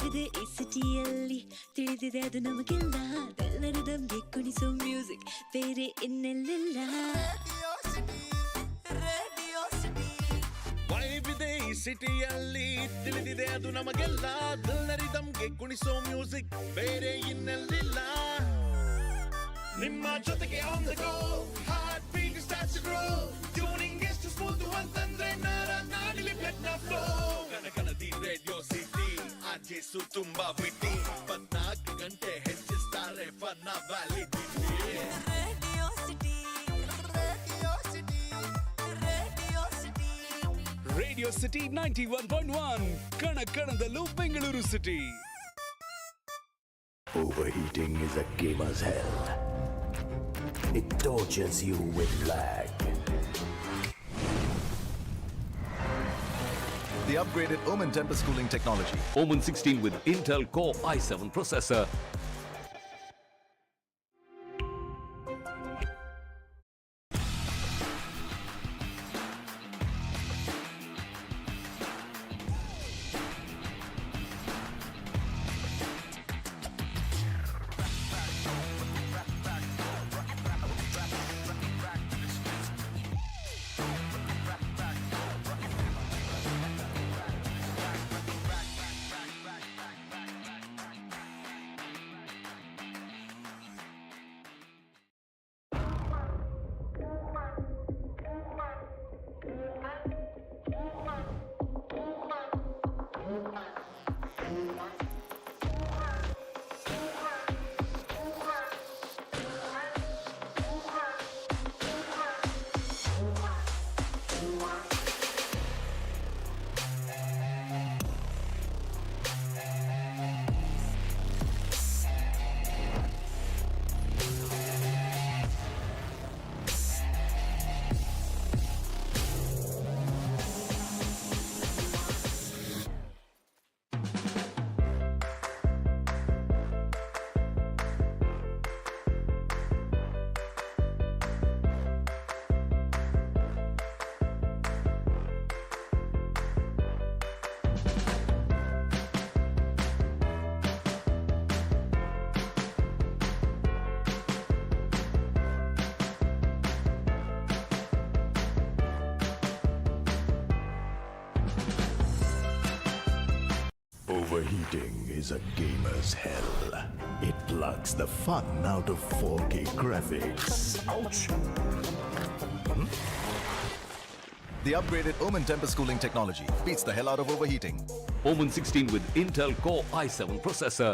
ವಿದೆ ಈ ಸಿಟಿಯಲ್ಲಿ ತಿಳಿದಿದೆ ಅದು ನಮಗೆಲ್ಲ ಎಲ್ಲರದಂಗೆ ಕುಣಿಸೋ ಮ್ಯೂಸಿಕ್ ಬೇರೆ ಇನ್ನೆಲ್ಲೆಲ್ಲ ವೈಬಿದೆ ಈ ಸಿಟಿಯಲ್ಲಿ ತಿಳಿದಿದೆ ಅದು ನಮಗೆಲ್ಲ ಎಲ್ಲರಿದಂಗೆ ಕುಣಿಸೋ ಮ್ಯೂಸಿಕ್ ಬೇರೆ ಇನ್ನೆಲ್ಲಿಲ್ಲ ನಿಮ್ಮ ಜೊತೆಗೆ on the go heart beat starts to grow tuning ಎಷ್ಟು ಸ್ಮೂತ್ ಅಂತಂದ್ರೆ ನಾಡಿಲಿ ಬ್ಲಡ್ ನ ಫ್ಲೋ ಕನಕನದಿ ರೇಡಿಯೋ ಸಿಟಿ ಆರ್ಜೆಸು ತುಂಬಾ ಬಿಟ್ಟಿ 24 ಗಂಟೆ ಹೆಚ್ಚಿಸ್ತಾರೆ ಫನ್ನ validity radio city radio city 91.1 ಕಣಕಣದಲ್ಲೂ Bengaluru city. Overheating is a gamer's hell. It tortures you with lag. The upgraded Omen Tempest cooling technology. Omen 16 with Intel Core i7 processor. Overheating is a gamer's hell. It plucks the fun out of 4K graphics. Ouch! The upgraded Omen Tempest cooling technology beats the hell out of overheating. Omen 16 with Intel Core i7 processor.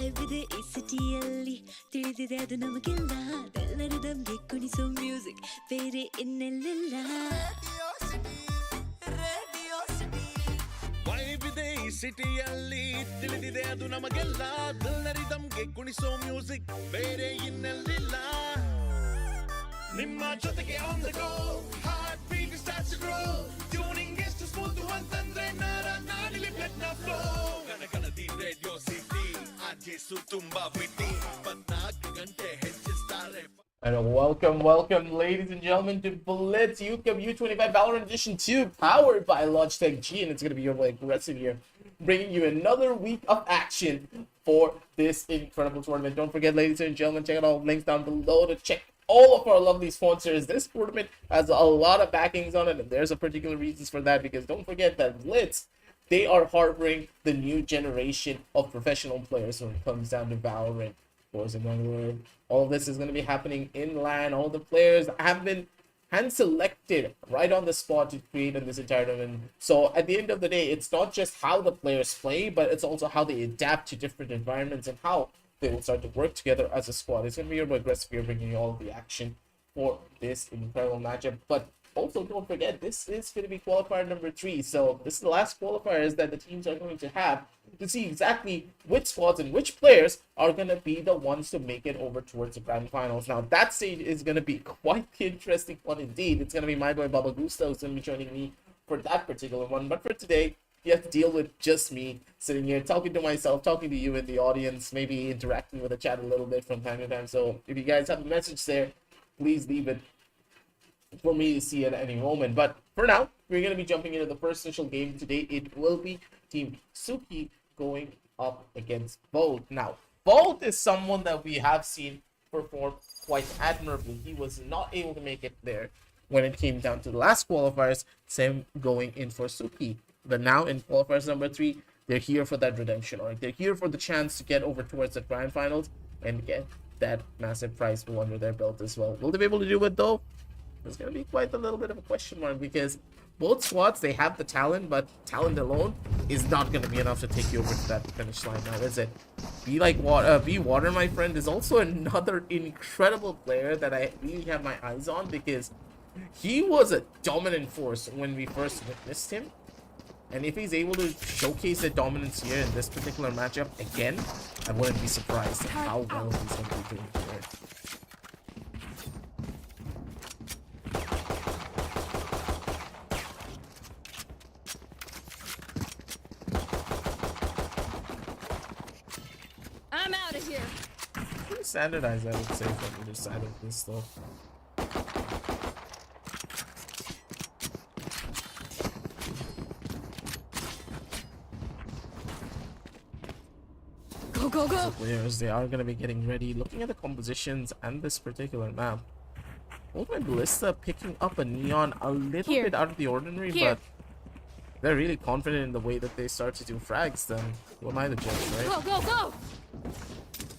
ವಾಯವಿದೆ ಈ ಸಿಟಿಯಲ್ಲಿ ತಿಳಿದಿದೆ ಅದು ನಮಗೆಲ್ಲ ಎಲ್ಲರೂ ದಮ್ಗೆ ಕುಣಿಸೋ music ಬೇರೆ ಇನ್ನೆಲ್ಲೆಲ್ಲ ವೈಬಿದೆ ಈ ಸಿಟಿಯಲ್ಲಿ ತಿಳಿದಿದೆ ಅದು ನಮಗೆಲ್ಲ ದಿಲ್ನರಿದಮ್ಗೆ ಕುಣಿಸೋ ಮ್ಯೂಸಿಕ್ ಬೇರೆ ಇನ್ನೆಲ್ಲಿಲ್ಲ ನಿಮ್ಮ ಜೊತೆಗೆ on the go heart beat starts to grow tuning ಎಷ್ಟು ಸ್ಮೂತ್ ಅಂತಂದ್ರೆ ನಾಡಿಲಿ ಬ್ಲಡ್ ನ ಫ್ಲೋ ಕಣಕಣದಿ ರೇಡಿಯೋ ಸಿಟಿ ಆರ್ಜೆಸು ತುಂಬಾ ಬಿಟ್ಟಿ 24 ಗಂಟೆ ಹೆಚ್ಚಿಸ್ತಾರೆ. And welcome, ladies and gentlemen, to Blitz U-25 Valorant Edition 2, powered by Logitech G, and it's going to be your way aggressive here, bringing you another week of action for this incredible tournament. Don't forget, ladies and gentlemen, check out all the links down below to check all of our lovely sponsors. This tournament has a lot of backings on it, and there's a particular reasons for that, because don't forget that Blitz, they are harboring the new generation of professional players when it comes down to Valorant. Of course, all of this is going to be happening in LAN. All the players have been hand selected right on the spot to create in this entire tournament. So at the end of the day, it's not just how the players play, but it's also how they adapt to different environments and how they will start to work together as a squad. It's going to be your aggressive here, bringing you all of the action for this incredible matchup. But also, don't forget, this is going to be qualifier number 3. So this is the last qualifiers that the teams are going to have to see exactly which squads and which players are going to be the ones to make it over towards the grand finals. Now, that stage is going to be quite the interesting one indeed. It's going to be my boy Baba Gusto who's going to be joining me for that particular one. But for today, you have to deal with just me sitting here talking to myself, talking to you in the audience, maybe interacting with the chat a little bit from time to time. So if you guys have a message there, please leave it for me to see at any moment. But for now, we're going to be jumping into the first initial game today. It will be Team Suki going up against Bolt. Now, Bolt is someone that we have seen perform quite admirably. He was not able to make it there when it came down to the last qualifiers, same going in for Suki. But now in qualifiers number 3, they're here for that redemption arc. They're here for the chance to get over towards the grand finals and get that massive prize pool under their belt as well. Will they be able to do it though? There's going to be quite a little bit of a question mark, because both squads, they have the talent, but talent alone is not going to be enough to take you over to that finish line now, is it? Be Water, my friend, is also another incredible player that I really have my eyes on, because he was a dominant force when we first witnessed him. And if he's able to showcase the dominance here in this particular matchup again, I wouldn't be surprised at how well he's going to be doing here. I'm out of here. Pretty standardized, I would say, from either side of this though. Go. The players, they are going to be getting ready, looking at the compositions and this particular map. Ultimate Ballista picking up a Neon a little bit out of the ordinary, but they're really confident in the way that they start to do frags. Then who am I to judge, right? Go.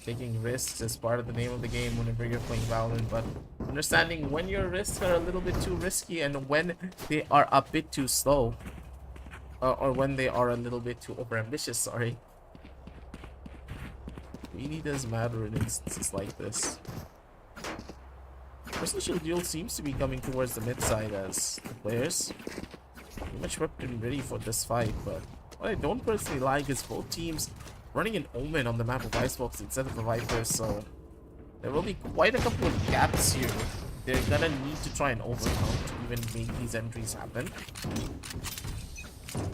Taking risks is part of the name of the game whenever you're playing Valorant, but understanding when your risks are a little bit too risky and when they are a bit too slow, or when they are a little bit too overambitious, sorry. Really does matter in instances like this. First initial duel seems to be coming towards the mid side as the players pretty much prepped and ready for this fight, but what I don't personally like is both teams running an Omen on the map of Icebox instead of the Viper, so there will be quite a couple of gaps here. They're gonna need to try and overcome to even make these entries happen.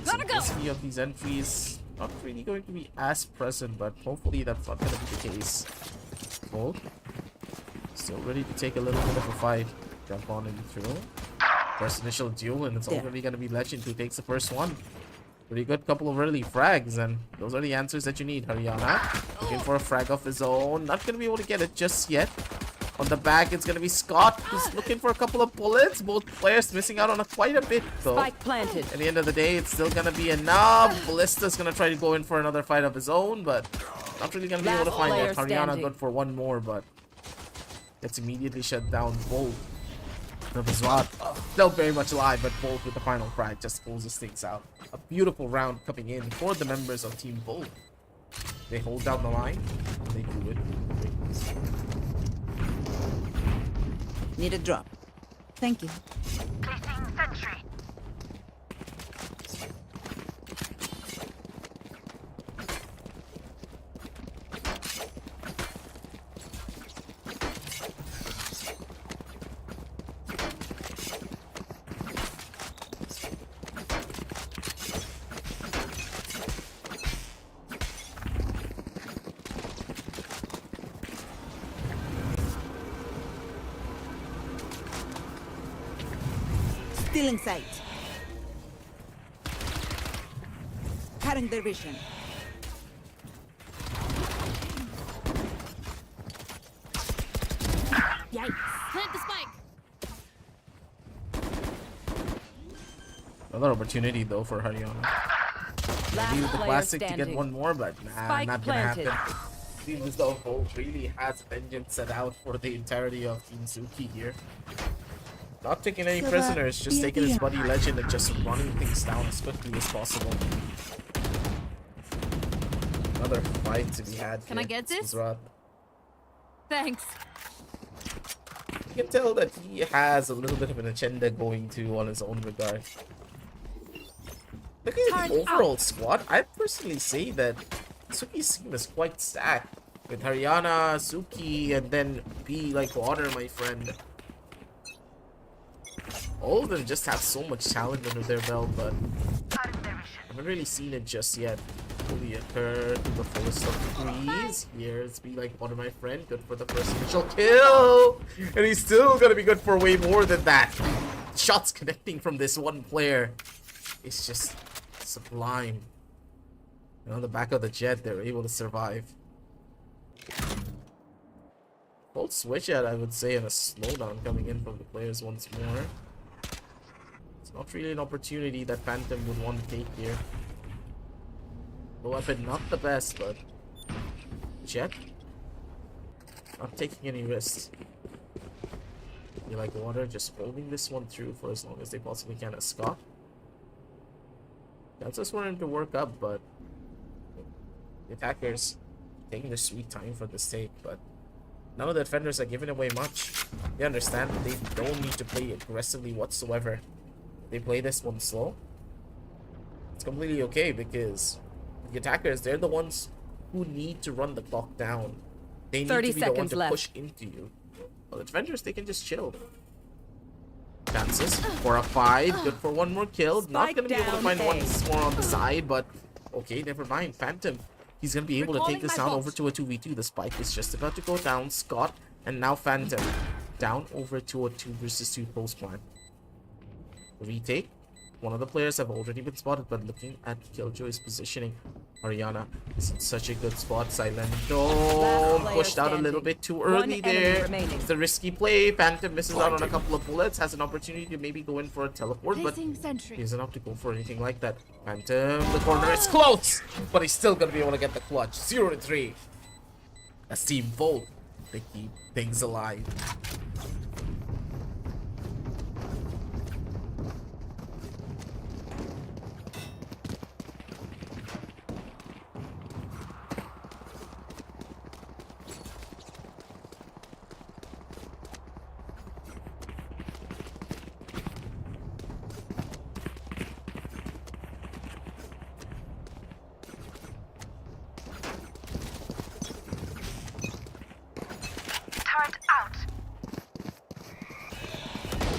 Simplicity of these entries not really going to be as present, but hopefully that's not gonna be the case. Both still ready to take a little bit of a fight. Jump on in through. First initial duel, and it's already gonna be Legend who takes the first one. Pretty good couple of early frags, and those are the answers that you need. Haryana looking for a frag of his own. Not gonna be able to get it just yet. On the back, it's gonna be Scott who's looking for a couple of bullets. Both players missing out on quite a bit though. Spike planted. At the end of the day, it's still gonna be enough. Ballista's gonna try to go in for another fight of his own, but not really gonna be able to find it. Haryana good for one more, but gets immediately shut down. Bolt of Zwat still very much alive, but Bolt with the final frag just closes things out. A beautiful round coming in for the members of Team Bolt. They hold down the line. They do it. Need a drop. Thank you. Still in sight. Cutting their vision. Yikes. Plant the spike. Another opportunity though for Haryana. Maybe with the classic to get one more, but nah, Spike not gonna planted. happen. Seems as though Volt really has vengeance set out for the entirety of Team Suki here. Not taking any prisoners, just taking his buddy Legend and just running things down as quickly as possible. Another fight to be had. Can I get this? Zrat. Thanks. You can tell that he has a little bit of an agenda going to on his own regard. Looking at the overall squad, I'd personally say that Suki's team is quite stacked. With Haryana, Suki, and then Be Like Water, my friend. All of them just have so much talent under their belt, but I haven't really seen it just yet fully occur to the fullest of degrees. Here's Be Like Water, my friend. Good for the first initial kill! And he's still gonna be good for way more than that. Shots connecting from this one player. It's just sublime. And on the back of the jet, they're able to survive. Both switch out, I would say, and a slowdown coming in from the players once more. It's not really an opportunity that Phantom would want to take here. The weapon, not the best, but Jet, not taking any risks. You Like Water, just holding this one through for as long as they possibly can as Scott. That's just wanting to work up, but the attackers taking their sweet time for this take, but none of the defenders are giving away much. They understand that they don't need to play aggressively whatsoever. They play this one slow. It's completely okay because the attackers, they're the ones who need to run the clock down. They need 30 to be the one seconds to left. push into you. Well, the defenders, they can just chill. Chances for a 5. Good for one more kill. Not Spike going to be able to down find A. one more on the side, but okay, never mind. Phantom, he's going to be able to take this down over to a 2v2. The spike is just about to go down. Scott and now Phantom down over to a 2 versus 2 post plan. Retake. One of the players have already been spotted, but looking at Killjoy's positioning, Haryana is in such a good spot. Silent Dome player pushed out a little standing. bit too One early enemy there. remaining. It's a risky play. Phantom misses out on a couple of bullets, has an opportunity to maybe go in for a teleport, but he doesn't have to go for anything like that. Phantom, the corner is close, but he's still gonna be able to get the clutch. 0-3. That's Team Volt. They keep things alive.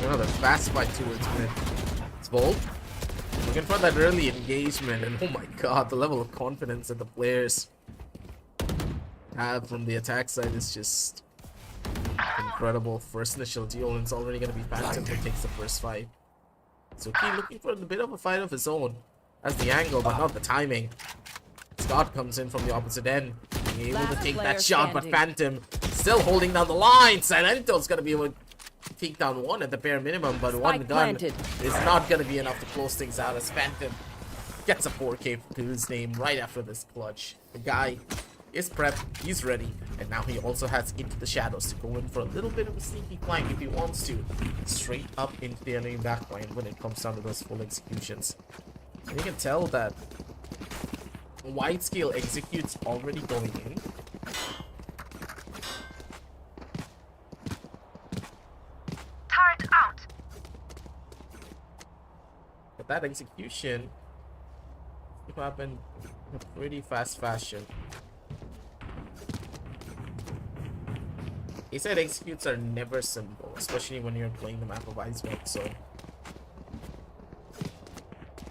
Another fast fight towards mid. It's Volt looking for that early engagement, and oh my god, the level of confidence that the players have from the attack side is just incredible. First initial deal, and it's already going to be Phantom who takes the first fight. Suki looking for a bit of a fight of his own. That's the angle, but not the timing. Scott comes in from the opposite end, being able to Last take player that shot, but standing. Phantom still holding down the line. Silento's going to be able to take down one at the bare minimum, but one gun planted. is not going to be enough to close things out as Phantom gets a 4K to his name right after this clutch. The guy is prepped, he's ready, and now he also has Into the Shadows to go in for a little bit of a sneaky flank if he wants to. Straight up into the enemy backline when it comes down to those full executions. And you can tell that Wide scale executes already going in. Turret out. But that execution happened in a pretty fast fashion. He said executes are never simple, especially when you're playing the map of Iceberg, so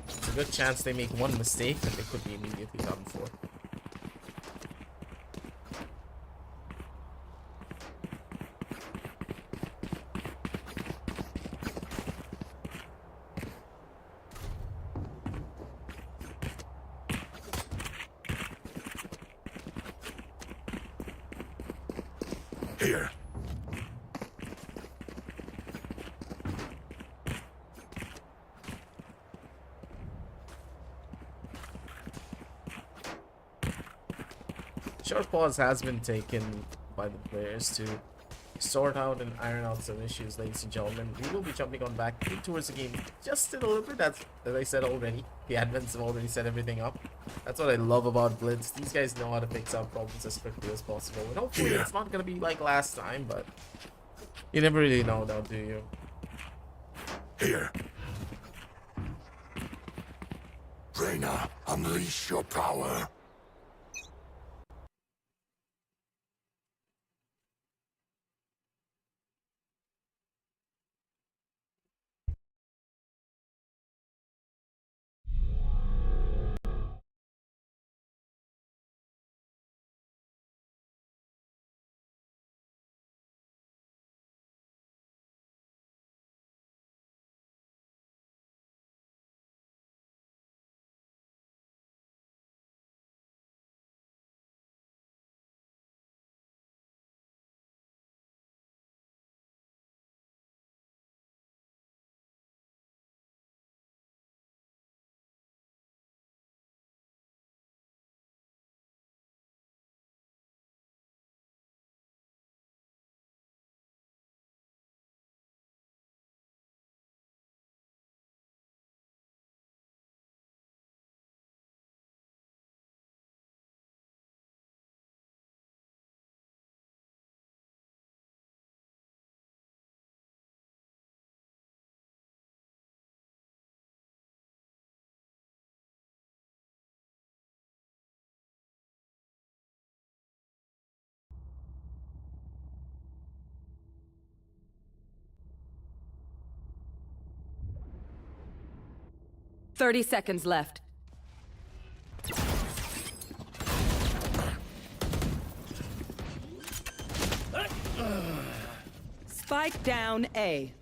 it's a good chance they make one mistake and they could be immediately done for. Here. Short pause has been taken by the players to sort out and iron out some issues, ladies and gentlemen. We will be jumping on back towards the game just in a little bit. That's, as I said already, the admins have already set everything up. That's what I love about Blitz. These guys know how to fix out problems as quickly as possible. And hopefully it's not going to be like last time, but you never really know now, do you? Here. Reyna, unleash your power. Thirty seconds left. Spike down A.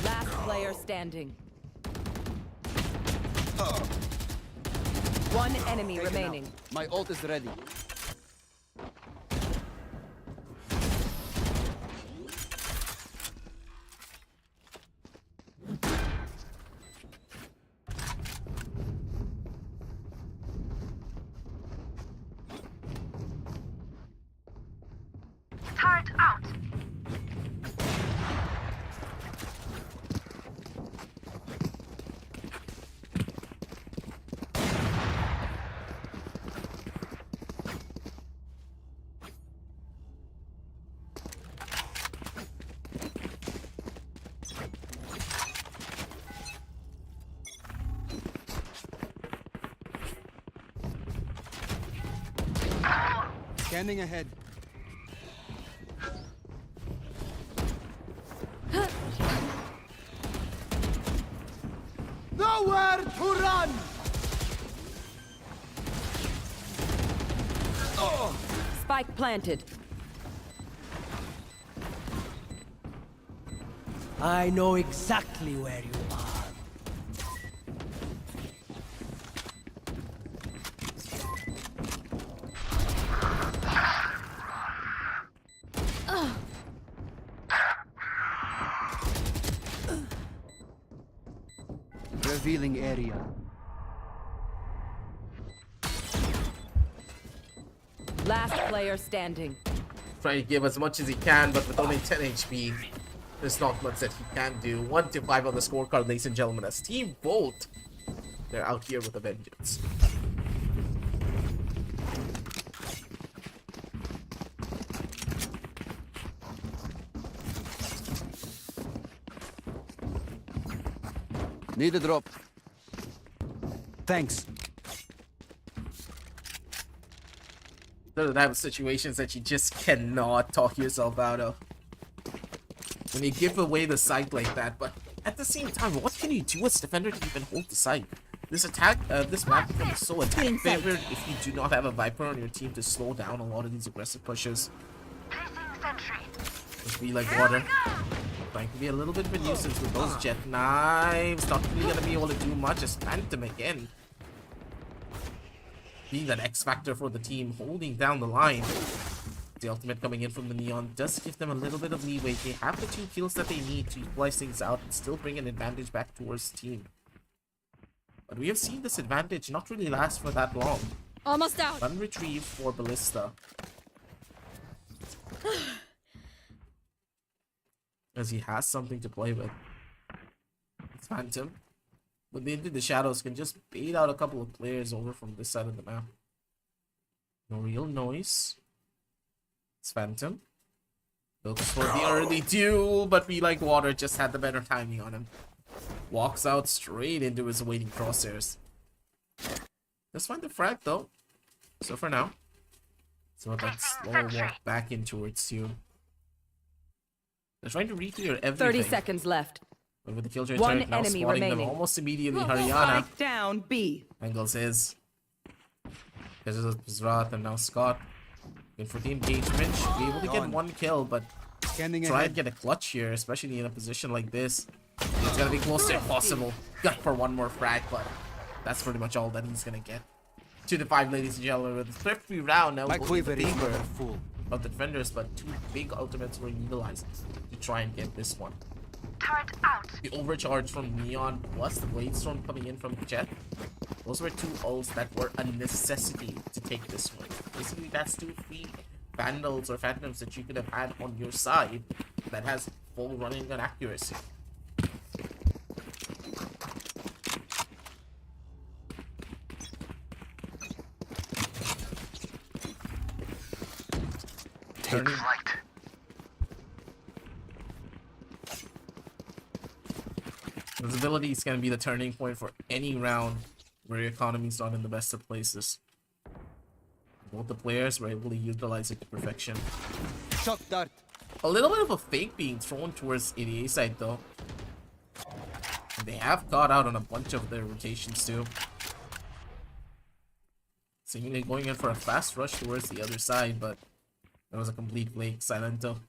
Last player standing. One enemy remaining. My ult is ready. Turret out. Scanning ahead. Nowhere to run! Spike planted. I know exactly where you are. Revealing area. Last player standing. Trying to give as much as he can, but with only 10 HP. There's not much that he can do. 1-5 on the scorecard, ladies and gentlemen, as Team Volt, they're out here with a vengeance. Need a drop. Thanks. Those are the type of situations that you just cannot talk yourself out of. When you give away the site like that, but at the same time, what can you do as defender to even hold the site? This map becomes so attack favored if you do not have a Viper on your team to slow down a lot of these aggressive pushes. Just be like water. Trying to be a little bit of a nuisance with those jet knives. Not really gonna be able to do much as Phantom again. Being that X factor for the team, holding down the line. The ultimate coming in from the Neon does give them a little bit of leeway. They have the 2 kills that they need to equalize things out and still bring an advantage back towards the team. But we have seen this advantage not really last for that long. Almost out. Run retrieve for Ballista. As he has something to play with. It's Phantom. When they into the shadows, can just bait out a couple of players over from this side of the map. No real noise. It's Phantom. Looks for the early duel, but Be Like Water just had the better timing on him. Walks out straight into his awaiting crosshairs. Let's find the frag though. So for now. So let's slow walk back in towards you. They're trying to reclear everything. 30 seconds left. But with the killjoy One turret now enemy spotting remaining. them almost immediately, Haryana Spike down B. angles his. Because of Zrath and now Scott. Good for the engagement. Should be able to get 1 kill, but Scanning try ahead. and get a clutch here, especially in a position like this. It's gonna be closer if possible. Gut for 1 more frag, but that's pretty much all that he's gonna get. 2-5, ladies and gentlemen, with a thrifty round now. My quiver is favor never full. of the defenders, but 2 big ultimates were utilized to try and get this one. Turret out. The overcharge from Neon plus the Blade Storm coming in from Jet. Those were 2 ults that were a necessity to take this one. Basically, that's 2 free Vandals or Phantoms that you could have had on your side that has full running gun accuracy. Take flight. Visibility is going to be the turning point for any round where your economy is not in the best of places. Both the players were able to utilize it to perfection. Shock dart. A little bit of a fake being thrown towards ADA side though. And they have caught out on a bunch of their rotations too. Seemingly going in for a fast rush towards the other side, but that was a complete flake. Silento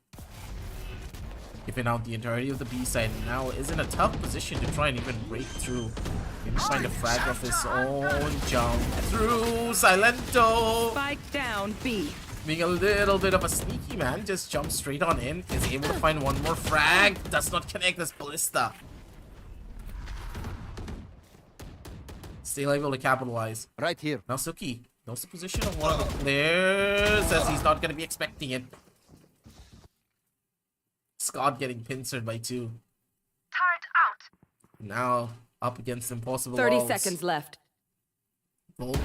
giving out the entirety of the B side and now is in a tough position to try and even break through. Maybe find a frag of his own. Jump through. Silento Spike down B. being a little bit of a sneaky man, just jumps straight on in, is able to find 1 more frag, does not connect this Ballista. Still able to capitalize. Right here. Now Suki knows the position of one of the players as he's not going to be expecting it. Scott getting pincered by 2. Turret out. Now up against impossible 30 walls. seconds left. Bolt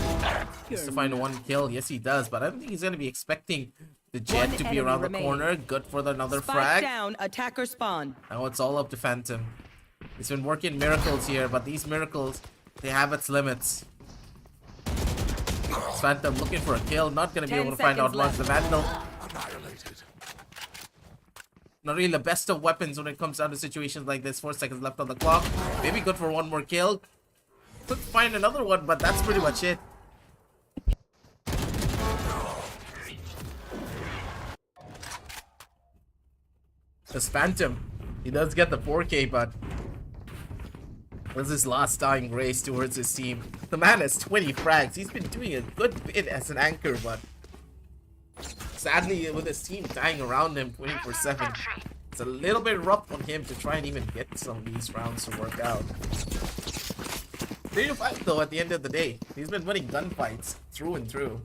needs to find 1 kill. Yes, he does, but I don't think he's going to be expecting the Jet One to be enemy around the remaining. corner. Good for another Spike frag. down. Attacker spawn. Now it's all up to Phantom. He's been working miracles here, but these miracles, they have its limits. It's Phantom looking for a kill, not going to be 10 able to find out seconds once the left. Vandal. Not really the best of weapons when it comes down to situations like this. 4 seconds left on the clock. Maybe good for 1 more kill. Could find another one, but that's pretty much it. This Phantom, he does get the 4K, but this is his last dying race towards his team. The man has 20 frags. He's been doing a good bit as an anchor, but sadly, with his team dying around him 24/7, it's a little bit rough on him to try and even get some of these rounds to work out. 3-5 though, at the end of the day. He's been winning gunfights through and through.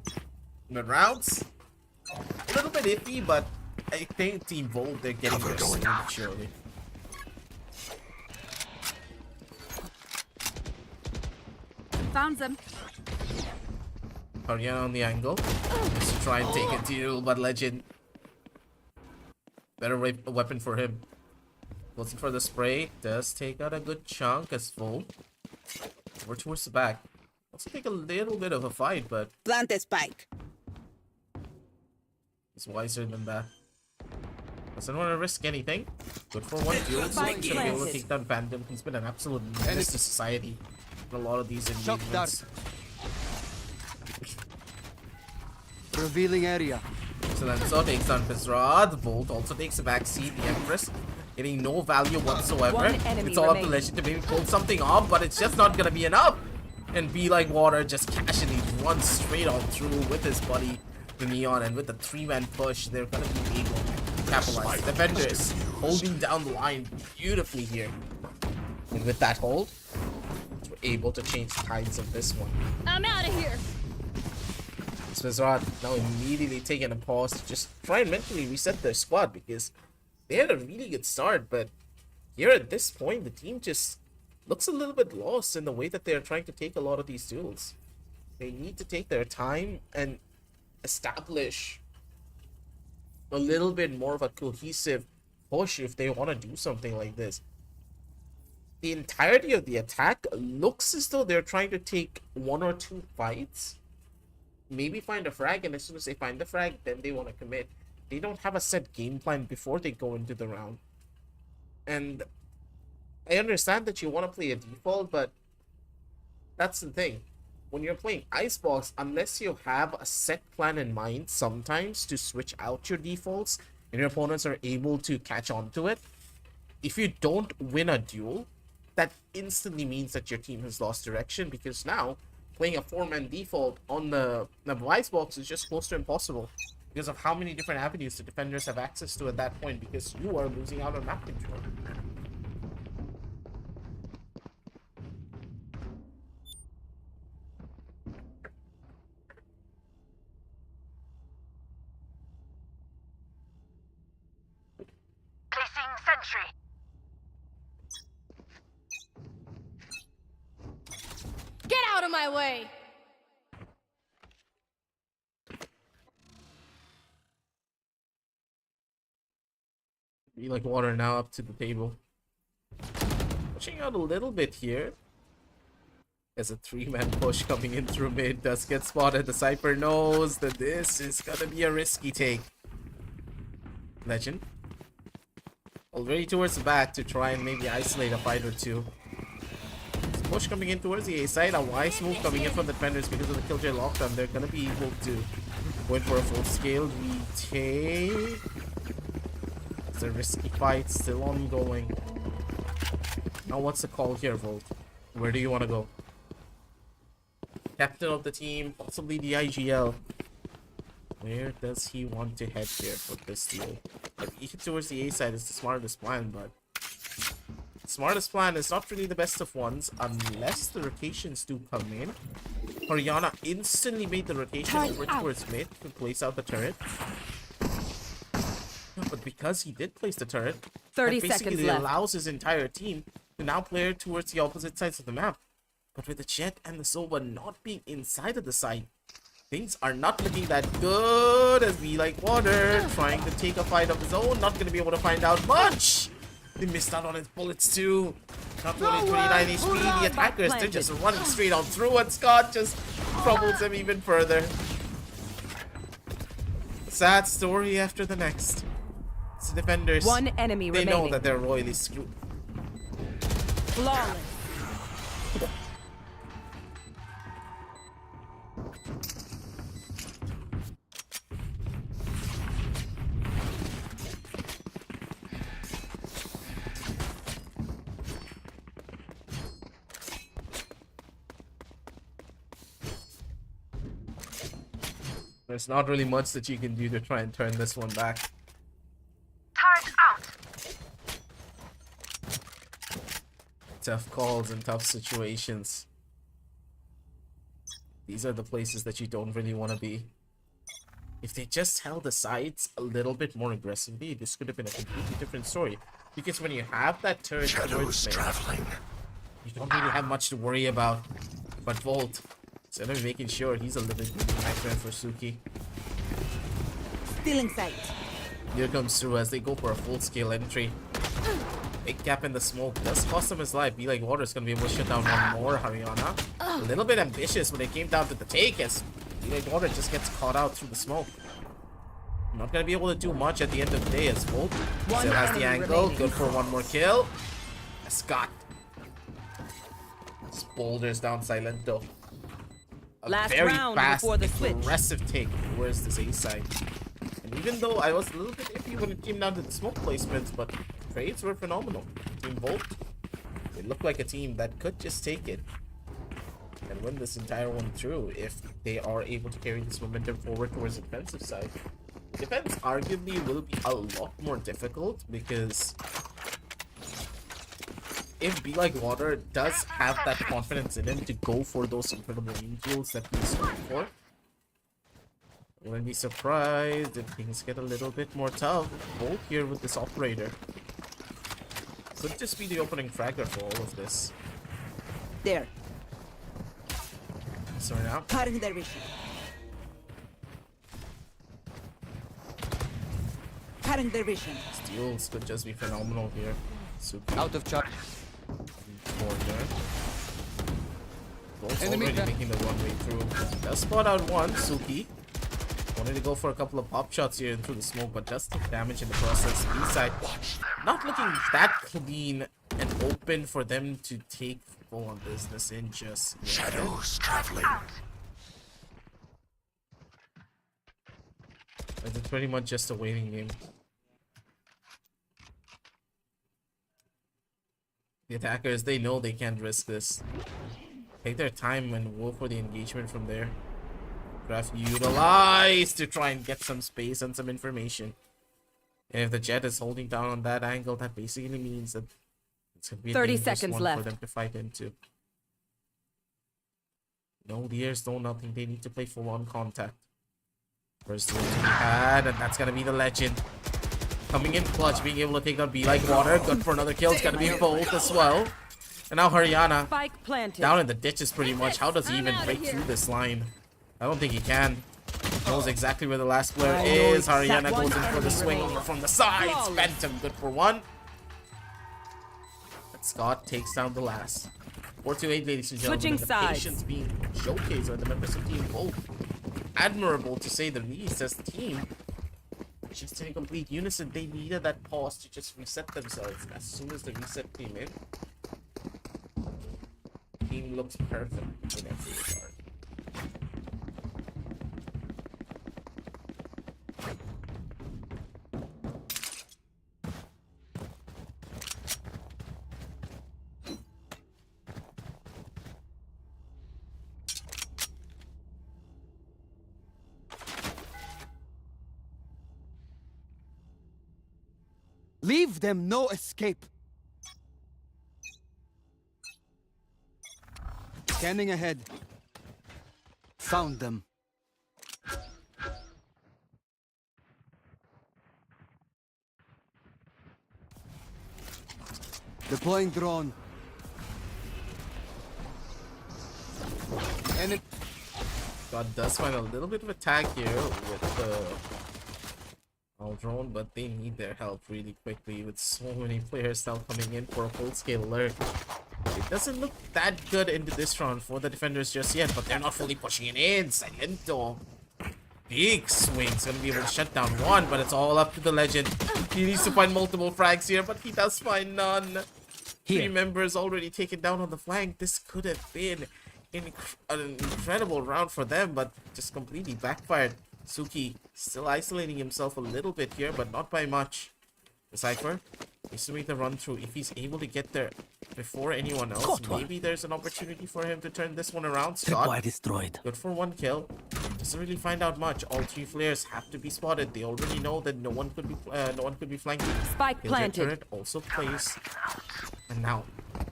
But rounds, a little bit iffy, but I think Team Volt, they're getting there slowly, surely. Found them. Ariana on the angle. Just to try and take a deal, but Legend. Better weapon for him. Looking for the spray. Does take out a good chunk as full. Over towards the back. Also take a little bit of a fight, but Plant a spike. he's wiser than that. Doesn't want to risk anything. Good for one duel, so he's gonna be able to take down Phantom. He's been an absolute menace to society in a lot of these engagements. Revealing area. So then so takes down Fizra. The Bolt also takes a backseat. The Empress getting no value whatsoever. One enemy It's all up to remaining. Legend to maybe pull something off, but it's just not gonna be enough. And Be Like Water just casually runs straight on through with his buddy, the Neon, and with the 3-man push, they're gonna be able to capitalize. Defenders holding down the line beautifully here. And with that hold, we're able to change the tides of this one. I'm out of here. Swizrod now immediately taking a pause to just try and mentally reset their squad, because they had a really good start, but here at this point the team just looks a little bit lost in the way that they're trying to take a lot of these duels. They need to take their time and establish a little bit more of a cohesive push if they want to do something like this. The entirety of the attack looks as though they're trying to take 1 or 2 fights, maybe find a frag, and as soon as they find the frag, then they want to commit. They don't have a set game plan before they go into the round. And I understand that you want to play a default, but that's the thing. When you're playing Icebox, unless you have a set plan in mind sometimes to switch out your defaults and your opponents are able to catch on to it, if you don't win a duel, that instantly means that your team has lost direction, because now playing a 4-man default on the Icebox is just close to impossible because of how many different avenues the defenders have access to at that point, because you are losing out on map control. Placing sentry. Get out of my way. Be Like Water now up to the table. Pushing out a little bit here. There's a 3-man push coming in through mid. Does get spotted. The Cypher knows that this is gonna be a risky take. Legend already towards the back to try and maybe isolate a fight or two. Push coming in towards the A side. A wise move coming in from the defenders because of the Killjoy lockdown. They're gonna be able to go in for a full scale retake. It's a risky fight still ongoing. Now what's the call here, Volt? Where do you want to go? Captain of the team, possibly the IGL. Where does he want to head here for this deal? He hit towards the A side is the smartest plan, but the smartest plan is not really the best of ones unless the rotations do come in. Oriana instantly made the rotation over towards mid to place out the turret. But because he did place the turret, 30 that seconds basically left. allows his entire team to now play towards the opposite sides of the map. But with the Jet and the Sova not being inside of the site, things are not looking that good as Be Like Water trying to take a fight of his own. Not going to be able to find out much. They missed out on his bullets too. Not only 29 HP, the attackers, they're just running straight on through, and Scott just troubles them even further. Sad story after the next. It's the defenders. One enemy they remaining. know that they're royally screwed. Flawless. There's not really much that you can do to try and turn this one back. Turret out. Tough calls and tough situations. These are the places that you don't really want to be. If they just held the sides a little bit more aggressively, this could have been a completely different story. Because when you have that turret towards mid, you don't really have much to worry about. But Volt, instead of making sure he's a living nightmare for Suki. Still in sight. Here comes through as they go for a full-scale entry. Big gap in the smoke. Does cost him his life. Be Like Water's gonna be able to shut down one more. Haryana. A little bit ambitious when it came down to the take as Be Like Water just gets caught out through the smoke. Not gonna be able to do much at the end of the day as Volt still has the angle. Good for one more kill. Scott. Boulders down Silento. A Last very round fast, before the switch. aggressive take towards this A side. And even though I was a little bit iffy when it came down to the smoke placements, but trades were phenomenal. Team Volt, they look like a team that could just take it and win this entire one through if they are able to carry this momentum forward towards the defensive side. Defense arguably will be a lot more difficult because if Be Like Water does have that confidence in him to go for those incredible kills that he's looking for, I wouldn't be surprised if things get a little bit more tough. Both here with this operator. Could just be the opening fragger for all of this. There. Sorry now. Cutting their vision. Cutting their vision. Steals could just be phenomenal here. Suki. Out of charge. Corner. Both already making the one way through. Does spot out one. Suki. Wanted to go for a couple of pop shots here and through the smoke, but just took damage in the process. B-side not looking that clean and open for them to take full on business in just yet. Shadows traveling. It's pretty much just a waiting game. The attackers, they know they can't risk this. Take their time and go for the engagement from there. Graph utilized to try and get some space and some information. And if the Jet is holding down on that angle, that basically means that it's going to be a 30 dangerous seconds one left for them to fight into. No, the airs don't nothing. They need to play full-on contact. First one to be had, and that's going to be the Legend. Coming in clutch, being able to take out Be Like Water. Good for another kill. It's going to be Bolt as well. And now Haryana Spike planted. down in the ditches pretty much. How does he even break through this line? I don't think he can. He knows exactly where the last player is. Haryana goes in for the swing from the sides. Phantom, good for one. But Scott takes down the last. 4-8, ladies and gentlemen. Switching The sides. patience being showcased by the members of Team Volt. Admirable to say the least as the team. Just in complete unison, they needed that pause to just reset themselves. As soon as the reset came in, the team looks perfect in every regard. Leave them no escape. Scanning ahead. Found them. Deploying drone. And God does find a little bit of a tag here with the drone, but they need their help really quickly with so many players now coming in for a full-scale alert. It doesn't look that good into this round for the defenders just yet, but they're not fully pushing it in. Silento. Big swings, gonna be able to shut down one, but it's all up to the Legend. He needs to find multiple frags here, but he does find none. Three members already taken down on the flank. This could have been an incredible round for them, but just completely backfired. Suki still isolating himself a little bit here, but not by much. The Cypher needs to make the run through. If he's able to get there before anyone else, maybe there's an opportunity for him to turn this one around. Scott, destroyed. good for one kill. Doesn't really find out much. All three flares have to be spotted. They already know that no one could be flanking. Spike planted. Turret also placed. And now,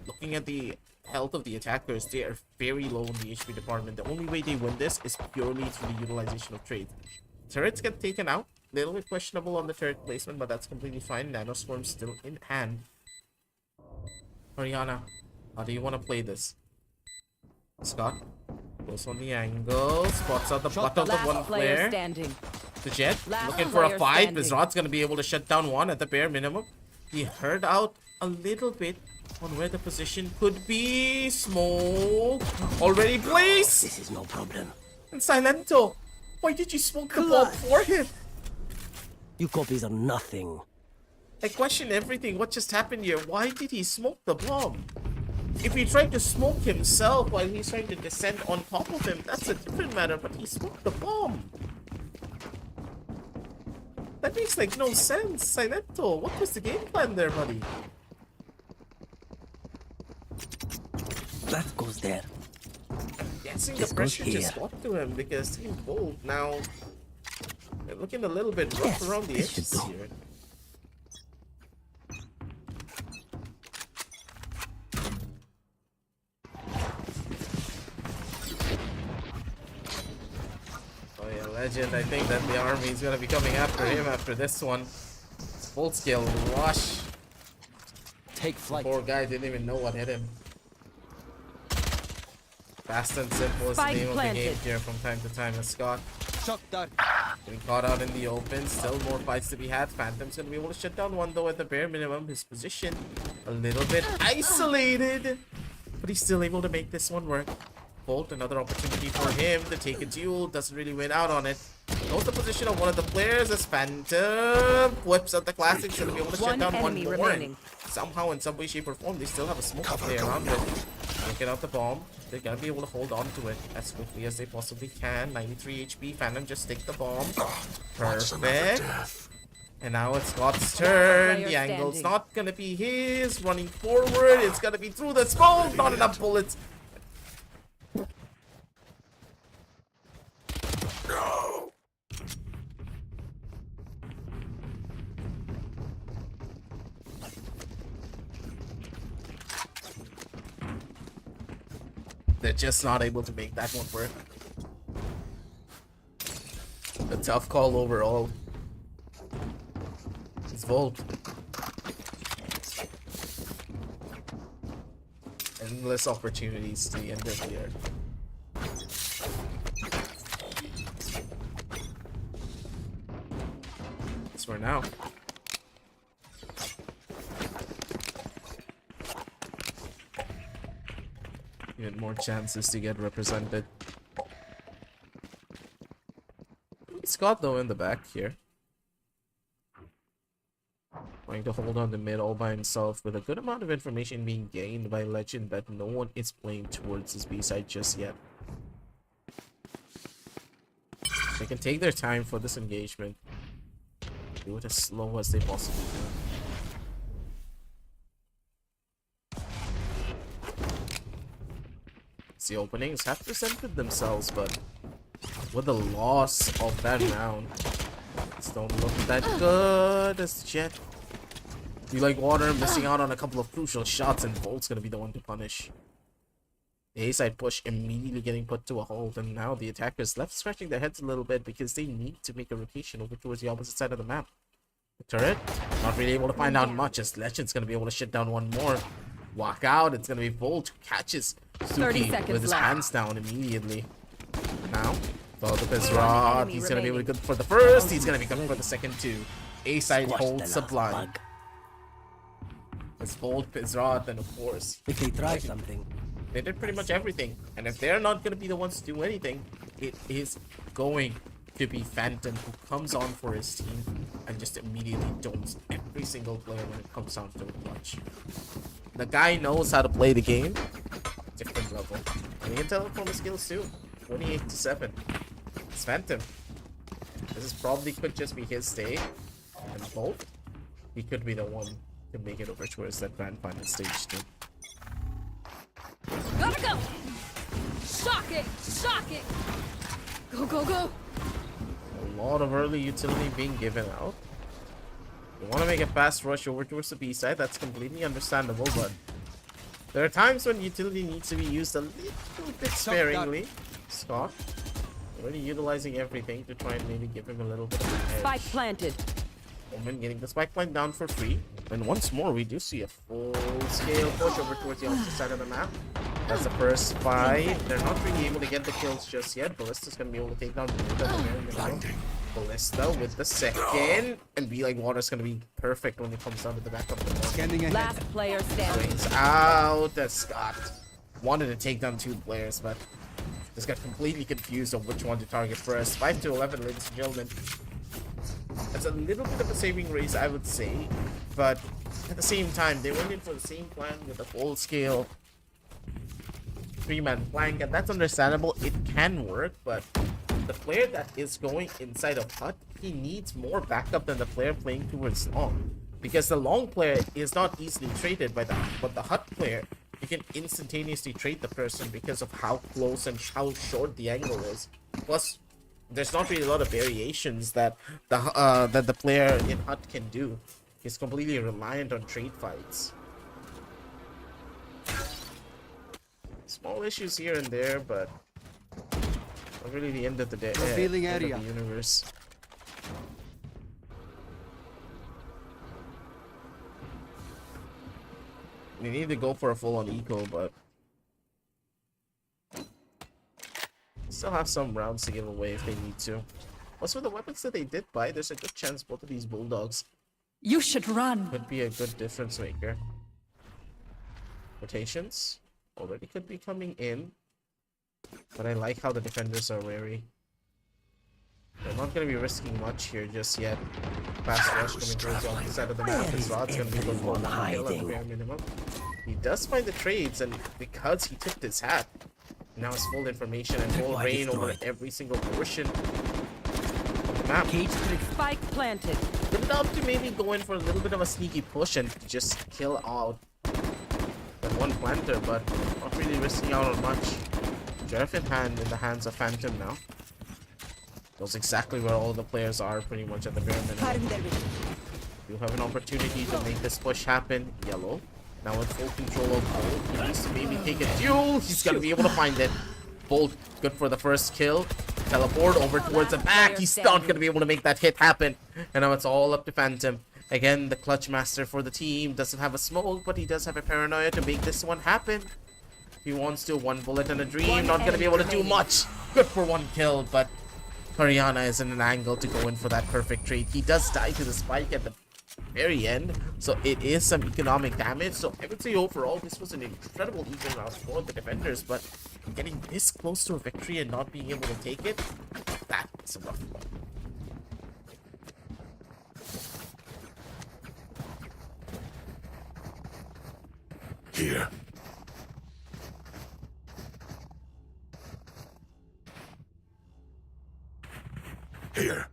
looking at the health of the attackers, they are very low in the HP department. The only way they win this is purely through the utilization of trade. Turrets get taken out. A little bit questionable on the turret placement, but that's completely fine. Nanoswarm still in hand. Haryana, how do you want to play this? Scott goes on the angle, spots out the butt of the Last one player player. standing. The Jet Last looking for a player fight. standing. Bizrod's gonna be able to shut down one at the bare minimum. He heard out a little bit on where the position could be. Smoke already placed. This is no problem. And Silento, why did you smoke the bomb for him? You copies are nothing. I question everything. What just happened here? Why did he smoke the bomb? If he tried to smoke himself while he's trying to descend on top of him, that's a different matter. But he smoked the bomb. That makes like no sense. Silento, what was the game plan there, buddy? That goes there. Guessing This the goes pressure just here. got to him because Team Bold now they're looking a little bit rough Yes, around the this should edges do. here. Oh yeah, Legend, I think that the army is gonna be coming after him after this one. Full scale rush. Take flight. Poor guy didn't even know what hit him. Fast and simple is the Spike name of the game planted. here from time to time. And Scott Shock dart. getting caught out in the open. Still more fights to be had. Phantom's gonna be able to shut down one though at the bare minimum. His position a little bit isolated, but he's still able to make this one work. Bolt, another opportunity for him to take a duel. Doesn't really win out on it. Knows the position of one of the players as Phantom whips out the classics. Gonna be able to shut One down one enemy more. remaining. Somehow, in some way, shape, or form, they still have a smoke play around it. Taking out the bomb. They're gonna be able to hold on to it as quickly as they possibly can. 93 HP. Phantom just take the bomb. Perfect. And now it's Scott's turn. Player The angle's standing. not gonna be his. Running forward. It's gonna be through the smoke. Not enough bullets. They're just not able to make that one work. A tough call overall. It's Volt. Endless opportunities to the end of the year. That's for now. Even more chances to get represented. Scott though in the back here. Trying to hold on to mid all by himself with a good amount of information being gained by Legend that no one is playing towards his B side just yet. They can take their time for this engagement. Do it as slow as they possibly can. The openings have presented themselves, but with the loss of that round, it's don't look that good as Jet. You like water, missing out on a couple of crucial shots, and Volt's gonna be the one to punish. The A-side push immediately getting put to a halt, and now the attackers left scratching their heads a little bit because they need to make a rotation over towards the opposite side of the map. The turret, not really able to find out much as Legend's gonna be able to shut down one more. Walk out, it's gonna be Volt who catches 30 Suki seconds with his left. hands down immediately. Now, Lopez Rod, enemy he's gonna be remaining. good for the first, he's gonna be good for the second too. A-side Squash the holds last sublime. bug. It's Volt, Pizrod, and of course, If they try something, they did pretty much everything. And if they're not gonna be the ones to do anything, it is going to be Phantom who comes on for his team and just immediately domes every single player when it comes down to a clutch. The guy knows how to play the game. Different level. And you can tell it from his skills too. 28-7. It's Phantom. This is probably could just be his day. And both, he could be the one to make it over towards that grand final stage too. Gotta go! Shock it! Shock it! Go, go, go! A lot of early utility being given out. You want to make a fast rush over towards the B side, that's completely understandable, but there are times when utility needs to be used a little bit sparingly. Scott already utilizing everything to try and maybe give him a little bit of an edge. Spike planted. Omen getting the spike plant down for free. And once more, we do see a full-scale push over towards the opposite side of the map. That's the first fight. They're not really able to get the kills just yet. Ballista's gonna be able to take down Ballista with the second, and Be Like Water's gonna be perfect when it comes down to the back of the ball. Scanning ahead. Last player standing. Swings out. That's Scott. Wanted to take down 2 players, but just got completely confused on which one to target first. 5-11, ladies and gentlemen. That's a little bit of a saving race, I would say, but at the same time, they went in for the same plan with a full-scale 3-man flank, and that's understandable. It can work, but the player that is going inside of hut, he needs more backup than the player playing towards long, because the long player is not easily traded by that, but the hut player, you can instantaneously trade the person because of how close and how short the angle is. Plus, there's not really a lot of variations that the player in hut can do. He's completely reliant on trade fights. Small issues here and there, but not really the end of the day. Revealing End area. of the universe. We need to go for a full-on eco, but still have some rounds to give away if they need to. Plus, with the weapons that they did buy, there's a good chance both of these bulldogs You should run. could be a good difference maker. Rotations already could be coming in, but I like how the defenders are wary. They're not going to be risking much here just yet. Fast rush coming towards the opposite side of the map as well. It's going to be good one kill at the bare minimum. He does find the trades, and because he tipped his hat, now it's full information and full reign over every single portion of the map. Spike planted. Good enough to maybe go in for a little bit of a sneaky push and just kill out that one planter, but not really risking out on much. Sheriff in hand in the hands of Phantom now. Knows exactly where all the players are pretty much at the bare minimum. You have an opportunity to make this push happen. Yellow. Now with full control of Bolt. He needs to maybe take a duel. He's gonna be able to find it. Bolt, good for the first kill. Teleport over towards the back. He's not gonna be able to make that hit happen. And now it's all up to Phantom. Again, the clutch master for the team. Doesn't have a smoke, but he does have a paranoia to make this one happen. He wants to. 1 bullet and a dream. Not gonna be able to do much. Good for 1 kill, but Haryana is in an angle to go in for that perfect trade. He does die to the spike at the very end, so it is some economic damage. So I would say overall this was an incredible even round for the defenders, but getting this close to a victory and not being able to take it, that is a rough one. Here. Here.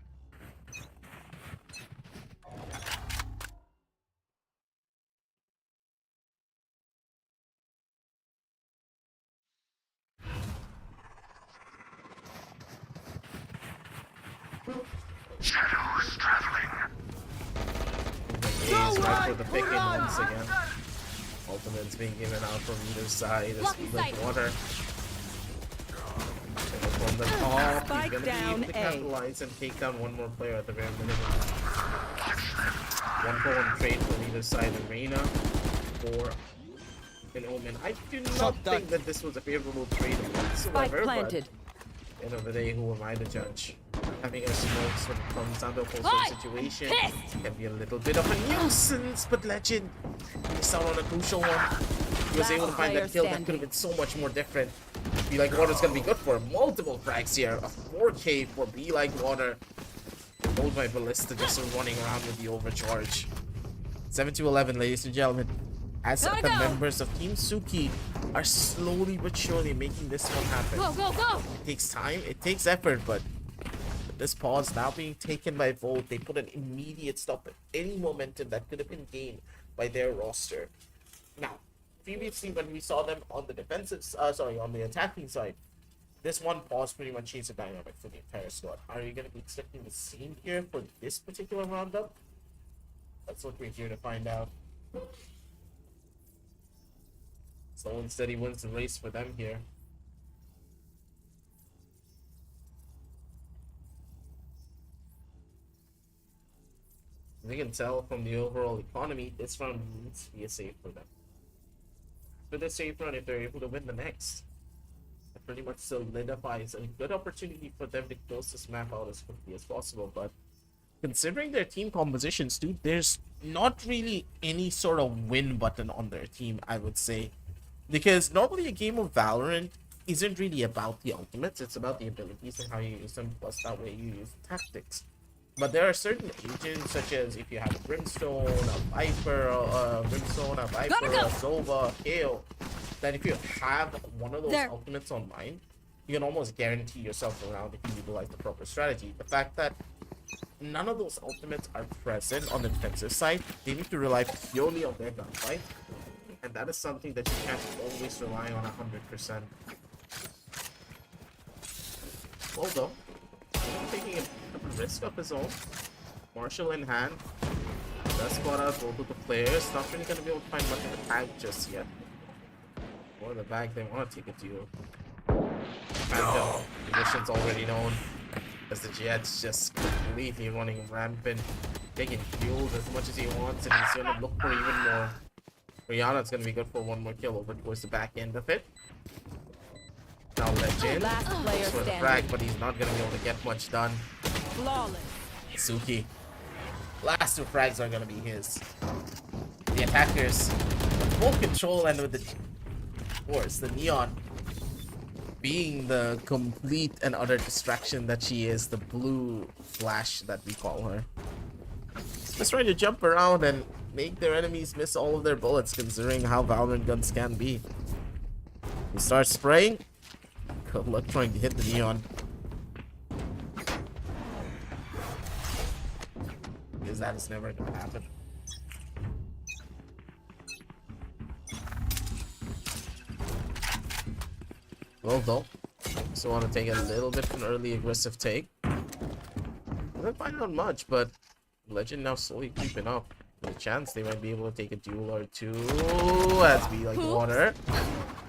Shadows traveling. Ace right for the pick in once again. Ultimate's being given out from either side. As like water. From the top, he's Spike gonna be down able to A. capitalize and take down 1 more player at the very minimum. 1-for-1 trade from either side. Arena for an Omen. I do not think that this was a favorable trade Spike whatsoever, but planted. at the end of the day, who am I to judge? Having a smokes when it comes down to a full situation can be a little bit of a nuisance, but Legend missed out on a crucial one. He was able to find that kill that could have been so much more different. Be Like Water's gonna be good for multiple frags here. A 4K for Be Like Water. Hold my Ballista just running around with the overcharge. 7-11, ladies and gentlemen. As the members of Team Suki are slowly but surely making this one happen. Go, go, go! It takes time, it takes effort, but this pause now being taken by Volt, they put an immediate stop at any momentum that could have been gained by their roster. Now, previously when we saw them on the defensive, on the attacking side, this one pause pretty much changed the dynamic for the entire squad. Are you going to be expecting the same here for this particular roundup? That's what we're here to find out. Slow and steady wins the race for them here. As you can tell from the overall economy, this round needs to be a save for them. for the safe run if they're able to win the next. That pretty much solidifies a good opportunity for them to close this map out as quickly as possible. But considering their team compositions, dude, there's not really any sort of win button on their team, I would say. Because normally a game of Valorant isn't really about the ultimates, it's about the abilities and how you use them, plus that way you use tactics. But there are certain agents, such as if you have a Brimstone, a Viper, a Sova, a Kale, that if you have one of those ultimates online, you can almost guarantee yourself around if you utilize the proper strategy. The fact that none of those ultimates are present on the defensive side, they need to rely purely on their gunfight, and that is something that you can't always rely on 100%. Well, though, taking a risk of his own, Marshall in hand, does spot out both of the players. Not really going to be able to find much of a tag just yet. Or the bag they want to take it to. Phantom, position's already known, as the Jet's just completely running rampant, taking fuels as much as he wants, and he's going to look for even more. Rihanna's going to be good for one more kill over towards the back end of it. Now Legend looks for the frag, but he's not going to be able to get much done. Flawless. Suki. Last two frags are going to be his. The attackers with full control, and with the, of course, the Neon being the complete and utter distraction that she is, the blue flash that we call her. Just trying to jump around and make their enemies miss all of their bullets, considering how Valorant guns can be. You start spraying. Good luck trying to hit the Neon. Because that is never going to happen. Well, though, so want to take a little bit of an early aggressive take. Doesn't find out much, but Legend now slowly creeping up. There's a chance they might be able to take a duel or two. As we like water.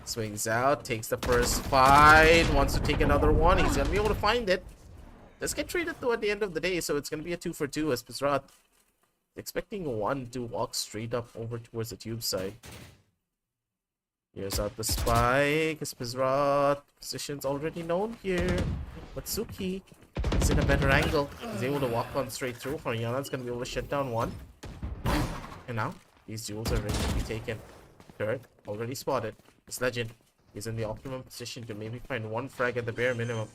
Swings out, takes the first fight, wants to take another one. He's gonna be able to find it. Let's get traded though at the end of the day, so it's gonna be a 2 for 2 as Pizrat expecting one to walk straight up over towards the tube side. Here's out the spike. Pizrat position's already known here, but Suki is in a better angle. He's able to walk on straight through. Haryana's gonna be able to shut down one, and now these duels are ready to be taken. Third already spotted. This Legend is in the optimum position to maybe find one frag at the bare minimum.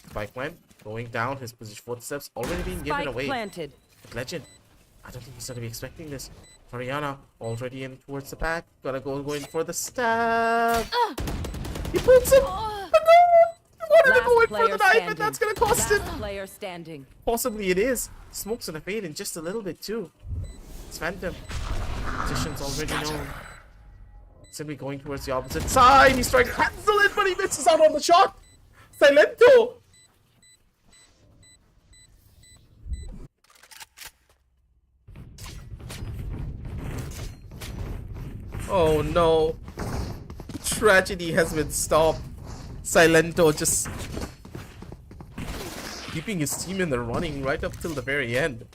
Spike line going down, his position footsteps already being given away. Planted. But Legend, I don't think he's gonna be expecting this. Haryana already in towards the back, gonna go in for the stab. He puts him. He wanted to go in for the knife, and that's gonna cost him. Player standing. Possibly it is. Smoke's gonna fade in just a little bit too. It's Phantom. Position's already known. Simply going towards the opposite side. He's trying to cancel it, but he misses out on the shot. Silento. Oh no. Tragedy has been stopped. Silento just keeping his team in the running right up till the very end.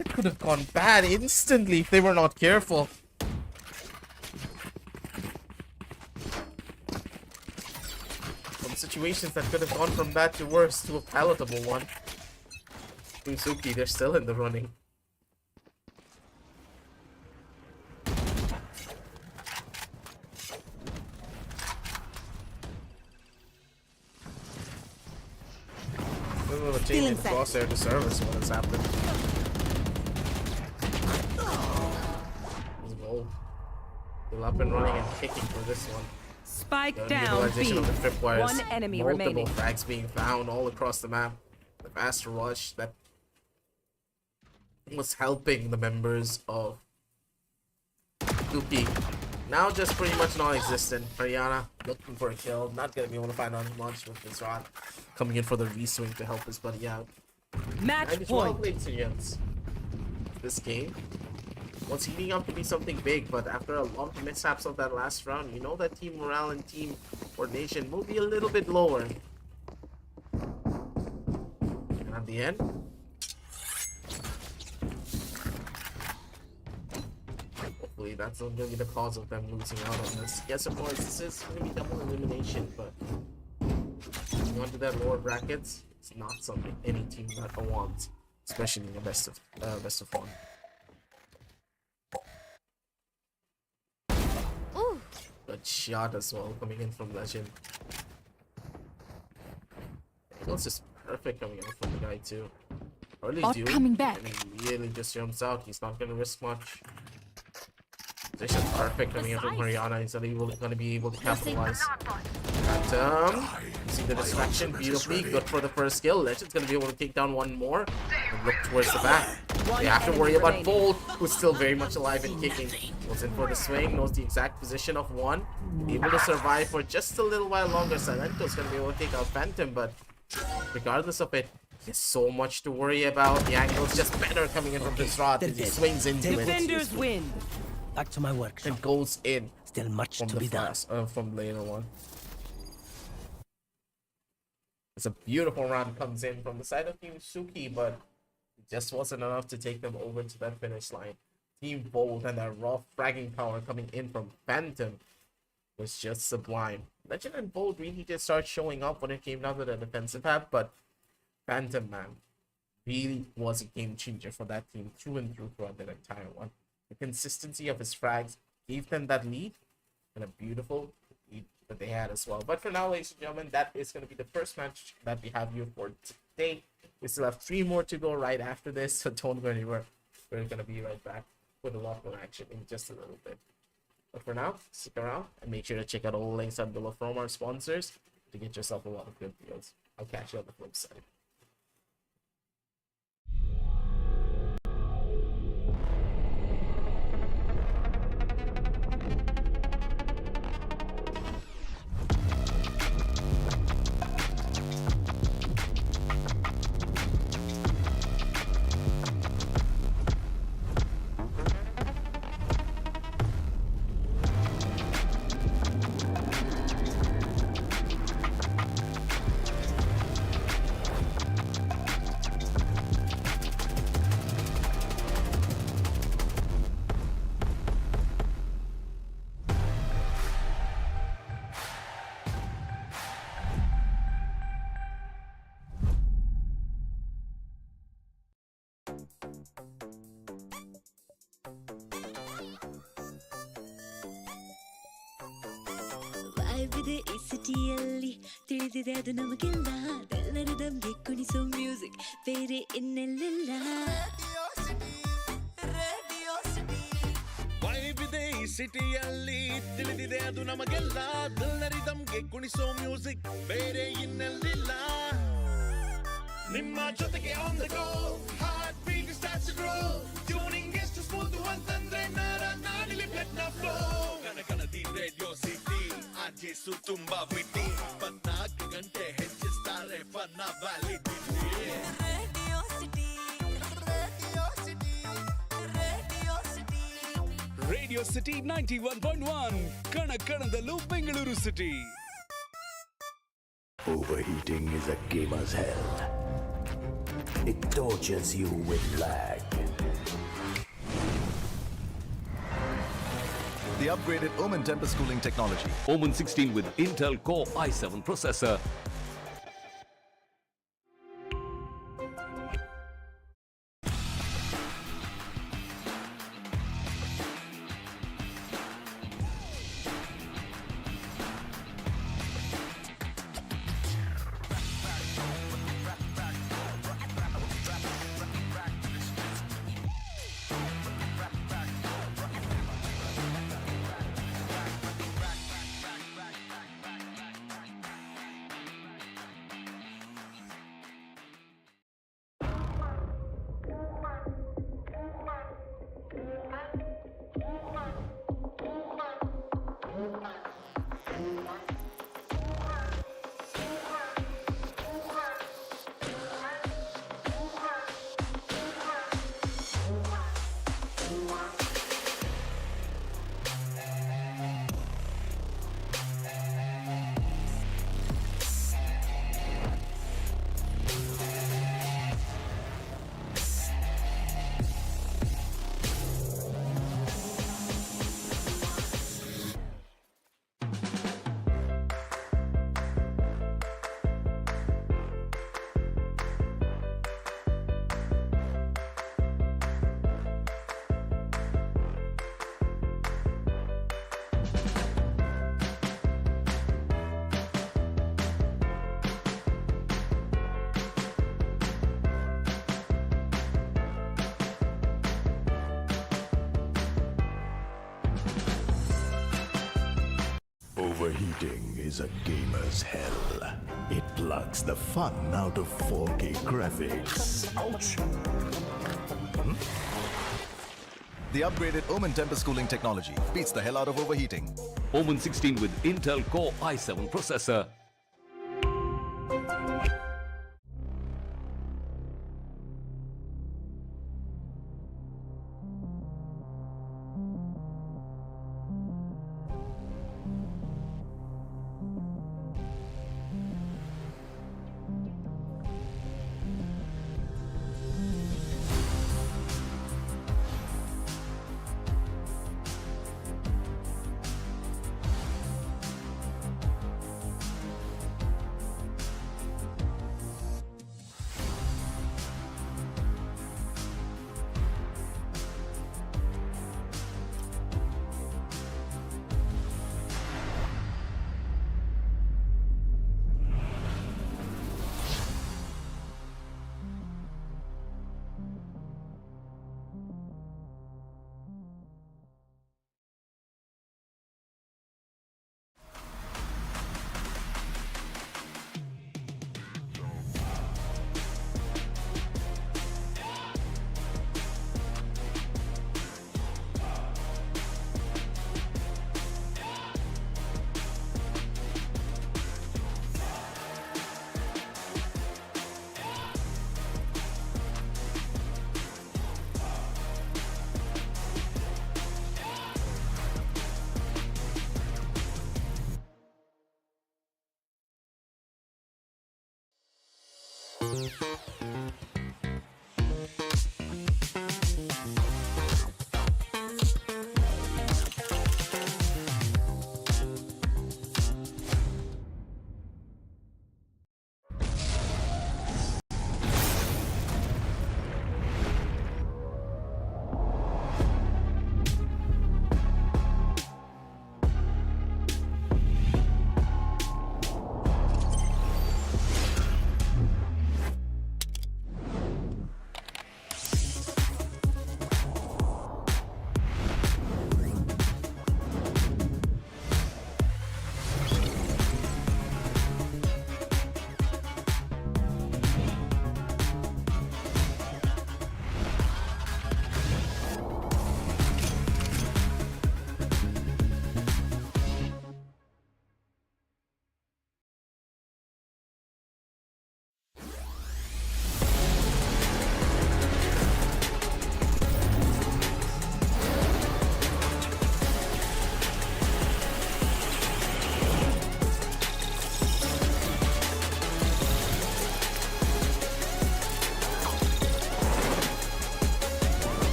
It could have gone bad instantly if they were not careful. Situations that could have gone from bad to worse to a palatable one. Suki, they're still in the running. A little bit of a change in crosshair to service what has happened. Let's go. Still up and running and kicking for this one. Spike down B. One enemy remaining. Multiple frags being found all across the map. The fast rush that was helping the members of Suki. Now just pretty much non-existent. Haryana looking for a kill. Not going to be able to find out much with this rod. Coming in for the re-swing to help his buddy out. Match point. Ladies and gents. This game was heating up to be something big, but after a lot of mishaps of that last round, you know that team morale and team coordination will be a little bit lower. And at the end, hopefully that's not going to be the cause of them losing out on this. Yes, of course, this is going to be double elimination, but going on to that lower brackets, it's not something any team that wants, especially in the best of one. Ooh. Good shot as well coming in from Legend. Angle's just perfect coming in from the guy too. Early Bot dude, coming back. and he really just jumps out. He's not gonna risk much. Position perfect coming in from Mariana. He's not gonna be able to capitalize. Phantom, see the distraction beautifully. Good for the first kill. Legend's gonna be able to take down one more and look towards the back. They have to worry about Bolt, who's still very much alive and kicking. Goes in for the swing, knows the exact position of one. Able to survive for just a little while longer. Silento's gonna be able to take out Phantom, but regardless of it, there's so much to worry about. The angle's just better coming in from this rod as he swings into it. Defenders win. Back to my work. And goes in Still much from to the be done. from the later one. It's a beautiful round comes in from the side of Team Suki, but it just wasn't enough to take them over to that finish line. Team Bold and that raw fragging power coming in from Phantom was just sublime. Legend and Bold really did start showing up when it came down to the defensive half, but Phantom, man, really was a game changer for that team through and through throughout that entire one. The consistency of his frags gave them that lead, and a beautiful lead that they had as well. But for now, ladies and gentlemen, that is going to be the first match that we have here for today. We still have 3 more to go right after this, so don't go anywhere. We're going to be right back with a lot more action in just a little bit. But for now, stick around and make sure to check out all the links down below from our sponsors to get yourself a lot of good deals. I'll catch you on the flip side. ವಿದೆ ಈ ಸಿಟಿಯಲ್ಲಿ ತಿಳಿದಿದೆ ಅದು ನಮಗೆಲ್ಲ ಎಲ್ಲರದಮ್ಗೆ ಕುಣಿಸೋ music ಬೇರೆ ಇನ್ನೆಲ್ಲೆಲ್ಲ ವೈಬಿದೆ ಈ ಸಿಟಿಯಲ್ಲಿ ತಿಳಿದಿದೆ ಅದು ನಮಗೆಲ್ಲ ಎಲ್ಲರಿದಮ್ಗೆ ಕುಣಿಸೋ ಮ್ಯೂಸಿಕ್ ಬೇರೆ ಇನ್ನೆಲ್ಲಿಲ್ಲ ನಿಮ್ಮ ಜೊತೆಗೆ on the go heart beat starts to grow tuning ಎಷ್ಟು ಸ್ಮೂತ್ ಅಂತಂದ್ರೆ ನಾಡಿಲಿ ಬ್ಲಡ್ ನ ಫ್ಲೋ ಕನಕನದಿ ರೇಡಿಯೋ ಸಿಟಿ ಆರ್ಜೆಸು ತುಂಬಾ ವಿಟಿ 24 ಗಂಟೆ ಹೆಚ್ಚಿಸ್ತಾರೆ ಫನ್ನ validity radio city radio city radio city radio city 91.1 ಕಣಕಣದಲ್ಲೂ Bengaluru city. Overheating is a gamer's hell. It tortures you with lag. The upgraded Omen Tempest cooling technology. Omen 16 with Intel Core i7 processor. Overheating is a gamer's hell. It plucks the fun out of 4K graphics. The upgraded Omen tempest cooling technology beats the hell out of overheating. Omen 16 with Intel Core i7 processor.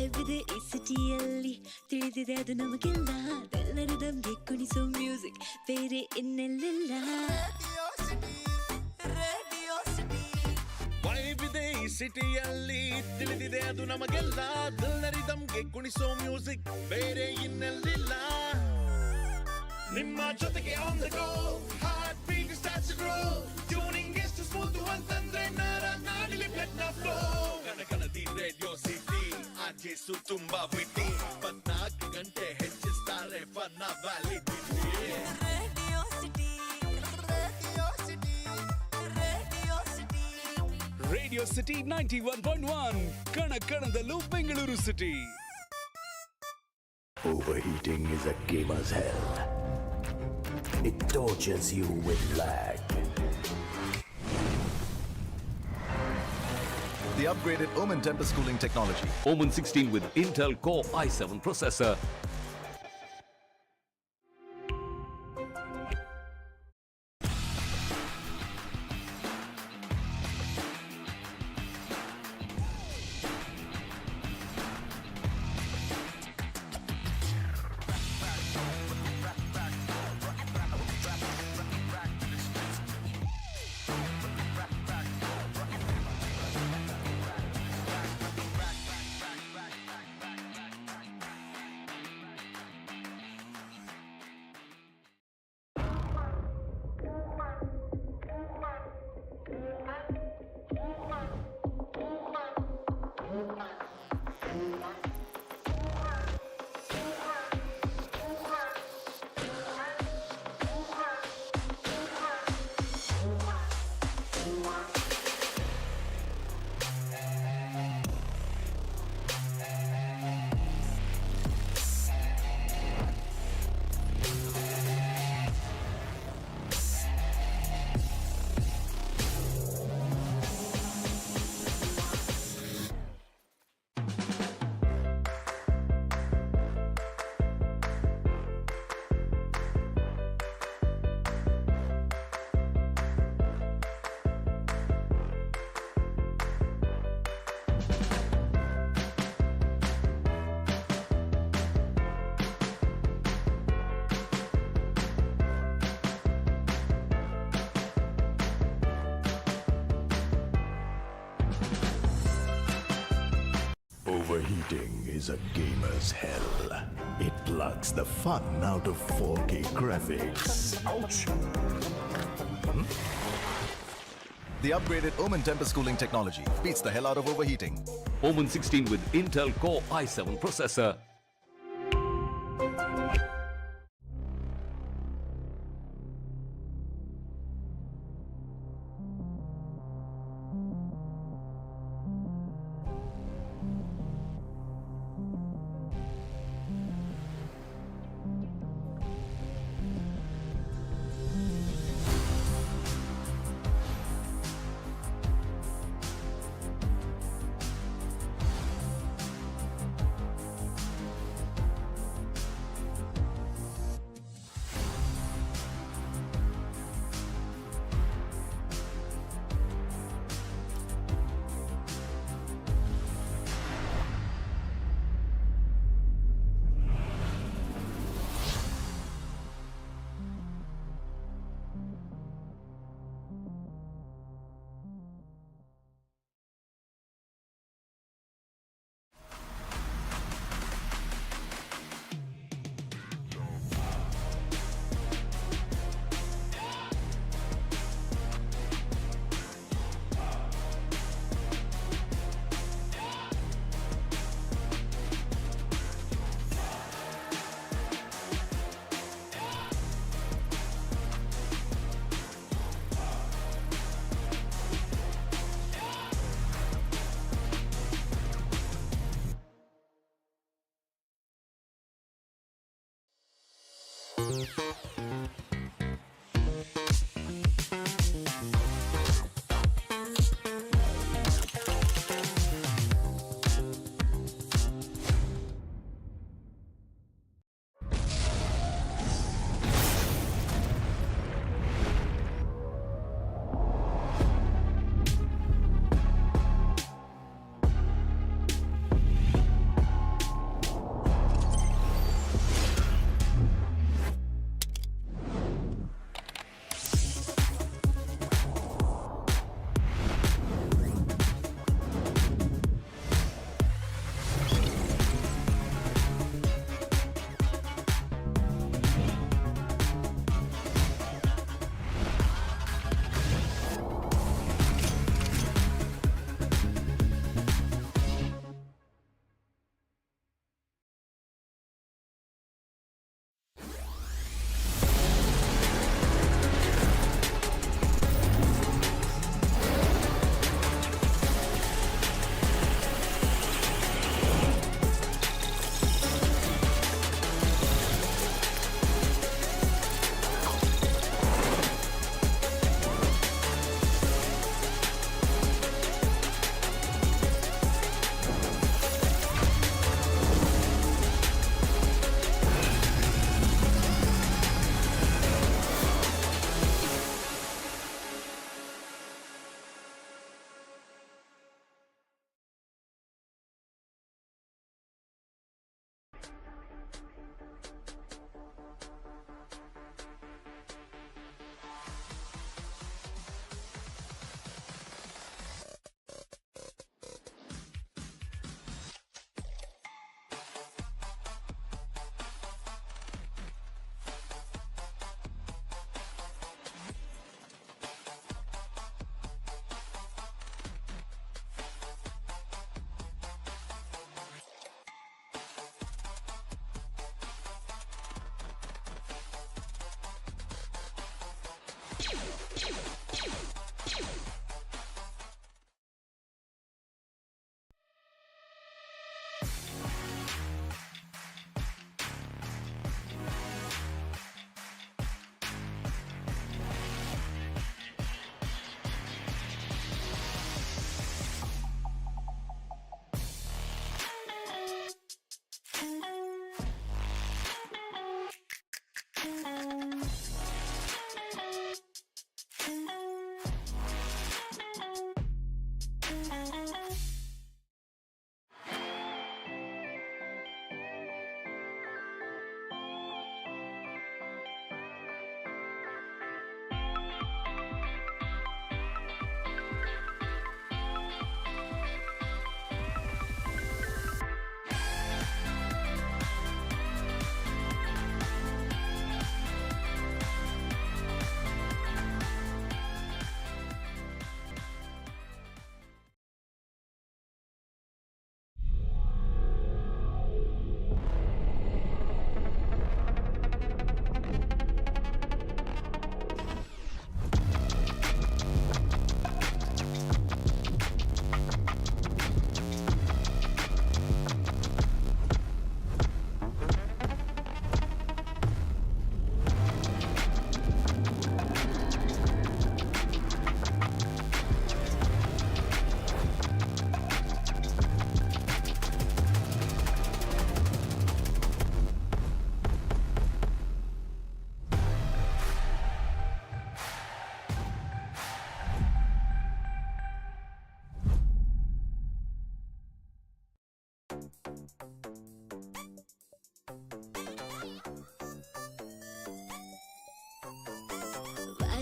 ವೈವಿದೆ ಈ ಸಿಟಿಯಲ್ಲಿ ತಿಳಿದಿದೆ ಅದು ನಮಗೆಲ್ಲ ಎಲ್ಲರೂ ನಮ್ಗೆ ಕುಣಿಸೋ music ಬೇರೆ ಇನ್ನೆಲ್ಲಿಲ್ಲ ವೈಬಿದೆ ಈ ಸಿಟಿಯಲ್ಲಿ ತಿಳಿದಿದೆ ಅದು ನಮಗೆಲ್ಲ ದಿಲ್ನರಿದಮ್ಗೆ ಕುಣಿಸೋ ಮ್ಯೂಸಿಕ್ ಬೇರೆ ಇನ್ನೆಲ್ಲಿಲ್ಲ ನಿಮ್ಮ ಜೊತೆಗೆ on the go heart beat starts to grow tuning ಎಷ್ಟು ಸ್ಮೂತ್ ಅಂತಂದ್ರೆ ನಾಡಿಲಿ ಬ್ಲಡ್ ನ ಫ್ಲೋ ಕಣಕಣದಿ ರೇಡಿಯೋ ಸಿಟಿ ಆರ್ಜೆಸು ತುಂಬಾ ವಿಟಿ 24 ಗಂಟೆ ಹೆಚ್ಚಿಸ್ತಾರೆ ಫನ್ನ validity radio city radio city radio city radio city 91.1 ಕಣಕಣದಲ್ಲೂ Bengaluru city. Overheating is a gamer's hell. It tortures you with lag. The upgraded Omen Tempest cooling technology. Omen 16 with Intel Core i7 processor. Overheating is a gamer's hell. It plucks the fun out of 4K graphics. Ouch! The upgraded Omen Tempest cooling technology beats the hell out of overheating. Omen 16 with Intel Core i7 processor.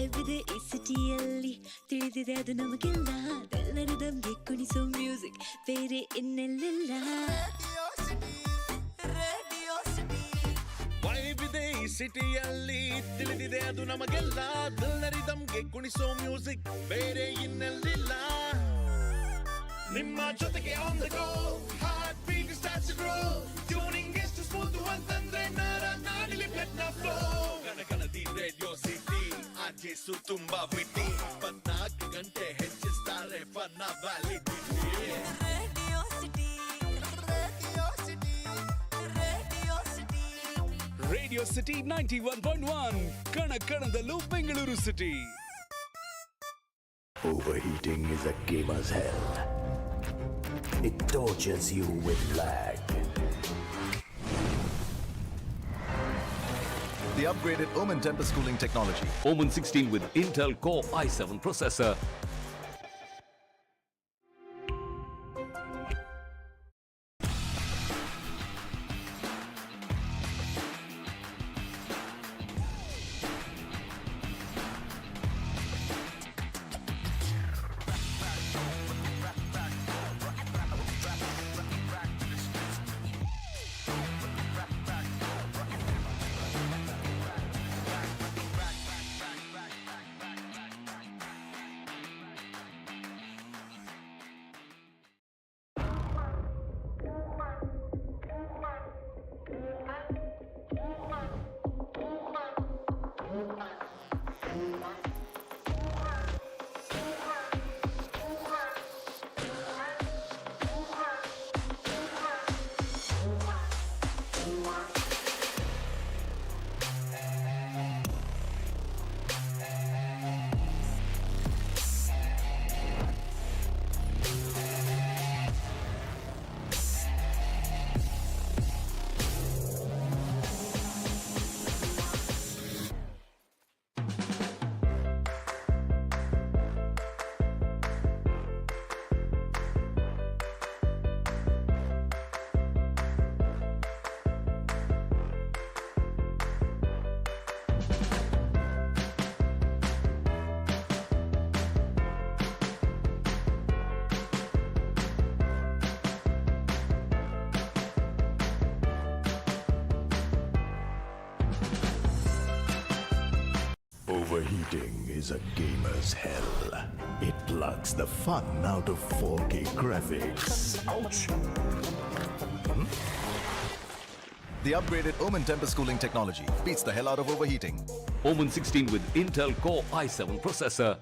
ಬಾಯ್ಬಿದೆ ಈ ಸಿಟಿಯಲ್ಲಿ ತಿಳಿದಿದೆ ಅದು ನಮಗೆಲ್ಲ ಅದೆಲ್ಲರೂ ನಮ್ಗೆ ಕುಣಿಸೋ music ಬೇರೆ ಇನ್ನೆಲ್ಲಿಲ್ಲ ವೈಬಿದೆ ಈ ಸಿಟಿಯಲ್ಲಿ ತಿಳಿದಿದೆ ಅದು ನಮಗೆಲ್ಲ ದಲ್ಲರಿದಮ್ಗೆ ಕುಣಿಸೋ ಮ್ಯೂಸಿಕ್ ಬೇರೆ ಇನ್ನೆಲ್ಲಿಲ್ಲ ನಿಮ್ಮ ಜೊತೆಗೆ on the go heart beat starts to grow tuning ಎಷ್ಟು ಸ್ಮೂತ್ ಅಂತಂದ್ರೆ ನರ ನಾಡಿಲಿ ಬ್ಲಡ್ ನ ಫ್ಲೋ ಕಣಕಣದಿ ರೇಡಿಯೋ ಸಿಟಿ ಆರ್ಜೆಸು ತುಂಬಾ ಬಿಟ್ಟಿ 24 ಗಂಟೆ ಹೆಚ್ಚಿಸ್ತಾರೆ ಫನ್ನ validity radio city radio city radio city radio city 91.1 ಕಣಕಣದಲ್ಲೂ Bengaluru city. Overheating is a gamer's hell. It tortures you with lag. The upgraded Omen Tempest cooling technology. Omen 16 with Intel Core i7 processor. Overheating is a gamer's hell. It plucks the fun out of 4K graphics. Ouch! The upgraded Omen Tempest cooling technology beats the hell out of overheating. Omen 16 with Intel Core i7 processor.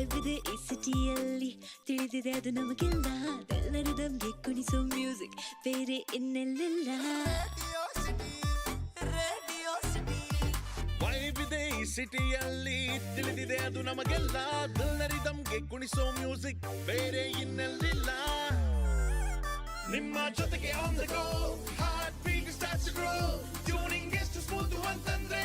ಒಲವಿದೆ ಈ ಸಿಟಿಯಲ್ಲಿ ತಿಳಿದಿದೆ ಅದು ನಮಗೆಲ್ಲ ಅದೆಲ್ಲರೂ ನಮ್ಗೆ ಕುಣಿಸೋ music ಬೇರೆ ಇನ್ನೆಲ್ಲಿಲ್ಲ ವೈಬಿದೆ ಈ ಸಿಟಿಯಲ್ಲಿ ತಿಳಿದಿದೆ ಅದು ನಮಗೆಲ್ಲ ರಿದಮ್ಗೆ ಕುಣಿಸೋ ಮ್ಯೂಸಿಕ್ ಬೇರೆ ಇನ್ನೆಲ್ಲಿಲ್ಲ ನಿಮ್ಮ ಜೊತೆಗೆ on the go heart beat starts to grow tuning ಎಷ್ಟು ಸ್ಮೂತ್ ಅಂತಂದ್ರೆ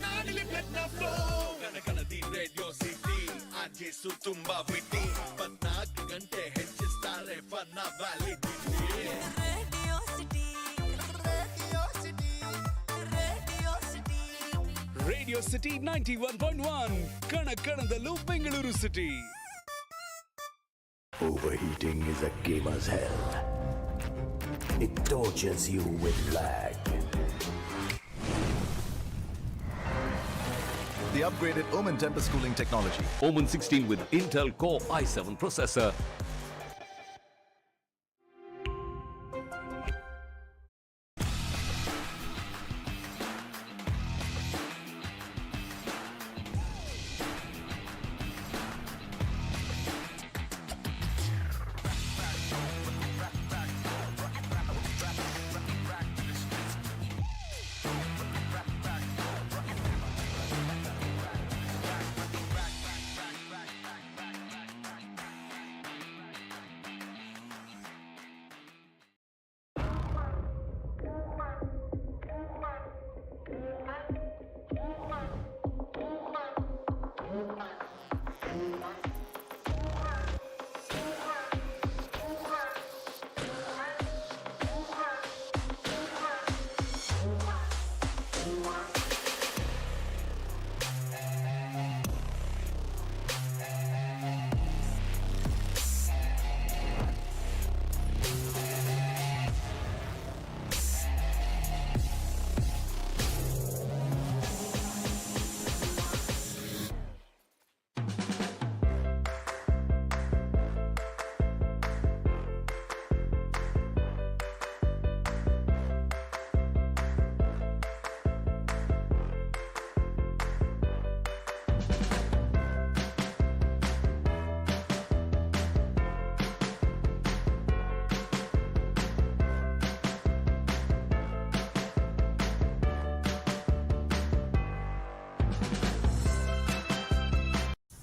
ನಾಡಿಲಿ ಬ್ಲಡ್ ನ ಫ್ಲೋ ಕಣಕಣದಿ ರೇಡಿಯೋ ಸಿಟಿ ಆರ್ಜೆಸು ತುಂಬಾ ಬಿಟ್ಟಿ 24 ಗಂಟೆ ಹೆಚ್ಚಿಸ್ತಾರೆ ಫನ್ನ ವ್ಯಾಲಿಡಿಟಿ ರೇಡಿಯೋ ಸಿಟಿ 91.1 ಕಣಕಣದಲ್ಲೂ Bengaluru city. Overheating is a gamer's hell. It tortures you with lag. The upgraded Omen Tempest cooling technology. Omen 16 with Intel Core i7 processor.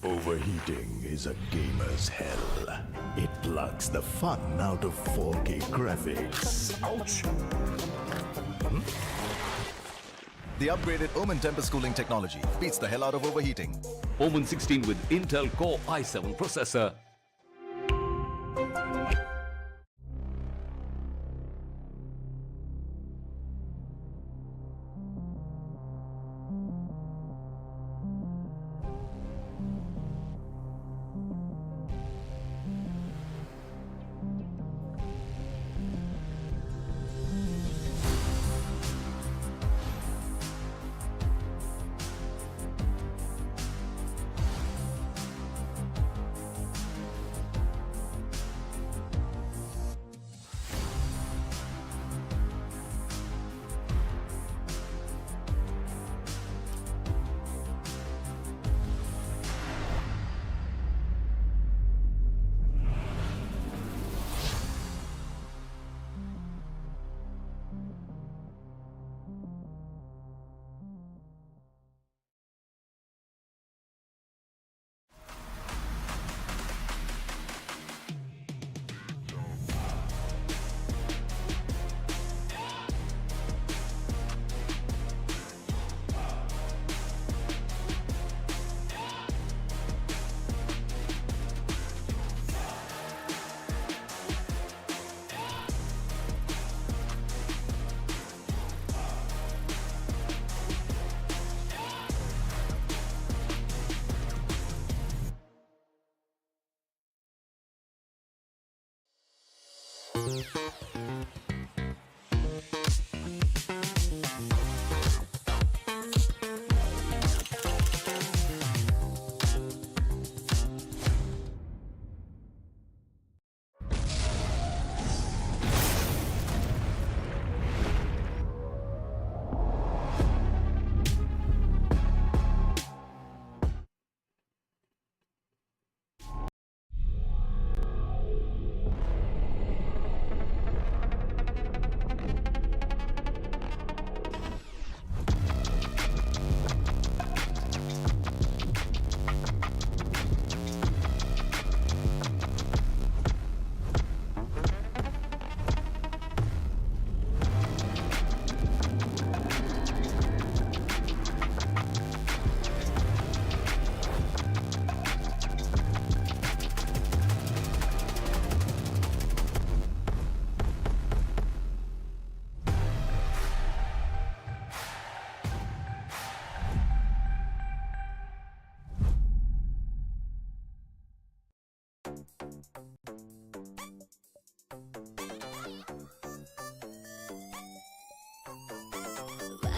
Overheating is a gamer's hell. It plucks the fun out of 4K graphics. Ouch! The upgraded Omen Tempest cooling technology beats the hell out of overheating. Omen 16 with Intel Core i7 processor.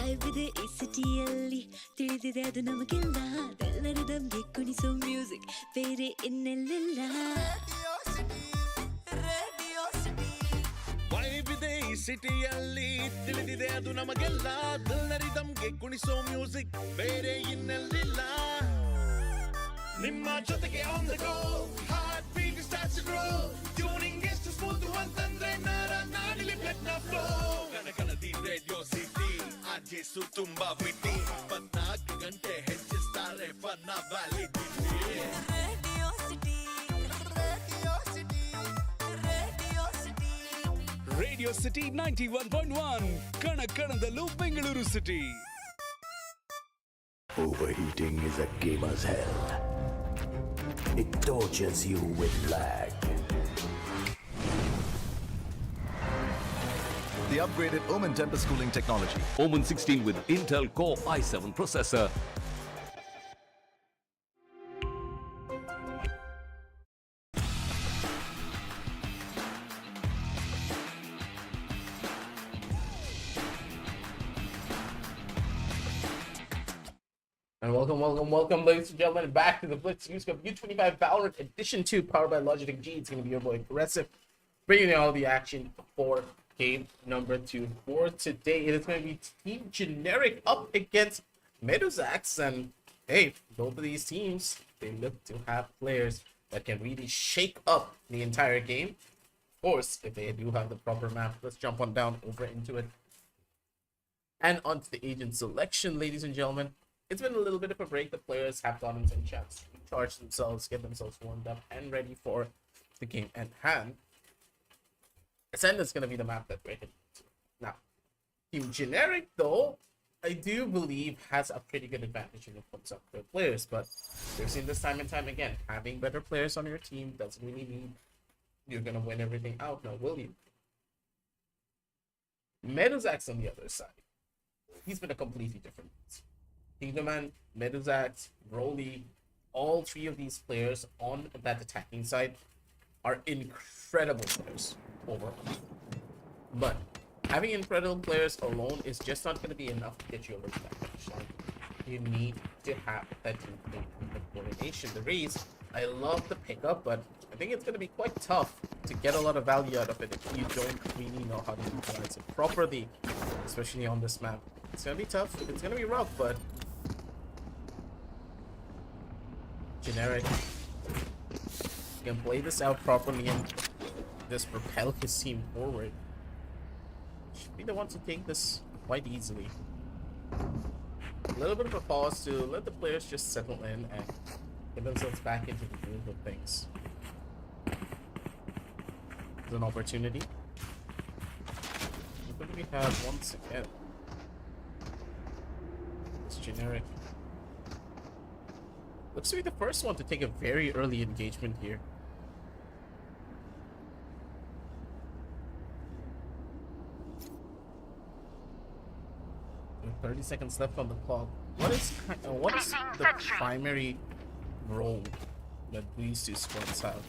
Vibe ಇದೆ ಈ ಸಿಟಿಯಲ್ಲಿ ತಿಳಿದಿದೆ ಅದು ನಮಗೆಲ್ಲ ಎಲ್ಲರೂ ದಮ್ಗೆ ಕುಣಿಸೋ music ಬೇರೆ ಇನ್ನೆಲ್ಲಿಲ್ಲ vibe ಇದೆ ಈ ಸಿಟಿಯಲ್ಲಿ ತಿಳಿದಿದೆ ಅದು ನಮಗೆಲ್ಲ ಎಲ್ಲರಿದಮ್ಗೆ ಕುಣಿಸೋ ಮ್ಯೂಸಿಕ್ ಬೇರೆ ಇನ್ನೆಲ್ಲಿಲ್ಲ ನಿಮ್ಮ ಜೊತೆಗೆ on the go heart beat starts to grow tuning ಎಷ್ಟು ಸ್ಮೂತ್ ಅಂತಂದ್ರೆ ನಾಡಿಲಿ ಬ್ಲಡ್ ನ ಫ್ಲೋ ಕಣಕಣದಿ ರೇಡಿಯೋ ಸಿಟಿ ಆರ್ಜೆಸು ತುಂಬಾ ಬಿಟ್ಟಿ 24 ಗಂಟೆ ಹೆಚ್ಚಿಸ್ತಾರೆ ಫನ್ನ validity radio city radio city 91.1 ಕಣ ಕಣದಲ್ಲೂ Bengaluru city. Overheating is a gamer's hell. It tortures you with lag. The upgraded Omen Tempest cooling technology. Omen 16 with Intel Core i7 processor. And welcome, ladies and gentlemen, back to the Blitz Cup U-25 Valorant Edition 2, powered by Logitech G. It's going to be your boy Aggressive, bringing you all the action for game number 2 for today. It is going to be Team Generic up against Medx, and hey, both of these teams, they look to have players that can really shake up the entire game. Of course, if they do have the proper map. Let's jump on down over into it. And onto the agent selection, ladies and gentlemen. It's been a little bit of a break. The players have gotten some chance to recharge themselves, get themselves warmed up, and ready for the game at hand. Ascend is going to be the map that we're hitting to. Now, Team Generic, though, I do believe has a pretty good advantage when it comes up to players, but we've seen this time and time again. Having better players on your team doesn't really mean you're going to win everything out, now will you? Medx on the other side. He's been a completely different beast. Kingdomman, Medx, Broly, all three of these players on that attacking side are incredible players overall. But having incredible players alone is just not going to be enough to get you over to that finish line. You need to have that team and the coordination. The raise, I love the pickup, but I think it's going to be quite tough to get a lot of value out of it if you don't really know how to utilize it properly, especially on this map. It's going to be tough, it's going to be rough, but Generic can play this out properly and just propel his team forward. Should be the one to take this quite easily. A little bit of a pause to let the players just settle in and get themselves back into the groove of things. There's an opportunity. What do we have once again? It's Generic. Looks to be the first one to take a very early engagement here. 30 seconds left on the clock. What is the primary role that these two squads have?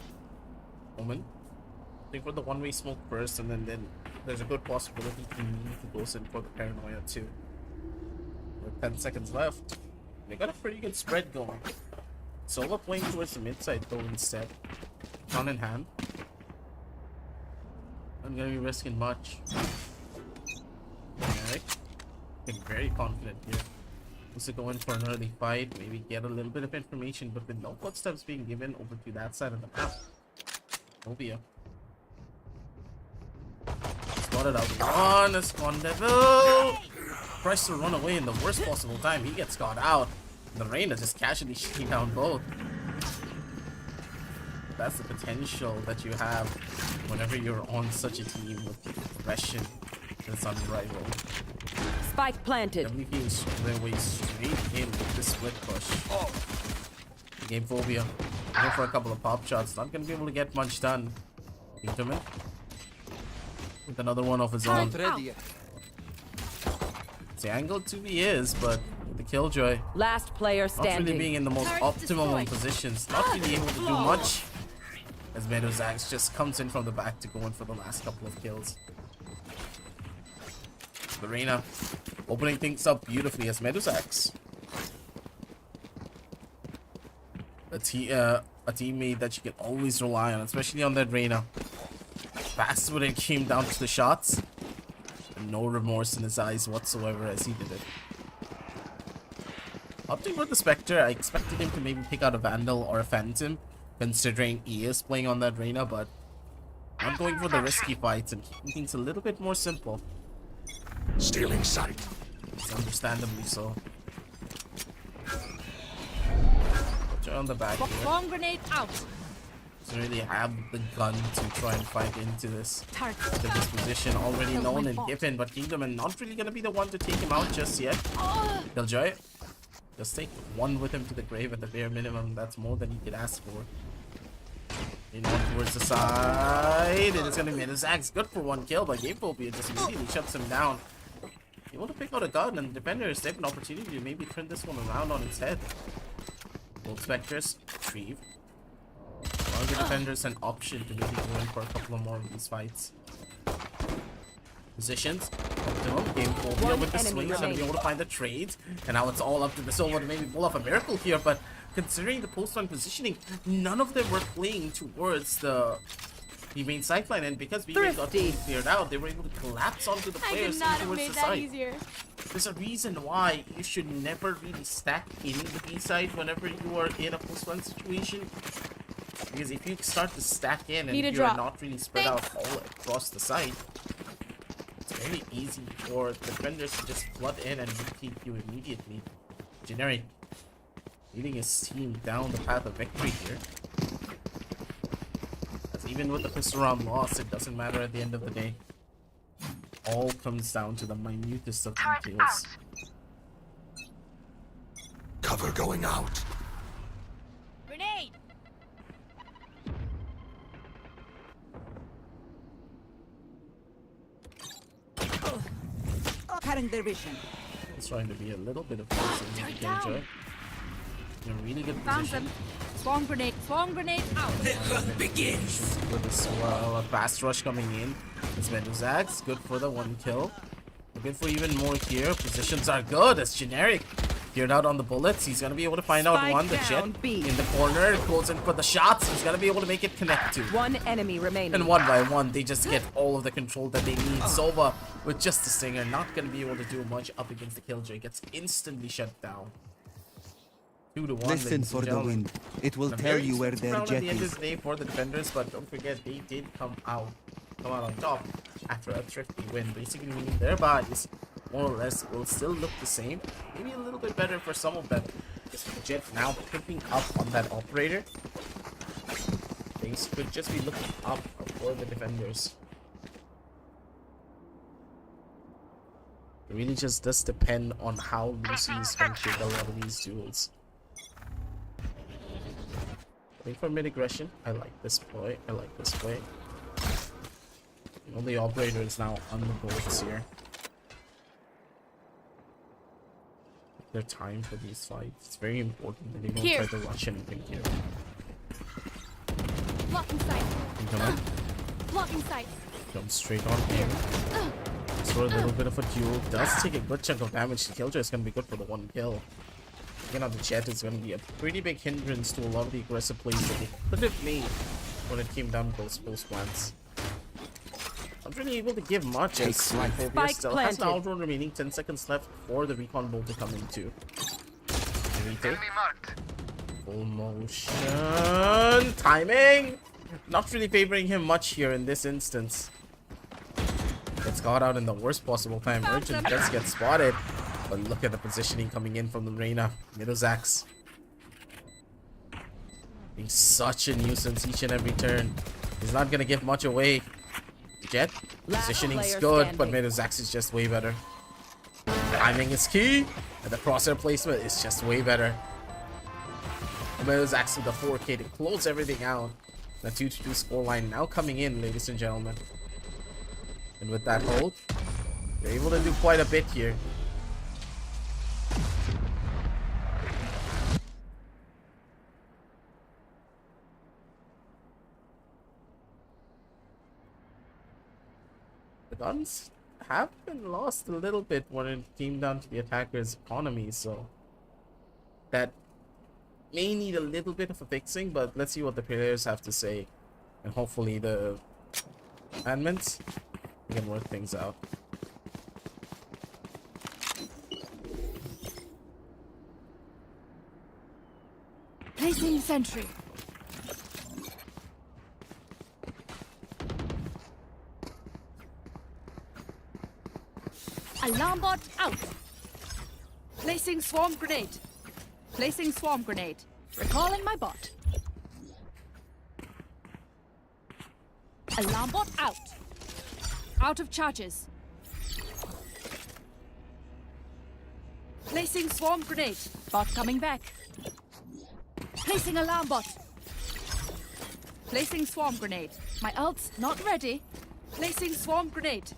Omen, I think for the one-way smoke first, and then there's a good possibility he goes in for the paranoia too. With 10 seconds left, they got a pretty good spread going. Solo playing towards the mid side though instead. Gun in hand. I'm gonna be risking much. Alright. Getting very confident here. Wants to go in for an early fight, maybe get a little bit of information, but with no footsteps being given over to that side of the map. Obia. Spotted out one, a spawn level. Tries to run away in the worst possible time. He gets caught out. The Reina just casually shooting down both. That's the potential that you have whenever you're on such a team with aggression that's unrivaled. Spike planted. WP is their way straight in with this split push. Game phobia. Going for a couple of pop shots. Not going to be able to get much done. Intermission. With another one of his own. It's angled to he is, but the Killjoy. Last player standing. Not really being in the most optimal positions. Not really able to do much. As Medx just comes in from the back to go in for the last couple of kills. Lorena Opening things up beautifully as Medx. A teammate that you can always rely on, especially on that Reyna. Fast when it came down to the shots. And no remorse in his eyes whatsoever as he did it. Opting for the Spectre, I expected him to maybe pick out a Vandal or a Phantom, considering he is playing on that Reyna, but not going for the risky fights and keeping things a little bit more simple. Stealing sight. It's understandably so. Try on the back here. Bomb grenade out. Doesn't really have the gun to try and fight into this. To this position already known and given, but Kingdom and not really gonna be the one to take him out just yet. Killjoy. Just take one with him to the grave at the bare minimum. That's more than he could ask for. In on towards the side. It is gonna be Medx. Good for one kill, but Gamephobia just immediately shuts him down. You want to pick out a gun, and the defender is taking an opportunity to maybe turn this one around on its head. Both Spectres retrieve. All the defenders an option to maybe go in for a couple of more of these fights. Positions. Gamephobia with the swings and be able to find the trades. And now it's all up to the Silva to maybe pull off a miracle here, but considering the post-line positioning, none of them were playing towards the main sideline, and because we got cleared out, they were able to collapse onto the players towards the side. There's a reason why you should never really stack in the B side whenever you are in a post-line situation. Because if you start to stack in and you're not really spread out all across the site, it's very easy for the defenders to just flood in and defeat you immediately. Generic leading his team down the path of victory here. As even with the pistol round loss, it doesn't matter at the end of the day. All comes down to the minutest of details. Cover going out. Grenade. Cutting their vision. It's trying to be a little bit of force in the Killjoy. In a really good position. Swarm grenade out. The hunt begins. With a fast rush coming in. It's Medx. Good for the one kill. Looking for even more here. Positions are good. It's Generic. Geared out on the bullets. He's going to be able to find out one. The Jet in the corner. Goes in for the shots. He's going to be able to make it connect to. One enemy remaining. And one by one, they just get all of the control that they need. Sova, with just a Stinger, not going to be able to do much up against the Killjoy. Gets instantly shut down. 2-1. Listen for the wind. It will tell you where their jet at the end is. of the day for the defenders, but don't forget they did come out on top after a thrifty win. Basically meaning their bodies more or less will still look the same, maybe a little bit better for some of them. Just with the Jet now picking up on that operator, things could just be looking up for the defenders. It really just does depend on how Lucy is going to take a lot of these duels. Wait for mid-aggression. I like this play. I like this play. The only operator is now on the boards here. Their time for these fights. It's very important that they don't try to rush anything here. Blocking sight. Blocking sight. Jump straight on him. So a little bit of a duel. Does take a good chunk of damage. The Killjoy is going to be good for the one kill. Again, on the Jet is going to be a pretty big hindrance to a lot of the aggressive plays that they could have made when it came down to those post plans. Not really able to give much as Phobia still has an outrun remaining. 10 seconds left for the recon bolt to come into. Retake. Full motion. Timing! Not really favoring him much here in this instance. Gets caught out in the worst possible time. Urgent does get spotted. But look at the positioning coming in from the Reyna. Medx. Being such a nuisance each and every turn. He's not gonna give much away. Jet, positioning's good, but Medx is just way better. Timing is key, and the crosshair placement is just way better. Medx with the 4K to close everything out. The 2-2 scoreline now coming in, ladies and gentlemen. And with that hold, they're able to do quite a bit here. Guns have been lost a little bit when it came down to the attacker's economy, so that may need a little bit of a fixing, but let's see what the players have to say, and hopefully the amendments can work things out. Placing sentry. Alarm bot out. Placing swarm grenade. Placing swarm grenade. Recalling my bot. Alarm bot out. Out of charges. Placing swarm grenade. Bot coming back. Placing alarm bot. Placing swarm grenade. My ult's not ready. Placing swarm grenade.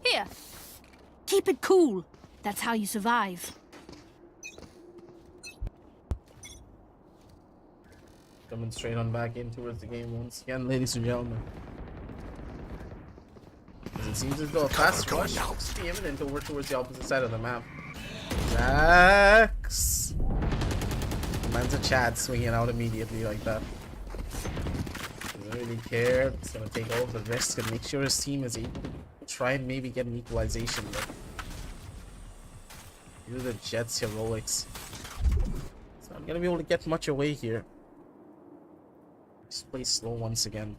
Here. Keep it cool. That's how you survive. Coming straight on back in towards the game once again, ladies and gentlemen. As it seems as though a fast rush looks to be imminent over towards the opposite side of the map. Jax! Man's a Chad swinging out immediately like that. Doesn't really care. He's gonna take all of the risk and make sure his team is able to try and maybe get an equalization. But due to the Jets' heroics, it's not gonna be able to get much away here. Just play slow once again.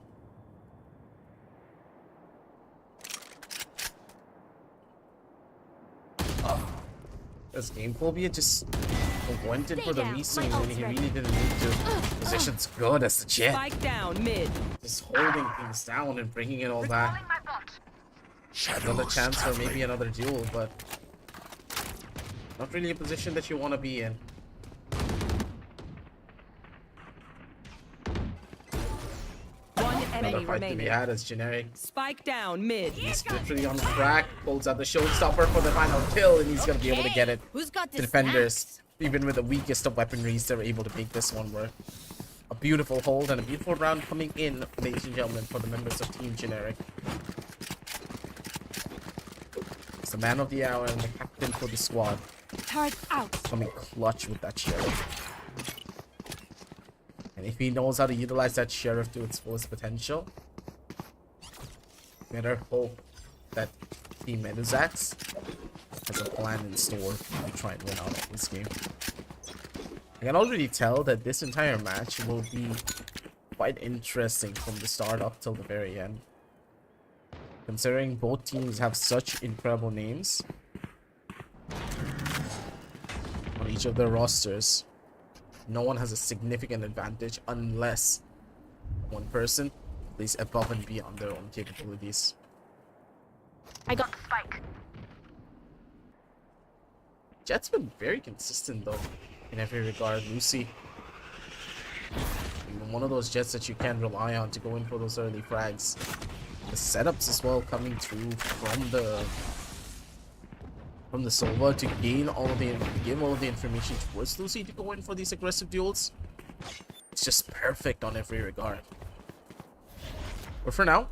This game phobia just went in for the reswing when he really didn't need to. Position's good as the Jet. Spike down mid. Just holding things down and bringing it all back. Another chance for maybe another duel, but not really a position that you want to be in. One Another enemy fight to be remaining. had as Generic. Spike down mid. He's literally on track, pulls out the showstopper for the final kill, and he's gonna be able to get it. Who's got The defenders, even with the weakest of weaponries, they're able to make this one work. A beautiful hold and a beautiful round coming in, ladies and gentlemen, for the members of Team Generic. It's the man of the hour and the captain for the squad. Turret out. Coming clutch with that sheriff. And if he knows how to utilize that sheriff to its fullest potential, better hope that Team Medx has a plan in store to try and win out of this game. I can already tell that this entire match will be quite interesting from the start up till the very end. Considering both teams have such incredible names on each of their rosters, no one has a significant advantage unless one person plays above and beyond their own capabilities. I got the spike. Jet's been very consistent though, in every regard. Lucy, one of those Jets that you can rely on to go in for those early frags. The setups as well coming through from the Sova to gain all of the information towards Lucy to go in for these aggressive duels. It's just perfect on every regard. But for now,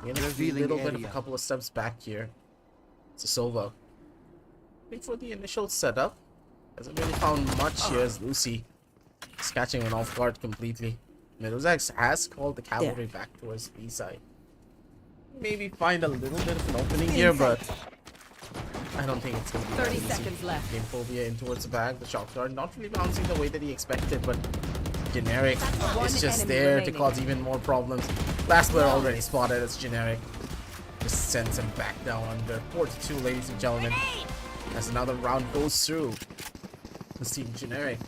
we're gonna do a little bit of a couple of steps back here. It's a Sova. Waiting for the initial setup. Hasn't really found much here as Lucy is catching an off guard completely. Medx has called the cavalry back towards B side. Maybe find a little bit of an opening here, but I don't think it's going to be 30 that easy. seconds left. Game phobia in towards the bag. The shock guard not really bouncing the way that he expected, but Generic is just enemy there remaining. to cause even more problems. Last player already spotted as Generic. Just sends him back down under 4-2, ladies and gentlemen. As another round goes through. The team Generic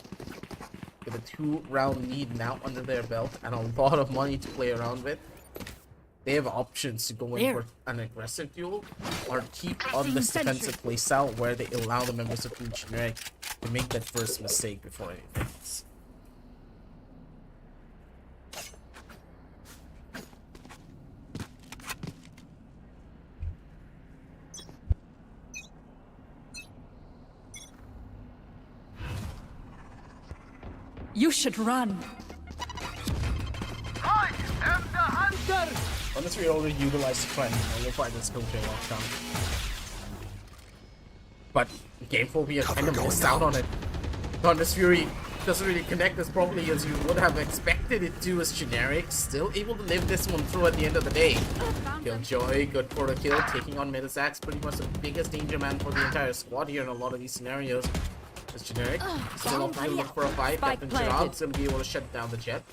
with a 2-round lead now under their belt and a lot of money to play around with. they have options to go in for an aggressive duel or keep on this defensive playstyle where they allow the members of Team Generic to make that first mistake before anything else. You should run. Unless we already utilize the trend, we'll find this Kombucha lockdown. But Game Phobia kind of missed out on it. Thunder's Fury doesn't really connect as properly as you would have expected it to as Generic. Still able to live this one through at the end of the day. Killjoy, good for the kill, taking on Medx, pretty much the biggest danger man for the entire squad here in a lot of these scenarios. As Generic, still up to look for a fight. Captain Gerard's gonna be able to shut down the jet.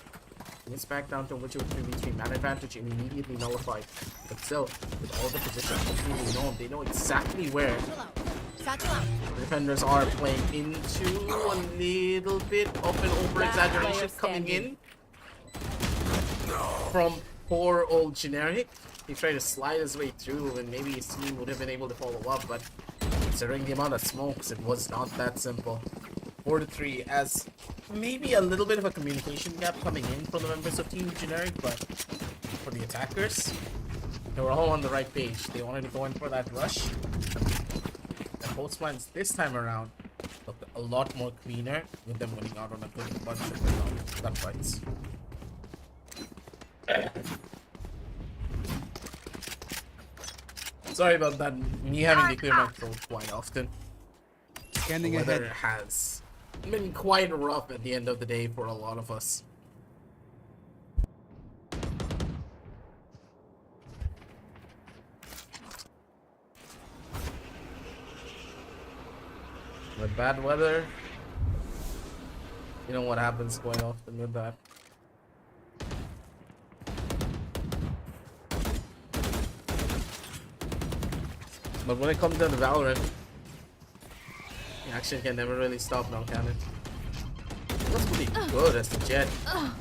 It's back down to which 3v3 man advantage and immediately nullified. But still, with all the positions completely known, they know exactly where the defenders are playing into. A little bit of an over-exaggeration coming in from poor old Generic. He tried to slide his way through and maybe his team would have been able to follow up, but considering the amount of smokes, it was not that simple. 4-3 as maybe a little bit of a communication gap coming in from the members of Team Generic, but for the attackers, they were all on the right page. They wanted to go in for that rush. The host plans this time around looked a lot more cleaner, with them winning out on a good bunch of gunfights. Sorry about that, me having to clear my throat quite often. Scanning The weather ahead. has been quite rough at the end of the day for a lot of us. With bad weather, you know what happens quite often with that. But when it comes down to Valorant, the action can never really stop now, can it? That's pretty good as the jet.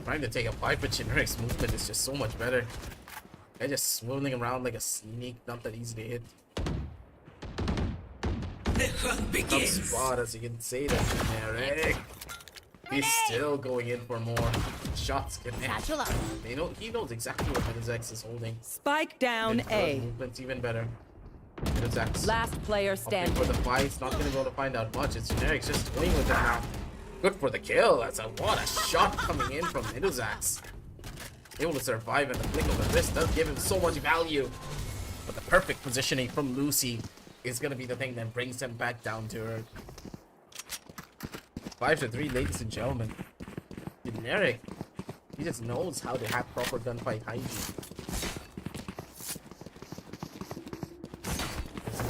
Trying to take a fight, but Generic's movement is just so much better. They're just swirling around like a sneak, not that easy to hit. Tough spot, as you can say, that Generic. He's still going in for more shots. They know, he knows exactly what Medx is holding. Spike down A. Movement's even better. Last player standing. For the fight, it's not going to be able to find out much. It's Generic's just playing with it now. Good for the kill. That's what a shot coming in from Medx. Able to survive at the flick of the wrist does give him so much value. But the perfect positioning from Lucy is going to be the thing that brings him back down to earth. 5-3, ladies and gentlemen. Generic, he just knows how to have proper gunfight hygiene.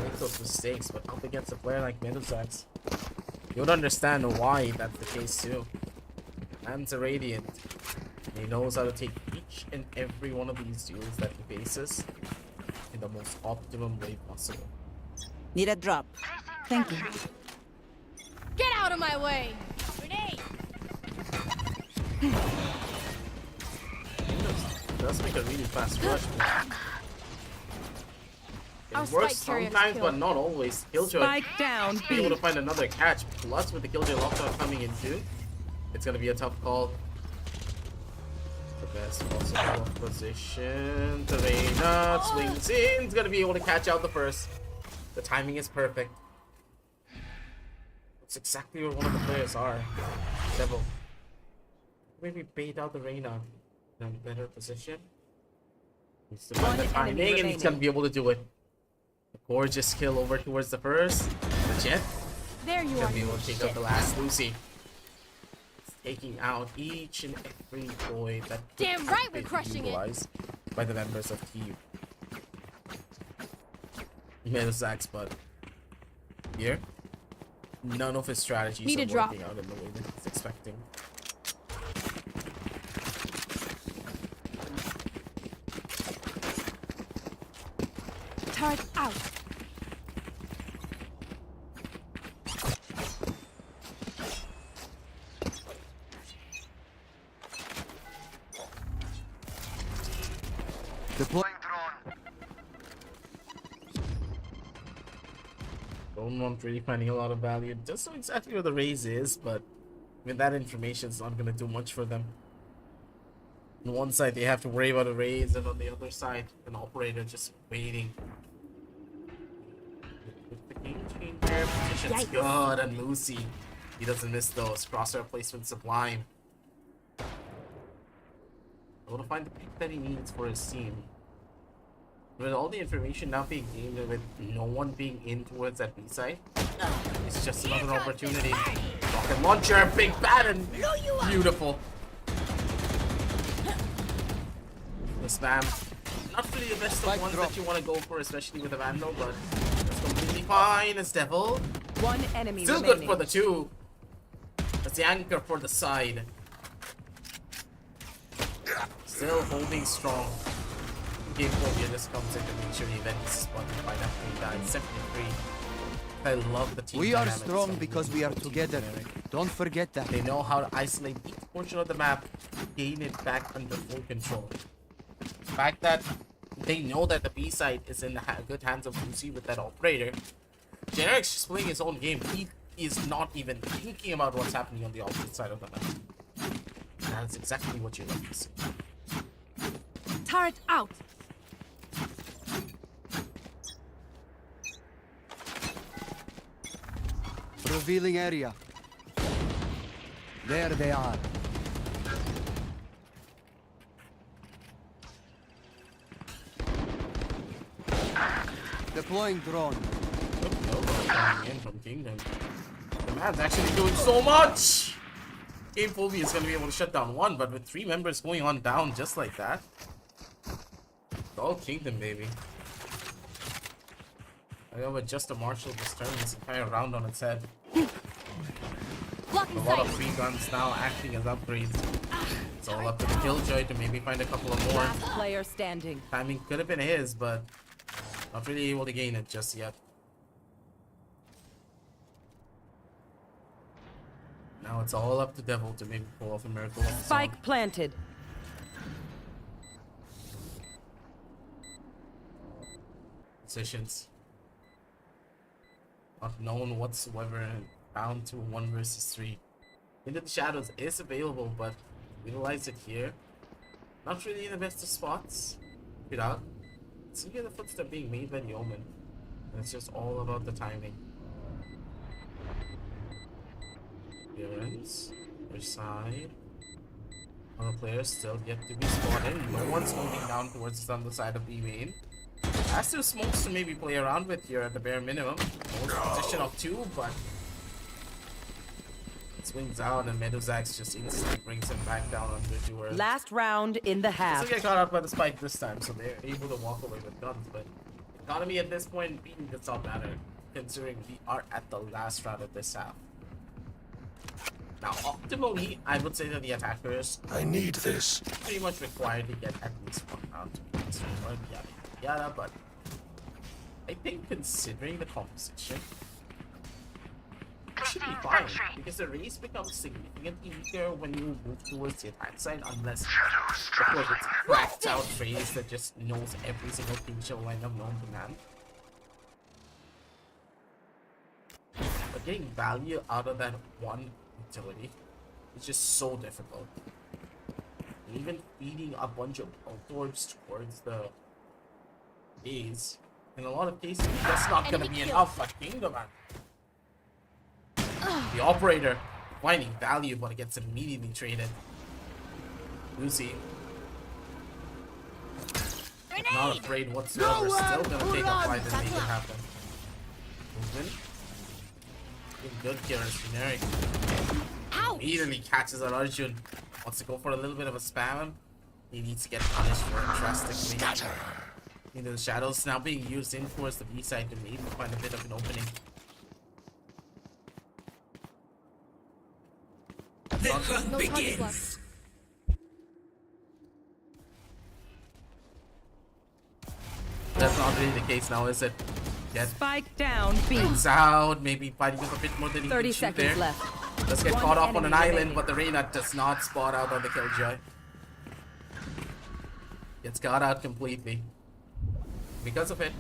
Make those mistakes, but up against a player like Medx, you would understand why that's the case too. Man's a Radiant. He knows how to take each and every one of these duels that he faces in the most optimum way possible. Need a drop. Thank you. Get out of my way! Grenade! It does make a really fast rush. It works sometimes, but not always. Killjoy Spike down be able B. to find another catch. Plus, with the Killjoy lockdown coming in too, it's gonna be a tough call. The best possible position. Terena swings in. It's gonna be able to catch out the first. The timing is perfect. It's exactly where one of the players are. Devil. Maybe bait out the Reyna in a better position. Needs to find the timing, and he's gonna be able to do it. A gorgeous kill over towards the first. The jet. There you Gonna are. be able to take out the last Lucy. Taking out each and every boy that Damn right we're crushing it. utilized by the members of team. He made a sax, but here, none of his strategies Need are a drop. working out in the way that he's expecting. Target out. Deploying Not really finding a lot of value. Just know exactly where the raise is, but with that information, it's not going to do much for them. On one side, they have to worry about a raise, and on the other side, an operator just waiting. The game changer position's good, and Lucy, he doesn't miss those. Crosshair placement sublime. Able to find the pick that he needs for his team. With all the information now being gained and with no one being in towards that B side, it's just another opportunity. Rocket launcher, big baton, beautiful. The spam, not really the best of ones that you want to go for, especially with a Vandal, but it's completely fine as Devil. One enemy Still remaining. good for the two. That's the anchor for the side. Still holding strong. Game Phobia just comes in to make sure the event is spotted by that 3 guys. 73. I love the team. We are dynamics strong of because the we are team together. dynamic. Don't forget that. They know how to isolate each portion of the map, gain it back under full control. The fact that they know that the B side is in the good hands of Lucy with that operator. Generic's just playing his own game. He is not even thinking about what's happening on the opposite side of the map. That's exactly what you love to see. Turret out. Revealing area. There they are. Deploying drone. Coming in from Kingdom. The man's actually doing so much! Game Phobia is going to be able to shut down one, but with 3 members going on down just like that, it's all Kingdom, baby. I know, but just a Marshall just turns this entire round on its head. A lot of free guns now acting as upgrades. It's all up to the Killjoy to maybe find a couple of more. Last player standing. Timing could have been his, but not really able to gain it just yet. Now it's all up to Devil to maybe pull off a miracle. Spike planted. Positions. Not known whatsoever and bound to 1 versus 3. Into the Shadows is available, but utilize it here. Not really in the best of spots. Get out. See the footstep being made by the Omen. And it's just all about the timing. Appearance. Other side. Other players still yet to be spotted. No one's moving down towards the underside of B main. Has two smokes to maybe play around with here at the bare minimum. Position of 2, but swings out and Medx just instantly brings him back down under to her. Last round in the half. Doesn't get caught out by the spike this time, so they're able to walk away with guns. But economy at this point, beating does not matter, considering we are at the last round of this half. Now, optimally, I would say that the attackers I need this. pretty much required to get at least 1 round to be destroyed. Yada, but I think considering the composition, it should be fine, because the race becomes significantly weaker when you move towards the attack side, unless, of course, it's a cracked out race that just knows every single crucial line of known to man. But getting value out of that one utility is just so difficult. And even feeding a bunch of orbs towards the A's, in a lot of cases, that's not gonna be enough for Kingdom. The operator finding value, but it gets immediately traded. Lucy, not afraid whatsoever, still gonna take a fight and make it happen. Movement. Good here as Generic. Immediately catches out Arjun. Wants to go for a little bit of a spam. He needs to get punished for it drastically. Into the Shadows now being used in towards the B side to maybe find a bit of an opening. The hunt begins. That's not really the case now, is it? Get Spike down, B. out, maybe fighting with a bit more than he 30 can shoot seconds there. left. Let's get One caught off on an enemy island, remaining. but the Reyna does not spot out on the Killjoy. Gets got out completely. Because of it,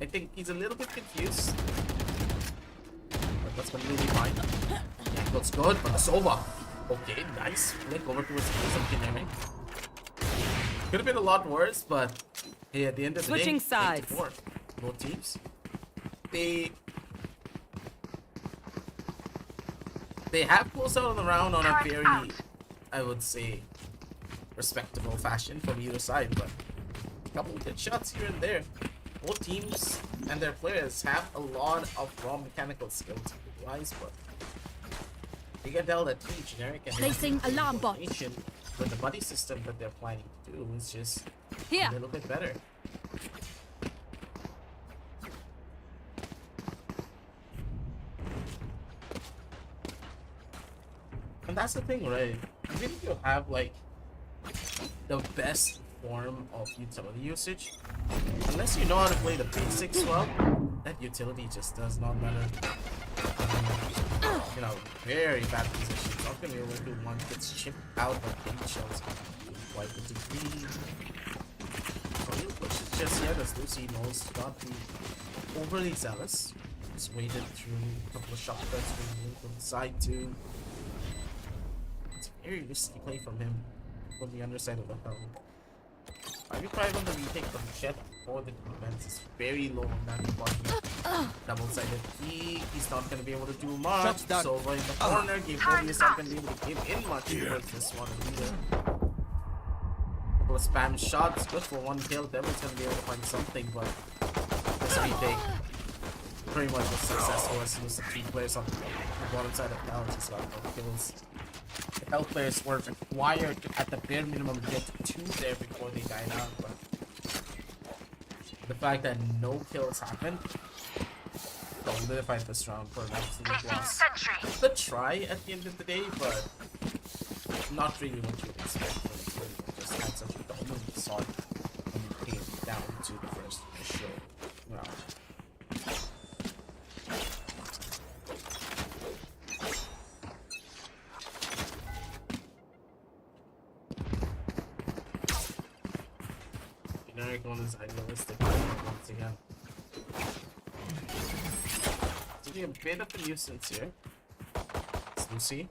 I think he's a little bit confused. But that's completely fine. Yeah, looks good, but it's over. Okay, nice. Flick over to his engineering. Could have been a lot worse, but hey, at the end of the day, Switching sides. 8-4. Both teams. They have closed out on the round on a very, I would say, respectable fashion from either side, but a couple of good shots here and there. Both teams and their players have a lot of raw mechanical skills wise, but you can tell that Team Generic and Placing alarm bot. with the buddy system that they're planning to do is just Here. a little bit better. And that's the thing, right? Even if you have like the best form of utility usage, unless you know how to play the basics well, that utility just does not matter. You know, very bad positions. Not gonna be able to do one gets chipped out by bait shells. Wipe it to three. Don't push it just yet, as Lucy knows to not be overly zealous. Just waited through a couple of shot cuts from the side too. It's a very risky play from him from the underside of the hill. 5v5 on the retake from Chet for the defense is very low on that department. Double-sided key, he's not going to be able to do much. So over in the corner, Game Boy is not going to be able to give in much towards this one either. Couple of spam shots, good for one kill. Devil's going to be able to find something, but this retake pretty much was successful as soon as the 3 players on the bottom side of Dallas just got no kills. The health players were required to, at the bare minimum, get 2 there before they died out, but the fact that no kills happened solidified this round for an absolute loss. The try at the end of the day, but not really what you would expect from a team that just had such a dominant start when it came down to the first initial round. Generic one is idealistic once again. Taking a bit of a nuisance here. It's Lucy.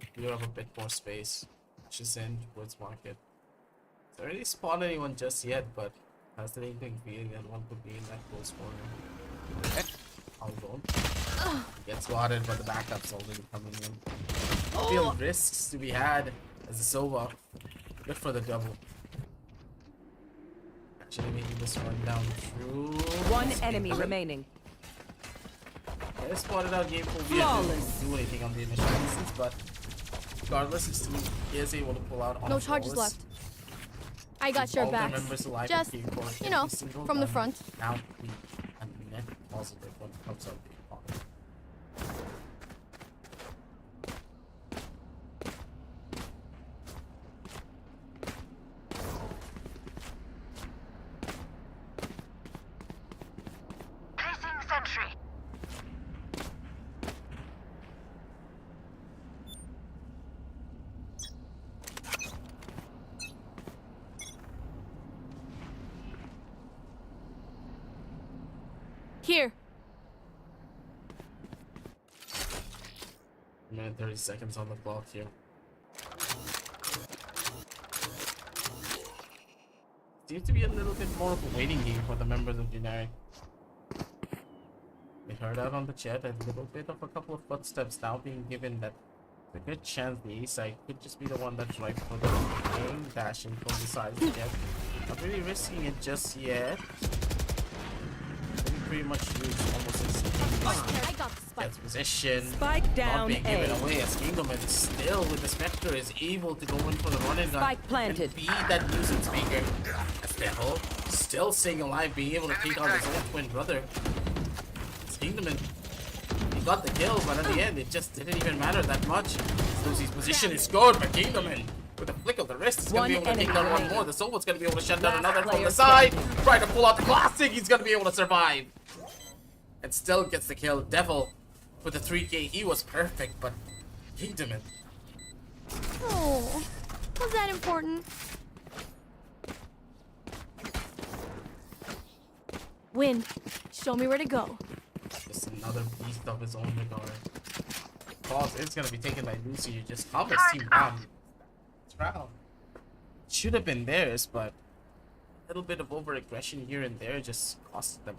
We do have a bit more space. She's in towards market. Don't really spot anyone just yet, but has the anything feeling that one could be in that close corner. Hold on. Gets spotted, but the backup's already coming in. Feel risks to be had as a Sova. Good for the double. Actually making this run down through. One enemy remaining. I spotted out game full didn't do anything on the initial instance, but regardless, his team is able to pull out on No charges left. I got your back. Just, you know, from the front. Now be a net positive when it comes out the opponent. Placing sentry. Here. A minute 30 seconds on the clock here. Seems to be a little bit more of a waiting game for the members of Generic. They heard out on the chat a little bit of a couple of footsteps now being given that a good chance the A side could just be the one that's right for the game, dashing from the side of the jet. Not really risking it just yet. Pretty much used almost instantly. Gets position. Spike down. Not being given away as Kingdom is still with the Spectre is able to go in for the run and gun. Spike planted. And be that nuisance maker. As Devil still staying alive, being able to take out his own twin brother. Kingdom, he got the kill, but at the end it just didn't even matter that much. Lucy's position is good, but Kingdom with a flick of the wrist is going to be able to take down one more. The Soul's going to be able to shut down another from the side. Try to pull out the classic. He's going to be able to survive. And still gets the kill. Devil with the 3K. He was perfect, but Kingdom. Oh, was that important? Wind, show me where to go. Just another beast of his own regard. Pause. It's gonna be taken by Lucy. You just calm his team down. This round should have been theirs, but a little bit of over-aggression here and there just cost them.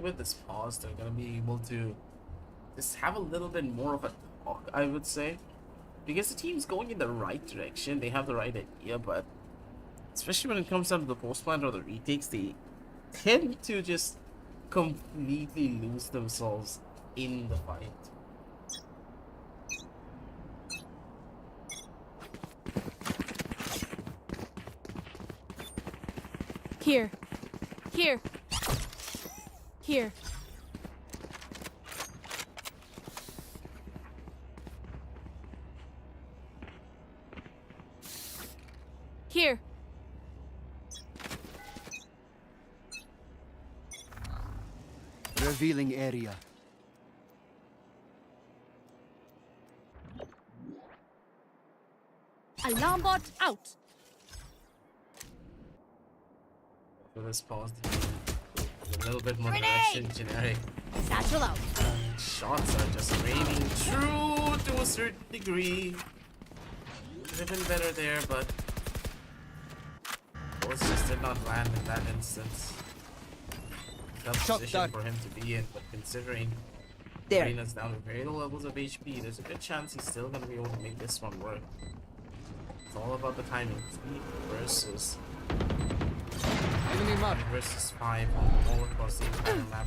With this pause, they're gonna be able to just have a little bit more of a talk, I would say, because the team's going in the right direction. They have the right idea, but especially when it comes down to the post plant or the retakes, they tend to just completely lose themselves in the fight. Here. Here. Here. Here. Revealing area. Alarm bot out. For this pause, a little bit more direction, generic. Satchel out. Shots are just raining true to a certain degree. Could have been better there, but those just did not land in that instance. Tough position for him to be in, but considering Reina's down with very low levels of HP, there's a good chance he's still gonna be able to make this one work. It's all about the timing. 3 versus 5 all across the entire map.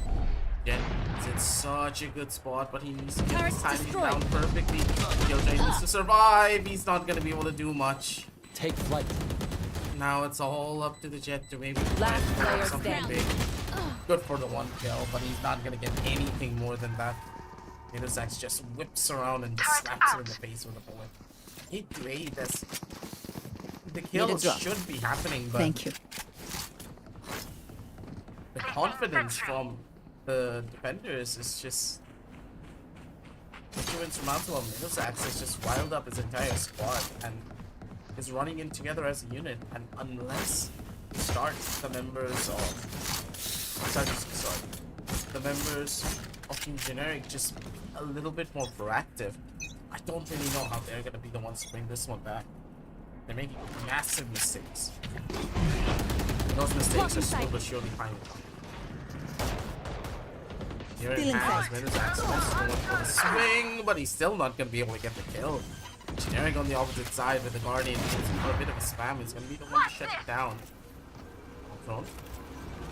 Jet is in such a good spot, but he needs to get his timing down perfectly. Killjoy needs to survive. He's not gonna be able to do much. Take flight. Now it's all up to the Jet to maybe have something big. Good for the 1 kill, but he's not gonna get anything more than that. Medx just whips around and slaps him in the face with a bullet. I hate to hate this. The kills should be happening, but Thank you. the confidence from the defenders is just too insurmountable. Medx has just riled up his entire squad and is running in together as a unit. And unless he starts the members of Team Generic just a little bit more proactive, I don't really know how they're gonna be the ones to bring this one back. They're making massive mistakes. Those mistakes are slowly but surely finding them. Here it has Medx wants to go for the swing, but he's still not going to be able to get the kill. Generic on the opposite side with the Guardian using for a bit of a spam is going to be the one to shut it down. Drone.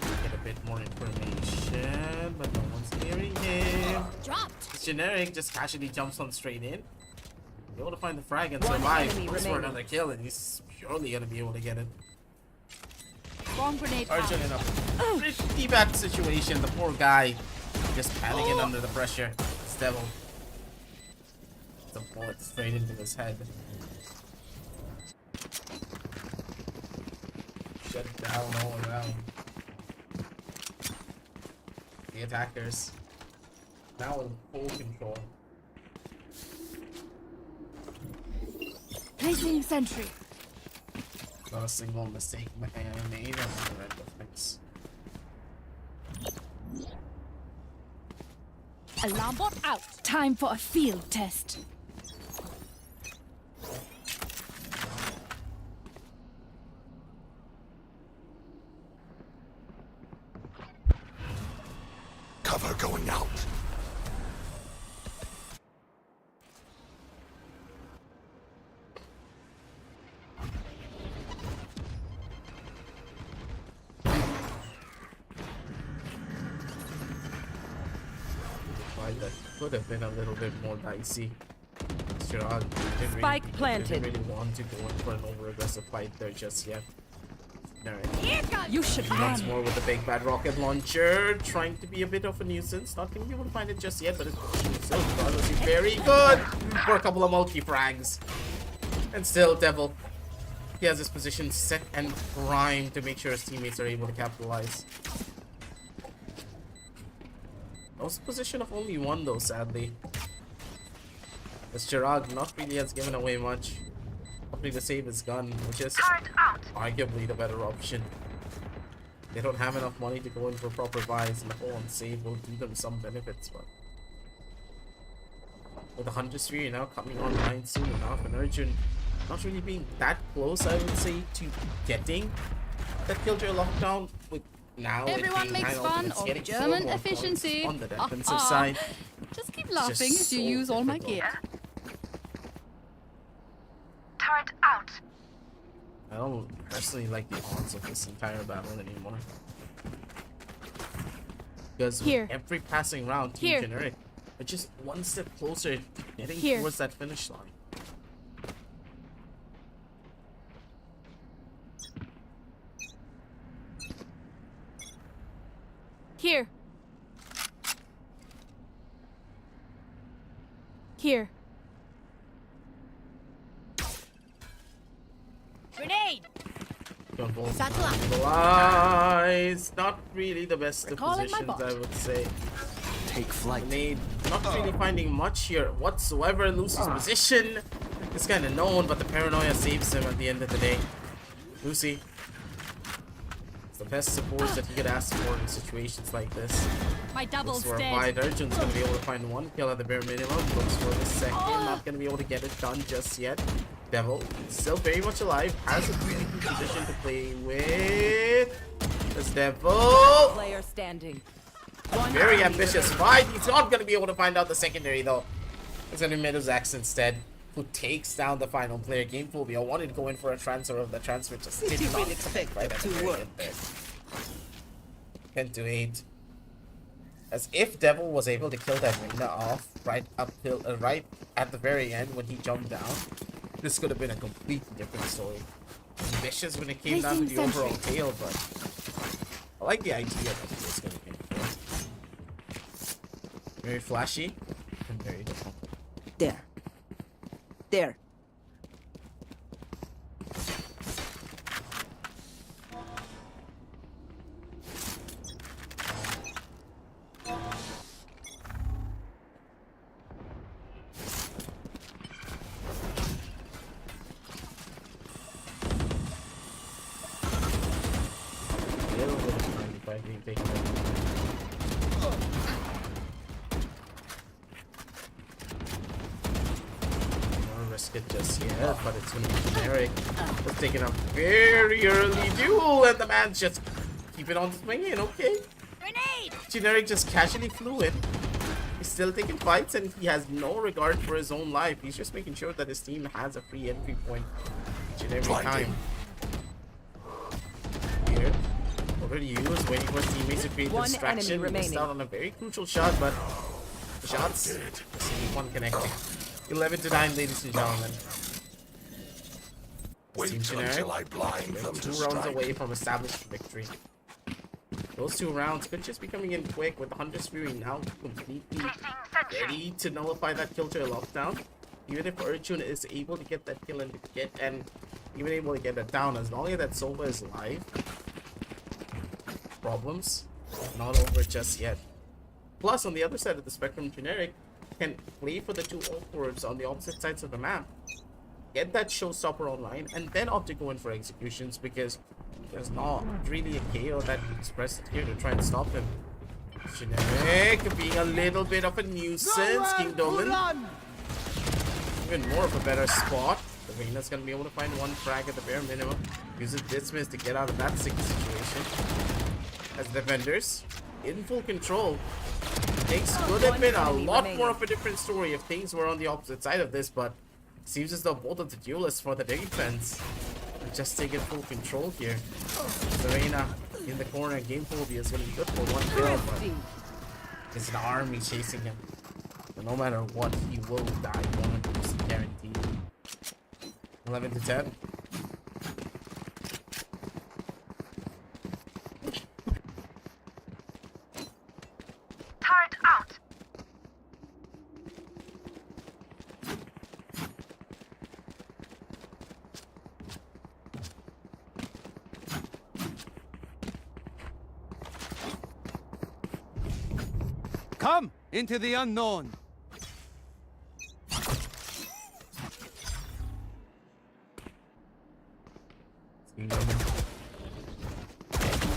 Get a bit more information, but no one's hearing him. This Generic just casually jumps on straight in. Be able to find the frag and survive. Looks for another kill, and he's surely going to be able to get it. Bomb grenade Arjun in a pretty bad situation. The poor guy just panicking under the pressure. It's devil. The bullet straight into his head. Shut down all around. The attackers now in full control. Placing sentry. Not a single mistake made on the red defense. Alarm bot out. Time for a field test. Cover going out. That could have been a little bit more dicey. Spike planted. Didn't really want to go in for an over-aggressive fight there just yet. You should Once run. more with the big bad rocket launcher, trying to be a bit of a nuisance. Not gonna be able to find it just yet, but it's still obviously very good for a couple of multi-frags. And still, Devil, he has his position set and primed to make sure his teammates are able to capitalize. That was a position of only one though, sadly. As Chirag not really has given away much. Hoping to save his gun, which is arguably the better option. They don't have enough money to go in for proper buys, and the whole on save will do them some benefits, but with the Hunter Sphere now coming online soon enough, and Arjun not really being that close, I would say, to getting that Killjoy lockdown, with now Everyone it being makes 9 fun ultimates, of getting German 4 more points efficiency. on the defensive side. Just keep laughing just as you so use all my difficult. gear. Turret out. I don't personally like the odds of this entire battle anymore. Because Here. every passing round, Team Here. Generic are just one step closer to getting Here. towards that finish line. Here. Here. Grenade! Lies. Not really the best of Recalling my positions, bot. I would say. Take flight. Grenade, not really finding much here whatsoever. Lucy's position is kind of known, but the paranoia saves him at the end of the day. Lucy, it's the best support that you could ask for in situations like this. My double's Looks for a dead. wide Urchin's going to be able to find one kill at the bare minimum. Looks for the second, not going to be able to get it done just yet. Devil, still very much alive, has a pretty good position to play with. This Devil. Player standing. Very ambitious fight. He's not going to be able to find out the secondary though. It's going to be Medx instead, who takes down the final player. Gamephobia wanted to go in for a transfer of the transfer, just did not expect right at the very end there. 10 to 8. As if Devil was able to kill that Reina off right at the very end when he jumped down, this could have been a completely different story. Ambitious when it came down to the overall tail, but I like the idea that he was going to be for. Very flashy and very different. There. There. Risk it just yet, but it's gonna be Generic. It's taking a very early duel, and the man's just keep it on swinging. Okay, Grenade! Generic just casually flew in. He's still taking fights, and he has no regard for his own life. He's just making sure that his team has a free entry point each and every time. Here, already used, waiting for his teammates to create distraction. Missed out on a very crucial shot, but the shots just need one connecting. 11 to 9, ladies and gentlemen. Team Generic, they're 2 rounds away from established victory. Those 2 rounds could just be coming in quick, with the Hunter's Fury now completely ready to nullify that Killjoy lockdown. Even if Urchin is able to get that kill and even able to get it down, as long as that Sova is alive, problems not over just yet. Plus, on the other side of the spectrum, Generic can play for the 2 awkwards on the opposite sides of the map, get that showstopper online, and then opt to go in for executions, because there's not really a KO that is present here to try and stop him. Generic being a little bit of a nuisance. King Dolan even more of a better spot. The Reina's gonna be able to find 1 frag at the bare minimum. Uses Dismiss to get out of that sticky situation. As defenders in full control. Things would have been a lot more of a different story if things were on the opposite side of this, but it seems as though both of the duelists for the defense have just taken full control here. Serena in the corner, Gamephobia is going to be good for 1 kill, but there's an army chasing him. So no matter what, he will die 100% guaranteed. 11 to 10. Come into the unknown.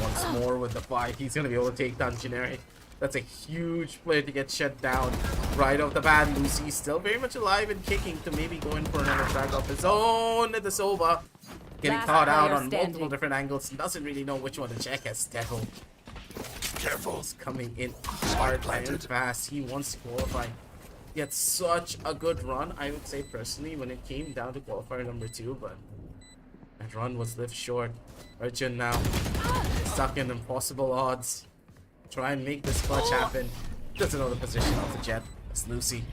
Once more with the fight, he's gonna be able to take down Generic. That's a huge play to get shut down right off the bat. Lucy still very much alive and kicking to maybe go in for another frag of his own at the Sova. Getting caught out on multiple different angles. Doesn't really know which one to check as Devil. Devil's coming in hard and fast. He wants to qualify. He had such a good run, I would say personally, when it came down to qualifier number 2, but that run was left short. Arjun now stuck in impossible odds. Try and make this clutch happen. Doesn't know the position of the jet. It's Lucy.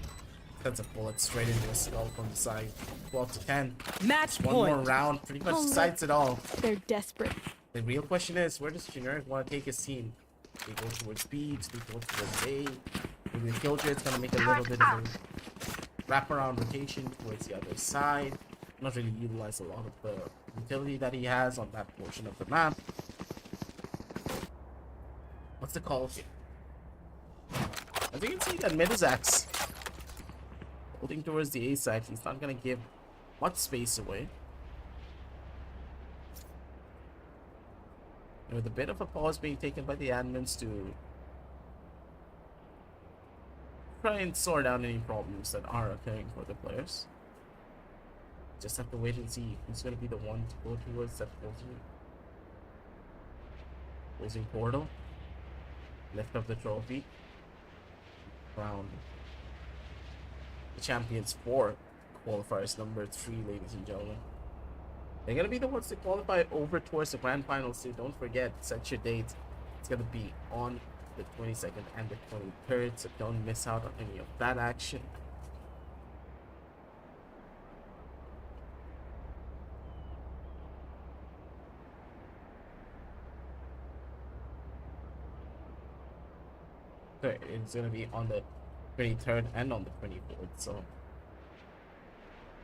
Sends a bullet straight into his skull from the side. 12 to 10. Match One point. more round. Pretty much decides it all. They're desperate. The real question is, where does Generic want to take his team? They go towards B, they go towards A. Maybe the Killjoy's gonna make a little bit of a wraparound rotation towards the other side. Not really utilize a lot of the utility that he has on that portion of the map. What's the call here? As you can see that Medx holding towards the A side. He's not gonna give much space away. And with a bit of a pause being taken by the admins to try and sort out any problems that are occurring for the players. Just have to wait and see who's going to be the one to go towards that closing portal. Lift up the trophy. Crown the champions for qualifiers number 3, ladies and gentlemen. They're going to be the ones to qualify over towards the grand finals too. Don't forget, set your dates. It's going to be on the 22nd and the 23rd, so don't miss out on any of that action. So it's going to be on the 23rd and on the 24th, so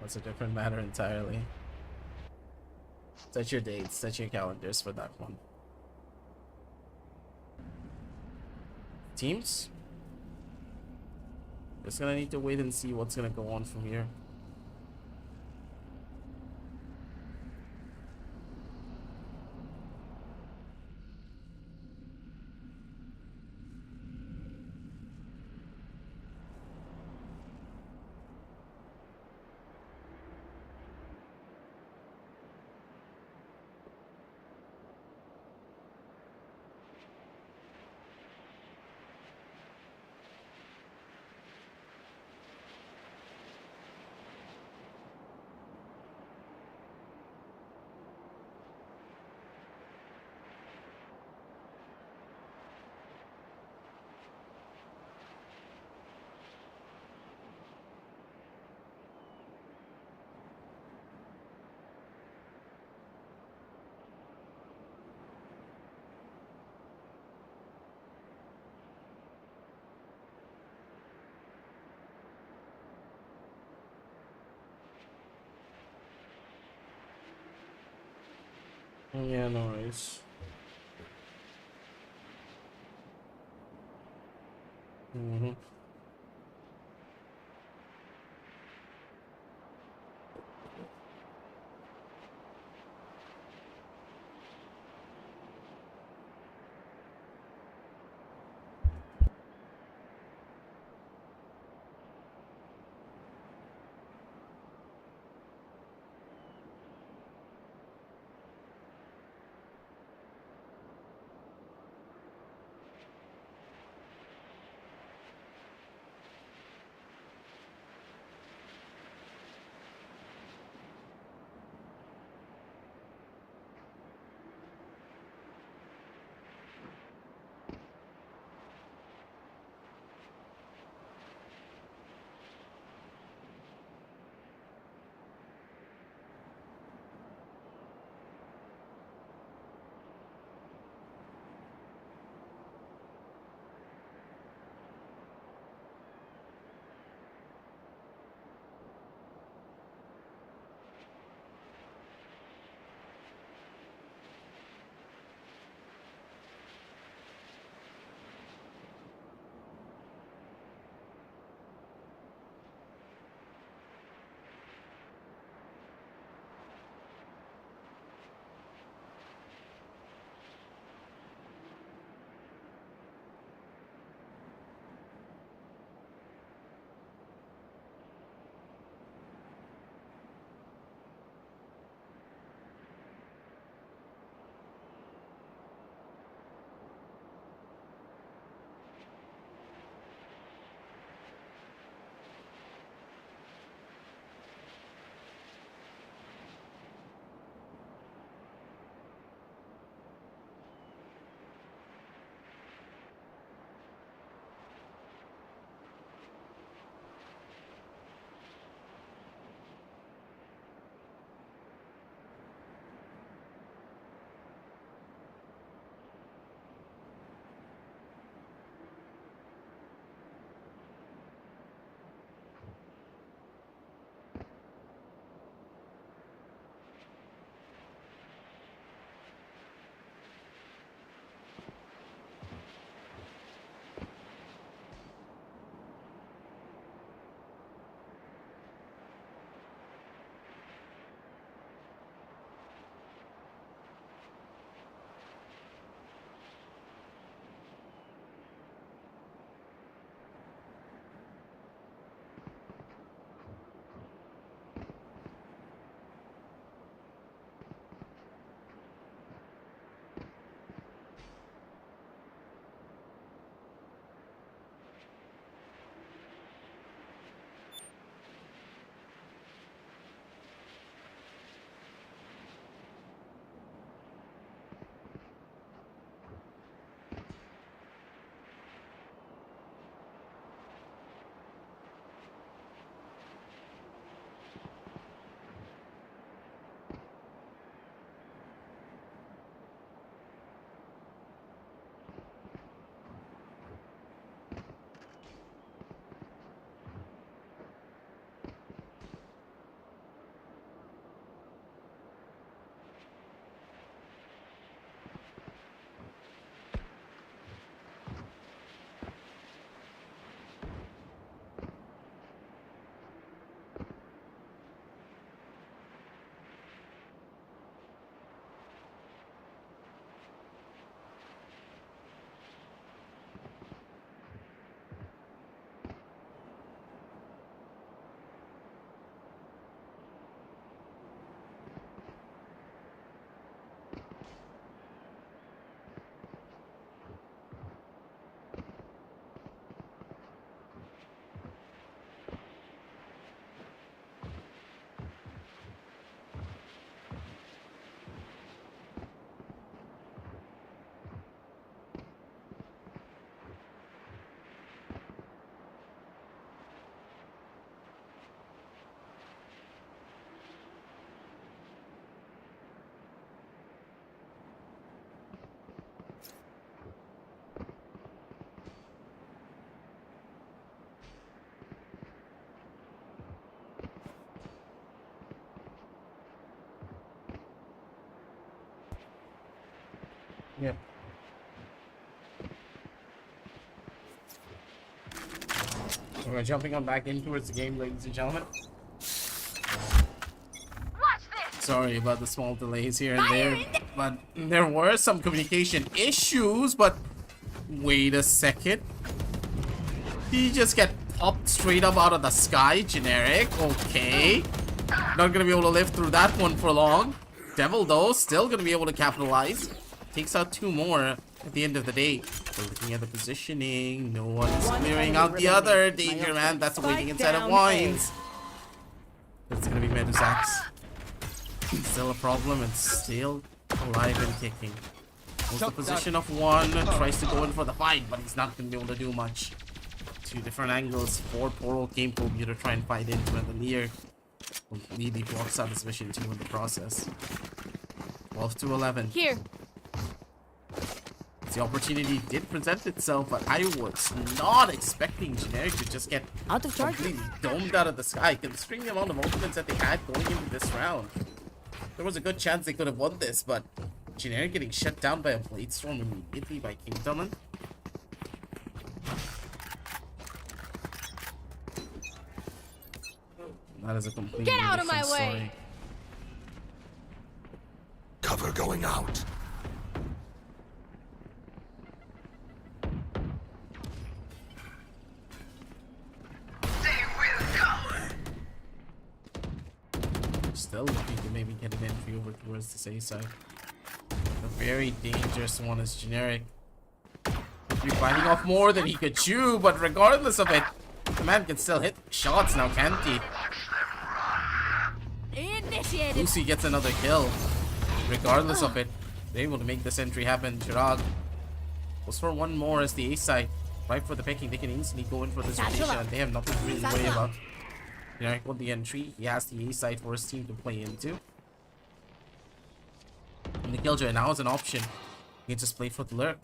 that's a different matter entirely. Set your dates, set your calendars for that one. Teams? Just gonna need to wait and see what's gonna go on from here. Yeah, no worries. Yep. We're jumping on back in towards the game, ladies and gentlemen. Sorry about the small delays here and there, but there were some communication issues, but wait a second. He just get popped straight up out of the sky, generic. Okay. Not gonna be able to live through that one for long. Devil, though, still gonna be able to capitalize. Takes out 2 more at the end of the day. We're looking at the positioning. No one is clearing out the other. Danger Man, that's waiting inside of Wines. It's gonna be Medx. Still a problem and still alive and kicking. Holds the position of 1. Tries to go in for the fight, but he's not gonna be able to do much. 2 different angles. 4 poor old Game Phobia to try and fight into it. The Lear completely blocks out his vision too in the process. 12 to 11. Here. The opportunity did present itself, but I was not expecting Generic to just get completely domed out of the sky, considering the amount of ultimates that they had going into this round. There was a good chance they could have won this, but Generic getting shut down by a Blade Storm immediately by Kingdom. That is a completely Get out of my different way! story. Cover going out. Still looking to maybe get an entry over towards the safe side. The very dangerous one is Generic. Could be biting off more than he could chew, but regardless of it, the man can still hit shots now, can't he? Initiated. Lucy gets another kill. Regardless of it, they're able to make this entry happen. Chirag goes for 1 more as the A side. Right for the picking, they can instantly go in for this rotation and they have nothing to really worry about. Generic with the entry, he has the A side for his team to play into. And the Killjoy now is an option. He can just play for the lurk.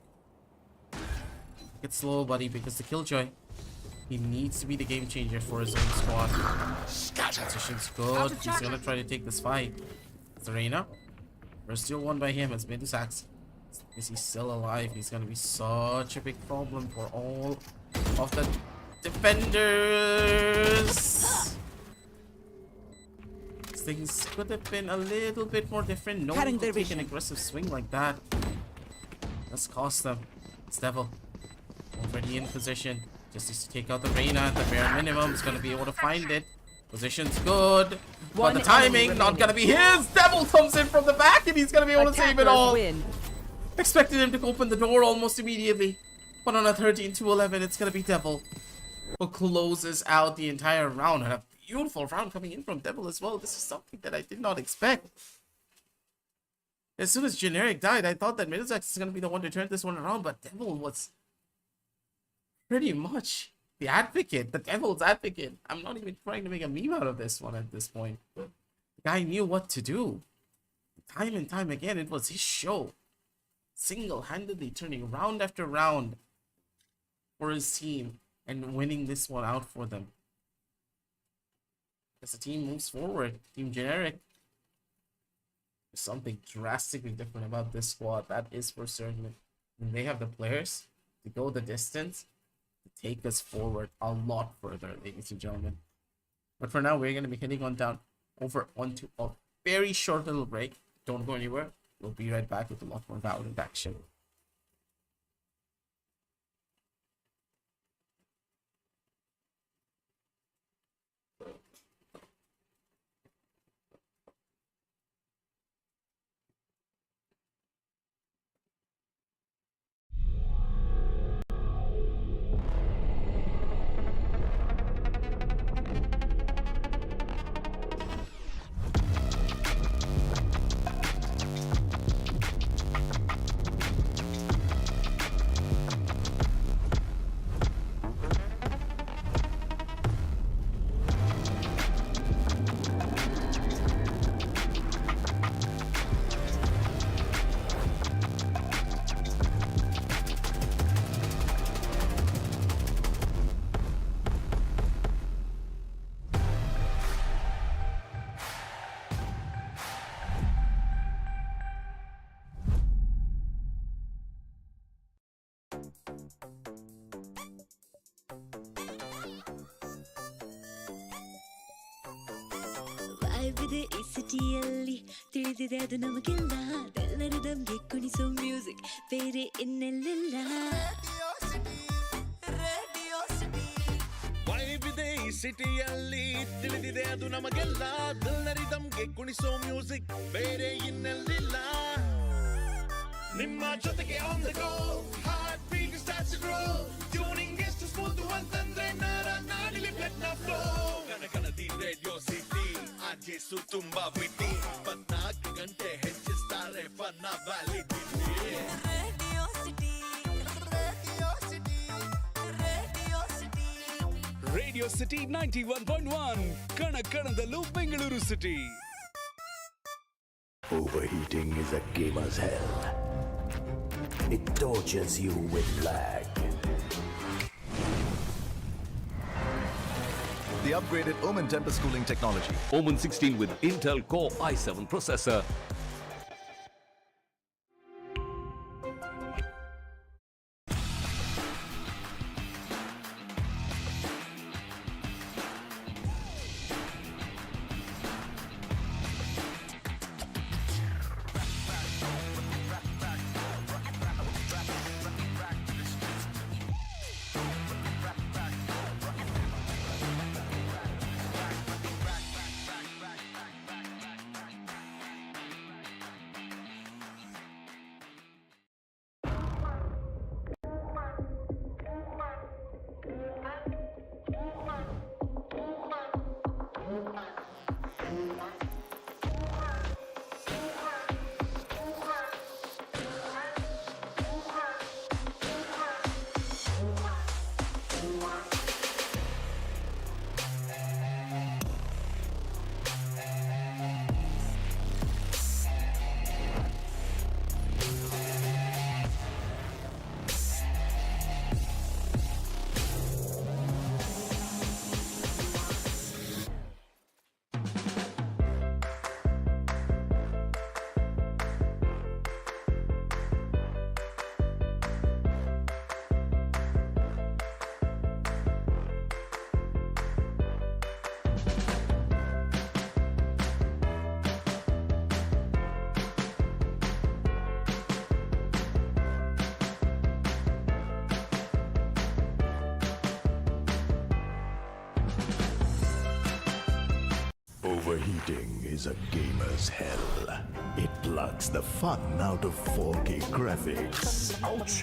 Get slow, buddy, because the Killjoy, he needs to be the game changer for his own squad. Position's good. He's gonna try to take this fight. It's Arena. We're still won by him as Medx. Is he still alive? He's gonna be such a big problem for all of the defenders. Things could have been a little bit more different. No one could take an aggressive swing like that. Let's cost them. It's Devil. Already in position. Just needs to take out the Reyna at the bare minimum. He's gonna be able to find it. Position's good. But the timing not gonna be his. Devil comes in from the back and he's gonna be able to save it all. Expected him to open the door almost immediately. But on a 13-11, it's gonna be Devil who closes out the entire round. And a beautiful round coming in from Devil as well. This is something that I did not expect. As soon as Generic died, I thought that Medx is going to be the one to turn this one around, but Devil was pretty much the advocate, the Devil's advocate. I'm not even trying to make a meme out of this one at this point. The guy knew what to do. Time and time again, it was his show. Single-handedly turning round after round for his team and winning this one out for them. As the team moves forward, Team Generic, there's something drastically different about this squad. That is for certain. And they have the players to go the distance to take us forward a lot further, ladies and gentlemen. But for now, we're going to be heading on down over onto a very short little break. Don't go anywhere. We'll be right back with a lot more Valorant action. ವೈವಿದೆ ಈ ಸಿಟಿಯಲ್ಲಿ ತಿಳಿದಿದೆ ಅದು ನಮಗೆಲ್ಲ ಅದೆಲ್ಲರೂ ನಮ್ಗೆ ಕುಣಿಸೋ music ಬೇರೆ ಇನ್ನೆಲ್ಲಿಲ್ಲ ವೈಬಿದೆ ಈ ಸಿಟಿಯಲ್ಲಿ ತಿಳಿದಿದೆ ಅದು ನಮಗೆಲ್ಲ ದಿಲ್ನರಿದಮ್ಗೆ ಕುಣಿಸೋ ಮ್ಯೂಸಿಕ್ ಬೇರೆ ಇನ್ನೆಲ್ಲಿಲ್ಲ ನಿಮ್ಮ ಜೊತೆಗೆ on the go heart beat starts to grow tuning ಎಷ್ಟು ಸ್ಮೂತ್ ಅಂತಂದ್ರೆ ನರ ನಾಡಿಲಿ ಬ್ಲಡ್ ನ ಫ್ಲೋ ಕನಕನದಿ ರೇಡಿಯೋ ಸಿಟಿ ಆರ್ಜೆಸು ತುಂಬಾ ವಿಟಿ 24 ಗಂಟೆ ಹೆಚ್ಚಿಸ್ತಾರೆ ಫನ್ನ validity radio city radio city 91.1 ಕಣಕಣದಲ್ಲೂ Bengaluru city. Overheating is a gamer's hell. It tortures you with lag. The upgraded Omen Tempest cooling technology. Omen 16 with Intel Core i7 processor. Overheating is a gamer's hell. It plucks the fun out of 4K graphics. Ouch!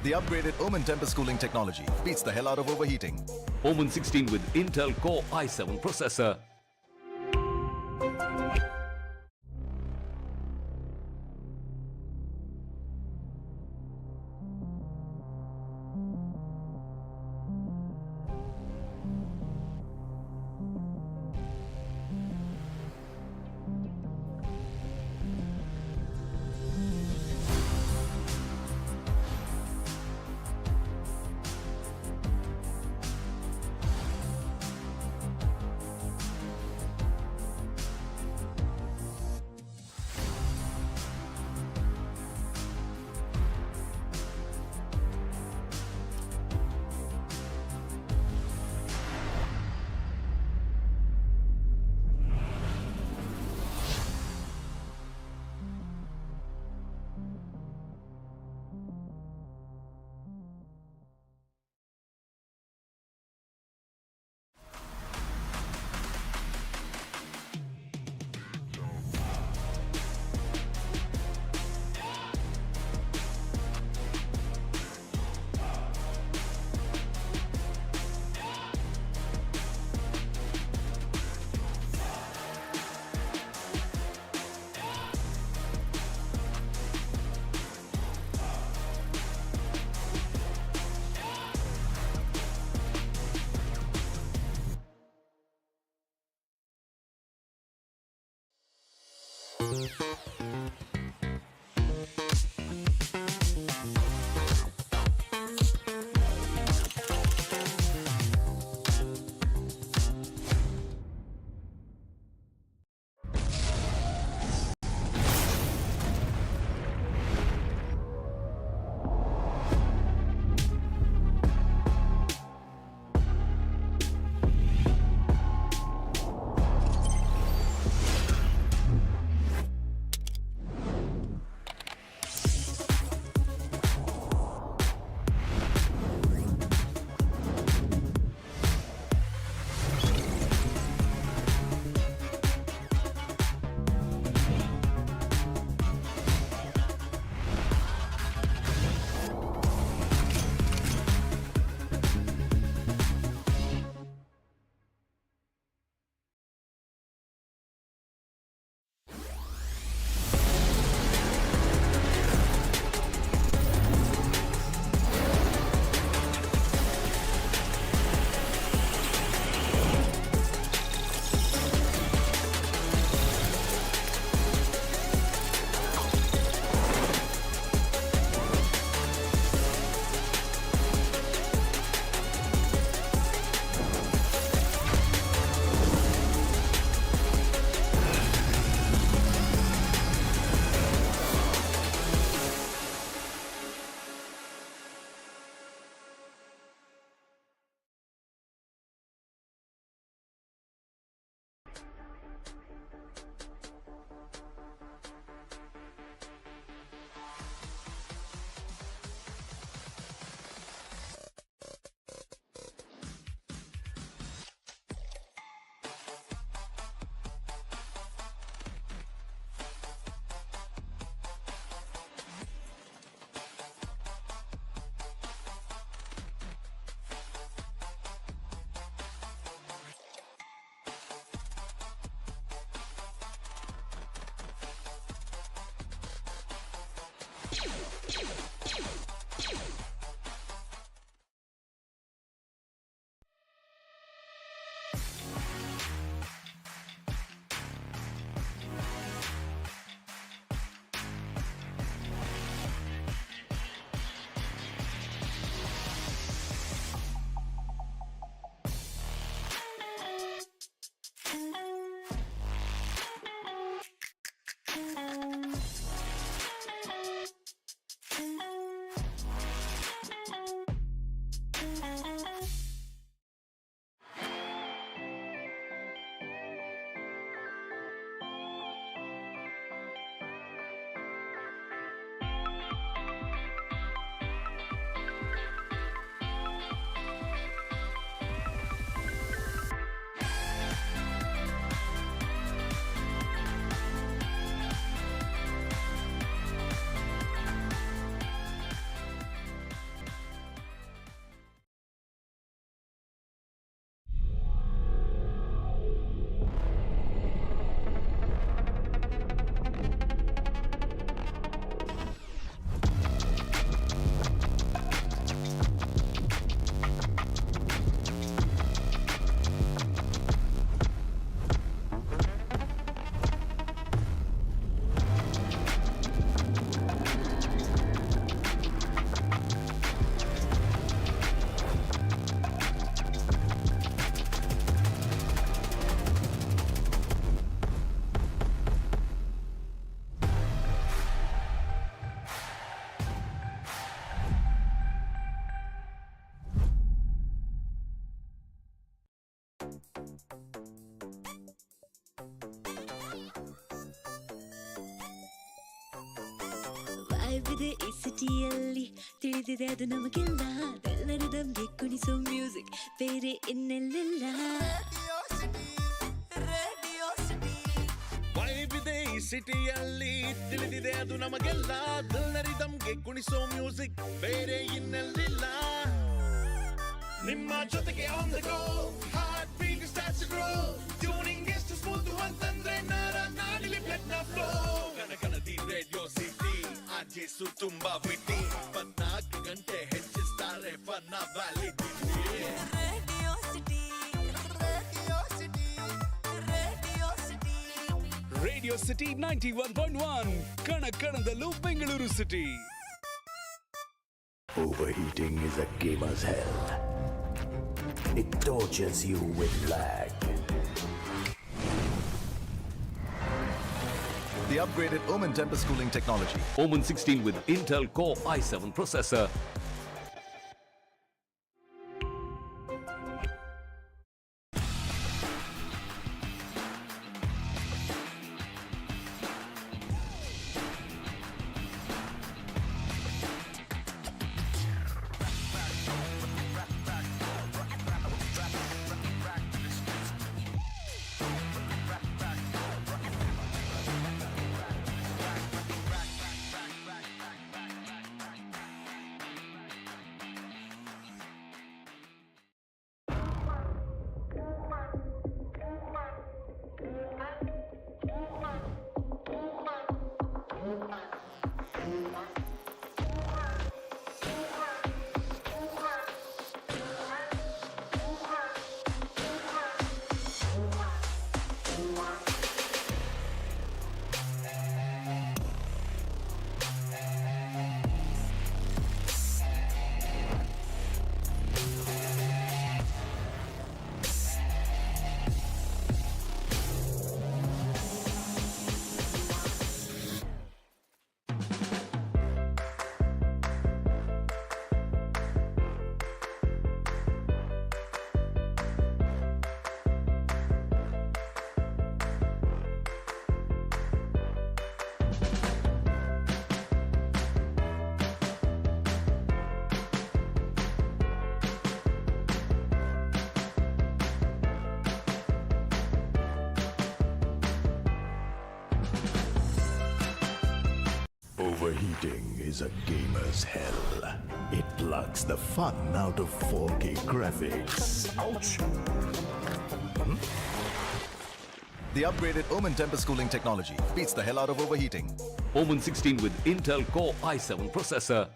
The upgraded Omen Tempest cooling technology beats the hell out of overheating. Omen 16 with Intel Core i7 processor. ವಾಯ್ವಿದೆ ಈ ಸಿಟಿಯಲ್ಲಿ ತಿಳಿದಿದೆ ಅದು ನಮಗೆಲ್ಲ ಅದೆಲ್ಲರದಮ್ಗೆ ಕುಣಿಸೋ music ಬೇರೆ ಇನ್ನೆಲ್ಲಿಲ್ಲ ವೈಬಿದೆ ಈ ಸಿಟಿಯಲ್ಲಿ ತಿಳಿದಿದೆ ಅದು ನಮಗೆಲ್ಲ ದಲ್ಲರಿದಮ್ಗೆ ಕುಣಿಸೋ ಮ್ಯೂಸಿಕ್ ಬೇರೆ ಇನ್ನೆಲ್ಲಿಲ್ಲ ನಿಮ್ಮ ಜೊತೆಗೆ on the go heart beat starts to grow tuning ಎಷ್ಟು ಸ್ಮೂತ್ ಅಂತಂದ್ರೆ ನಾಡಿಲಿ ಬ್ಲಡ್ ನ ಫ್ಲೋ ಕನಕನದಿ ರೇಡಿಯೋ ಸಿಟಿ ಆರ್ಜೆಸು ತುಂಬಾ ವಿಟಿ 24 ಗಂಟೆ ಹೆಚ್ಚಿಸ್ತಾರೆ ಫನ್ನ validity radio city radio city 91.1 ಕಣಕಣದಲ್ಲೂ Bengaluru city. Overheating is a gamer's hell. It tortures you with lag. The upgraded Omen Tempest cooling technology. Omen 16 with Intel Core i7 processor. Overheating is a gamer's hell. It plucks the fun out of 4K graphics. Ouch! The upgraded Omen Tempest cooling technology beats the hell out of overheating. Omen 16 with Intel Core i7 processor.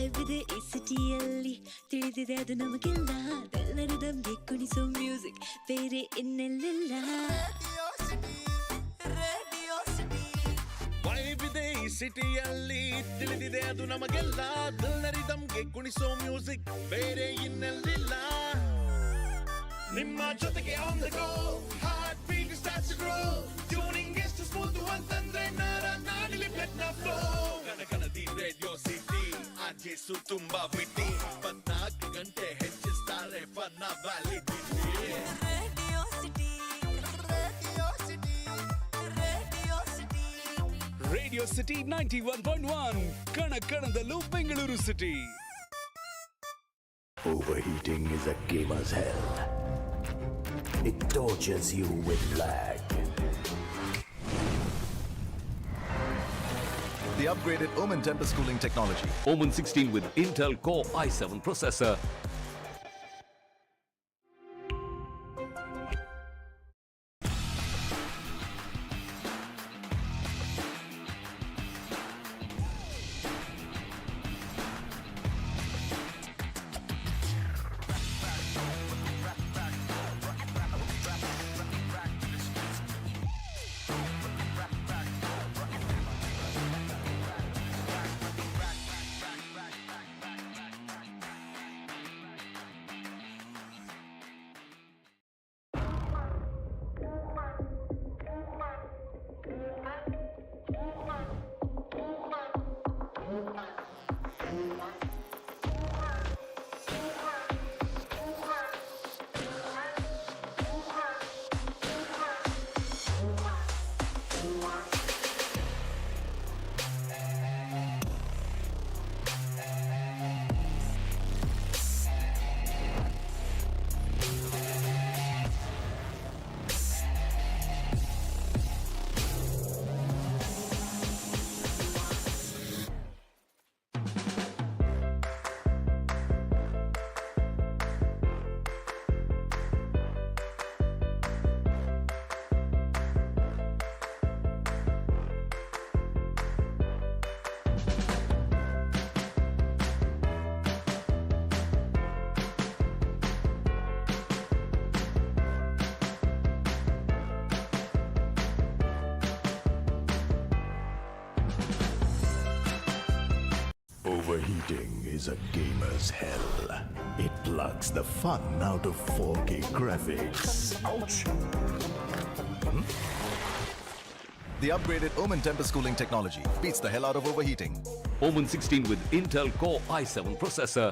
ಬಾಯವಿದೆ ಈ ಸಿಟಿಯಲ್ಲಿ ತಿಳಿದಿದೆ ಅದು ನಮಗೆಲ್ಲ ಅದೆಲ್ಲರೂ ದಮ್ಗೆ ಕುಣಿಸೋ music ಬೇರೆ ಇನ್ನೆಲ್ಲಿಲ್ಲ ವೈಬಿದೆ ಈ ಸಿಟಿಯಲ್ಲಿ ತಿಳಿದಿದೆ ಅದು ನಮಗೆಲ್ಲ ದಲ್ಲರಿದಮ್ಗೆ ಕುಣಿಸೋ ಮ್ಯೂಸಿಕ್ ಬೇರೆ ಇನ್ನೆಲ್ಲಿಲ್ಲ ನಿಮ್ಮ ಜೊತೆಗೆ on the go heart beat starts to grow tuning ಎಷ್ಟು ಸ್ಮೂತ್ ಅಂತಂದ್ರೆ ನಾಡಿಲಿ ಬ್ಲಡ್ ನ ಫ್ಲೋ ಕನಕನದಿ ರೇಡಿಯೋ ಸಿಟಿ ಆರ್ಜೆಸು ತುಂಬಾ ಬಿಟ್ಟಿ 24 ಗಂಟೆ ಹೆಚ್ಚಿಸ್ತಾರೆ ಫನ್ನ validity radio city radio city radio city radio city 91.1 ಕಣಕಣದಲ್ಲೂ Bengaluru city. Overheating is a gamer's hell. It tortures you with lag. The upgraded Omen Tempest cooling technology. Omen 16 with Intel Core i7 processor. Overheating is a gamer's hell. It plucks the fun out of 4K graphics. Ouch! The upgraded Omen Tempest cooling technology beats the hell out of overheating. Omen 16 with Intel Core i7 processor.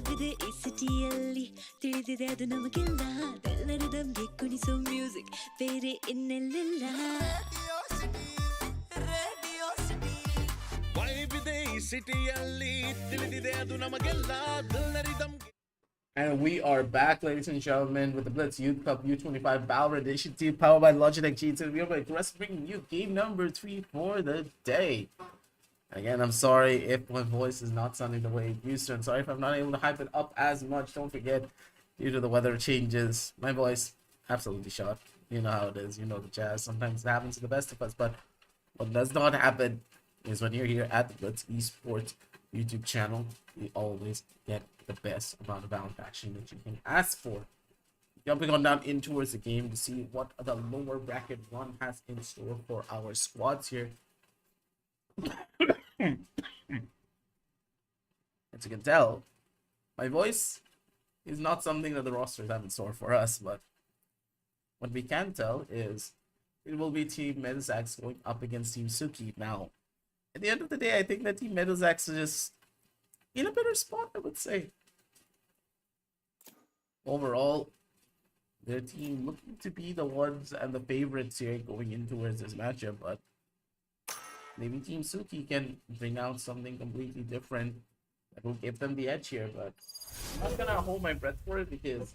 ಮಳೆವಿದೆ ಈ ಸಿಟಿಯಲ್ಲಿ ತಿಳಿದಿದೆ ಅದು ನಮಗೆಲ್ಲ ಎಲ್ಲರೂ ನಮ್ಗೆ ಕುಣಿಸೋ music ಬೇರೆ ಇನ್ನೆಲ್ಲಿಲ್ಲ ವೈಬಿದೆ ಈ ಸಿಟಿಯಲ್ಲಿ ತಿಳಿದಿದೆ ಅದು ನಮಗೆಲ್ಲ ಎಲ್ಲರಿದಮ್ಗೆ. And we are back, ladies and gentlemen, with the Blitz Youth Cup U-25 Valorant Action team powered by Logitech G. So we are bringing you game number 3 for the day. Again, I'm sorry if my voice is not sounding the way it used to. I'm sorry if I'm not able to hype it up as much. Don't forget, due to the weather changes, my voice absolutely shot. You know how it is. You know the jazz. Sometimes it happens to the best of us. But what does not happen is when you're here at the Blitz Esports YouTube channel, you always get the best amount of Valorant action that you can ask for. Jumping on down in towards the game to see what the lower bracket run has in store for our squads here. As you can tell, my voice is not something that the rosters have in store for us, but what we can tell is it will be Team Medx going up against Team Suki. Now, at the end of the day, I think that Team Medx is just in a better spot, I would say. Overall, their team looking to be the ones and the favorites here going in towards this matchup, but maybe Team Suki can bring out something completely different that will give them the edge here, but I'm not gonna hold my breath for it because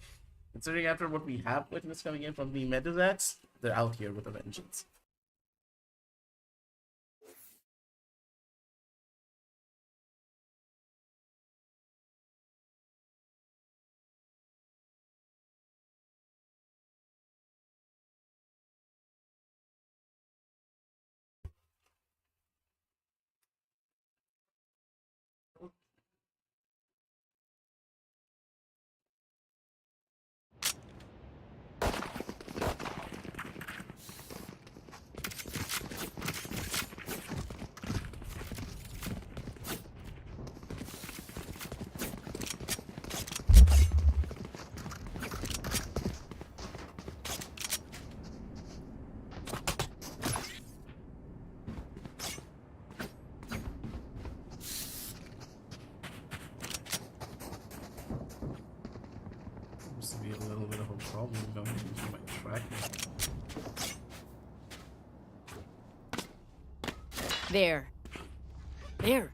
considering after what we have witnessed coming in from the Medx, they're out here with a vengeance. Seems to be a little bit of a problem going into my tracking. There. There.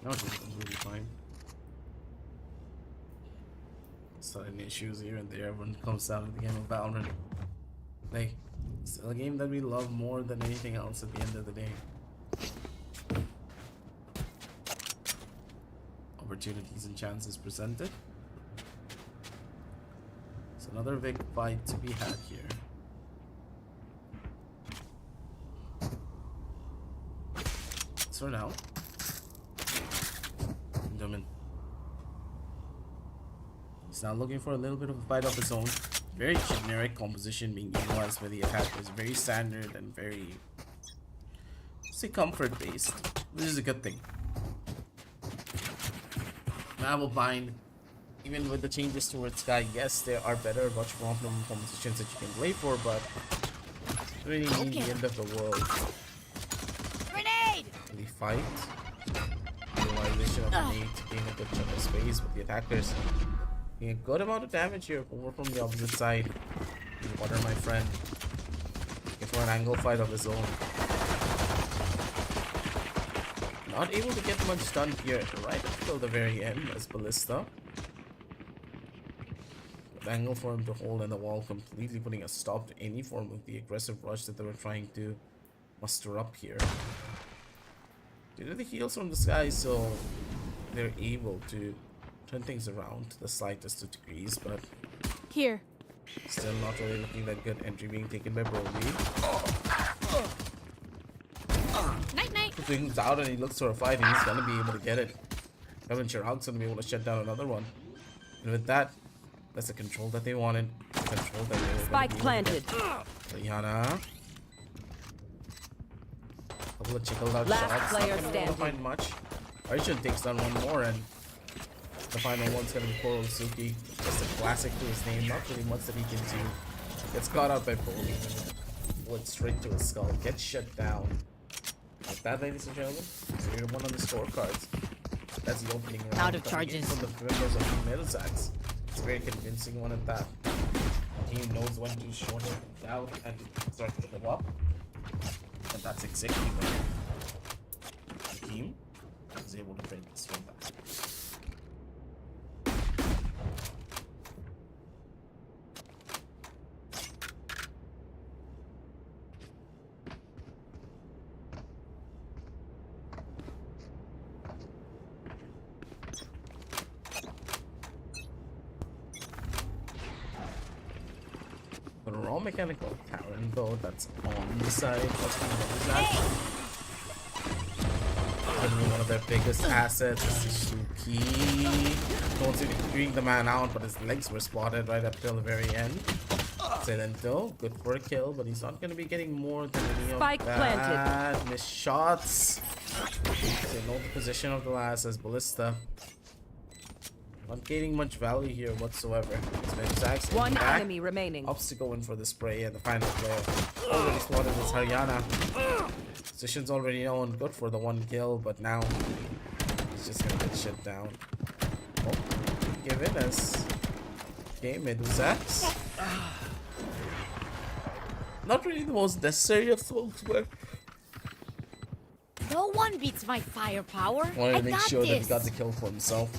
No, it's completely fine. Sudden issues here and there when it comes down to the game of Valorant. Like, it's a game that we love more than anything else at the end of the day. Opportunities and chances presented. It's another big fight to be had here. So now, Domin. He's now looking for a little bit of a fight of his own. Very generic composition being utilized by the attackers. Very standard and very, say, comfort based, which is a good thing. Marble Bind, even with the changes towards Sky, yes, there are better, much more optimum compositions that you can play for, but really mean the end of the world. Grenade! The fight, utilization of the grenade to gain a good chunk of space, but the attackers getting a good amount of damage here over from the opposite side. Water, my friend, looking for an angle fight of his own. Not able to get much done here right until the very end as Ballista. Good angle for him to hold in the wall, completely putting a stop to any form of the aggressive rush that they were trying to muster up here. Due to the heals from the sky, so they're able to turn things around to the slightest of degrees, but Here. still not really looking that good. Entry being taken by Brody. Night night. Things out and he looks horrified and he's gonna be able to get it. Kevin Chirag's gonna be able to shut down another one. And with that, that's the control that they wanted. Control that they were Spike planted. Rihanna. Couple of chickled out Last shots. player Not gonna standing. find much. Arshan takes down one more and the final one's gonna be Coral Suki. Just a classic to his name. Not really much that he can do. Gets caught out by Poli. Bullet straight to his skull. Gets shut down. Like that, ladies and gentlemen, 0-1 on the scorecards. That's the opening round. Out of charges. From the members of the Medx. It's a very convincing one at that. The team knows when to short it down and start to go up. And that's exactly when the team is able to bring this one back. Raw mechanical Karen though, that's on the side. One of their biggest assets is Suki. Don't seem to be doing the man out, but his legs were spotted right up till the very end. Silento, good for a kill, but he's not going to be getting more than any of that. Planted. Missed shots. They know the position of the last as Ballista. Not gaining much value here whatsoever. One enemy remaining. Opts to go in for the spray, and the final player already spotted is Haryana. Position's already known, good for the one kill, but now he's just gonna get shut down. Oh, giving us game Medx. Not really the most necessary of folks, but No one beats my firepower. wanted to make sure that he got the kill for himself.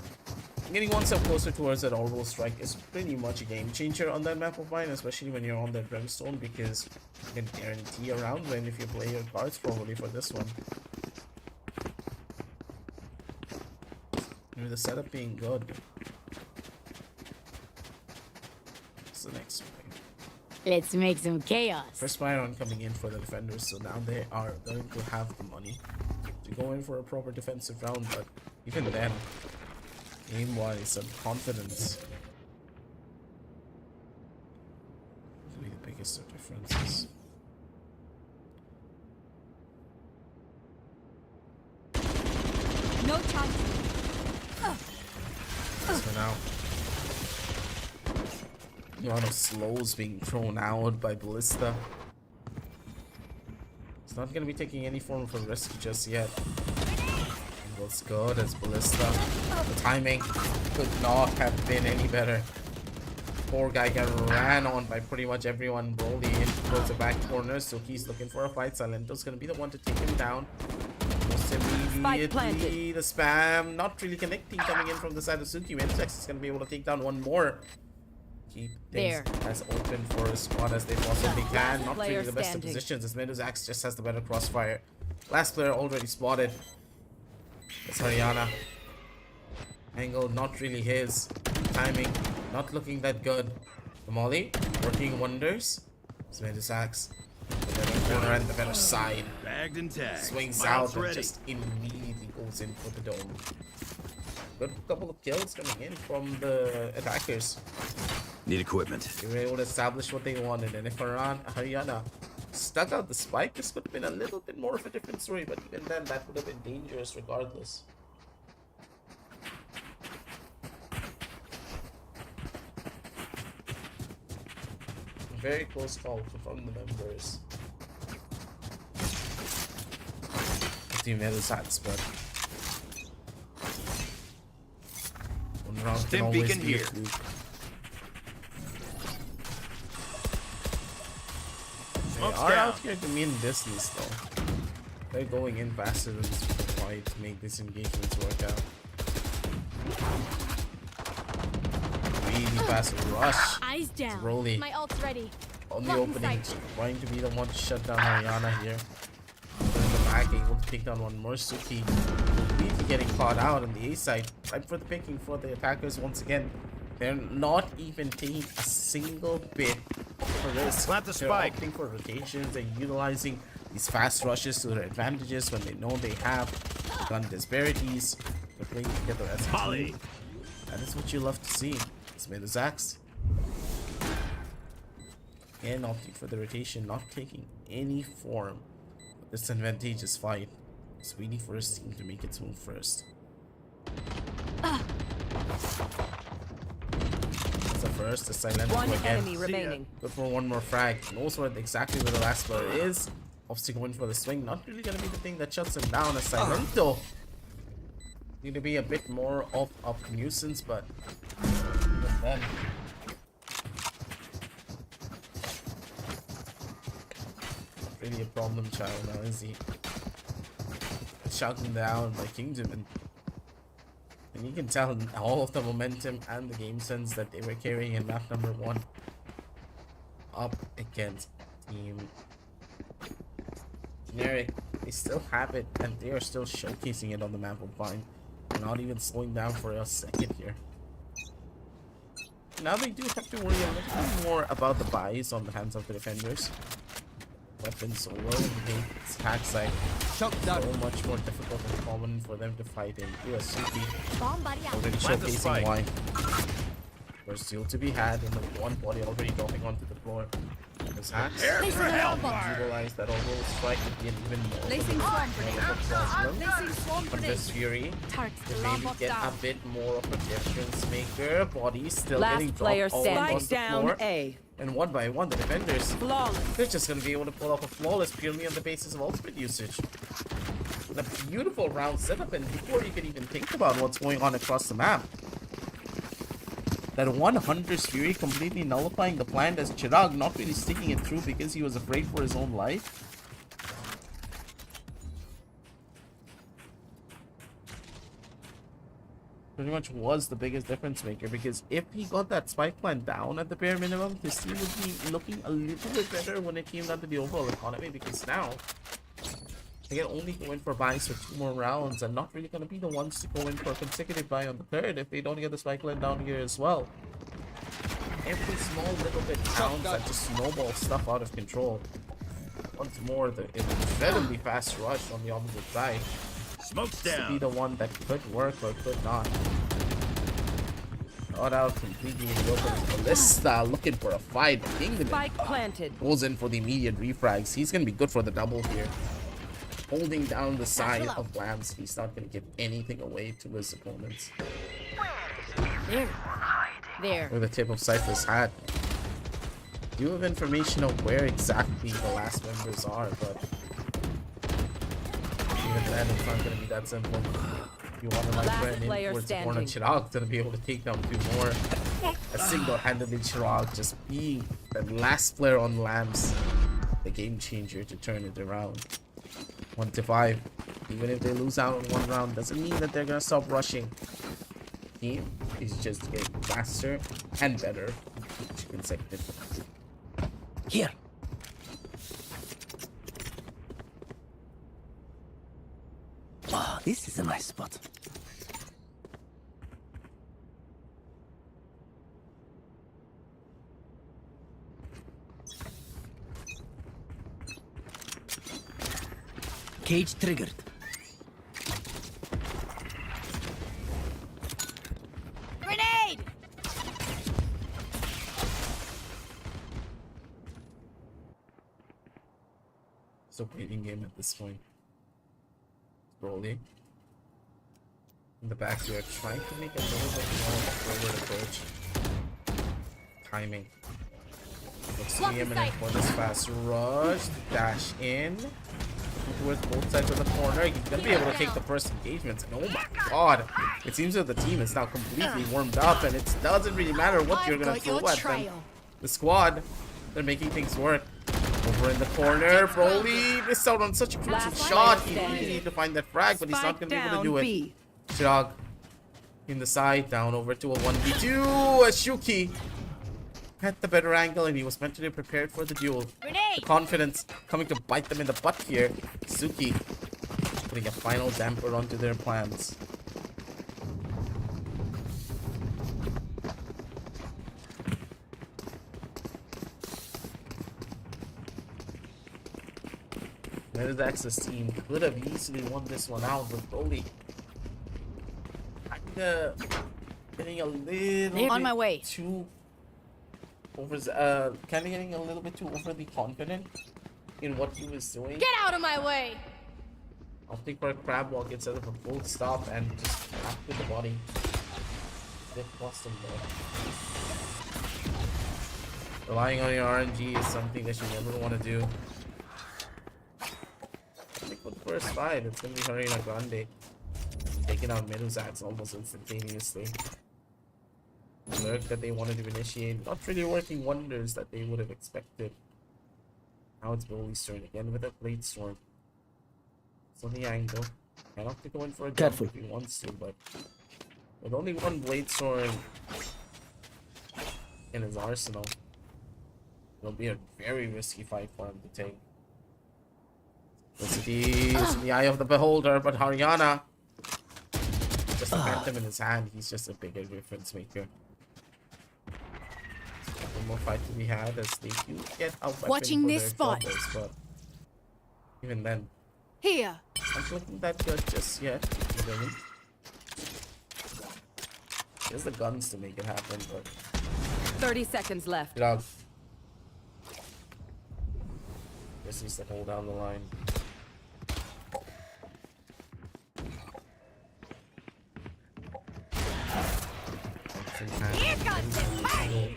Getting one step closer towards that orbital strike is pretty much a game changer on that map of mine, especially when you're on that Brimstone, because you can guarantee a round win if you play your cards properly for this one. With the setup being good. What's the next one? Let's make some chaos. First Byron coming in for the defenders, so now they are going to have the money to go in for a proper defensive round, but even then, game-wise and confidence will be the biggest of differences. No chance. So now, the amount of slows being thrown out by Ballista. It's not going to be taking any form of a risk just yet. Looks good as Ballista. The timing could not have been any better. Poor guy got ran on by pretty much everyone. Broly in towards the back corner, so he's looking for a fight. Silento's gonna be the one to take him down. Most immediately, the spam not really connecting, coming in from the side of Suki. Medx is gonna be able to take down one more. Keep things as open for a squad as they possibly can. Not really the best of positions as Medx just has the better crossfire. Last player already spotted. It's Haryana. Angle not really his. Timing not looking that good. The molly working wonders. It's Medx. The better corner and the better side. Bagged and tagged. Swings out and just immediately goes in for the dome. Good couple of kills coming in from the attackers. Need equipment. They were able to establish what they wanted, and if Haryana stuck out the spike, this could have been a little bit more of a different story, but even then that would have been dangerous regardless. Very close call from the members. Team Medx, but one round can always be a fluke. They are out here to mean business though. They're going in faster than super fight to make these engagements work out. Really fast rush. Eyes down. Broly My ult's ready. on the opening, trying to be the one to shut down Haryana here. But in the back, able to take down one more. Suki really getting caught out on the A side. Right for the picking for the attackers once again. They're not even taking a single bit for this. They're opting for rotations and utilizing these fast rushes to their advantages when they know they have gun disparities. They're playing together as a team. That is what you love to see. It's Medx. And opting for the rotation, not taking any form of this advantageous fight. It's waiting for his team to make its move first. That's the first, the silent one again. enemy remaining. Good for one more frag. Knows what exactly where the last player is. Opts to go in for the swing. Not really gonna be the thing that shuts him down as Silento Need to be a bit more of a nuisance, but even then. Really a problem child now, is he? Shouting down by Kingdom, and you can tell all of the momentum and the game sense that they were carrying in map number 1 up against Team Generic. They still have it, and they are still showcasing it on the map of Vine. They're not even slowing down for a second here. Now they do have to worry a little bit more about the buys on the hands of the defenders. Weapons so low in the attack side. So much more difficult and common for them to fight in. Suki already showcasing why. There's still to be had, and the one body already dropping onto the floor. His hacks utilize that overall strike to be an even more from this Fury to maybe get a bit more of a difference maker. Body still getting dropped all across the floor. And one by one, the defenders, they're just going to be able to pull off a flawless purely on the basis of ultimate usage. And a beautiful round setup, and before you can even think about what's going on across the map. That one Hunter's Fury completely nullifying the plan as Chirag not really sticking it through because he was afraid for his own life. Pretty much was the biggest difference maker, because if he got that spike plan down at the bare minimum, his team would be looking a little bit better when it came down to the overall economy, because now they can only go in for buys for 2 more rounds and not really going to be the ones to go in for a consecutive buy on the 3rd if they don't get the spike line down here as well. Every small little bit counts and just snowball stuff out of control. Once more, the incredibly fast rush on the opposite side. Smoke's down. To be the one that could work or could not. Not out completely in the open. Ballista looking for a fight. Kingdom goes in for the immediate refrags. He's going to be good for the double here. Holding down the side of Lambs, he's not going to give anything away to his opponents. There. Where the tip of Cypher's hat. You have information of where exactly the last members are, but even then, it's not going to be that simple. You want to like friend in towards the corner. Chirag's going to be able to take down 2 more. A single-handedly Chirag just being the last player on Lambs, the game changer to turn it around. 1-5. Even if they lose out on 1 round, doesn't mean that they're gonna stop rushing. Team is just getting faster and better each consecutive. Here. Oh, this is a nice spot. Cage triggered. Grenade! It's a waiting game at this point. Broly. In the back here, trying to make a little bit more forward approach. Timing. Looks preeminent for this fast rush. Dash in. Towards both sides of the corner. He's gonna be able to take the first engagements, and oh my god, it seems that the team is now completely warmed up, and it doesn't really matter what you're gonna throw at them. The squad, they're making things work. Over in the corner, Broly missed out on such a crucial shot. He really needed to find that frag, but he's not gonna be able to do it. Chirag in the side, down over to a 1v2 as Suki had the better angle, and he was mentally prepared for the duel. The confidence coming to bite them in the butt here. Suki putting a final damper onto their plans. Medx's team could have easily won this one out, with Broly getting a little on my way. Too kind of getting a little bit too overly confident in what he was doing. Get out of my way! I'll think for a crab walk instead of a full stop and just back with the body. They lost him there. Relying on your RNG is something that you never want to do. I think for the first fight, it's going to be Harina Grande. taking out Medx almost instantaneously. The lurk that they wanted to initiate, not really working wonders that they would have expected. Now it's Bully's turn again with a Blade Storm. It's on the angle. Cannot have to go in for a jump if he wants to, but with only one Blade Storm in his arsenal, it'll be a very risky fight for him to take. Felicity is in the eye of the beholder, but Haryana, just a phantom in his hand, he's just a bigger difference maker. One more fight to be had as they do get out Watching this spot, but even then, here. not looking that good just yet. He has the guns to make it happen, but 30 seconds left. Just needs to hold down the line. Here comes the party.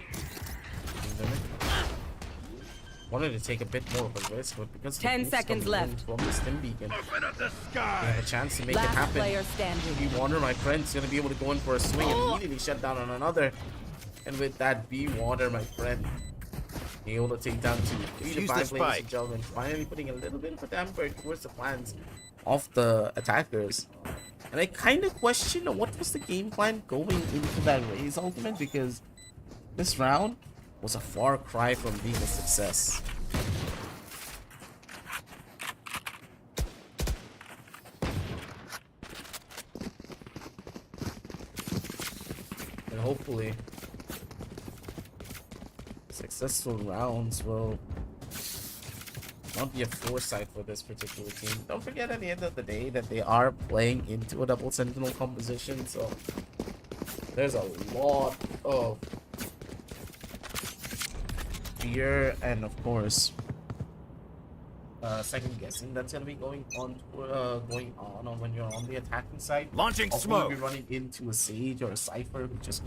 Wanted to take a bit more of a risk, but because 10 seconds left from the stim beacon, they have a chance to make Last it happen. player standing. B Water, my friend's gonna be able to go in for a swing and immediately shut down on another. And with that, B Water, my friend, being able to take down 3 to 5 ladies and gentlemen, finally putting a little bit of a damper towards the plans of the attackers. And I kind of question what was the game plan going into that Raze ultimate, because this round was a far cry from being a success. And hopefully successful rounds will not be a foresight for this particular team. Don't forget at the end of the day that they are playing into a double sentinel composition, so there's a lot of fear and of course second guessing that's gonna be going on when you're on the attacking side. Launching smoke. You'll be running into a Sage or a Cypher who just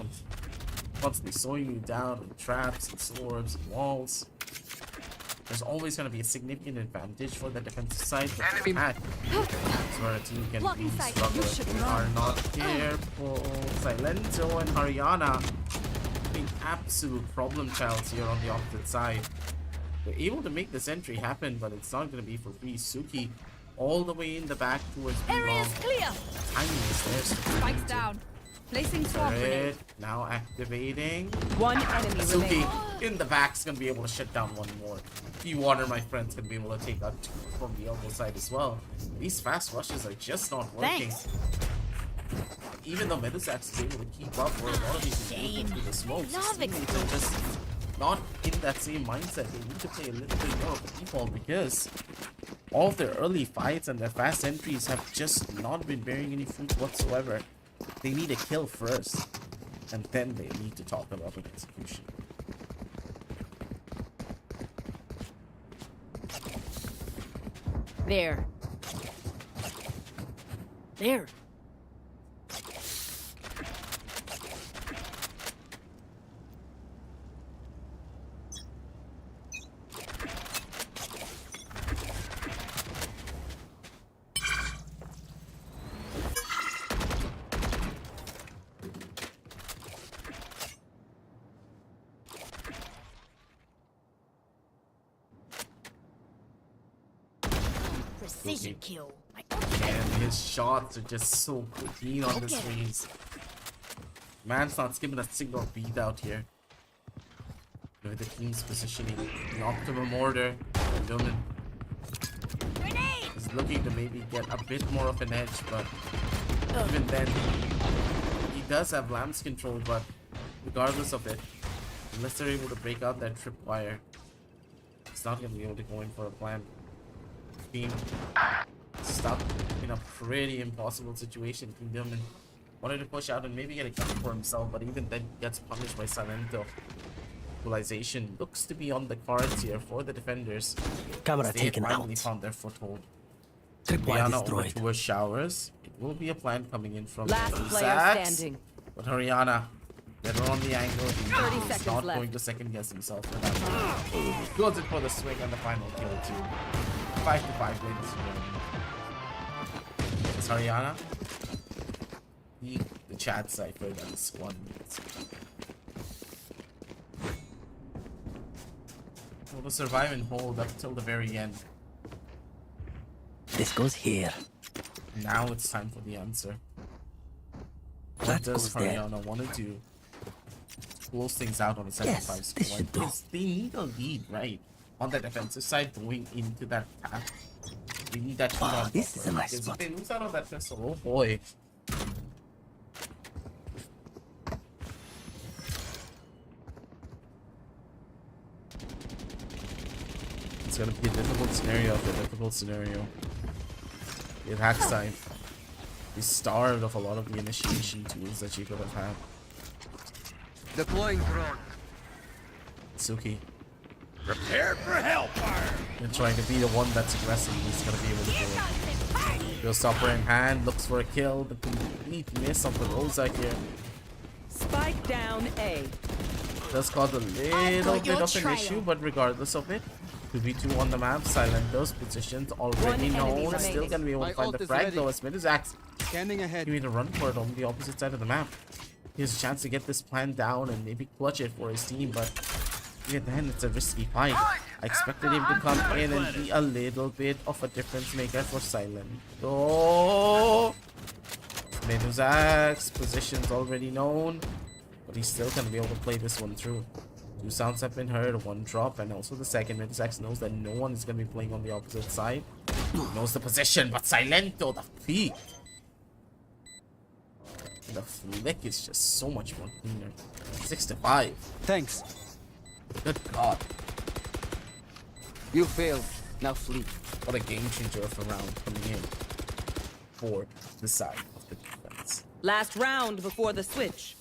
constantly slowing you down with traps and swords and walls. There's always going to be a significant advantage for the defensive side, but the attack is where a team can really struggle if they are not careful. Silento and Haryana being absolute problem childs here on the opposite side. They're able to make this entry happen, but it's not going to be for free. Suki all the way in the back towards Area's clear. Tiny stairs. Spikes down. Placing swamp grenade. Now activating. One enemy Suki remaining. in the back's gonna be able to shut down one more. Water, my friend's gonna be able to take out 2 from the elbow side as well. These fast rushes are just not working. Thanks. Even though Medx is able to keep up for a lot of these movements through the smokes, teammates are just not in that same mindset. They need to play a little bit more of a default because all of their early fights and their fast entries have just not been bearing any fruit whatsoever. They need a kill first, and then they need to talk about an execution. There. There. Precision kill. And his shots are just so clean on this Raze. Man's not skipping a single beat out here. With the team's positioning in optimum order, Dillman is looking to maybe get a bit more of an edge, but even then, he does have Lamb's control, but regardless of it, unless they're able to break out that tripwire, it's not going to be able to go in for a plan. Team stuck in a pretty impossible situation. King Dillman wanted to push out and maybe get a gun for himself, but even then gets punished by Silento. Equalization looks to be on the cards here for the defenders. Camera they taken finally out. found their foothold. Tripwire Rihanna over destroyed. towards showers. It will be a plan coming in from Last the player Sacks, standing. but Haryana, get her on the angle. 30 He's seconds not left. going to second guess himself for that one. Goes in for the swing and the final kill too. 5 to 5 wins. It's Haryana. be the chat cipher that is 1 minute. We'll survive and hold up till the very end. This goes here. Now it's time for the answer. What That does goes there. Haryana want to do? Close things out on the 75 Yes, this squad. should do. Because they need a lead, right? On the defensive side, going into that attack. They need that lead on This is a nice because spot. if they lose out on that pistol, oh boy. It's gonna be a difficult scenario after a difficult scenario. The attack side is starved of a lot of the initiation tools that you could have had. Deploying drone. Suki. Prepare for hellfire. And trying to be the one that's aggressive. He's gonna be able to do it. Stopper in hand, looks for a kill. The complete miss of the Rosa here. Spike down A. Does cause a little bit of an issue, but regardless of it, 2v2 on the map. Silent those positions already One enemy known. Still remaining. gonna be able to My find ult the is frag ready. though as Medx. Scanning ahead. You need to run for it on the opposite side of the map. He has a chance to get this plan down and maybe clutch it for his team, but then it's a risky fight. I expected him to come in and be a little bit of a difference maker for Silent. Oh, Meduzak's position's already known, but he's still gonna be able to play this one through. 2 sounds have been heard, 1 drop, and also the second Meduzak knows that no one is gonna be playing on the opposite side. He knows the position, but Silento, the peak. The flick is just so much more cleaner. 6 to 5. Thanks. Good God. You failed. Now flee. What a game changer of a round coming in for the side of the defense. Last round before the switch.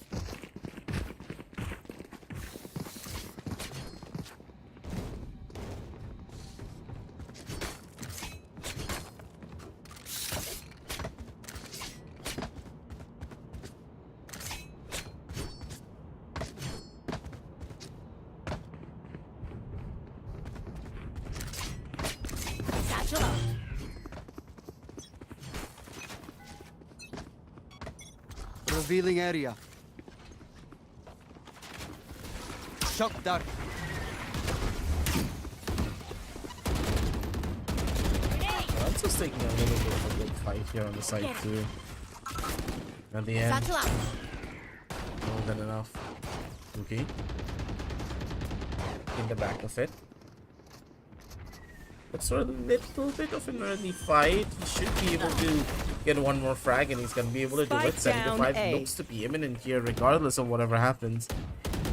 Revealing area. Shock dart. I'm just taking a little bit of a good fight here on the side too. At the end, more than enough. Okay. In the back of it. But for a little bit of an early fight, he should be able to get 1 more frag and he's gonna be able to do it. 75 looks to be imminent here regardless of whatever happens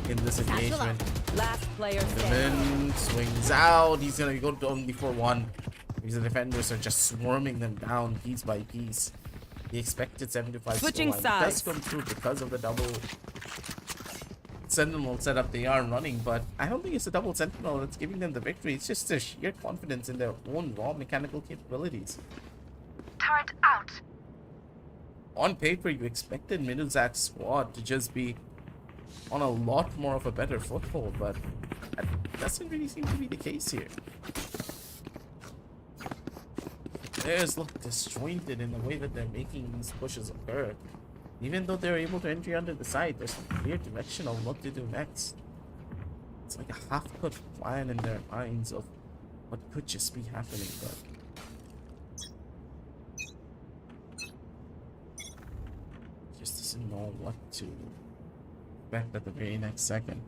in this engagement. Last player The standing. man swings out. He's gonna go down before 1 because the defenders are just swarming them down piece by piece. The expected 75 Switching scoreline does sides. come through because of the double sentinel setup they are running, but I don't think it's a double sentinel that's giving them the victory. It's just their sheer confidence in their own raw mechanical capabilities. Turret out. On paper, you expected Middlezak's squad to just be on a lot more of a better foothold, but that doesn't really seem to be the case here. Players look disjointed in the way that they're making these pushes occur. Even though they're able to entry under the side, there's a clear direction of what to do next. It's like a half-cooked plan in their minds of what could just be happening, but just doesn't know what to expect at the very next second.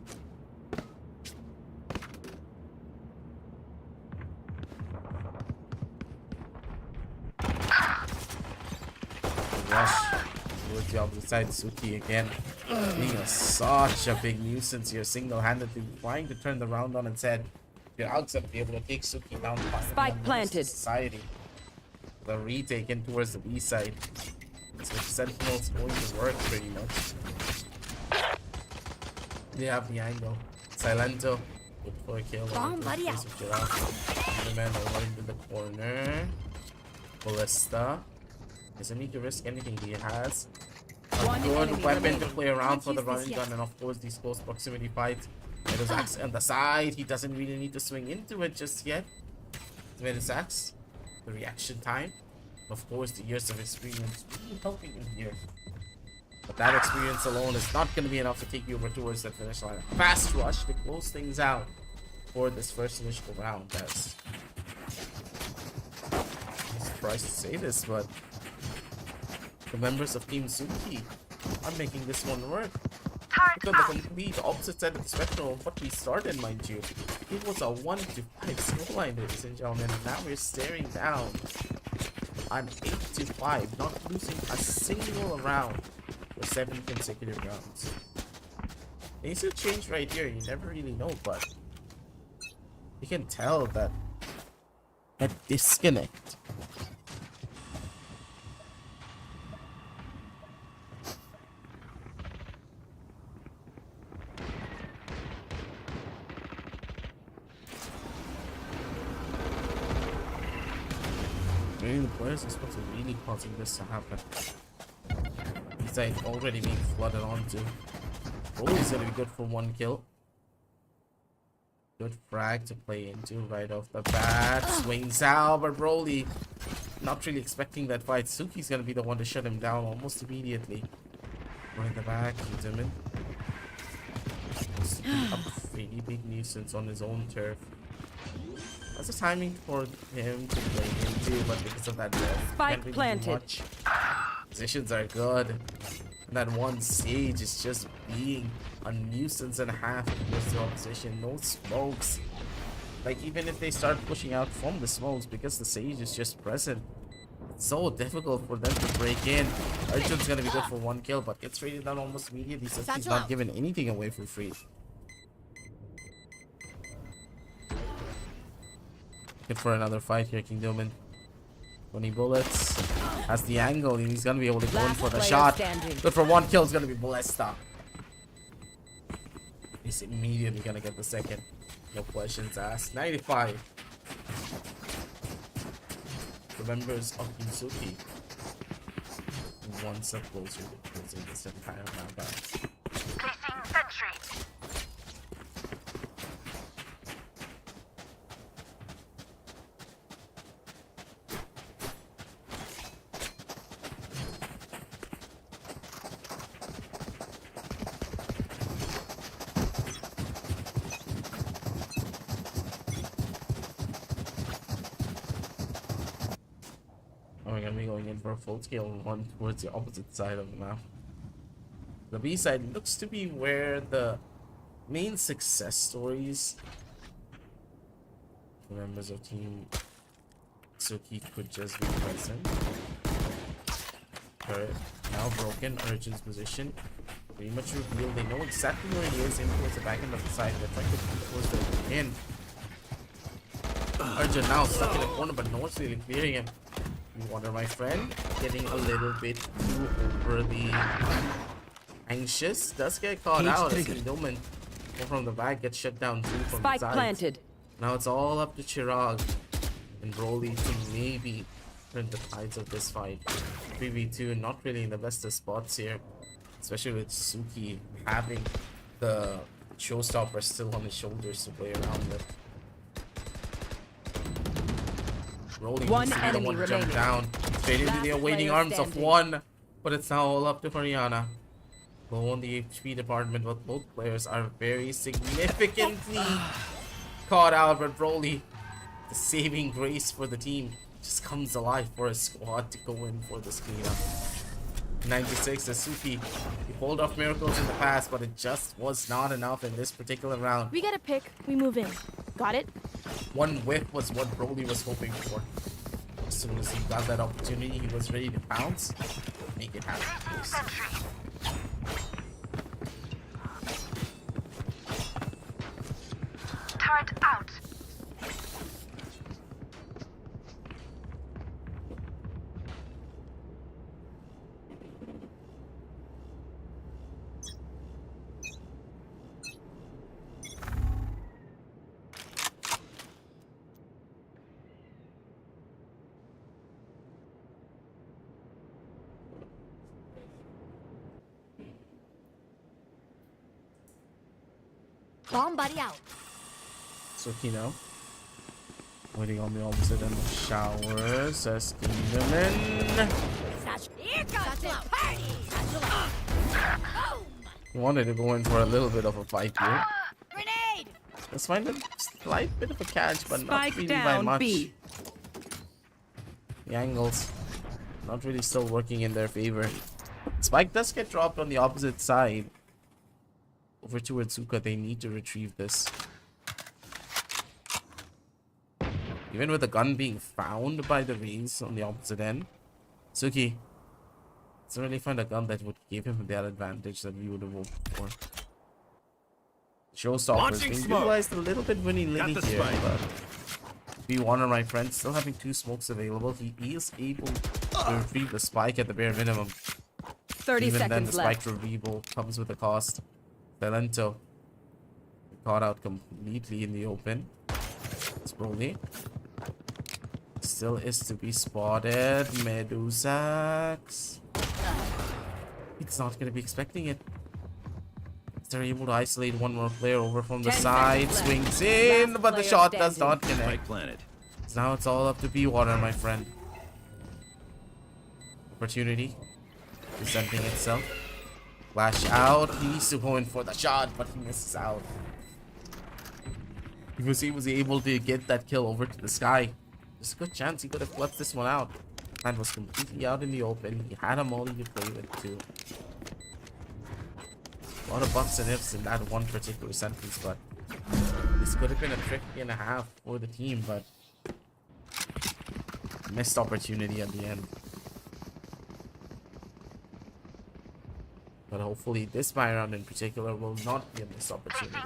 Rush towards the opposite side. Suki again being such a big nuisance here, single-handedly trying to turn the round on and said, "You're outside to be able to take Suki down." Spike planted. Society. The retake in towards the B side. So Sentinel's going to work pretty much. They have the angle. Silento. Good for a kill. Bomb buddy out. The man over into the corner. Ballista. Doesn't need to risk anything. He has a One good enemy weapon to remaining. play around Can't for the use this running yet. gun, and of course these close proximity fights. It is on the side. He doesn't really need to swing into it just yet. Medx, the reaction time, of course, the years of experience really helping him here. But that experience alone is not going to be enough to take you over towards the finish line. Fast rush to close things out for this first initial round. That's... I'm surprised to say this, but the members of Team Suki are making this one work. Look at the complete opposite side of the spectrum of what we started, mind you. It was a 1-5 scoreline, ladies and gentlemen, and now we're staring down an 8-5, not losing a single round for 7 consecutive rounds. Things will change right here, you never really know, but you can tell that disconnect. Maybe the players are supposed to really causing this to happen. He's like already being flooded onto. Broly's gonna be good for 1 kill. Good frag to play into right off the bat. Swings out, but Broly not really expecting that fight. Suki's gonna be the one to shut him down almost immediately. Right the back, keeps him in. A pretty big nuisance on his own turf. That's the timing for him to play into, but because of that death, Spike can't really planted. do much. Positions are good. And that one Sage is just being a nuisance and a half towards the opposition. No smokes. Like, even if they start pushing out from the smokes, because the Sage is just present, it's so difficult for them to break in. Arjun's gonna be good for 1 kill, but gets rated down almost immediately since he's not giving anything away for free. Good for another fight here, Kingdoman. 20 bullets. Has the angle, and he's gonna be able to go in for the shot. Good for 1 kill, it's gonna be Blesta. He's immediately gonna get the second. No questions asked. 95. The members of Suki. One step closer to closing this entire round out. Placing sentry. We're gonna be going in for a full scale one towards the opposite side of the map. The B side looks to be where the main success stories for members of Team Suki could just be present. Turret now broken. Urchin's position pretty much revealed. They know exactly where he is in towards the back end of the side. They're trying to push towards the end. Urchin now stuck in the corner, but no one's really clearing him. You wonder, my friend, getting a little bit too overly anxious. Does get caught out as Kingdoman from the back gets shut down too from the side. Planted. Now it's all up to Chirag and Broly to maybe turn the tides of this fight. 3v2, not really in the best of spots here, especially with Suki having the showstopper still on his shoulders to play around with. Broly One needs to be the enemy one to jump remaining. down straight into the awaiting arms of one, but it's now all up to Haryana. Low on the HP department, but both players are very significantly caught out. But Broly, the saving grace for the team, just comes alive for a squad to go in for this cleanup. 96, the Suki, he pulled off miracles in the past, but it just was not enough in this particular round. We get a pick, we move in. Got it? One whiff was what Broly was hoping for. As soon as he got that opportunity, he was ready to pounce. Make it happen. Turret out. Bomb buddy out. Suki now. Waiting on the opposite end of the shower. Says Kingdoman. Here comes the party. He wanted to go in for a little bit of a fight here. Grenade! Let's find a slight bit of a catch, but not Spike really by down much. B. The angles not really still working in their favor. Spike does get dropped on the opposite side. Over towards Suka, they need to retrieve this. Even with the gun being found by the Reins on the opposite end, Suki doesn't really find a gun that would give him that advantage that we would have hoped for. Showstopper being utilized a little bit willy-nilly here, but B1, my friend, still having 2 smokes available. He is able to retrieve the spike at the bare minimum. 30 Even then, the seconds left. spike retrieval comes with a cost. Talento caught out completely in the open. It's Broly. Still is to be spotted. Medusax. It's not going to be expecting it. They're able to isolate one more player over from the side. Swings in, but the shot does not connect. So now it's all up to B-Water, my friend. Opportunity presenting itself. Flash out. He needs to go in for the shot, but he misses out. Because he was able to get that kill over to the sky. There's a good chance he could have clutched this one out. Man was completely out in the open. He had a molly to play with too. A lot of buffs and ifs in that one particular sentence, but this could have been a tricky and a half for the team, but missed opportunity at the end. But hopefully this buy round in particular will not be a missed opportunity.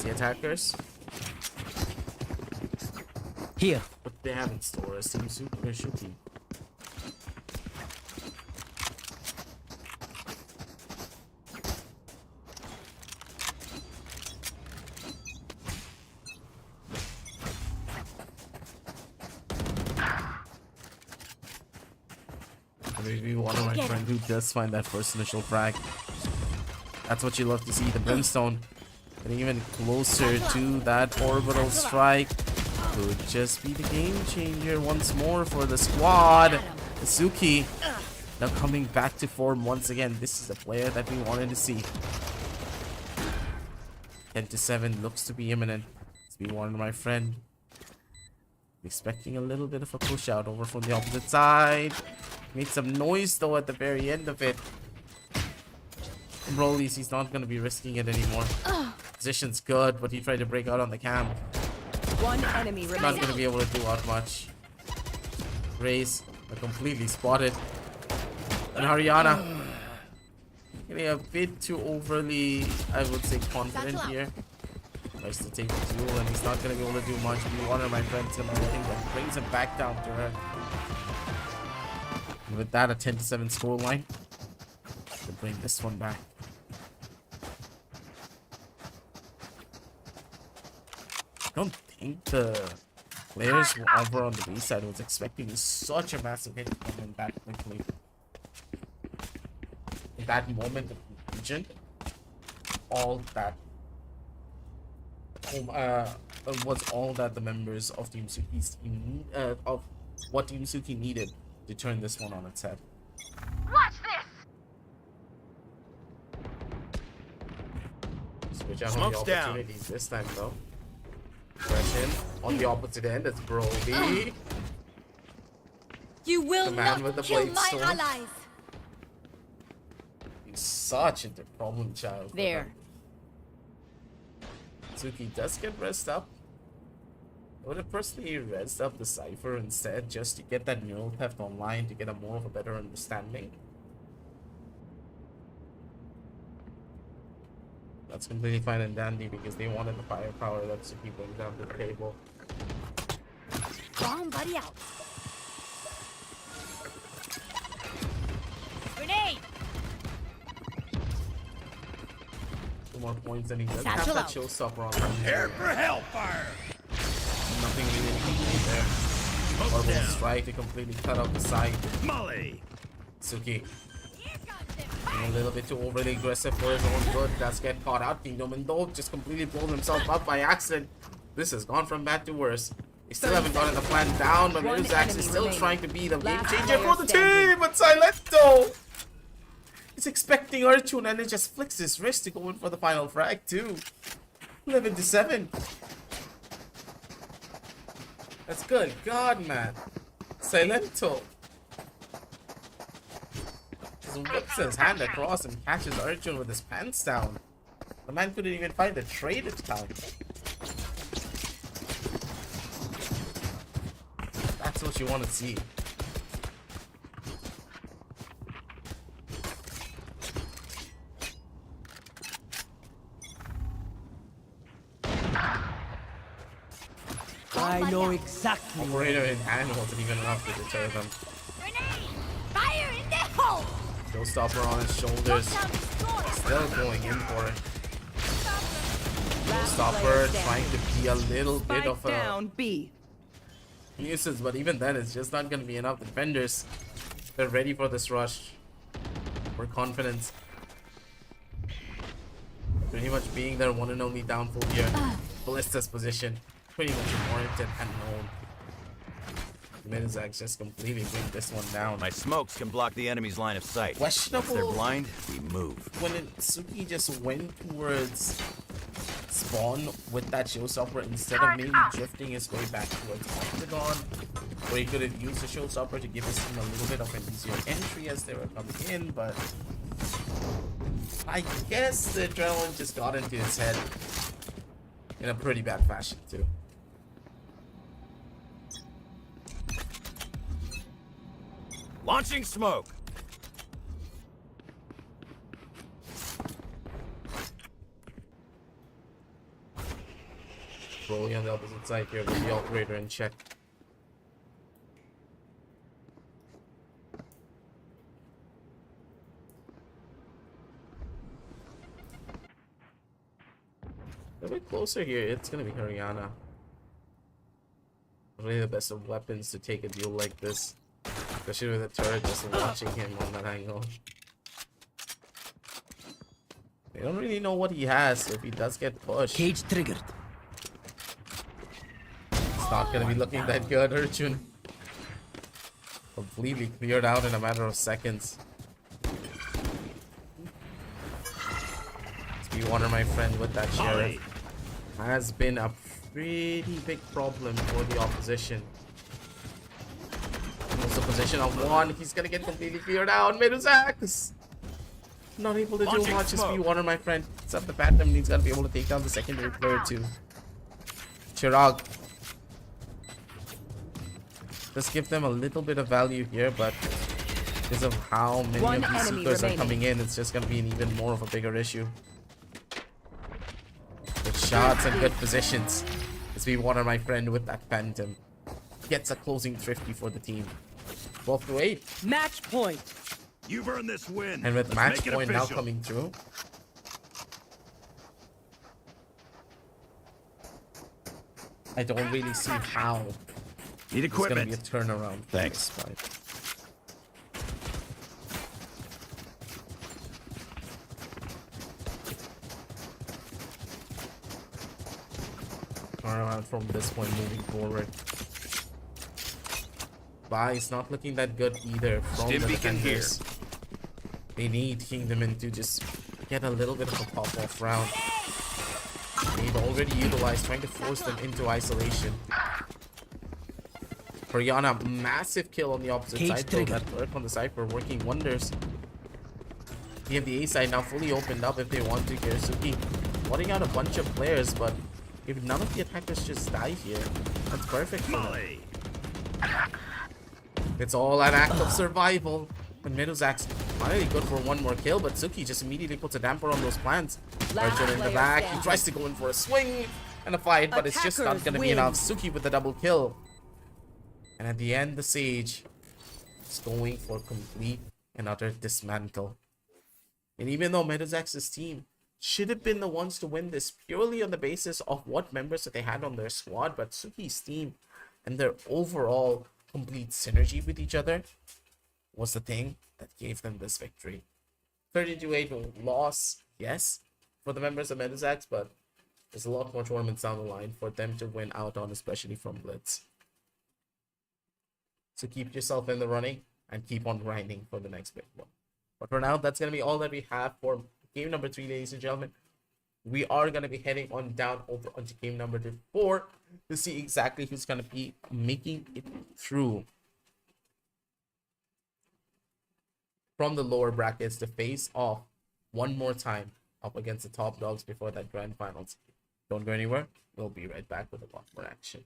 The attackers. Here. What they have in store is Team Suki or Suki. Maybe one of my friend who does find that first initial frag. That's what you love to see. The Brimstone getting even closer to that orbital strike. Could just be the game changer once more for the squad. Suki now coming back to form once again. This is the player that we wanted to see. 10-7 looks to be imminent. Let's be one of my friend. Expecting a little bit of a push out over from the opposite side. Made some noise though at the very end of it. Broly's, he's not going to be risking it anymore. Position's good, but he tried to break out on the cam. One enemy Not remaining. going to be able to do out much. Raze completely spotted. And Haryana getting a bit too overly, I would say, confident here. Tries to take the duel, and he's not going to be able to do much. One of my friends going to be the thing that brings him back down to her. And with that, a 10-7 scoreline to bring this one back. I don't think the players over on the B side was expecting such a massive hit coming back quickly. In that moment of confusion, all that was all that the members of Team Suki's team of what Team Suki needed to turn this one on its head. Watch this. Switch out on the opportunities this time though. Question on the opposite end, it's Brody. You will The man not with the kill blade my stone. allies. He's such a problem child. There. Suki does get rest up. I would have personally rezzed up the Cypher instead, just to get that neural theft online to get a more of a better understanding. That's completely fine and dandy because they wanted the firepower that Suki brings down to the table. Bomb buddy out. Grenade! 2 more points and he does Satchel have that out. showstopper on him. Prepare for hellfire. Nothing really complete there. Orbital strike to completely cut off the side. Molly. Suki. Being a little bit too overly aggressive for his own good. Does get caught out. Kingdom and Dope just completely blown himself up by accident. This has gone from bad to worse. They still haven't gotten the plan down, but Medx is still trying to be the game changer for the team. But Silento He's expecting Archun and then just flicks his wrist to go in for the final frag too. 11-7. That's good. God, man. Silento. Just whips his hand across and catches Arjun with his pants down. The man couldn't even find a trade at the time. That's what you want to see. I know exactly. Operator in hand wasn't even enough to deter them. Fire in the hole! Showstopper on his shoulders. Still going in for it. Showstopper trying to be a little bit of a Down B. nuisance, but even then it's just not going to be enough. Defenders, they're ready for this rush. We're confident. Pretty much being their one and only downfall here. Ballista's position. Pretty much warranted and known. Medx just completely bring this one down. My smokes can block the enemy's line of sight. Questionable. If they're blind, we move. When Suki just went towards spawn with that showstopper instead of maybe drifting his way back towards Octagon, where he could have used the showstopper to give his team a little bit of an easier entry as they were coming in, but I guess the adrenaline just got into his head in a pretty bad fashion too. Launching smoke. Rolling on the opposite side here with the operator in check. A bit closer here, it's gonna be Haryana. Really the best of weapons to take a deal like this. Especially with the turret just watching him on that angle. They don't really know what he has, so if he does get pushed, Cage triggered. it's not gonna be looking that good. Arjun completely cleared out in a matter of seconds. Speedwater, my friend, with that sheriff has been a pretty big problem for the opposition. Also position of one, he's gonna get completely cleared out. Medx not able to do much. Just Speedwater, my friend. It's up the Phantom, and he's gonna be able to take down the secondary player too. Chirag. Just give them a little bit of value here, but because of how many of these seekers are coming in, it's just gonna be an even more of a bigger issue. Good shots and good positions. Speedwater, my friend, with that Phantom gets a closing thrifty for the team. 12-8. Match point. You've earned this win. And with match point now coming through, I don't really see how Need equipment. it's gonna be a turnaround. Thanks. Turnaround from this point moving forward. But it's not looking that good either from the defenders. They need Kingdom in to just get a little bit of a pop-off round. They've already utilized, trying to force them into isolation. Haryana, massive kill on the opposite side though. That work on the Cypher working wonders. We have the A side now fully opened up if they want to here. Suki wanting out a bunch of players, but if none of the attackers just die here, that's perfect for them. It's all an act of survival. And Medx finally good for one more kill, but Suki just immediately puts a damper on those plans. Arjun in the back, he tries to go in for a swing and a fight, but it's just not gonna be enough. Suki with the double kill. And at the end, the Sage is going for complete and utter dismantle. And even though Medx's team should have been the ones to win this purely on the basis of what members that they had on their squad, but Suki's team and their overall complete synergy with each other was the thing that gave them this victory. 32-8 loss, yes, for the members of Medx, but there's a lot more tournaments down the line for them to win out on, especially from Blitz. So keep yourself in the running and keep on grinding for the next big one. But for now, that's going to be all that we have for game number 3, ladies and gentlemen. We are going to be heading on down over onto game number 4 to see exactly who's going to be making it through from the lower brackets to face off one more time up against the top dogs before that grand finals. Don't go anywhere. We'll be right back with a lot more action.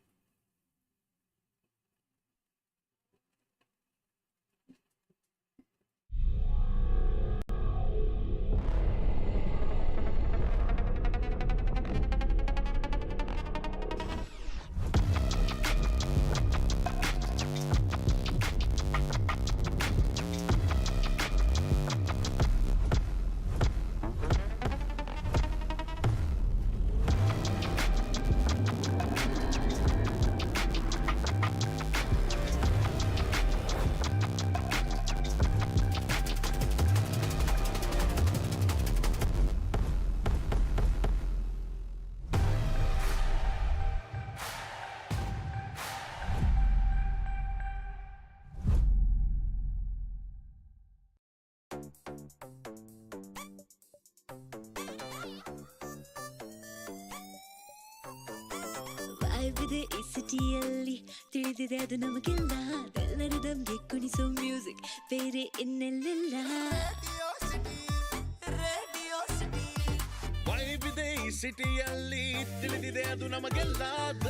ವಿದೆ ಈ ಸಿಟಿಯಲ್ಲಿ ತಿಳಿದಿದೆ ಅದು ನಮಗೆಲ್ಲ ಎಲ್ಲರದಮ್ಗೆ ಕುಣಿಸೋ music ಬೇರೆ ಇನ್ನೆಲ್ಲೆಲ್ಲ ವೈಬಿದೆ ಈ ಸಿಟಿಯಲ್ಲಿ ತಿಳಿದಿದೆ ಅದು ನಮಗೆಲ್ಲ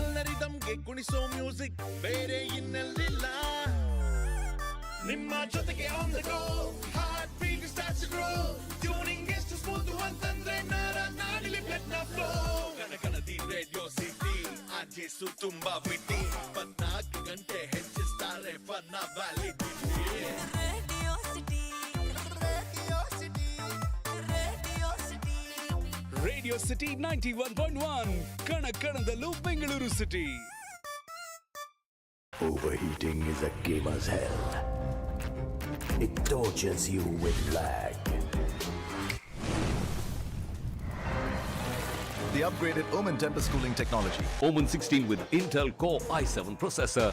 ಎಲ್ಲರಿದಮ್ಗೆ ಕುಣಿಸೋ ಮ್ಯೂಸಿಕ್ ಬೇರೆ ಇನ್ನೆಲ್ಲಿಲ್ಲ ನಿಮ್ಮ ಜೊತೆಗೆ on the go heart beat starts to grow tuning ಎಷ್ಟು ಸ್ಮೂತ್ ಅಂತಂದ್ರೆ ನಾಡಿಲಿ ಬ್ಲಡ್ ನ ಫ್ಲೋ ಕಣಕಣದಿ ರೇಡಿಯೋ ಸಿಟಿ ಆರ್ಜೆಸು ತುಂಬಾ ಬಿಟ್ಟಿ 24 ಗಂಟೆ ಹೆಚ್ಚಿಸ್ತಾರೆ ಫನ್ನ validity radio city radio city 91.1 ಕಣಕಣದಲ್ಲೂ Bengaluru city. Overheating is a gamer's hell. It tortures you with lag. The upgraded Omen Tempest cooling technology. Omen 16 with Intel Core i7 processor.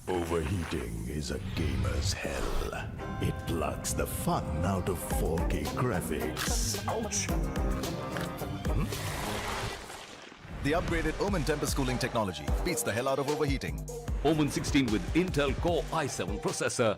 Overheating is a gamer's hell. It plucks the fun out of 4K graphics. Ouch! The upgraded Omen Tempest cooling technology beats the hell out of overheating. Omen 16 with Intel Core i7 processor.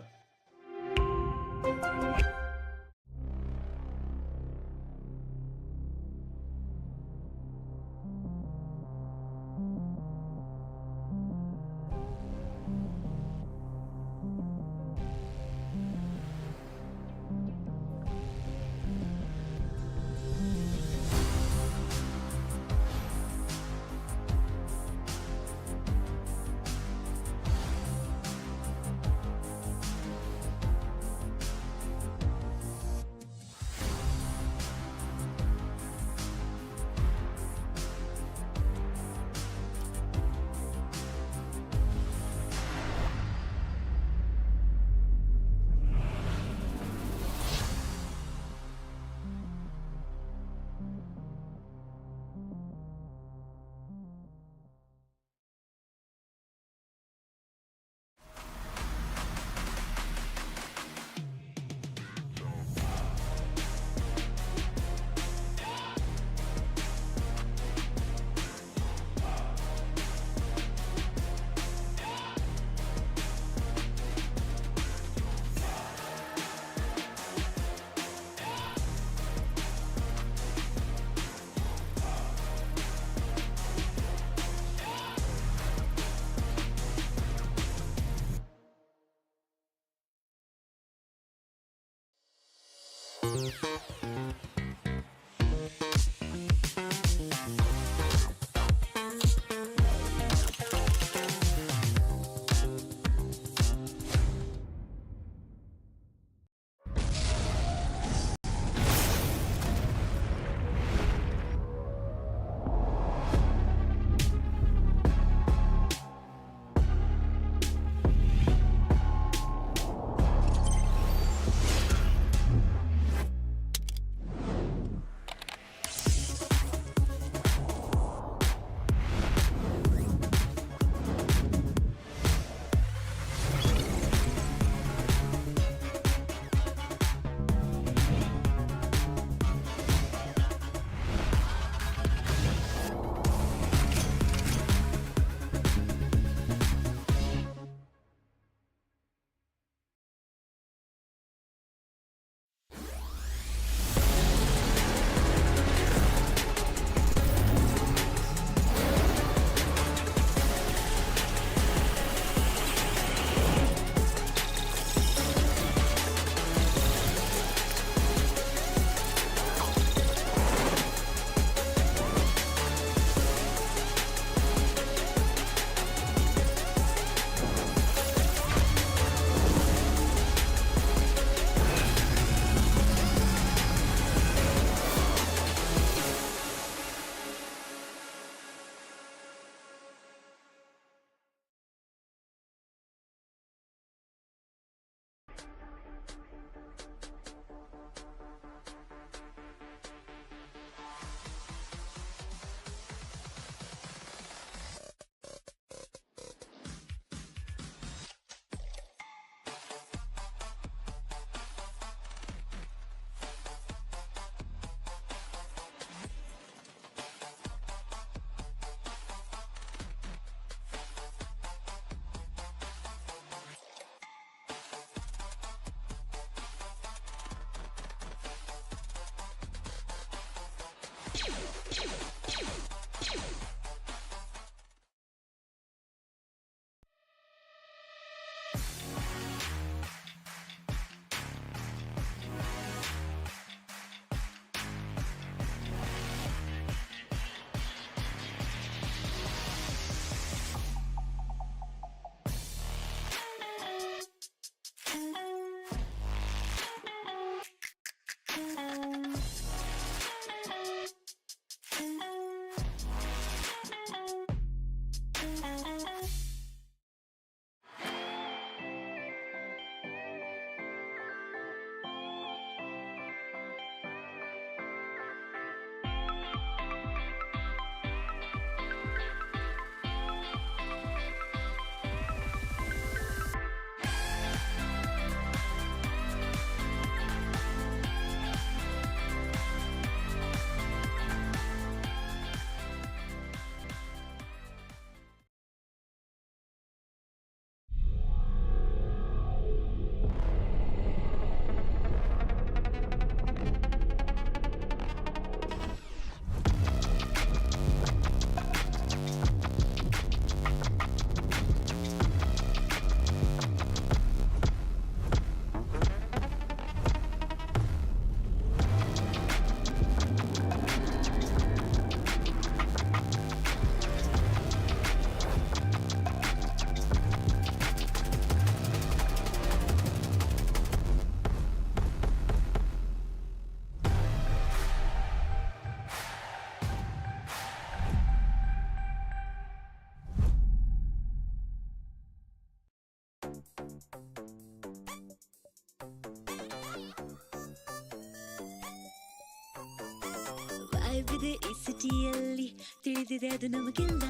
ವಿವಿಧ ಈ ಸಿಟಿಯಲ್ಲಿ ತಿಳಿದಿದೆ ಅದು ನಮಗೆಲ್ಲ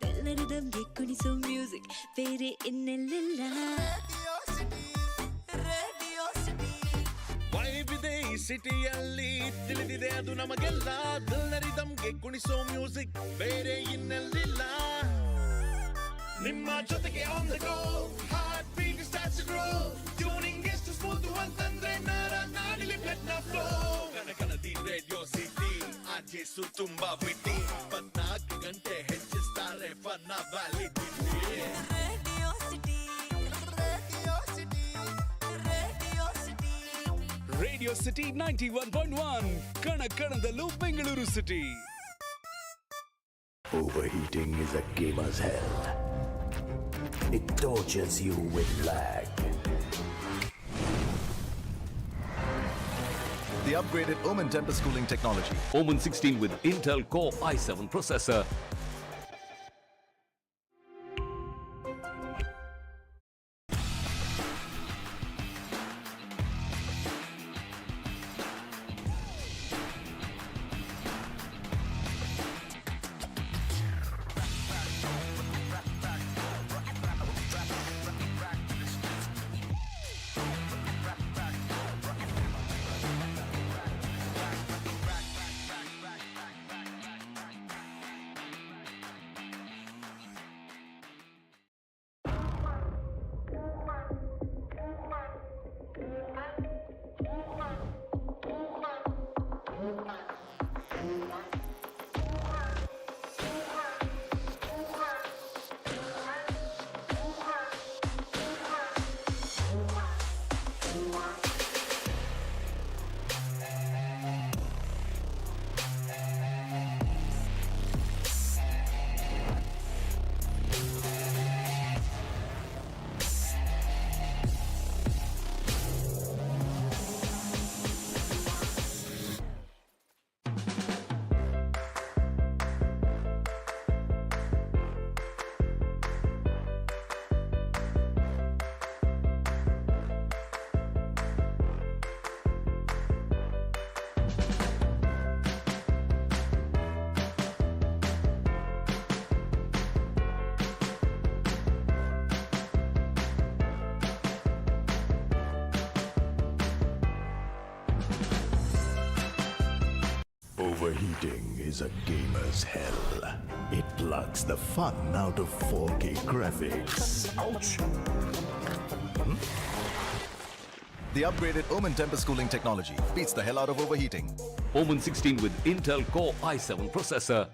ಎಲ್ಲರ ದಮ್ಗೆ ಕುಣಿಸೋ music ಬೇರೆ ಇನ್ನೆಲ್ಲಿಲ್ಲ ವೈವಿದೆ ಈ ಸಿಟಿಯಲ್ಲಿ ತಿಳಿದಿದೆ ಅದು ನಮಗೆಲ್ಲ ಎಲ್ಲರಿದಮ್ಗೆ ಕುಣಿಸೋ ಮ್ಯೂಸಿಕ್ ಬೇರೆ ಇನ್ನೆಲ್ಲಿಲ್ಲ ನಿಮ್ಮ ಜೊತೆಗೆ on the go heart beat starts to grow tuning ಎಷ್ಟು ಸ್ಮೂತ್ ಅಂತಂದ್ರೆ ನಾಡಿಲಿ ಬ್ಲಡ್ ನ ಫ್ಲೋ ಕನಕನದಿ ರೇಡಿಯೋ ಸಿಟಿ ಆರ್ಜೆಸು ತುಂಬಾ ಬಿಟ್ಟಿ 24 ಗಂಟೆ ಹೆಚ್ಚಿಸ್ತಾರೆ ಫನ್ನ validity radio city radio city 91.1 ಕಣಕಣದಲ್ಲೂ Bengaluru city. Overheating is a gamer's hell. It tortures you with lag. The upgraded Omen Tempest cooling technology. Omen 16 with Intel Core i7 processor. Overheating is a gamer's hell. It plucks the fun out of 4K graphics. Ouch! The upgraded Omen Tempest cooling technology beats the hell out of overheating. Omen 16 with Intel Core i7 processor.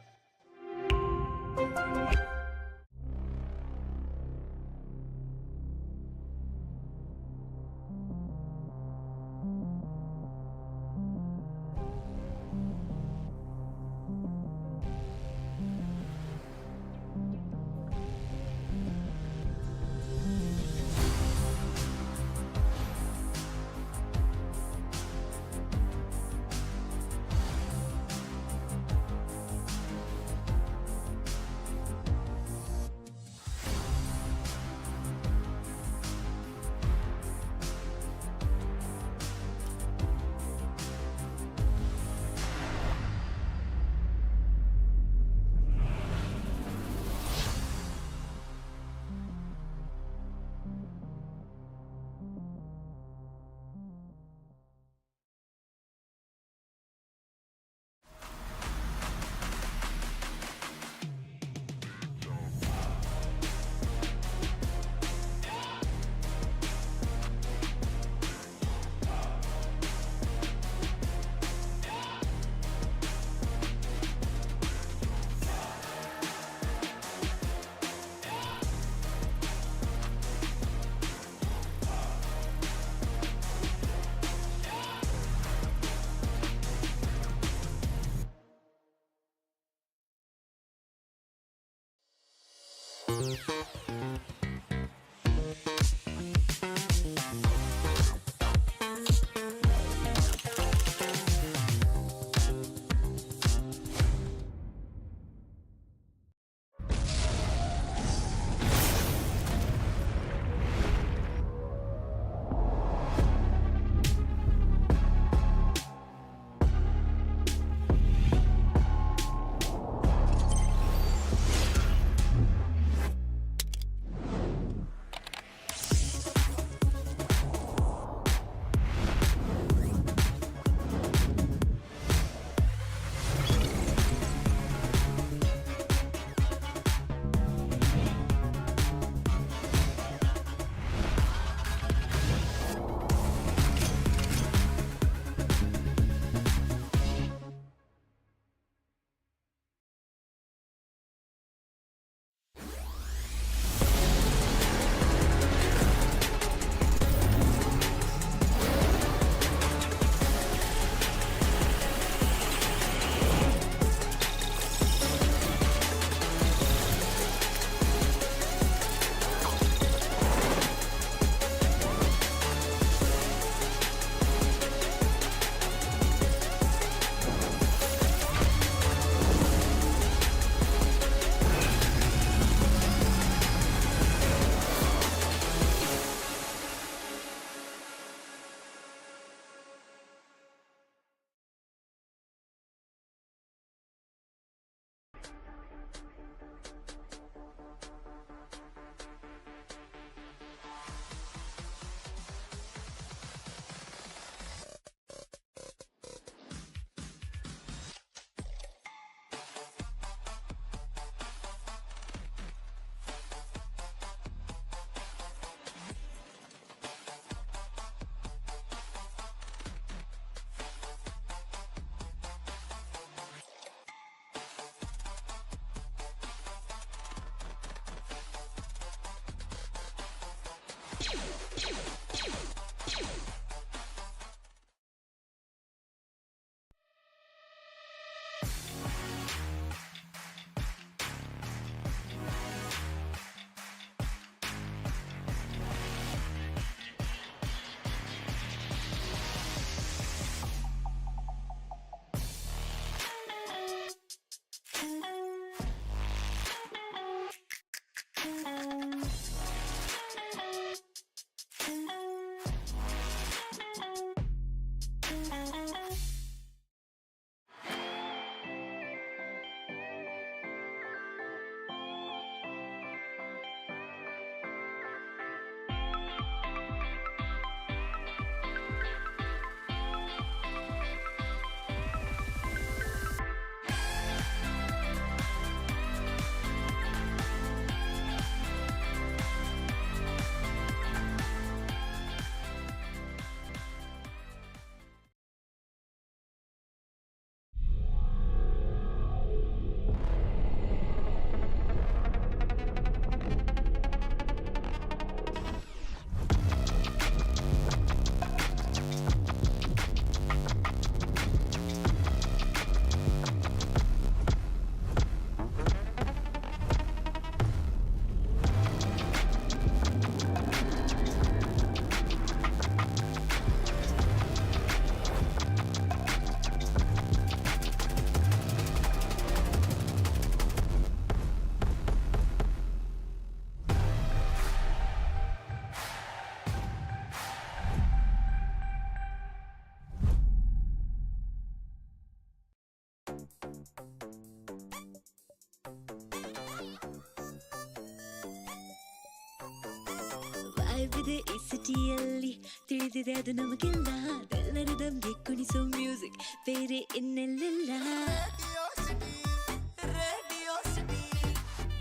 ಲೈವಿದೆ ಈ ಸಿಟಿಯಲ್ಲಿ ತಿಳಿದಿದೆ ಅದು ನಮಗೆಲ್ಲ ಅದೆಲ್ಲರೂ ನಮ್ಗೆ ಕುಣಿಸೋ music ಬೇರೆ ಇನ್ನೆಲ್ಲಿಲ್ಲ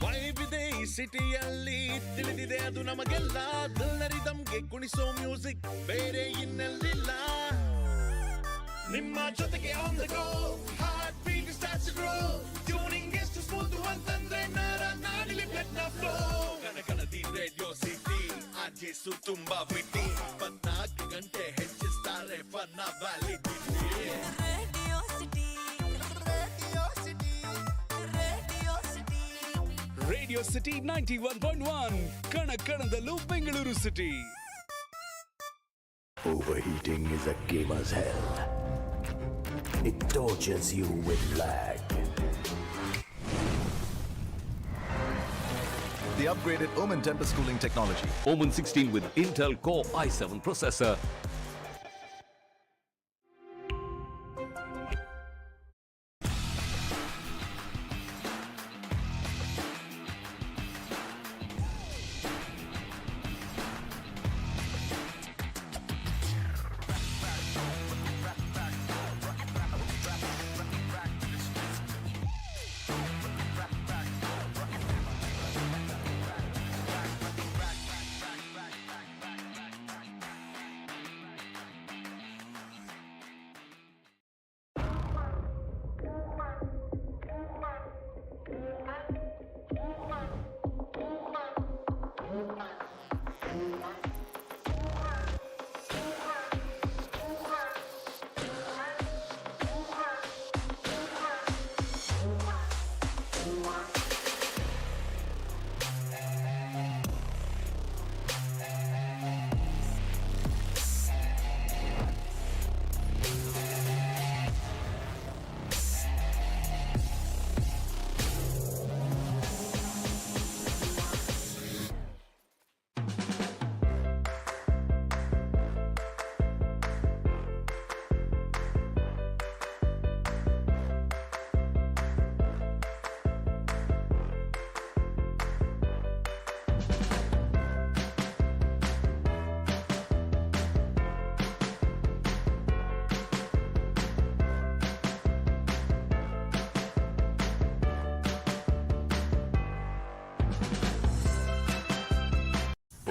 ವೈಬಿದೆ ಈ ಸಿಟಿಯಲ್ಲಿ ತಿಳಿದಿದೆ ಅದು ನಮಗೆಲ್ಲ ದಲ್ಲರಿದಮ್ಗೆ ಕುಣಿಸೋ ಮ್ಯೂಸಿಕ್ ಬೇರೆ ಇನ್ನೆಲ್ಲಿಲ್ಲ ನಿಮ್ಮ ಜೊತೆಗೆ on the go heart beat starts to grow tuning ಎಷ್ಟು ಸ್ಮೂತ್ ಅಂತಂದ್ರೆ ನಾಡಿಲಿ ಬ್ಲಡ್ ನ ಫ್ಲೋ ಕಣಕಣದಿ ರೇಡಿಯೋ ಸಿಟಿ ಆರ್ಜೆಸು ತುಂಬಾ ವಿಟಿ 24 ಗಂಟೆ ಹೆಚ್ಚಿಸ್ತಾರೆ ಫನ್ನ validity radio city radio city radio city radio city 91.1 ಕಣಕಣದಲ್ಲೂ Bengaluru city. Overheating is a gamer's hell. It tortures you with lag. The upgraded Omen Tempest cooling technology. Omen 16 with Intel Core i7 processor.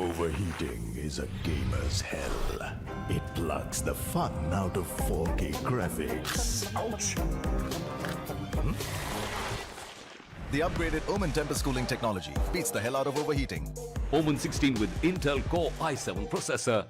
Overheating is a gamer's hell. It plucks the fun out of 4K graphics. Ouch! The upgraded Omen Tempest cooling technology beats the hell out of overheating. Omen 16 with Intel Core i7 processor.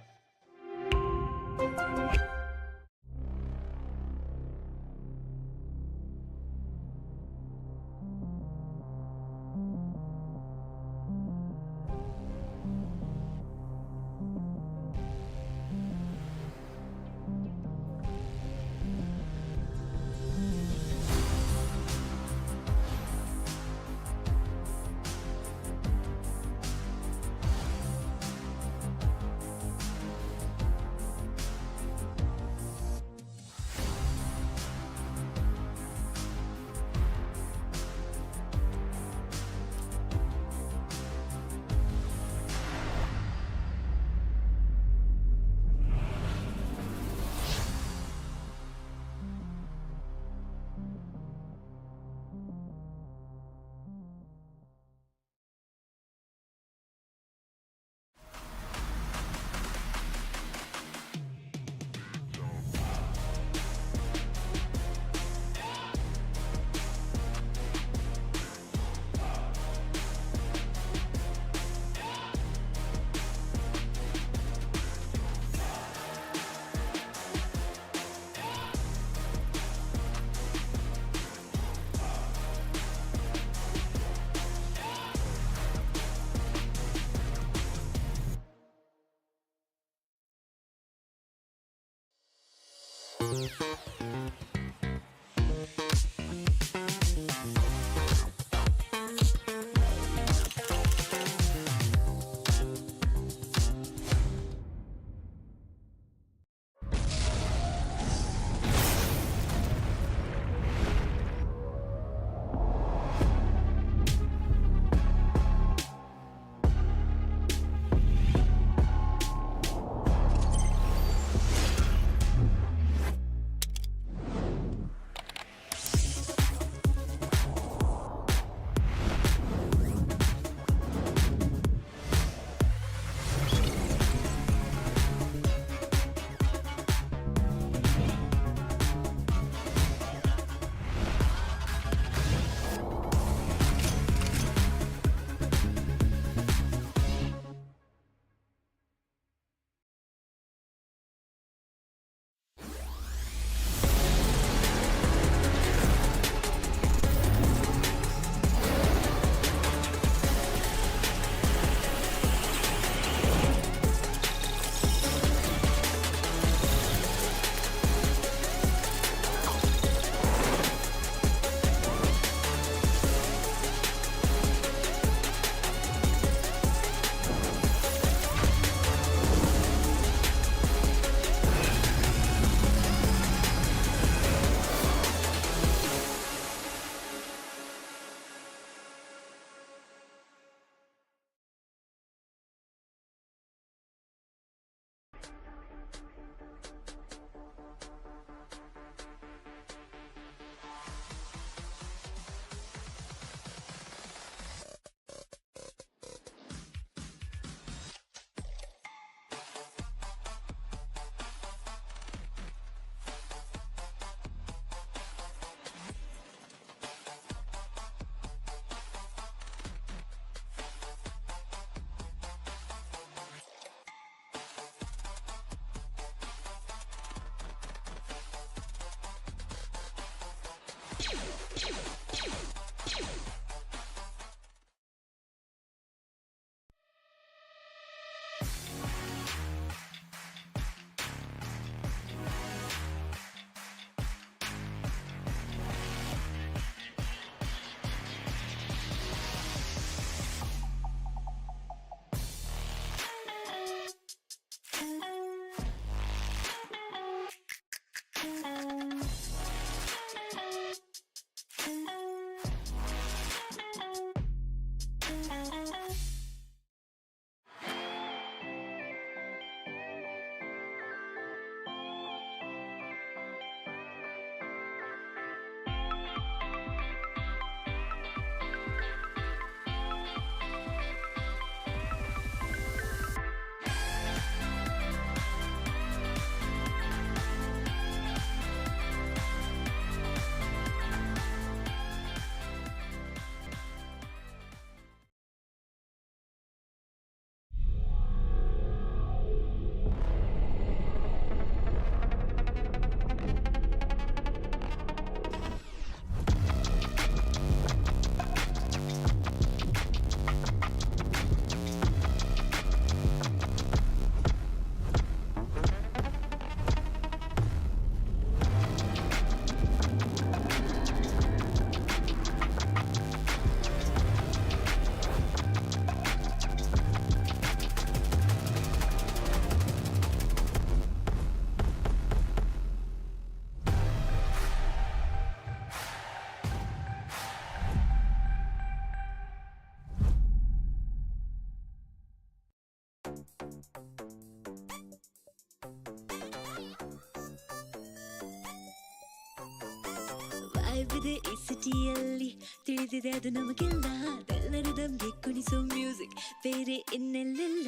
ವಾಯವಿದೆ ಈ ಸಿಟಿಯಲ್ಲಿ ತಿಳಿದಿದೆ ಅದು ನಮಗೆಲ್ಲ ಎಲ್ಲರೂ ದಮ್ಗೆ ಕುಣಿಸೋ music ಬೇರೆ ಇನ್ನೆಲ್ಲಿಲ್ಲ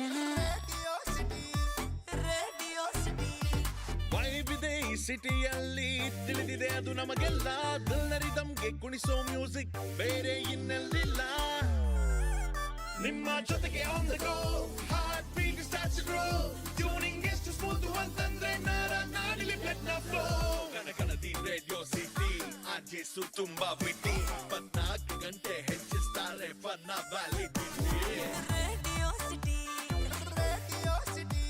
ವೈಬಿದೆ ಈ ಸಿಟಿಯಲ್ಲಿ ತಿಳಿದಿದೆ ಅದು ನಮಗೆಲ್ಲ ದಿಲ್ನರಿದಮ್ಗೆ ಕುಣಿಸೋ ಮ್ಯೂಸಿಕ್ ಬೇರೆ ಇನ್ನೆಲ್ಲಿಲ್ಲ ನಿಮ್ಮ ಜೊತೆಗೆ on the go heart beat starts to grow tuning ಎಷ್ಟು ಸ್ಮೂತ್ ಅಂತಂದ್ರೆ ನಾಡಿಲಿ ಬ್ಲಡ್ ನ ಫ್ಲೋ ಕಣಕಣದಿ ರೇಡಿಯೋ ಸಿಟಿ ಆರ್ಜೆಸು ತುಂಬಾ ವಿಟಿ 24 ಗಂಟೆ ಹೆಚ್ಚಿಸ್ತಾರೆ ಫನ್ನ validity radio city radio city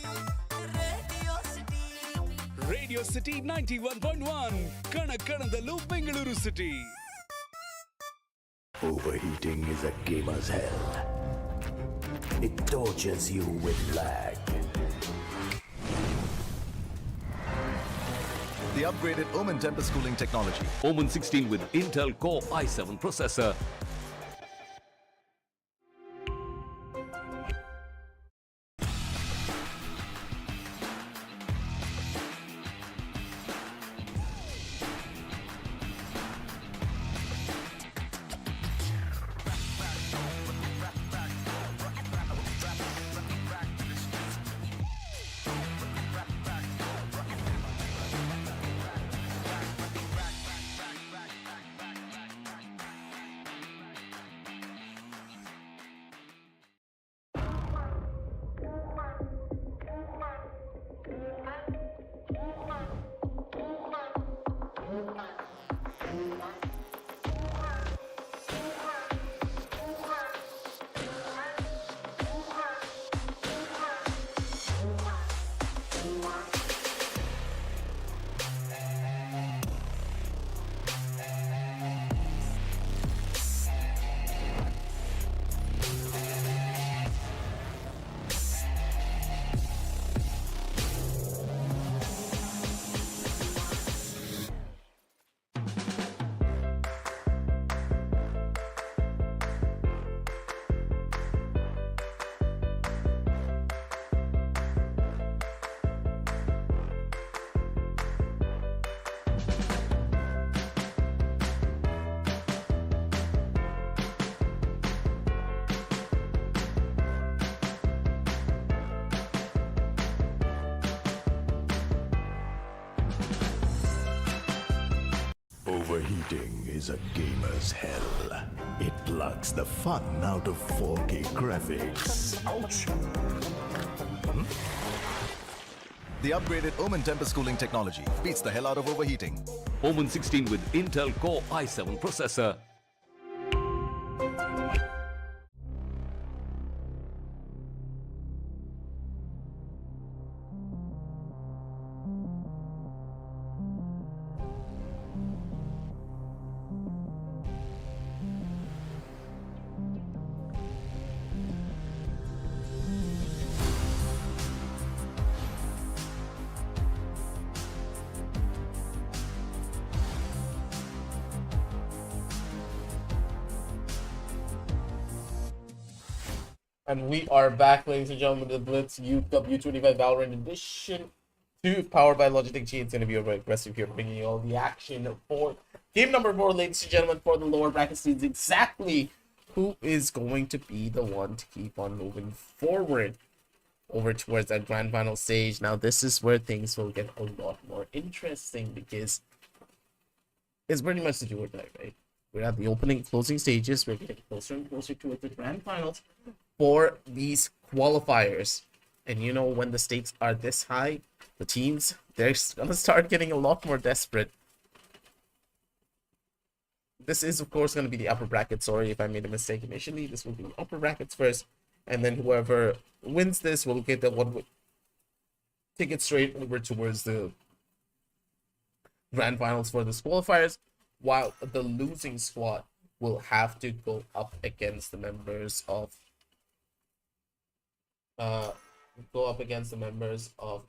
radio city radio city 91.1 ಕಣಕಣದಲ್ಲೂ Bengaluru city. Overheating is a gamer's hell. It tortures you with lag. The upgraded Omen Tempest cooling technology. Omen 16 with Intel Core i7 processor. Overheating is a gamer's hell. It plucks the fun out of 4K graphics. Ouch! The upgraded Omen Tempest cooling technology beats the hell out of overheating. Omen 16 with Intel Core i7 processor. And we are back, ladies and gentlemen, the Blitz Cup U-25 Valorant Edition 2, powered by Logitech G. It's going to be over aggressive here, bringing you all the action for game number 4, ladies and gentlemen, for the lower bracket seeds. Exactly who is going to be the one to keep on moving forward over towards that grand final stage. Now, this is where things will get a lot more interesting because it's pretty much the do or die, right? We're at the opening and closing stages. We're getting closer and closer towards the grand finals for these qualifiers. And you know, when the stakes are this high, the teams, they're gonna start getting a lot more desperate. This is, of course, going to be the upper bracket. Sorry if I made a mistake initially. This will be the upper brackets first. And then whoever wins this will get the one ticket straight over towards the grand finals for the qualifiers, while the losing squad will have to go up against the members of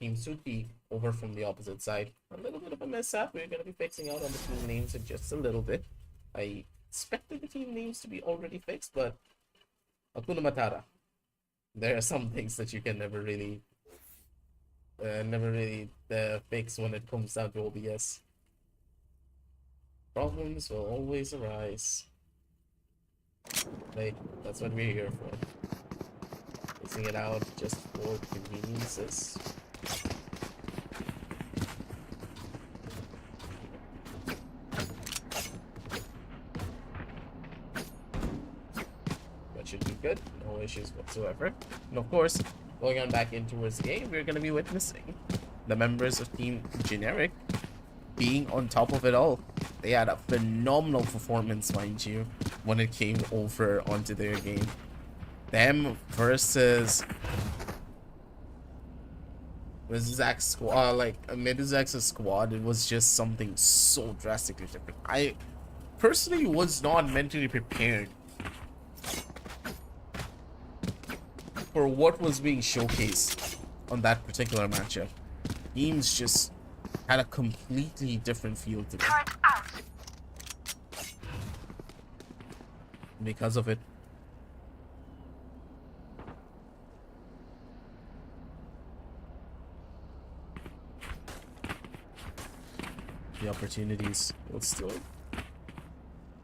Team Suki over from the opposite side. A little bit of a mishap. We're going to be fixing out on the team names in just a little bit. I expected the team names to be already fixed, but Hakuna Matata. There are some things that you can never really fix when it comes down to OBS. Problems will always arise. Like, that's what we're here for. Placing it out just for conveniences. That should be good. No issues whatsoever. And of course, going on back in towards the game, we're going to be witnessing the members of Team Generic being on top of it all. They had a phenomenal performance, mind you, when it came over onto their game. Them versus Zach's squad, like Medx's squad, it was just something so drastically different. I personally was not mentally prepared for what was being showcased on that particular matchup. Teams just had a completely different feel to them. Because of it. The opportunities will still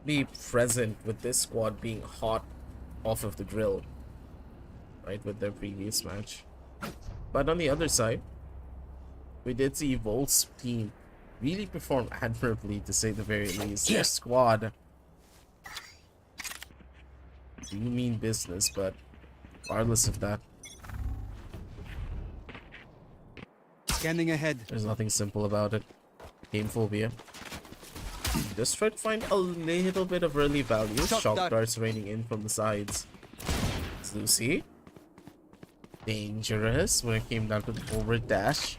be present with this squad being hot off of the grill, right, with their previous match. But on the other side, we did see Volt's team really perform admirably, to say the very least. Their squad do mean business, but regardless of that, scanning ahead. There's nothing simple about it. Game phobia. Just try to find a little bit of early value. Shock darts raining in from the sides. Suki. Dangerous when it came down to the forward dash.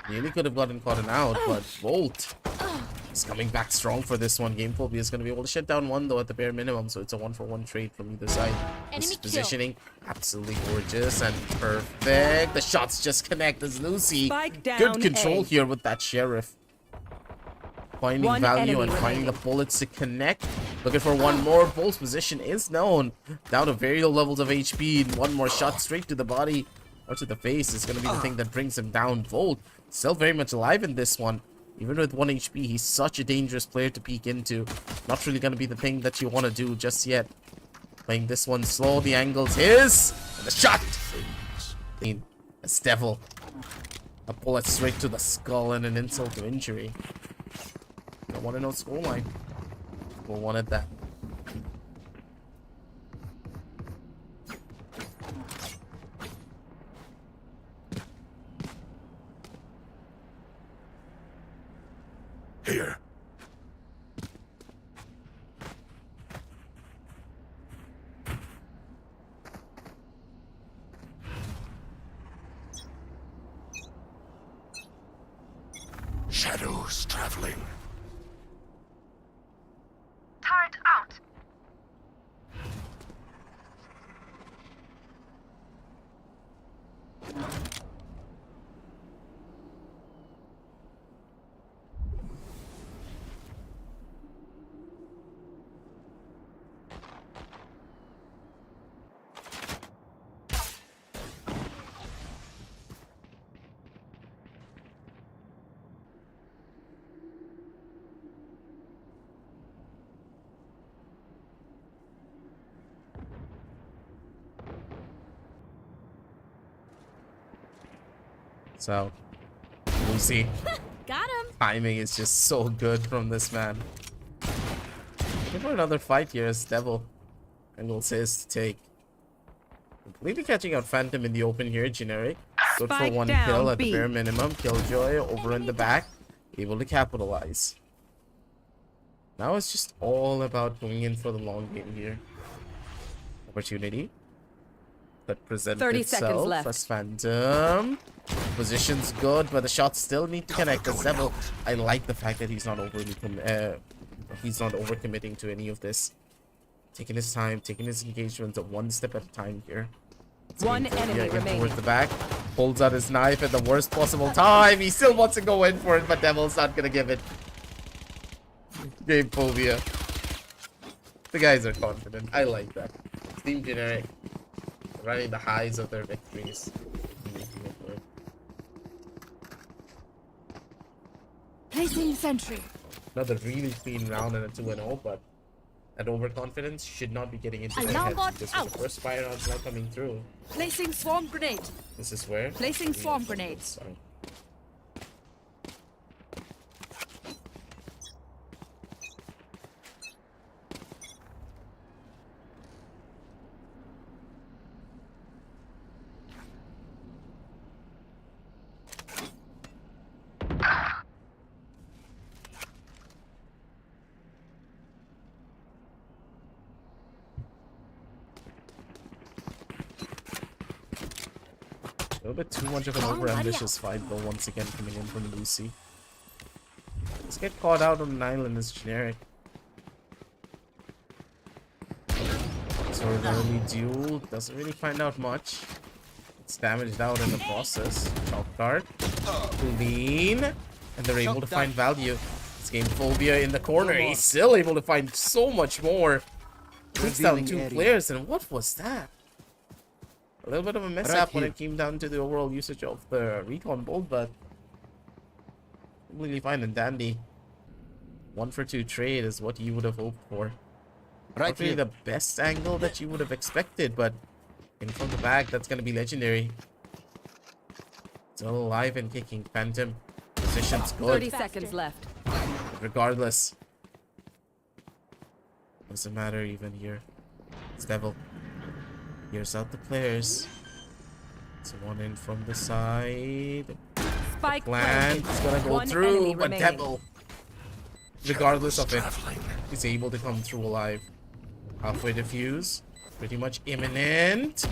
Nearly could have gotten caught out, but Volt is coming back strong for this one. Game phobia is going to be able to shut down one though at the bare minimum, so it's a 1-for-1 trade from either side. This positioning, absolutely gorgeous and perfect. The shots just connect as Lucy. Good control here with that Sheriff. Finding value and finding the bullets to connect. Looking for one more. Volt's position is known. Down to very low levels of HP. And one more shot straight to the body or to the face is going to be the thing that brings him down. Volt still very much alive in this one. Even with 1 HP, he's such a dangerous player to peek into. Not really going to be the thing that you want to do just yet. Playing this one slow. The angles is... And the shot! It's Devil. A bullet straight to the skull and an insult to injury. I want to know scoreline. We wanted that. Here. Shadows traveling. Turret out. So, we'll see. Got him. Timing is just so good from this man. Give for another fight here as Devil. And we'll say is to take. Completely catching out Phantom in the open here. Generic. Good for one kill at the bare minimum. Killjoy over in the back. Able to capitalize. Now it's just all about going in for the long game here. Opportunity that presents itself as Phantom. Position's good, but the shots still need to connect. As Devil, I like the fact that he's not overcommitting to any of this. Taking his time, taking his engagements one step at a time here. One enemy remaining. Towards the back, pulls out his knife at the worst possible time. He still wants to go in for it, but Devil's not gonna give it. Game phobia. The guys are confident. I like that. Team Generic riding the highs of their victories. Placing sentry. Another really clean round and a 2-0, but that overconfidence should not be getting into their Alarm heads bot because out. the first fire round's not coming through. Placing swarm grenade. This is where? Placing swarm grenade. Sorry. A little bit too much of an over-ambitious fight, though, once again coming in from Lucy. Let's get caught out on an island is generic. Sort of early duel, doesn't really find out much. It's damaged out in the process. Chalk card. Clean. And they're able to find value. This game Phobia in the corner. He's still able to find so much more. Takes down 2 players, and what was that? A little bit of a mishap when it came down to the overall usage of the recon bolt, but completely fine and dandy. 1 for 2 trade is what you would have hoped for. Not really the best angle that you would have expected, but in from the back, that's going to be legendary. Still alive and kicking. Phantom position's good. 30 seconds left. Regardless, doesn't matter even here. It's Devil. Here's out the players. It's one in from the side. Spike Plant is gonna go through, but Devil, regardless of it, is able to come through alive. Halfway defuse, pretty much imminent.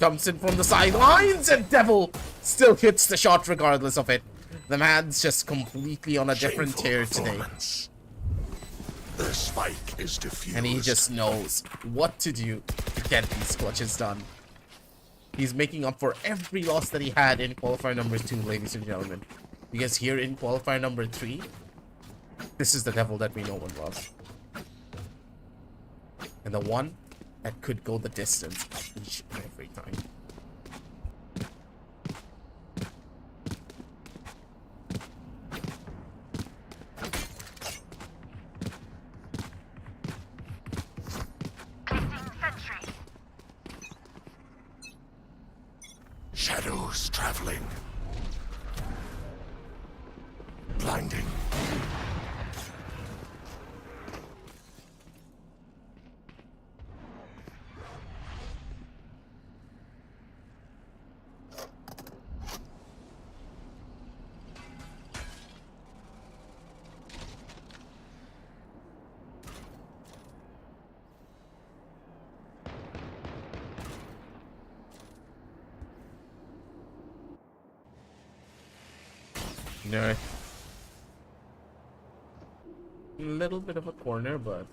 Comes in from the sidelines, and Devil still hits the shot regardless of it. The man's just completely on a different tier today. The spike is diffused. And he just knows what to do to get these clutches done. He's making up for every loss that he had in qualifier number 2, ladies and gentlemen. Because here in qualifier number 3, this is the Devil that we know and love. And the one that could go the distance each and every time. Shadows traveling. Blinding. No. A little bit of a corner, but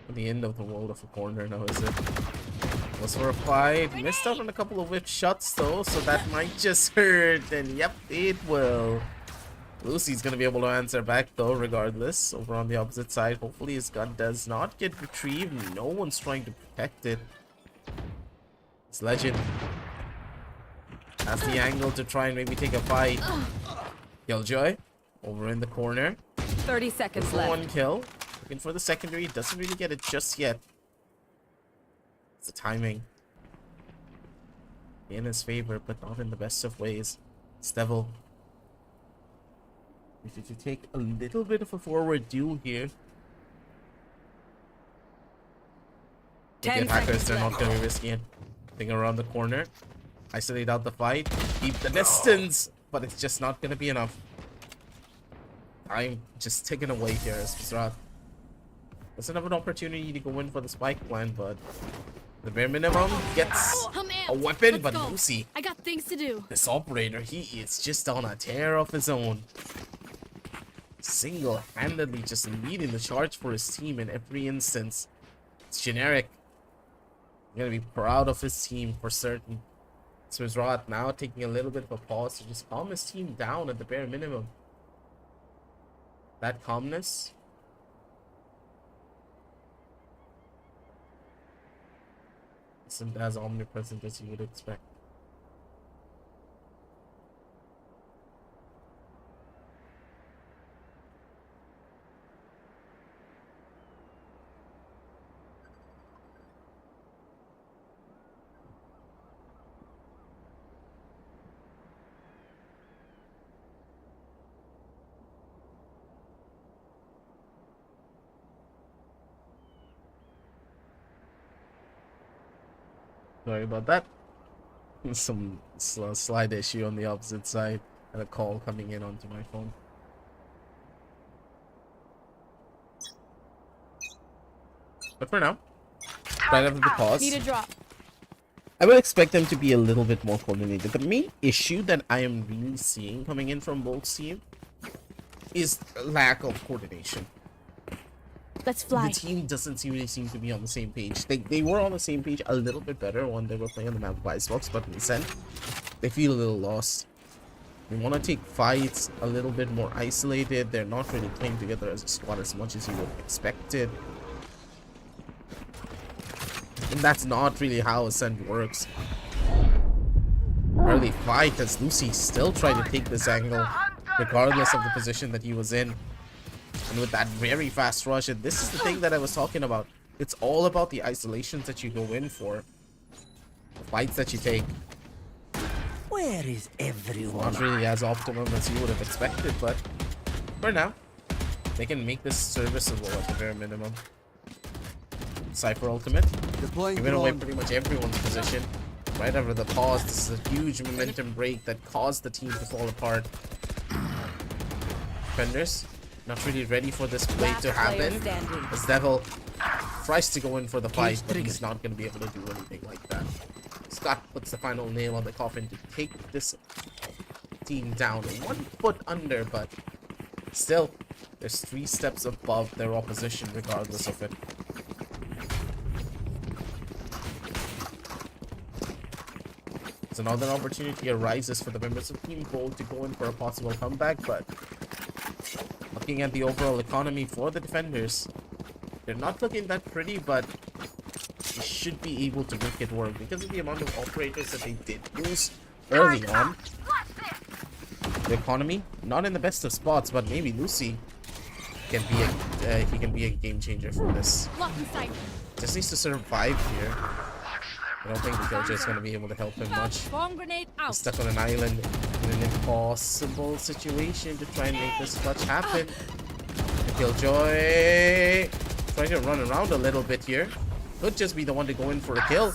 the end of the world of a corner now, is it? Was for a fight. Missed out on a couple of whip shots though, so that might just hurt. And yep, it will. Lucy's gonna be able to answer back though, regardless. Over on the opposite side, hopefully his gun does not get retrieved. No one's trying to protect it. It's Legend. Has the angle to try and maybe take a fight. Killjoy over in the corner. 30 seconds left. 1 kill. Looking for the secondary. Doesn't really get it just yet. It's the timing in his favor, but not in the best of ways. It's Devil. We need to take a little bit of a forward duel here. 10 hackers, they're seconds not going to be risking it. Thing around the corner. Isolate out the fight. Keep the distance. But it's just not going to be enough. I'm just taken away here as Bizrat. Doesn't have an opportunity to go in for the spike plan, but the bare minimum gets a weapon. But Lucy, I got things to do. this operator, he is just on a tear of his own. Single-handedly just leading the charge for his team in every instance. It's generic. I'm gonna be proud of his team for certain. So Bizrat now taking a little bit of a pause to just calm his team down at the bare minimum. That calmness isn't as omnipresent as you would expect. Sorry about that. Some slight issue on the opposite side and a call coming in onto my phone. But for now, right after the pause, Need a drop. I would expect them to be a little bit more coordinated. The main issue that I am really seeing coming in from both teams is lack of coordination. Let's fly. The team doesn't really seem to be on the same page. They were on the same page a little bit better when they were playing on the map Xbox, but in the end, they feel a little lost. They want to take fights a little bit more isolated. They're not really playing together as a squad as much as you would have expected. And that's not really how Ascent works. Early fight as Lucy still tried to take this angle, regardless of the position that he was in. And with that very fast rush, and this is the thing that I was talking about. It's all about the isolations that you go in for. The fights that you take. Where is everyone? Not really as optimum as you would have expected, but for now, they can make this serviceable at the bare minimum. Cypher ultimate. Giving away pretty much everyone's position. Right after the pause, this is a huge momentum break that caused the team to fall apart. Defenders, not really ready for this play to happen. As Devil tries to go in for the fight, but he's not going to be able to do anything like that. Scott puts the final nail on the coffin to take this team down. 1 foot under, but still, there's 3 steps above their opposition regardless of it. So another opportunity arises for the members of Team Gold to go in for a possible comeback, but looking at the overall economy for the defenders, they're not looking that pretty, but they should be able to make it work because of the amount of operators that they did lose early on. The economy, not in the best of spots, but maybe Lucy can be a game changer for this. Just needs to survive here. I don't think the Killjoy is going to be able to help him much. He's stuck on an island in an impossible situation to try and make this clutch happen. The Killjoy trying to run around a little bit here. Could just be the one to go in for a kill.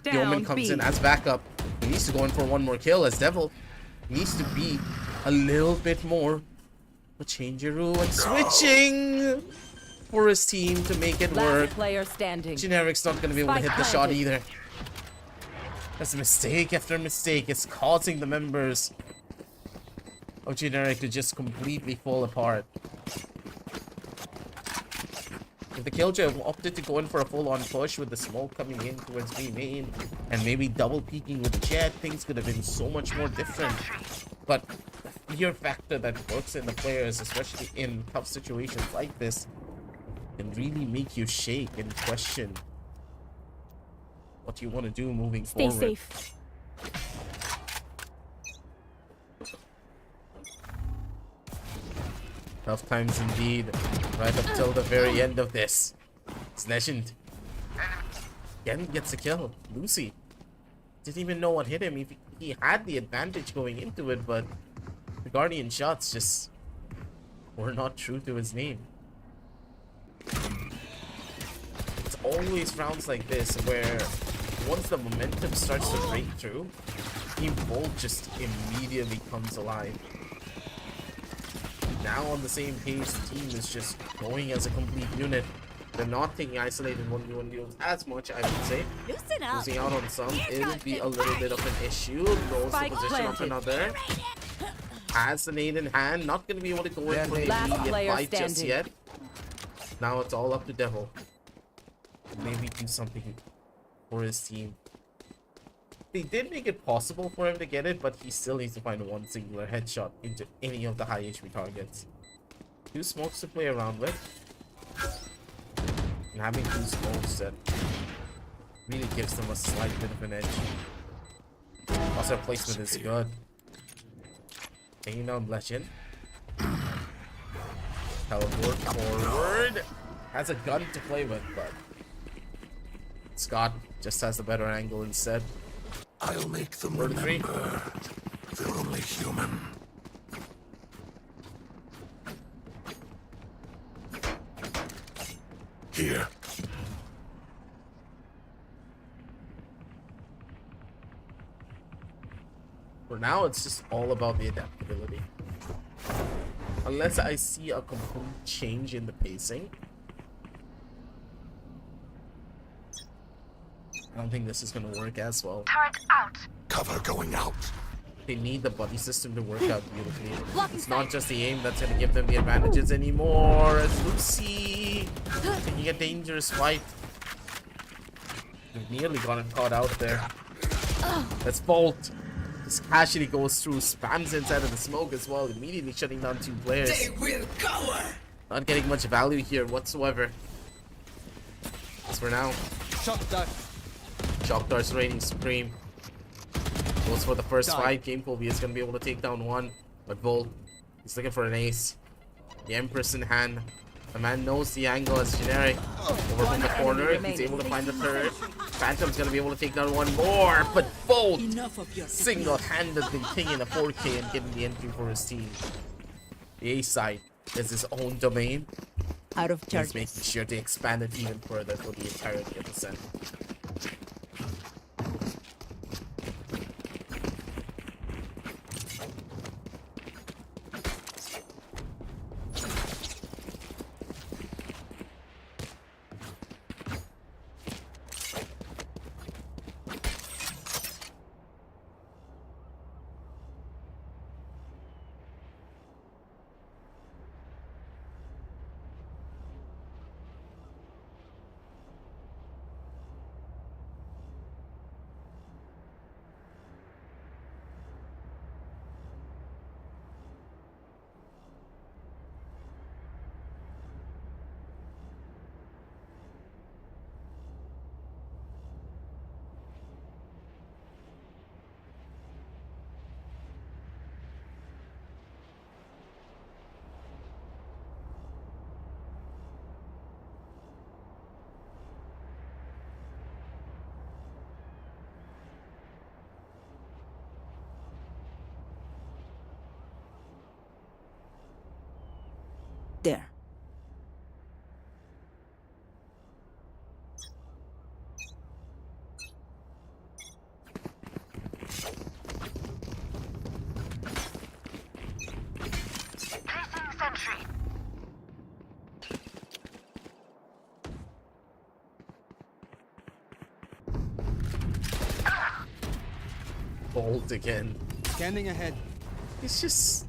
The Omen comes in as backup. He needs to go in for one more kill as Devil needs to be a little bit more. But Changeroo and switching for his team to make it work. Generic's not going to be able to hit the shot either. That's a mistake after mistake. It's causing the members of Generic to just completely fall apart. If the Killjoy opted to go in for a full-on push with the smoke coming in towards B main and maybe double peeking with the jet, things could have been so much more different. But the fear factor that works in the players, especially in tough situations like this, can really make you shake and question what you want to do moving forward. Stay safe. Tough times indeed, right up till the very end of this. It's Legend. Again gets a kill. Lucy didn't even know what hit him. He had the advantage going into it, but the Guardian shots just were not true to his name. It's always rounds like this where once the momentum starts to break through, Team Bolt just immediately comes alive. Now on the same page, the team is just going as a complete unit. They're not taking isolated 1v1 deals as much, I would say. Losing out on some, it'll be a little bit of an issue. Knows the position of another. Has the nade in hand, not going to be able to go in for the immediate fight just yet. Now it's all up to Devil. Maybe do something for his team. They did make it possible for him to get it, but he still needs to find one singular headshot into any of the high HP targets. 2 smokes to play around with. And having 2 smokes that really gives them a slight bit of an edge. Also, placement is good. Taking down Legend. Teleport forward. Has a gun to play with, but Scott just has a better angle instead. I'll make them remember they're only human. Here. For now, it's just all about the adaptability. Unless I see a complete change in the pacing, I don't think this is going to work as well. Turret out. Cover going out. They need the buddy system to work out beautifully. It's not just the aim that's going to give them the advantages anymore. As Lucy taking a dangerous fight. They've nearly gotten caught out there. That's Bolt. Just casually goes through, spams inside of the smoke as well, immediately shutting down 2 players. They will cover. Not getting much value here whatsoever. As for now, Shock Dart's reigning supreme. Goes for the first fight. Game Colby is going to be able to take down 1. But Volt, he's looking for an ace. The Empress in hand. The man knows the angle as generic. Over from the corner, he's able to find the third. Phantom's going to be able to take down 1 more. But Volt single-handedly taking a 4K and getting the entry for his team. The A side is his own domain. Out of charge. He's making sure to expand it even further for the entirety of the set. There. Placing sentry. Bolt again. Scanning ahead. He's just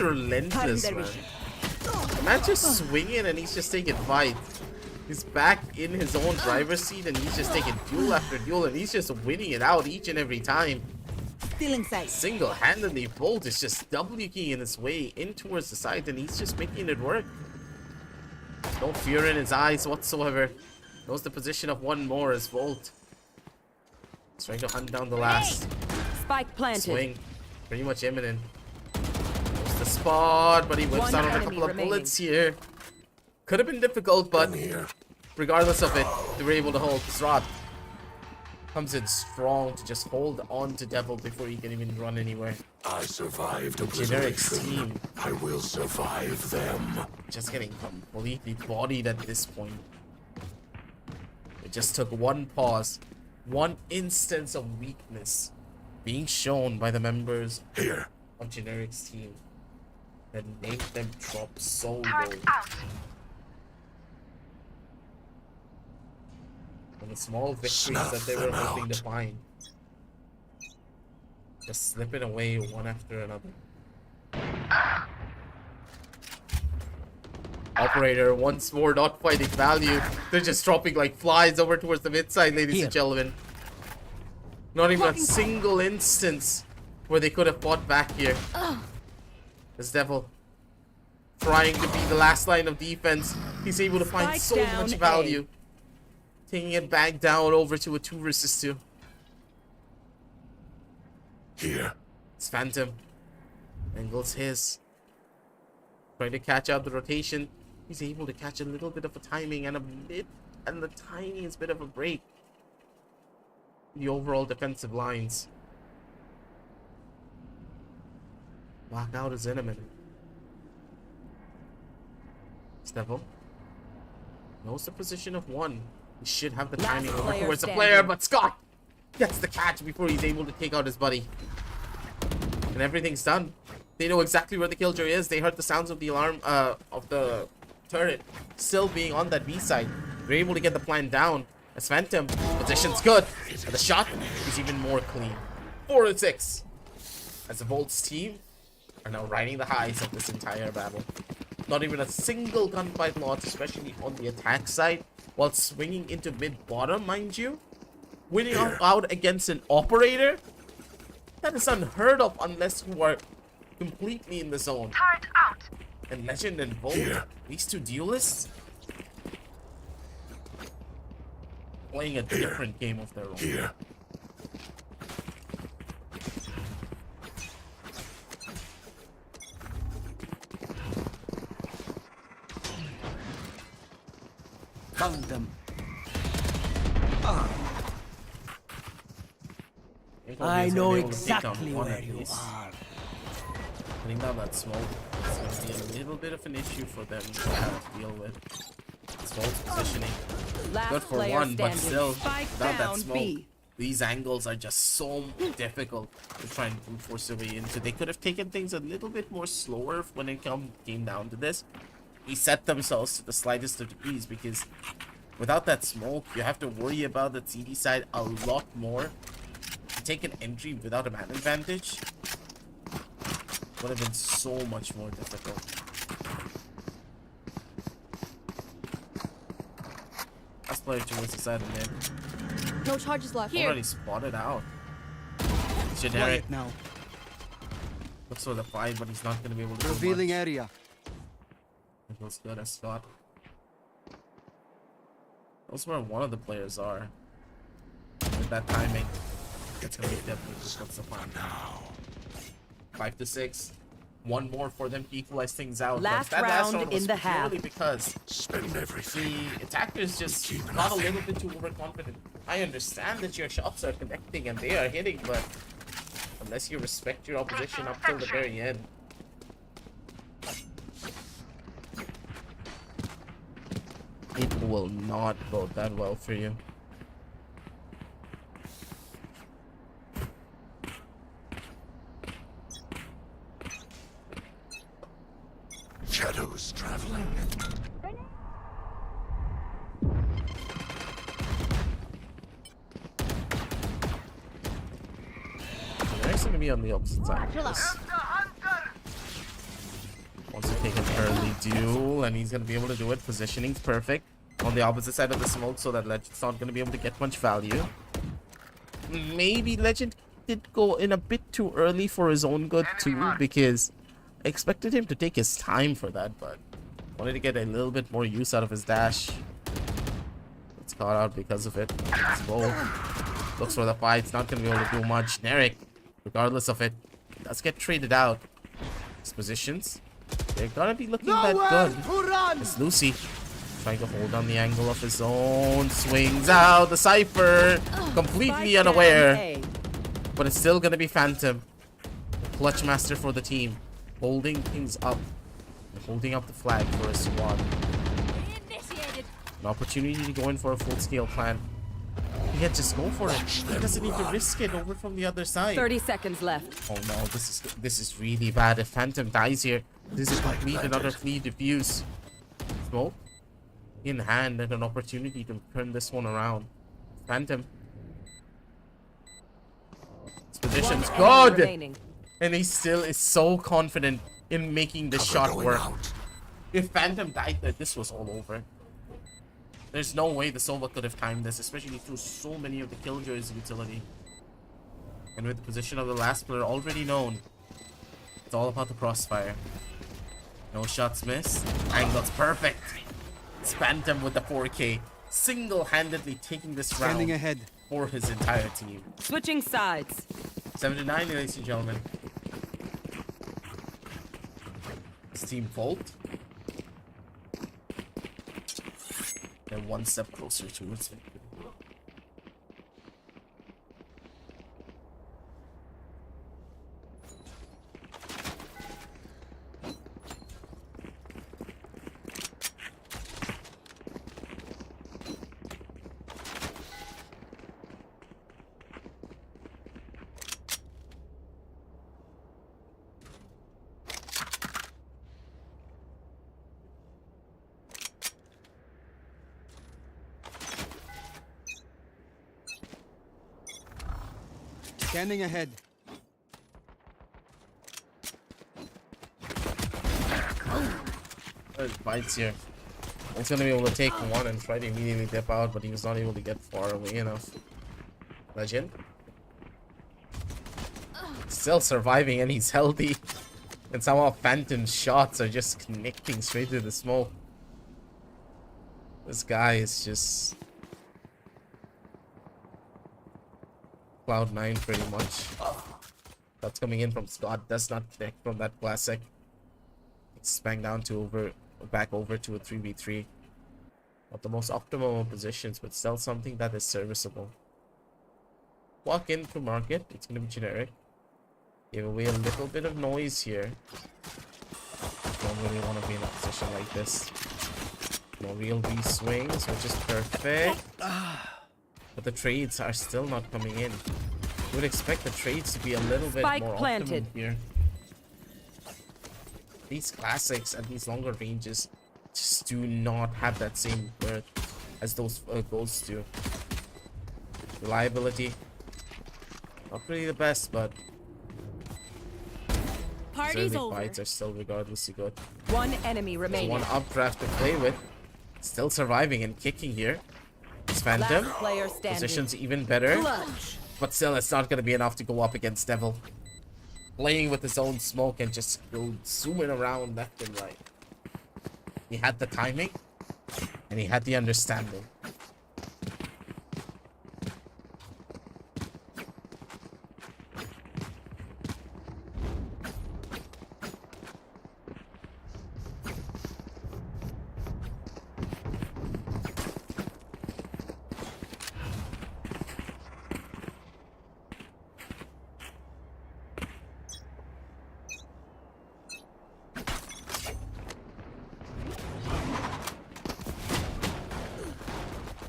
relentless, man. The man's just swinging and he's just taking fight. He's back in his own driver's seat and he's just taking duel after duel and he's just winning it out each and every time. Still inside. Single-handedly, Volt is just W keying his way in towards the side and he's just making it work. No fear in his eyes whatsoever. Knows the position of 1 more as Volt. He's trying to hunt down the last. Spike planted. Swing. Pretty much imminent. Knows the spot, but he whips out on a couple of bullets here. Could have been difficult, but regardless of it, they were able to hold. Srod comes in strong to just hold on to Devil before he can even run anywhere. I survived a Generic's team. I will survive them. Just getting completely bodied at this point. It just took 1 pause, 1 instance of weakness being shown by the members of Generic's team that made them drop so low. And the small victories that they were hoping to find, just slipping away one after another. Operator once more not finding value. They're just dropping like flies over towards the mid side, ladies and gentlemen. Not even a single instance where they could have fought back here. This Devil trying to be the last line of defense. He's able to find so much value. Taking it back down over to a 2 versus 2. It's Phantom. Angle's his. Trying to catch out the rotation. He's able to catch a little bit of a timing and the tiniest bit of a break. The overall defensive lines. Lockout is imminent. Devil knows the position of 1. He should have the timing over towards the player, but Scott gets the catch before he's able to take out his buddy. And everything's done. They know exactly where the killjoy is. They heard the sounds of the alarm of the turret still being on that B side. They're able to get the plan down. As Phantom, position's good. And the shot is even more clean. 4-6. As the Volt's team are now riding the highs of this entire battle. Not even a single gunfight loss, especially on the attack side, while swinging into mid-bottom, mind you. Winning out against an operator? That is unheard of unless you are completely in the zone. Turret out. And Legend and Volt, these two duelists, playing a different game of their own. Found them. I know exactly where you are. Putting down that smoke is going to be a little bit of an issue for them to have to deal with. Smoke's positioning. Good for one, but still, without that smoke, these angles are just so difficult to try and brute force their way into. They could have taken things a little bit more slower when it came down to this. He set themselves to the slightest of degrees because without that smoke, you have to worry about the CD side a lot more. To take an entry without a man advantage would have been so much more difficult. Last player towards the side of mid. No charges left. Already spotted out. Generic now. Looks for the fight, but he's not going to be able to. Revealing area. It was good as Scott. That's where one of the players are. With that timing, it's going to be definitely just what's the plan now. 5-6. One more for them to equalize things out. Last that round was in the half. Because the attackers just got a little bit too overconfident. I understand that your shots are connecting and they are hitting, but unless you respect your opposition up till the very end. It will not go that well for you. Shadows traveling. They're actually gonna be on the opposite side of this. Wants to take an early duel, and he's gonna be able to do it. Positioning's perfect on the opposite side of the smoke, so that Legend's not gonna be able to get much value. Maybe Legend did go in a bit too early for his own good too, because I expected him to take his time for that, but wanted to get a little bit more use out of his dash. It's caught out because of it. Smoke looks for the fight. It's not gonna be able to do much. Generic, regardless of it, does get traded out. His positions, they're gonna be looking that good. It's Lucy trying to hold down the angle of his own. Swings out the Cypher, completely unaware. But it's still gonna be Phantom, the clutch master for the team, holding things up, holding up the flag for a squad. An opportunity to go in for a full-scale plan. Yeah, just go for it. He doesn't need to risk it over from the other side. 30 seconds left. Oh no, this is really bad. If Phantom dies here, this is complete and utter fleet diffuse. Smoke in hand and an opportunity to turn this one around. Phantom. His position's good. And he still is so confident in making this shot work. If Phantom died there, this was all over. There's no way the Sova could have timed this, especially through so many of the Killjoy's utility. And with the position of the last player already known, it's all about the crossfire. No shots missed. Angle's perfect. It's Phantom with the 4K, single-handedly taking this round ahead for his entire team. Switching sides. 7-9, ladies and gentlemen. It's Team Volt. They're one step closer towards victory. Scanning ahead. There's bites here. He's gonna be able to take one and try to immediately dip out, but he was not able to get far away enough. Legend. Still surviving and he's healthy. And somehow Phantom's shots are just connecting straight to the smoke. This guy is just Cloud9 pretty much. That's coming in from Scott. Does not connect from that classic. It's banged down to back over to a 3v3. Not the most optimal positions, but still something that is serviceable. Walk into market. It's gonna be generic. Give away a little bit of noise here. Don't really want to be in a position like this. No real B swings, which is perfect. But the trades are still not coming in. You would expect the trades to be a little bit more optimal here. These classics and these longer ranges just do not have that same worth as those goals do. Reliability, not really the best, but Party's over. Fights are still regardlessly good. One enemy remaining. One updraft to play with. Still surviving and kicking here. It's Phantom. Position's even better. But still, it's not going to be enough to go up against Devil. Playing with his own smoke and just zooming around left and right. He had the timing. And he had the understanding.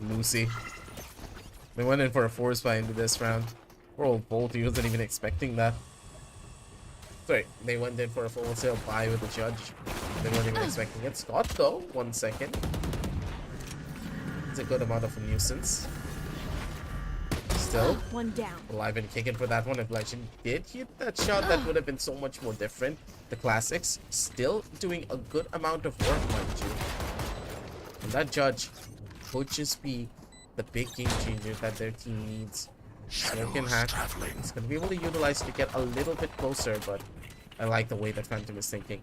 Lucy. They went in for a force fight into this round. Poor old Bolt, he wasn't even expecting that. Sorry, they went in for a full sale buy with the judge. They weren't even expecting it. Scott though, 1 second. It's a good amount of a nuisance. Still, one down. Alive and kicking for that one. If Legend did hit that shot, that would have been so much more different. The classics still doing a good amount of work, mind you. And that judge could just be the big game changer that their team needs. Smoke and hack. It's going to be able to utilize to get a little bit closer, but I like the way that Phantom is thinking.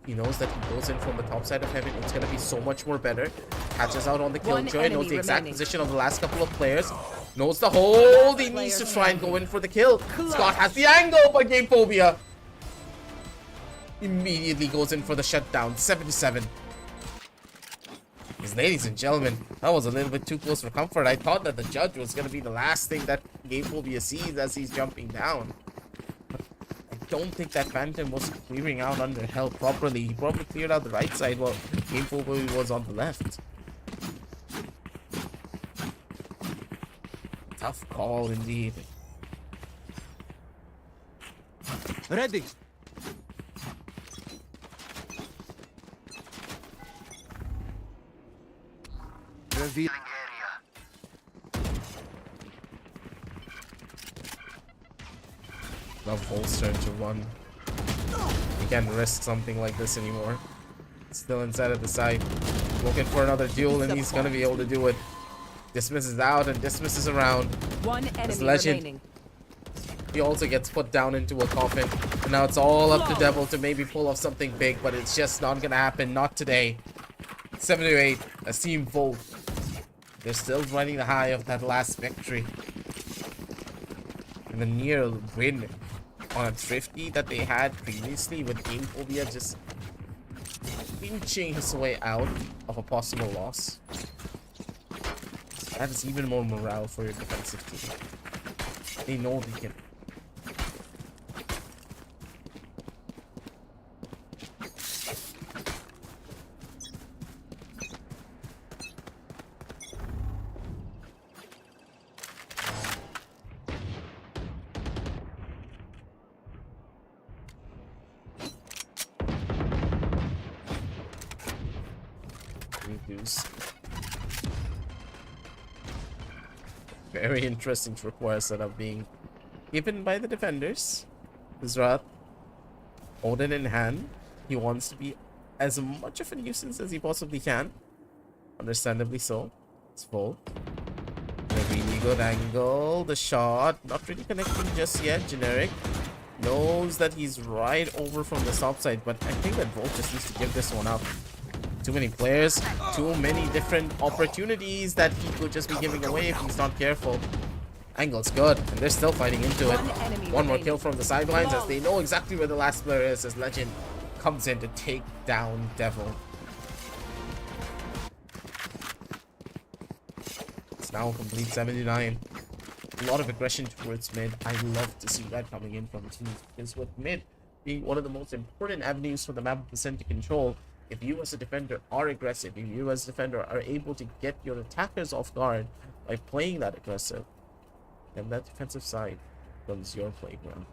He knows that he goes in from the top side of heaven. It's going to be so much more better. Catches out on the killjoy. Knows the exact position of the last couple of players. Knows the hold. He needs to try and go in for the kill. Scott has the angle, but Game Phobia immediately goes in for the shutdown. 77. Ladies and gentlemen, that was a little bit too close for comfort. I thought that the judge was going to be the last thing that Game Phobia sees as he's jumping down. But I don't think that Phantom was clearing out under health properly. He probably cleared out the right side while Game Phobia was on the left. Tough call indeed. Ready. Revealing area. Love holster to run. He can't risk something like this anymore. Still inside of the side. Looking for another duel, and he's gonna be able to do it. Dismisses out and dismisses around. One enemy Legend. remaining. He also gets put down into a coffin. And now it's all up to Devil to maybe pull off something big, but it's just not gonna happen. Not today. 7 to 8. A team vote. They're still riding the high of that last victory. And the near win on a Thrifty that they had previously with Game Phobia just pinching his way out of a possible loss. That is even more morale for your defensive team. They know they can. Very interesting to require setup being given by the defenders. Zrat, Odin in hand. He wants to be as much of a nuisance as he possibly can. Understandably so. It's full. A really good angle. The shot not really connecting just yet. Generic knows that he's right over from the top side, but I think that Volt just needs to give this one up. Too many players, too many different opportunities that he could just be giving away if he's not careful. Angle's good, and they're still fighting into it. One more kill from the sidelines as they know exactly where the last player is, as Legend comes in to take down Devil. It's now a complete 79. A lot of aggression towards mid. I love to see that coming in from teams, because with mid being one of the most important avenues for the map percent to control, if you as a defender are aggressive, if you as a defender are able to get your attackers off guard by playing that aggressive, then that defensive side becomes your playground.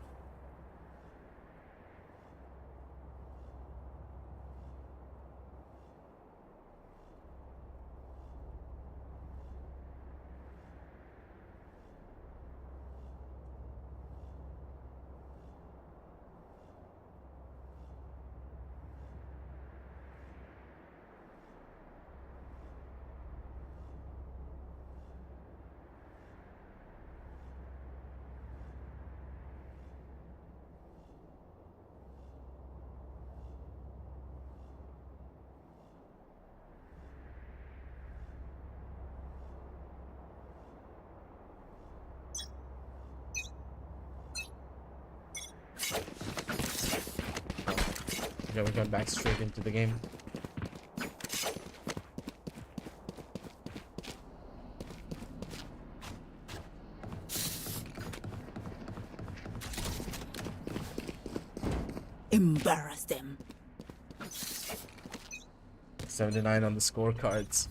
Yeah, we got back straight into the game. Embarrass them. 79 on the scorecards.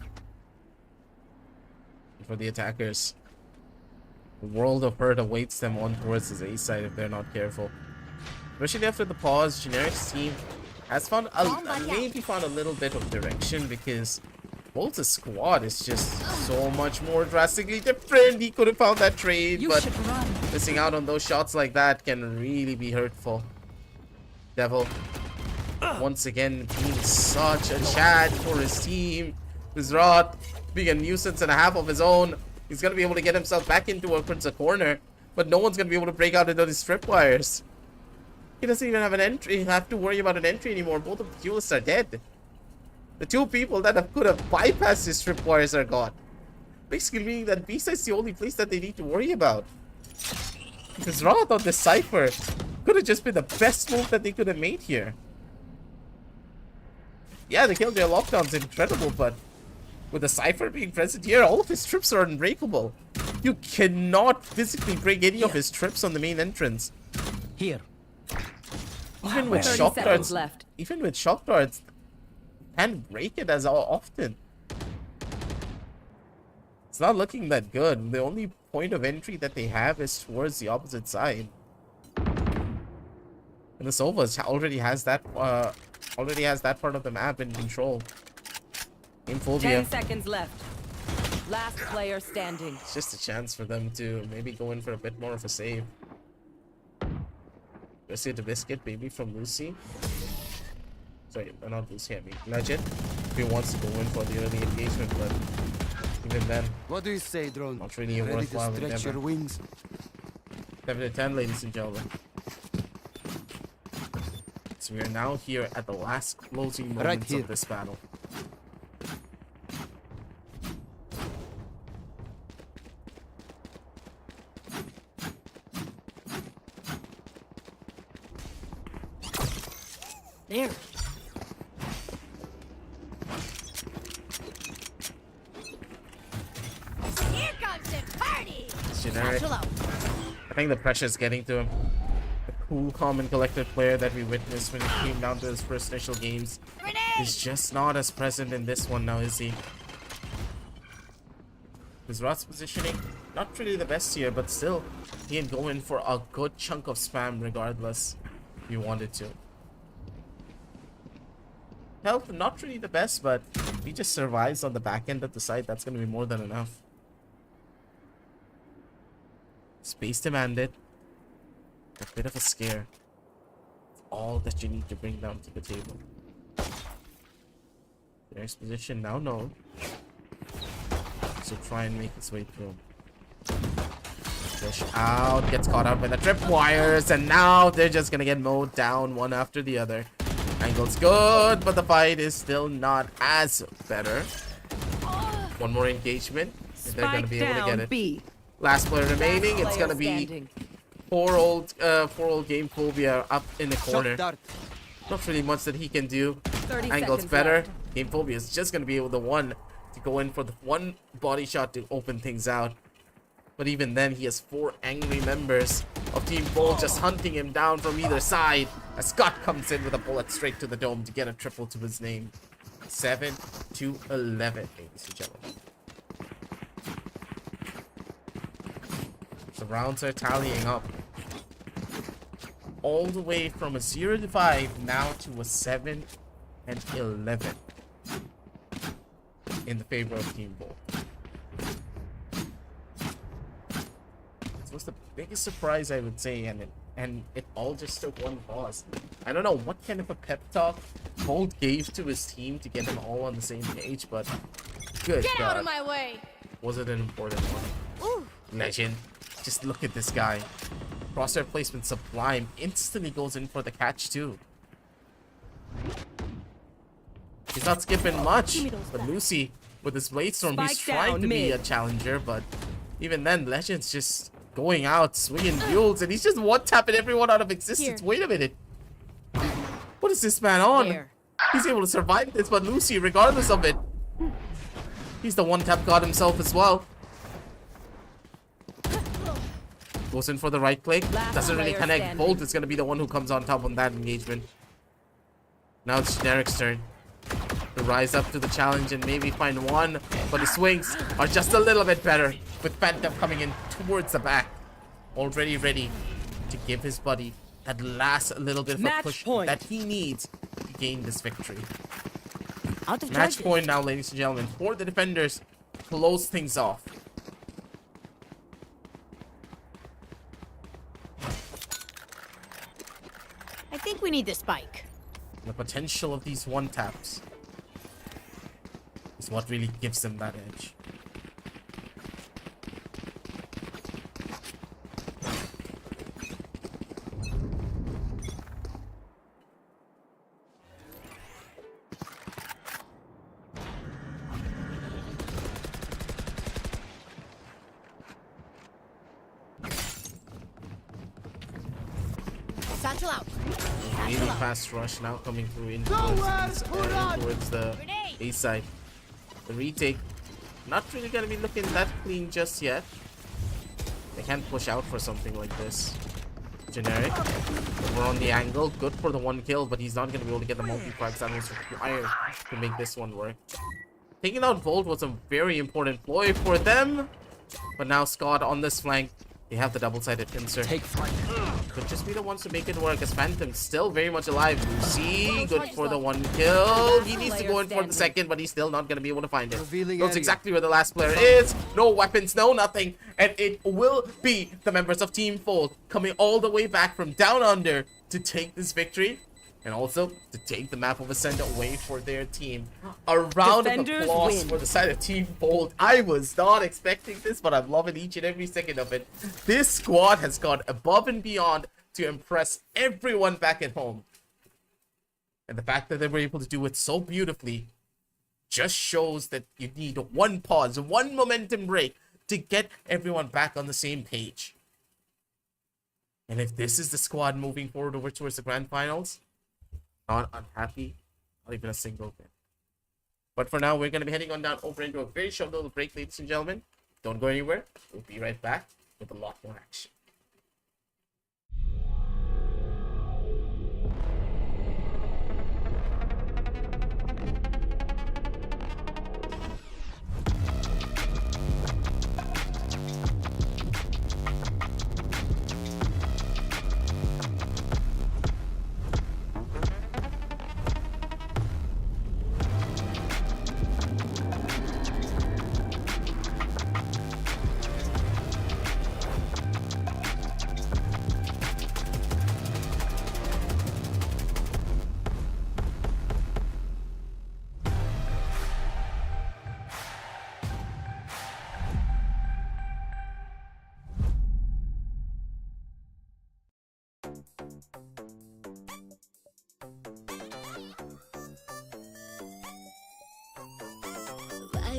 For the attackers, the world of hurt awaits them on towards his A side if they're not careful. Especially after the pause, Generic's team has found maybe found a little bit of direction, because Bolt's squad is just so much more drastically different. He could have found that trade, but missing out on those shots like that can really be hurtful. Devil, once again, being such a chat for his team. Zrat being a nuisance and a half of his own. He's going to be able to get himself back into a corner, but no one's going to be able to break out into these tripwires. He doesn't even have an entry. Have to worry about an entry anymore. Both of the duelists are dead. The two people that could have bypassed his tripwires are gone. Basically meaning that B-side is the only place that they need to worry about. Because Rat on this Cypher could have just been the best move that they could have made here. Yeah, the Killjoy lockdown's incredible, but with the Cypher being present here, all of his trips are unbreakable. You cannot physically break any of his trips on the main entrance. Here. Even with shock darts, can't break it as often. It's not looking that good. The only point of entry that they have is towards the opposite side. And the Sova already has that part of the map in control. Phobia. 10 seconds left. Last player standing. It's just a chance for them to maybe go in for a bit more of a save. Let's see the biscuit maybe from Lucy. Sorry, not Lucy, I mean Legend. If he wants to go in for the early engagement, but even then, what do you say, drone? Not really a worthwhile endeavor. Stretch your wings. 7 to 10, ladies and gentlemen. So we are now here at the last closing moments of this battle. There. Here comes the party. It's generic. I think the pressure is getting to him. The cool, calm, and collected player that we witnessed when it came down to his first initial games is just not as present in this one now, is he? His Rat's positioning, not really the best here, but still, he can go in for a good chunk of spam regardless if he wanted to. Health, not really the best, but if he just survives on the back end of the site, that's going to be more than enough. Space demanded. A bit of a scare. It's all that you need to bring down to the table. There's position now known. So try and make his way through. Push out, gets caught out by the tripwires, and now they're just gonna get mowed down one after the other. Angle's good, but the fight is still not as better. One more engagement, and they're gonna be able to get it. B. Last player remaining. It's gonna be poor old Game Phobia up in the corner. Not really much that he can do. Angle's better. Game Phobia is just gonna be able to go in for the one body shot to open things out. But even then, he has 4 angry members of Team Bold just hunting him down from either side. As Scott comes in with a bullet straight to the dome to get a triple to his name. 7-11, ladies and gentlemen. The rounds are tallying up. All the way from a 0-5 now to a 7-11 in the favor of Team Bold. This was the biggest surprise, I would say, and it all just took one pause. I don't know what kind of a pep talk Bold gave to his team to get them all on the same page, but good Get God. out of my way! Was it an important one? Ooh. Legend. Just look at this guy. Crosshair placement sublime. Instantly goes in for the catch too. He's not skipping much. But Lucy, with his Blade Storm, he's trying to be a challenger. But even then, Legend's just going out, swinging duels. And he's just one-tapping everyone out of existence. Wait a minute. What is this man on? He's able to survive this, but Lucy, regardless of it, he's the one-tap god himself as well. Goes in for the right click. Doesn't really connect. Bolt is going to be the one who comes on top on that engagement. Now it's Generic's turn to rise up to the challenge and maybe find one. But the swings are just a little bit better with Phantom coming in towards the back. Already ready to give his buddy that last little bit of a push that he needs to gain this victory. Match point now, ladies and gentlemen, for the defenders. Close things off. I think we need the spike. The potential of these one-taps is what really gives them that edge. Satchel out. Really fast rush now coming through in towards the A side. The retake, not really gonna be looking that clean just yet. They can't push out for something like this. Generic. Over on the angle, good for the one kill, but he's not gonna be able to get the multi-frags that was required to make this one work. Taking out Volt was a very important ploy for them, but now Scott on this flank. They have the double-sided pincer. Could just be the ones to make it work as Phantom's still very much alive. Lucy, good for the one kill. He needs to go in for the second, but he's still not going to be able to find it. Knows exactly where the last player is. No weapons, no nothing. And it will be the members of Team Fold coming all the way back from down under to take this victory. And also to take the map of Ascend away for their team. A round of applause for the side of Team Bold. I was not expecting this, but I'm loving each and every second of it. This squad has gone above and beyond to impress everyone back at home. And the fact that they were able to do it so beautifully just shows that you need one pause, one momentum break to get everyone back on the same page. And if this is the squad moving forward over towards the grand finals, not unhappy, not even a single bit. But for now, we're going to be heading on down over into a very short little break, ladies and gentlemen. Don't go anywhere. We'll be right back with a lot more action.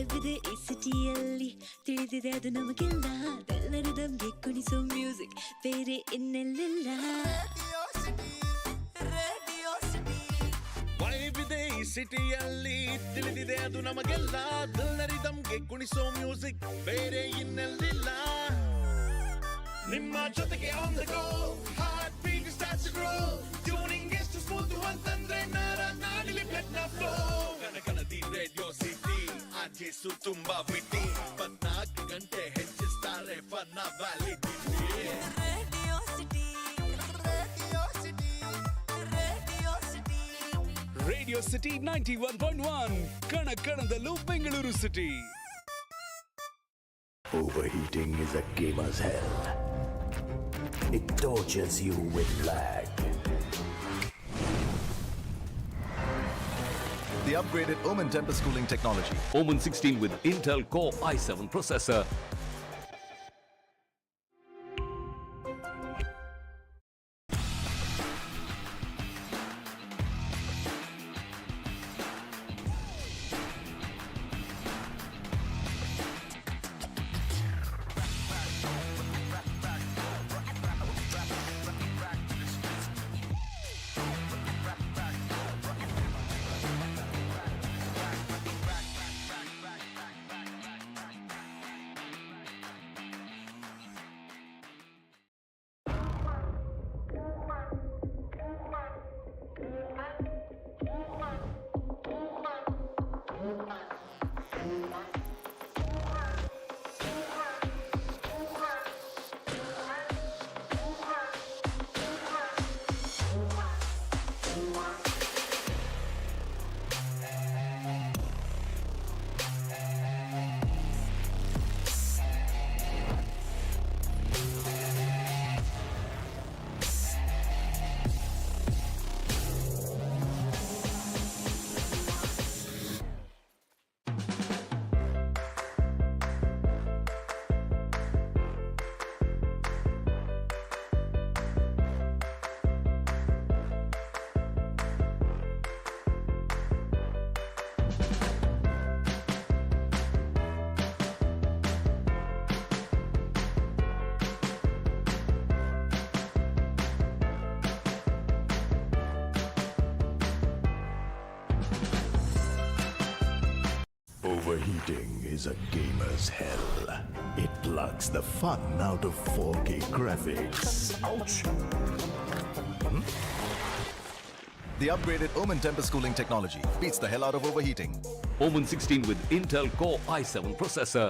ಮಳೆವಿದೆ ಈ ಸಿಟಿಯಲ್ಲಿ ತಿಳಿದಿದೆ ಅದು ನಮಗೆಲ್ಲ ಅದೆಲ್ಲರೂ ನಮ್ಗೆ ಕುಣಿಸೋ music ಬೇರೆ ಇನ್ನೆಲ್ಲಿಲ್ಲ ವೈಬಿದೆ ಈ ಸಿಟಿಯಲ್ಲಿ ತಿಳಿದಿದೆ ಅದು ನಮಗೆಲ್ಲ ದಿಲ್ನರಿದಮ್ಗೆ ಕುಣಿಸೋ ಮ್ಯೂಸಿಕ್ ಬೇರೆ ಇನ್ನೆಲ್ಲಿಲ್ಲ ನಿಮ್ಮ ಜೊತೆಗೆ on the go heart beat starts to grow tuning ಎಷ್ಟು ಸ್ಮೂತ್ ಅಂತಂದ್ರೆ ನಾಡಿಲಿ ಬ್ಲಡ್ ನ ಫ್ಲೋ ಕನಕನದಿ ರೇಡಿಯೋ ಸಿಟಿ ಆರ್ಜೆಸು ತುಂಬಾ ವಿಟಿ 24 ಗಂಟೆ ಹೆಚ್ಚಿಸ್ತಾರೆ ಫನ್ನ validity radio city radio city radio city radio city 91.1 ಕಣಕಣದಲ್ಲೂ Bengaluru city. Overheating is a gamer's hell. It tortures you with lag. The upgraded Omen Tempest cooling technology. Omen 16 with Intel Core i7 processor. Overheating is a gamer's hell. It plucks the fun out of 4K graphics. Ouch! The upgraded Omen Tempest cooling technology beats the hell out of overheating. Omen 16 with Intel Core i7 processor.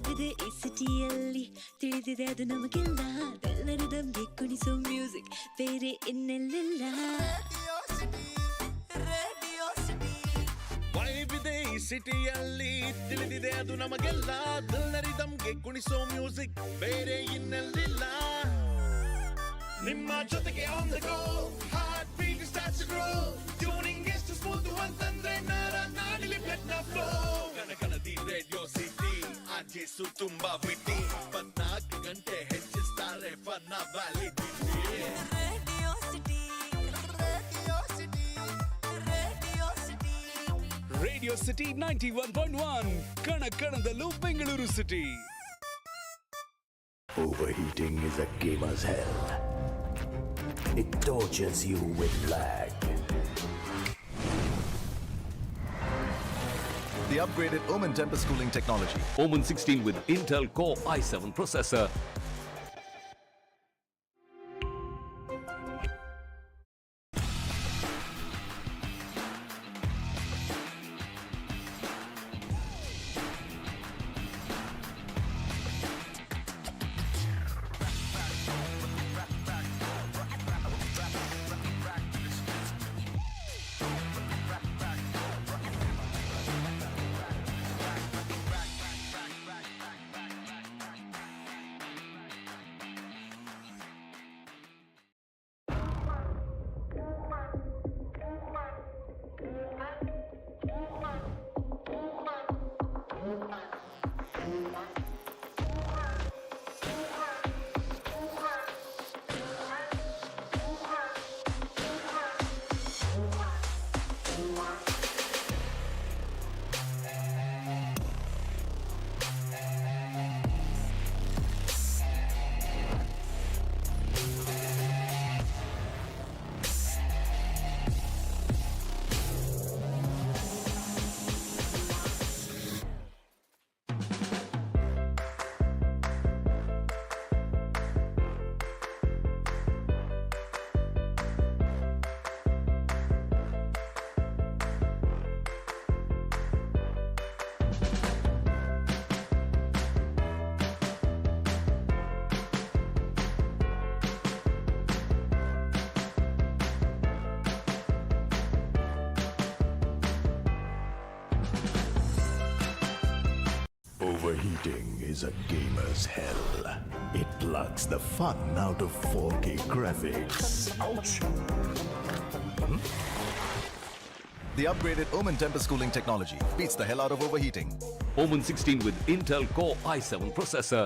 ವೈಬಿದೆ ಈ ಸಿಟಿಯಲ್ಲಿ ತಿಳಿದಿದೆ ಅದು ನಮಗೆಲ್ಲ ಅದೆಲ್ಲರೂ ದಮ್ಗೆ ಕುಣಿಸೋ music ಬೇರೆ ಇನ್ನೆಲ್ಲೆಲ್ಲ ವೈಬಿದೆ ಈ ಸಿಟಿಯಲ್ಲಿ ತಿಳಿದಿದೆ ಅದು ನಮಗೆಲ್ಲ ದಲ್ಲರಿದಮ್ಗೆ ಕುಣಿಸೋ ಮ್ಯೂಸಿಕ್ ಬೇರೆ ಇನ್ನೆಲ್ಲಿಲ್ಲ ನಿಮ್ಮ ಜೊತೆಗೆ on the go heart beat starts to grow tuning ಎಷ್ಟು ಸ್ಮೂತ್ ಅಂತಂದ್ರೆ ನಾಡಿಲಿ ಬ್ಲಡ್ ನ ಫ್ಲೋ ಕಣಕಣದಿ ರೇಡಿಯೋ ಸಿಟಿ ಆರ್ಜೆಸು ತುಂಬಾ ವಿಟಿ 24 ಗಂಟೆ ಹೆಚ್ಚಿಸ್ತಾರೆ ಫನ್ನ validity radio city radio city radio city radio city 91.1 ಕಣಕಣದಲ್ಲೂ Bengaluru city. Overheating is a gamer's hell. It tortures you with lag. The upgraded Omen Tempest cooling technology. Omen 16 with Intel Core i7 processor. Overheating is a gamer's hell. It plucks the fun out of 4K graphics. Ouch! The upgraded Omen Tempest cooling technology beats the hell out of overheating. Omen 16 with Intel Core i7 processor.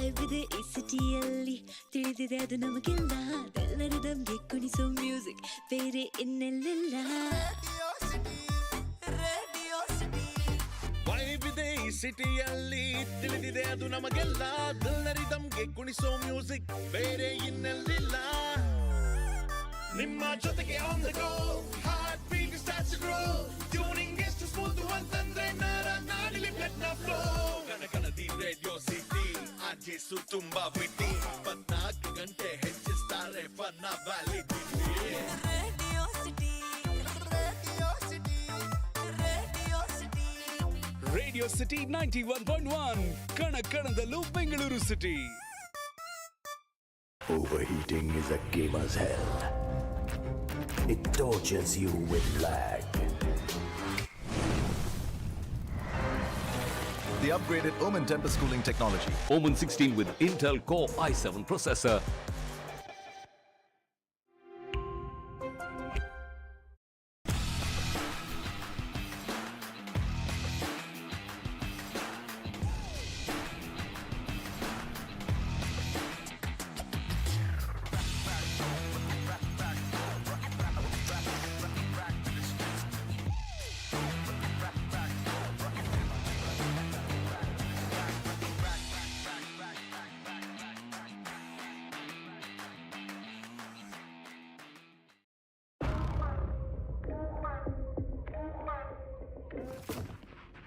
Vibe ಇದೆ ಈ ಸಿಟಿಯಲ್ಲಿ ತಿಳಿದಿದೆ ಅದು ನಮಗೆಲ್ಲ ಎಲ್ಲರೂ ದಮ್ಗೆ ಕುಣಿಸೋ music ಬೇರೆ ಇನ್ನೆಲ್ಲಿಲ್ಲ vibe ಇದೆ ಈ ಸಿಟಿಯಲ್ಲಿ ತಿಳಿದಿದೆ ಅದು ನಮಗೆಲ್ಲ ಎಲ್ಲರಿದಮ್ಗೆ ಕುಣಿಸೋ ಮ್ಯೂಸಿಕ್ ಬೇರೆ ಇನ್ನೆಲ್ಲಿಲ್ಲ ನಿಮ್ಮ ಜೊತೆಗೆ on the go heart beat starts to grow tuning ಎಷ್ಟು ಸ್ಮೂತ್ ಅಂತಂದ್ರೆ ನಾಡಿಲಿ ಬ್ಲಡ್ ನ ಫ್ಲೋ ಕಣಕಣದಿ ರೇಡಿಯೋ ಸಿಟಿ ಆರ್ಜೆಸು ತುಂಬಾ ಬಿಟ್ಟಿ 24 ಗಂಟೆ ಹೆಚ್ಚಿಸ್ತಾರೆ ಫನ್ನ validity radio city radio city 91.1 ಕಣಕಣದಲ್ಲೂ Bengaluru city. Overheating is a gamer's hell. It tortures you with lag. The upgraded Omen Tempest cooling technology. Omen 16 with Intel Core i7 processor.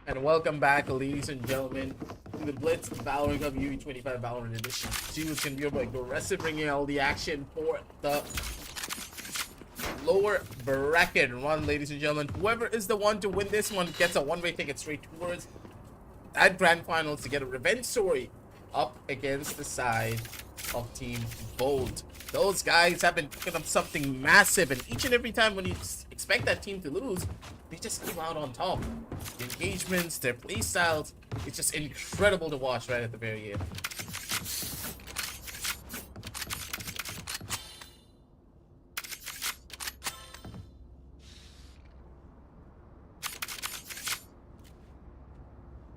And welcome back, ladies and gentlemen, to the Blitz Valorant Cup U-25 Valorant Edition 2. It's going to be aggressive, bringing all the action for the lower bracket run, ladies and gentlemen. Whoever is the one to win this one gets a one-way ticket straight towards that grand finals to get a revenge story up against the side of Team Bold. Those guys have been picking up something massive, and each and every time when you expect that team to lose, they just came out on top. The engagements, their play styles, it's just incredible to watch right at the very end.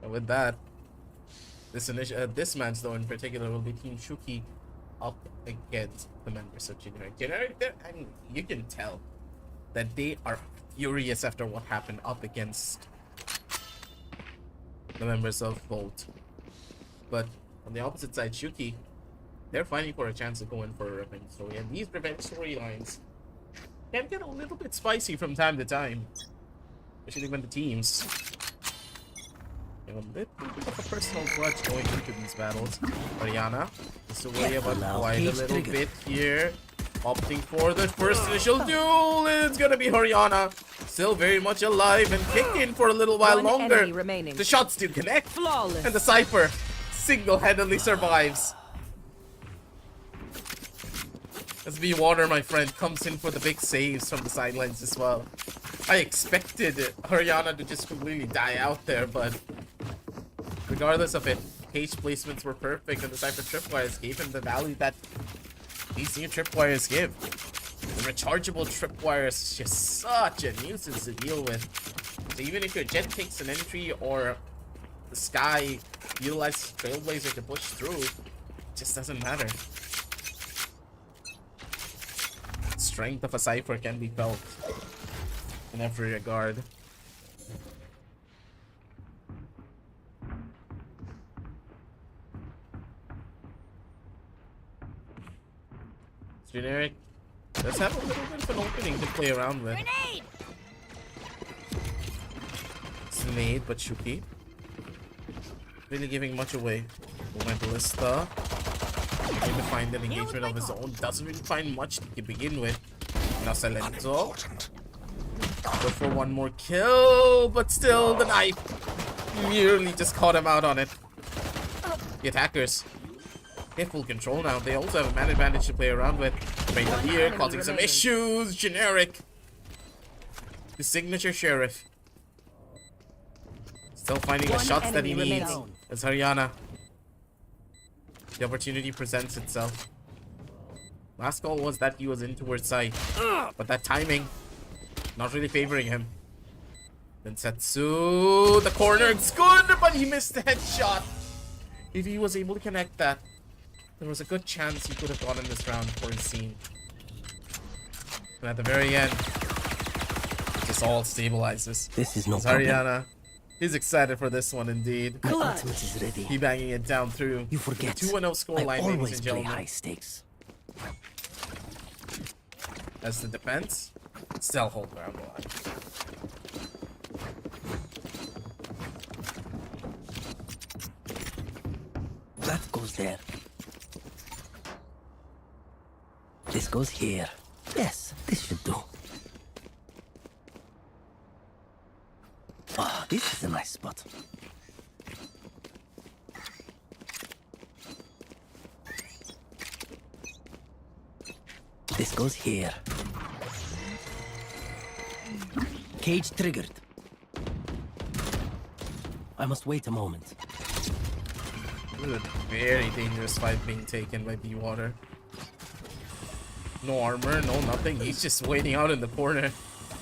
And with that, this match though in particular will be Team Suki up against the members of Generic. Generic, I mean, you can tell that they are furious after what happened up against the members of Bolt. But on the opposite side, Suki, they're fighting for a chance to go in for a revenge story. And these revenge storylines can get a little bit spicy from time to time, especially when the teams have a bit of a personal grudge going into these battles. Ariana is to worry about quite a little bit here. Opting for the first initial duel. It's gonna be Haryana, still very much alive and kicking for a little while longer. The shots do connect, flawless, and the Cypher single-handedly survives. As B-Water, my friend, comes in for the big saves from the sidelines as well. I expected Haryana to just completely die out there, but regardless of it, cage placements were perfect, and the Cypher tripwires gave him the value that these new tripwires give. The rechargeable tripwire is just such a nuisance to deal with. So even if your jet takes an entry or the sky utilizes Trailblazer to push through, it just doesn't matter. The strength of a Cypher can be felt in every regard. Generic does have a little bit of an opening to play around with. Grenade! Snade, but Suki really giving much away. Ballista trying to find an engagement of his own. Doesn't really find much to begin with. Now Salento. Go for one more kill, but still the knife nearly just caught him out on it. The attackers get full control now. They also have a man advantage to play around with. Right here, causing some issues. Generic. The signature sheriff. Still finding the shots that he needs. As Haryana. The opportunity presents itself. Last call was that he was in towards side. But that timing, not really favoring him. Then Setsu, the corner, it's good, but he missed the headshot. If he was able to connect that, There was a good chance he could have gotten this round for his team. But at the very end, it just all stabilizes. This is no Haryana, he's excited for this one indeed. My ultimate is ready. He banging it down through. You forget. 2-0 scoreline, ladies always and play gentlemen. high stakes. As the defense, still hold ground alive. That goes there. This goes here. Yes, this should do. Ah, this is a nice spot. This goes here. Cage triggered. I must wait a moment. This is a very dangerous fight being taken by B-Water. No armor, no nothing. He's just waiting out in the corner.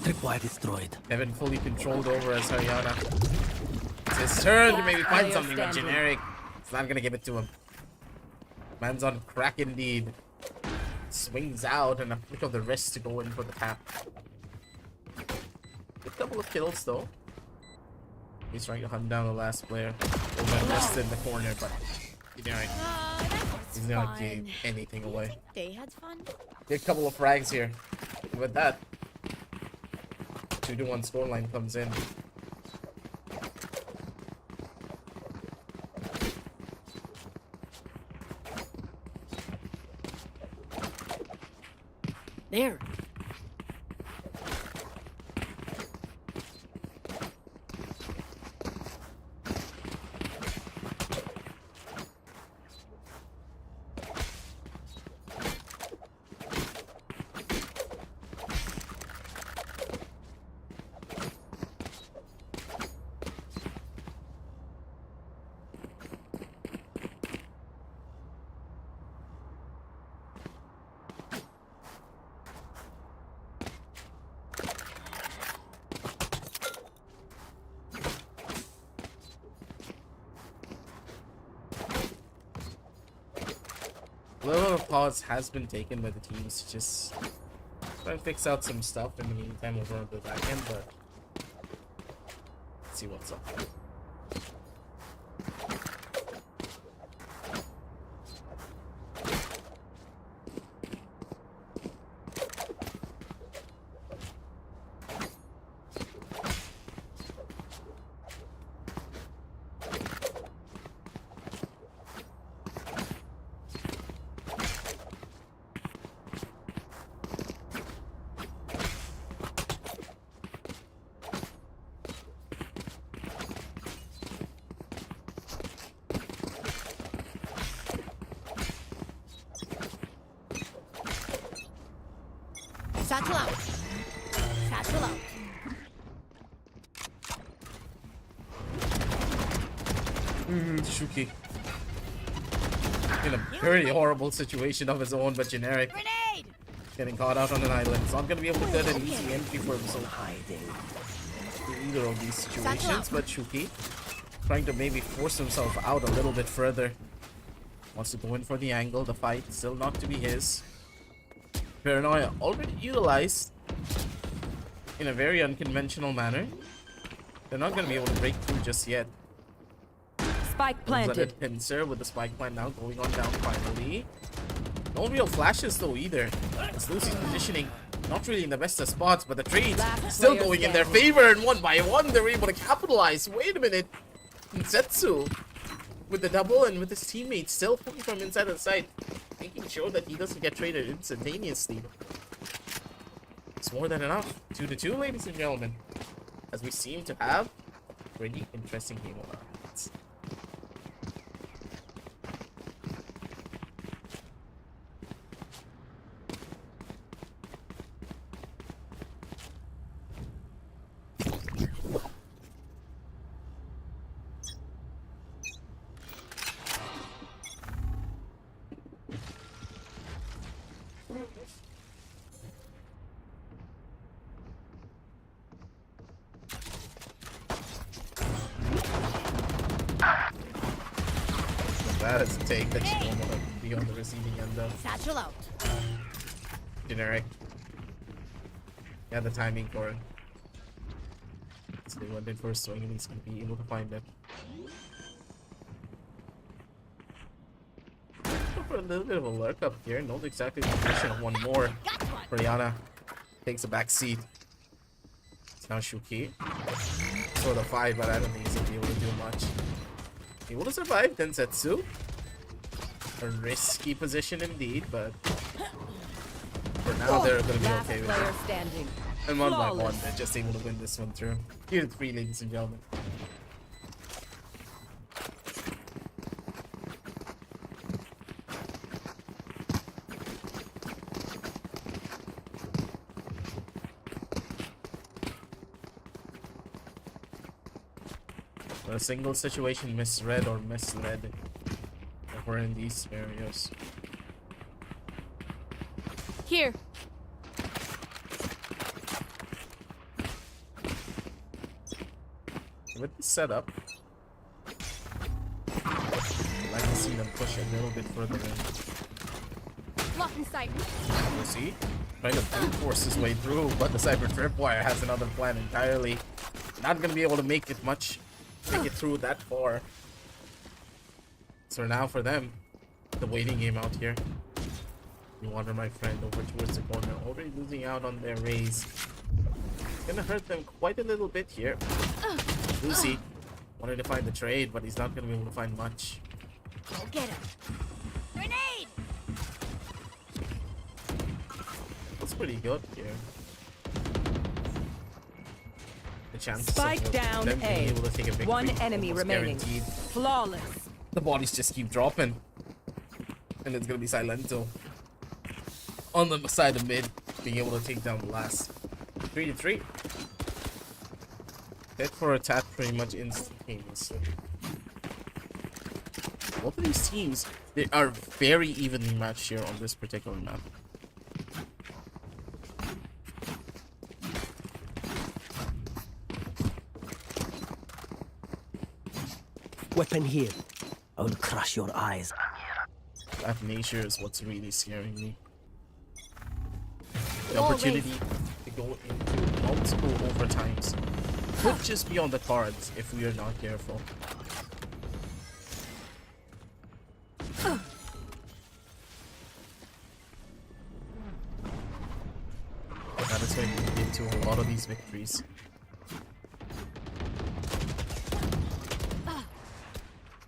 Tripwire destroyed. Haven't fully controlled over as Haryana. It's his turn to maybe find something, but generic. It's not gonna give it to him. Man's on crack indeed. Swings out and a flick of the wrist to go in for the tap. A couple of kills though. He's trying to hunt down the last player. Over wrist in the corner, but generic. He's not giving anything away. They had fun. Get a couple of frags here. With that, 2-1 scoreline comes in. There. A little of pause has been taken by the teams to just try and fix out some stuff in the meantime over on the back end, but let's see what's up. Satchel out. Satchel out. Suki. In a very horrible situation of his own, but generic. Grenade! Getting caught out on an island. He's not going to be able to get an easy entry for himself hiding in either of these situations, but Suki trying to maybe force himself out a little bit further. Wants to go in for the angle. The fight still not to be his. Paranoia already utilized in a very unconventional manner. They're not going to be able to break through just yet. Spike planted. Pincer with the spike plant now going on down finally. No real flashes though either. It's Lucy's positioning not really in the best of spots, but the trades still going in their favor, and one by one they're able to capitalize. Wait a minute. Setsu with the double and with his teammates still pulling from inside of the site, making sure that he doesn't get traded instantaneously. It's more than enough. 2-2, ladies and gentlemen, as we seem to have a pretty interesting game on our hands. That is a take that you don't want to be on the receiving end though. Satchel out. Generic. Yeah, the timing for it. So they went in for a swing and he's gonna be able to find it. For a little bit of a lurk up here. Knows exactly the position of one more. Brianna takes a back seat. It's now Suki. Sort of 5, but I don't think he's gonna be able to do much. Able to survive Densetsu. A risky position indeed, but for now they're gonna be okay with it. Standing. And 1-by-1, they're just able to win this one through. Here to 3, ladies and gentlemen. A single situation misread or misled if we're in these scenarios. Here. With the setup, I'd like to see them push a little bit further in. Lock in sight. We'll see. Trying to brute force his way through, but the Cyber Tripwire has another plan entirely. Not gonna be able to make it through that far. So now for them, the waiting game out here. You wander my friend over towards the corner, already losing out on their raise. Gonna hurt them quite a little bit here. Lucy wanted to find the trade, but he's not gonna be able to find much. Go get him. Grenade! That's pretty good here. The chances Spike of down them being A. able to take a victory One enemy almost remaining. guaranteed. Flawless. The bodies just keep dropping. And it's gonna be Silento on the side of mid, being able to take down the last. 3-3. Hit for a tap pretty much instantaneously. Both of these teams, they are very evenly matched here on this particular map. Weapon here. I will crush your eyes. That nature is what's really scaring me. The opportunity to go into multiple overtimes could just be on the cards if we are not careful. That is going to lead to a lot of these victories.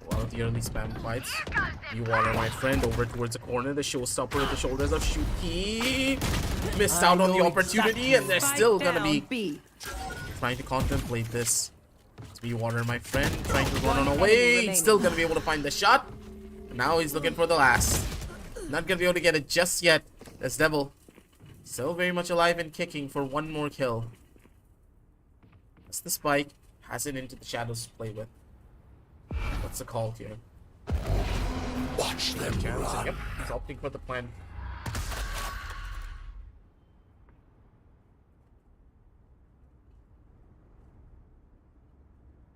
One of the early spam fights. You are my friend over towards the corner. The showstopper at the shoulders of Suki. Missed out on the opportunity, and they're still gonna be trying to contemplate this. To be water, my friend, trying to run on away. Still gonna be able to find the shot. Now he's looking for the last. Not gonna be able to get it just yet. This Devil still very much alive and kicking for one more kill. That's the spike. Has it into the shadows to play with. What's the call here? Watch them run. Yep, he's opting for the plan.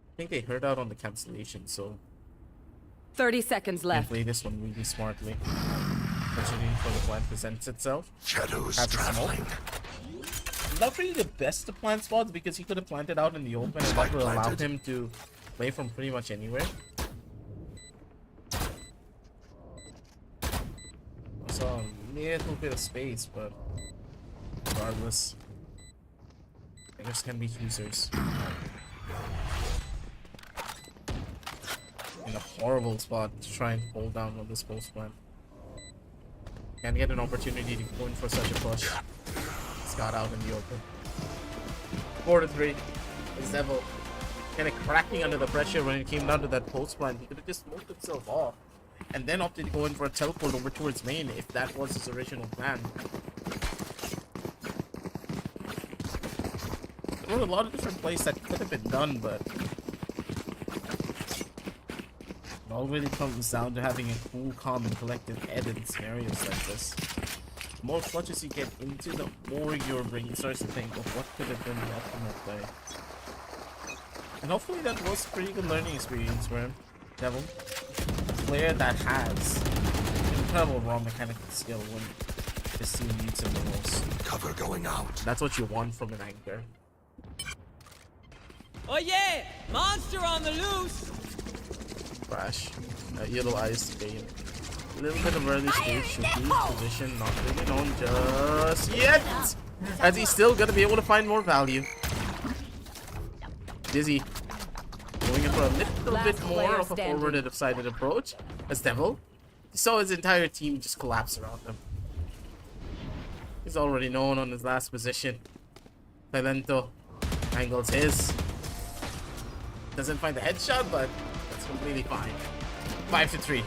I think they heard out on the cancellation, so 30 seconds left. play this one really smartly. Considering for the plan presents itself. Shadows traveling. Not really the best of plant spots because he could have planted out in the open and that would allow him to play from pretty much anywhere. So a little bit of space, but regardless, beggars can be choosers. In a horrible spot to try and hold down on this post plan. Can't get an opportunity to go in for such a push. He's got out in the open. 4-3. This Devil kind of cracking under the pressure when it came down to that post plan. He could have just moved himself off and then opted to go in for a teleport over towards main if that was his original plan. There were a lot of different plays that could have been done, but it all really comes down to having a cool, calm, and collected head in scenarios like this. The more clutches you get into, the more your brain starts to think of what could have been the optimal play. And hopefully that was a pretty good learning experience for him. Devil, a player that has been incredible raw mechanical skill when this team needs him the most. Cover going out. That's what you want from an anchor. Oh yeah! Monster on the loose! Crash. Utilize the game. A little bit of early stage Suki position, not really known just yet! As he's still gonna be able to find more value. Dizzy going in for a little bit more of a forward-sided approach. As Devil, he saw his entire team just collapse around him. He's already known on his last position. Talento angles his. Doesn't find the headshot, but that's completely fine. 5-3.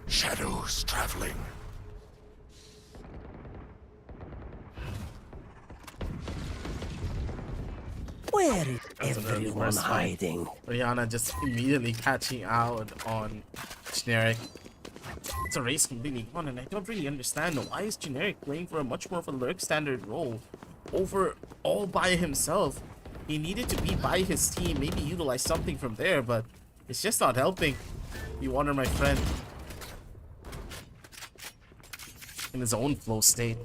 Shadows traveling. Where is everyone hiding? Rihanna just immediately catching out on Generic. It's a race completely won, and I don't really understand why is Generic playing for a much more of a lurk standard role over all by himself. He needed to be by his team, maybe utilize something from there, but it's just not helping. You honor my friend in his own flow state.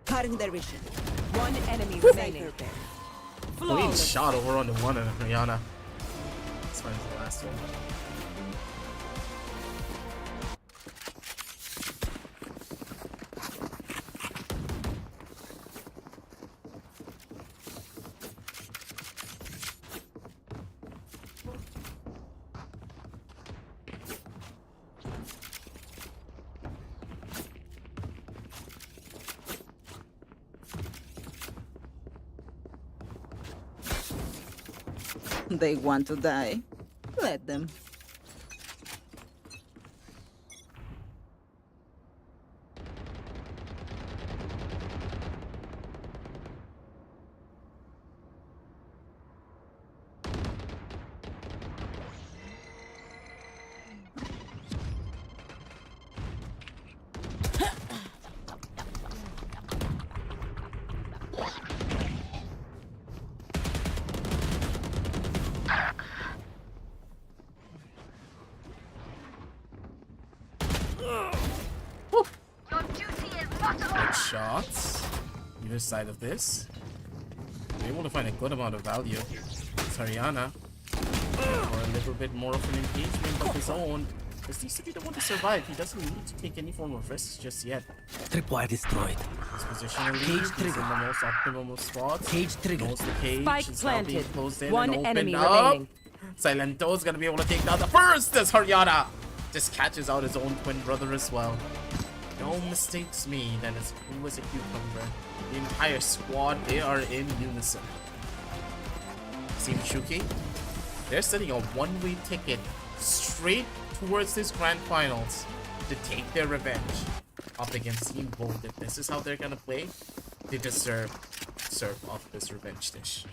Cutting their vision. One enemy remaining. Clean shot over on the one of Rihanna. This one's the last one. They want to die. Let them. Good shots. Either side of this. We're able to find a good amount of value. It's Haryana. For a little bit more of an engagement of his own. Because he's to be the one to survive. He doesn't need to take any form of risks just yet. Tripwire destroyed. His positionally, he's in the most optimum of spots. Cage triggered. Knows the cage Spike is now being planted. closed in One and enemy opened up. remaining. Silento is gonna be able to take down the first as Haryana just catches out his own twin brother as well. No mistakes me, that is who was a cucumber. The entire squad, they are in unison. Team Suki, they're sending a one-way ticket straight towards this grand finals to take their revenge up against Team Bold. If this is how they're gonna play, they deserve to serve off this revenge dish.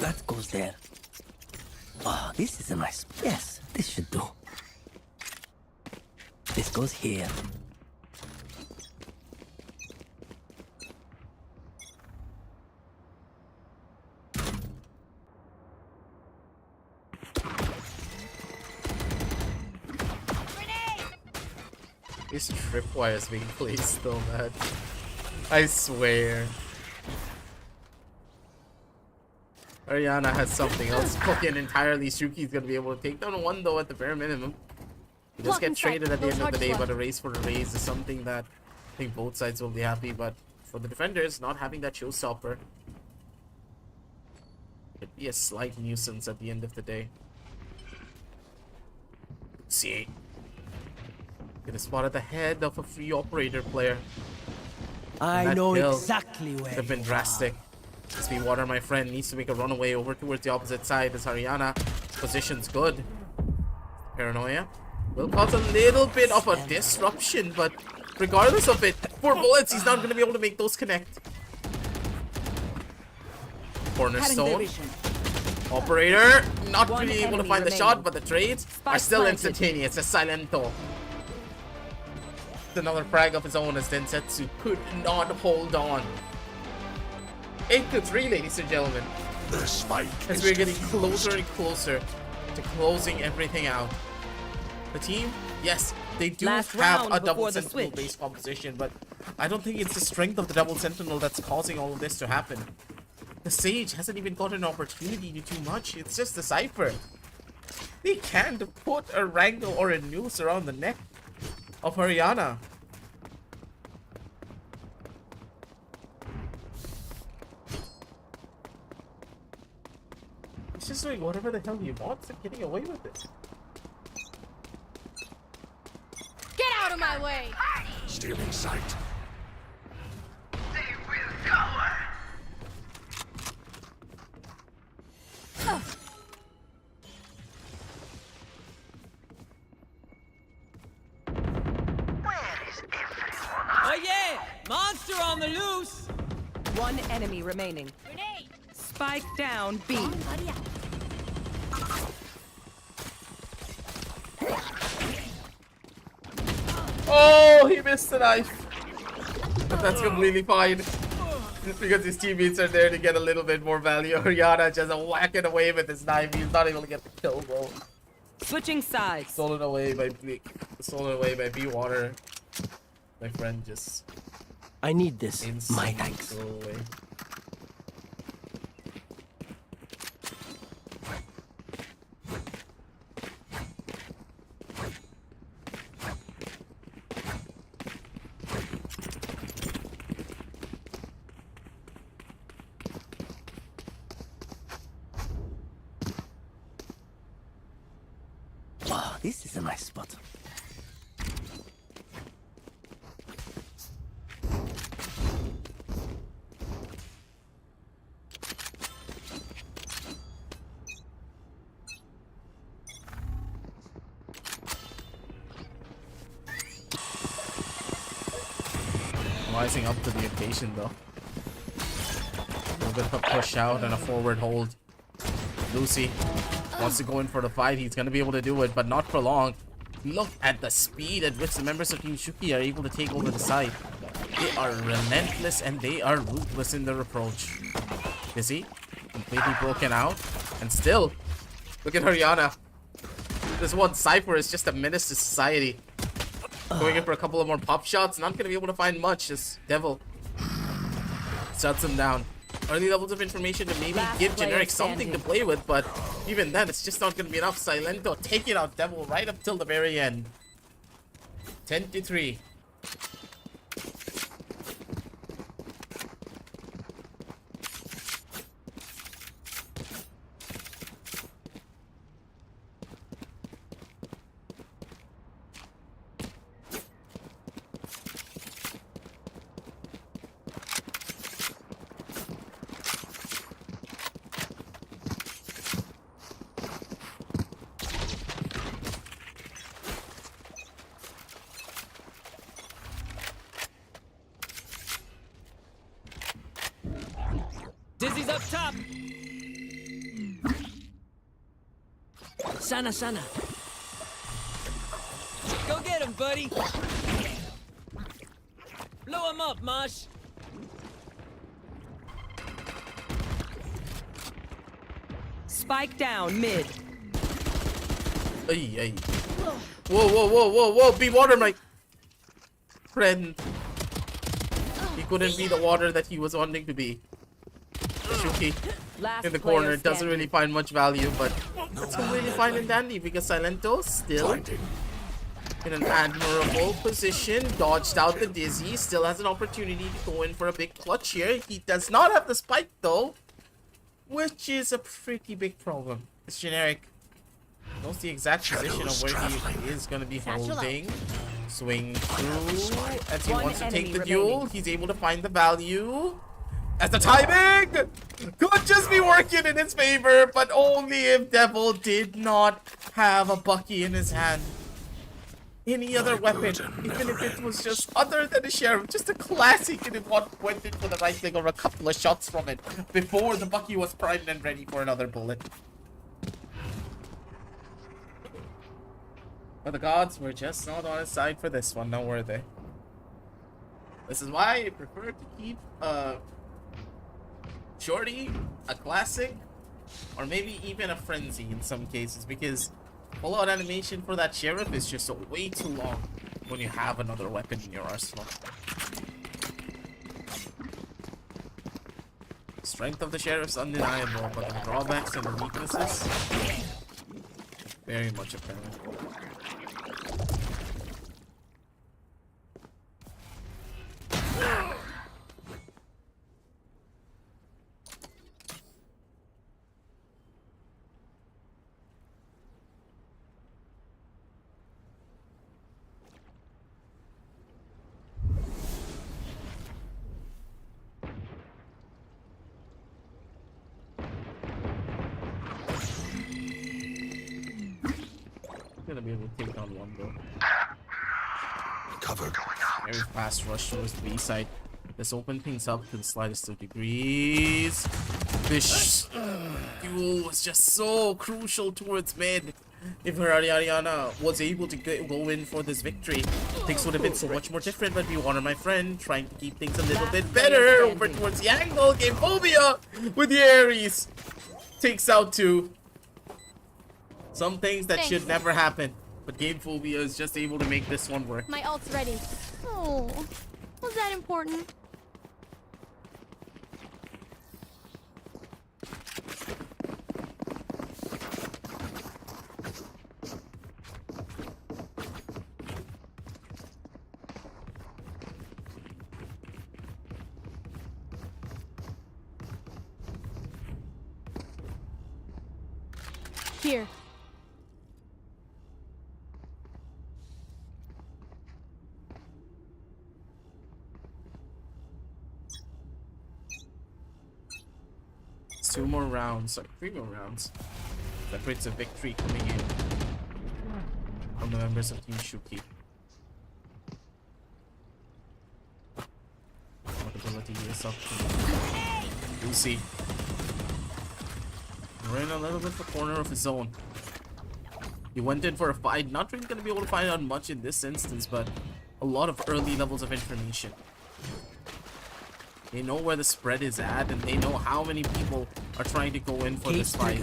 That goes there. Oh, this is a nice... Yes, this should do. This goes here. This tripwire is being placed so bad. I swear. Ariana has something else cooking entirely. Suki's gonna be able to take down one though at the bare minimum. He just get traded at the end of the day, but a race for a raise is something that I think both sides will be happy. But for the defenders, not having that showstopper could be a slight nuisance at the end of the day. See. Get a spot at the head of a free operator player. I know exactly where. They've been drastic. SP Water, my friend, needs to make a runaway over towards the opposite side as Haryana position's good. Paranoia will cause a little bit of a disruption, but regardless of it, 4 bullets, he's not going to be able to make those connect. Cornerstone. Operator, not really able to find the shot, but the trades are still instantaneous. A Silento. Another frag of his own as Densetsu could not hold on. 8-3, ladies and gentlemen. This fight as we're getting closer and closer to closing everything out. The team, yes, they do have a double sentinel based composition, but I don't think it's the strength of the double sentinel that's causing all of this to happen. The Sage hasn't even got an opportunity to do much. It's just the Cypher. They can't put a wrangle or a noose around the neck of Haryana. He's just doing whatever the hell he wants and getting away with it. Get out of my way! Stealing sight. They will cower. Oh yeah! Monster on the loose! One enemy remaining. Grenade! Spike down B. Oh, he missed the knife. But that's completely fine. Just because his teammates are there to get a little bit more value. Haryana just whacking away with his knife. He's not able to get the kill, bro. Switching sides. Stolen away by Bleak. Stolen away by B-Water. My friend just... I need this. My thanks. Go away. Wow, this is a nice spot. Rising up to the occasion though. A little bit of a push out and a forward hold. Lucy wants to go in for the fight. He's going to be able to do it, but not for long. Look at the speed at which the members of Team Suki are able to take over the side. They are relentless and they are ruthless in their approach. Busy, completely broken out, and still, look at Haryana. This one Cypher is just a menace to society. Going in for a couple of more pop shots, not going to be able to find much. This Devil shuts him down. Early levels of information to maybe give Generic something to play with, but even then, it's just not going to be enough. Silento taking out Devil right up till the very end. 10-3. Dizzy's up top. Sana, sana. Go get him, buddy. Blow him up, Mosh. Spike down mid. Ay, ay. Whoa, whoa, whoa, whoa, whoa. Be water, my friend. He couldn't be the water that he was wanting to be. Suki in the corner doesn't really find much value, but it's completely fine and dandy because Silento still in an admirable position, dodged out the Dizzy, still has an opportunity to go in for a big clutch here. He does not have the spike though, which is a pretty big problem. It's generic. Knows the exact position of where he is going to be holding. Swing through as he wants to take the duel. He's able to find the value. As the timing could just be working in his favor, but only if Devil did not have a Bucky in his hand. Any other weapon, even if it was just other than a Sheriff, just a classic, and it went in for the right leg or a couple of shots from it before the Bucky was primed and ready for another bullet. But the gods were just not on his side for this one, now were they? This is why I prefer to keep Shorty, a classic, or maybe even a frenzy in some cases, because full-out animation for that Sheriff is just way too long when you have another weapon in your arsenal. Strength of the Sheriff's undeniable, but the drawbacks and the weaknesses very much apparent. Gonna be able to take down one though. Cover. Very fast rush towards the B side. Let's open things up to the slightest of degrees. This duel was just so crucial towards mid. If Ariana was able to go in for this victory, things would have been so much more different. But we wanted my friend trying to keep things a little bit better over towards the angle. Game Phobia with the Ares takes out two. Some things that should never happen, but Game Phobia is just able to make this one work. My ult's ready. Oh, was that important? Here. Two more rounds, sorry, 3 more rounds. Separates a victory coming in from the members of Team Suki. What ability is up to Lucy. Ran a little bit the corner of his own. He went in for a fight. Not really going to be able to find out much in this instance, but a lot of early levels of information. They know where the spread is at, and they know how many people are trying to go in for this fight.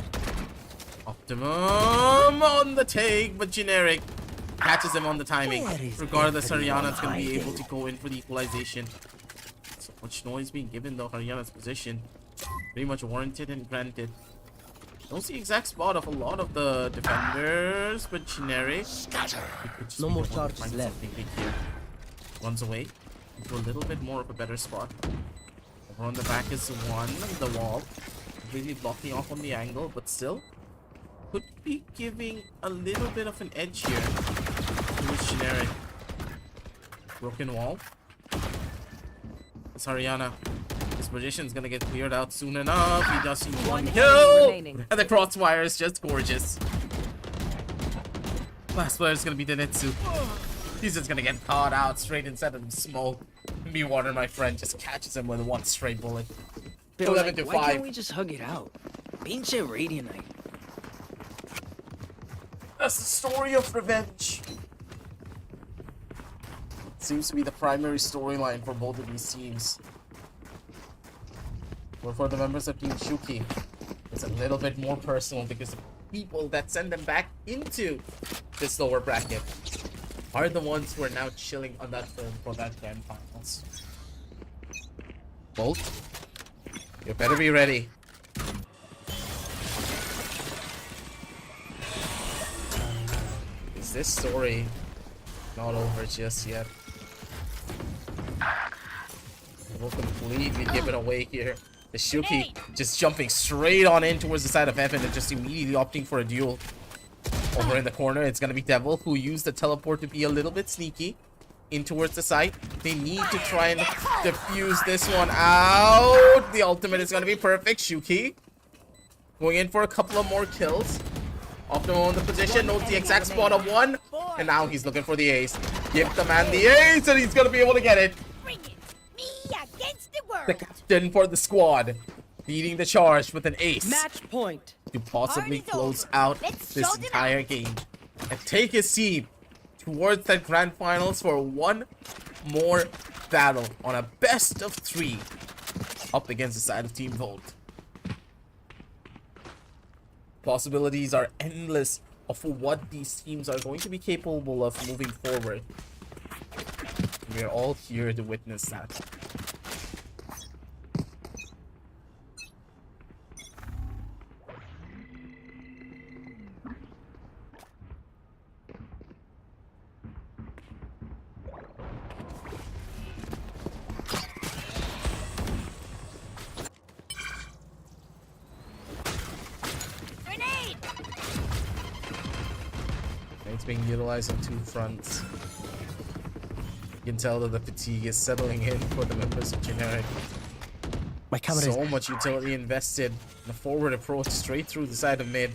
Optimum on the take, but generic catches him on the timing. Regardless, Haryana's going to be able to go in for the equalization. So much noise being given though. Haryana's position pretty much warranted and granted. Don't see exact spot of a lot of the defenders, but generic. No more charges left. Runs away into a little bit more of a better spot. Over on the back is one, the wall. Completely blocking off on the angle, but still could be giving a little bit of an edge here to generic. Broken wall. It's Haryana. His position is gonna get cleared out soon enough. He does see one kill, and the crossfire is just gorgeous. Last player is gonna be Denetsu. He's just gonna get caught out straight inside of the smoke. Me water, my friend, just catches him with one straight bullet. 11 to 5. Why can't we just hug it out? Pinche Radiant Knight. as the story of revenge. Seems to be the primary storyline for both of these teams. But for the members of Team Suki, it's a little bit more personal because the people that send them back into this lower bracket are the ones who are now chilling on that film for that grand finals. Bolt, you better be ready. Is this story not over just yet? We'll completely give it away here. The Suki just jumping straight on in towards the side of Evan and just immediately opting for a duel. Over in the corner, it's going to be Devil, who used the teleport to be a little bit sneaky in towards the side. They need to try and defuse this one out. The ultimate is going to be perfect. Suki going in for a couple of more kills. Optimum on the position, knows the exact spot of one. And now he's looking for the ace. Give the man the ace and he's going to be able to get it. The captain for the squad leading the charge with an ace. Match point. To possibly close out this entire game and take his team towards that grand finals for one more battle on a best of 3 up against the side of Team Volt. Possibilities are endless of what these teams are going to be capable of moving forward. We are all here to witness that. It's being utilized on 2 fronts. You can tell that the fatigue is settling in for the members of Generic. My camera so much utility invested in a forward approach straight through the side of mid.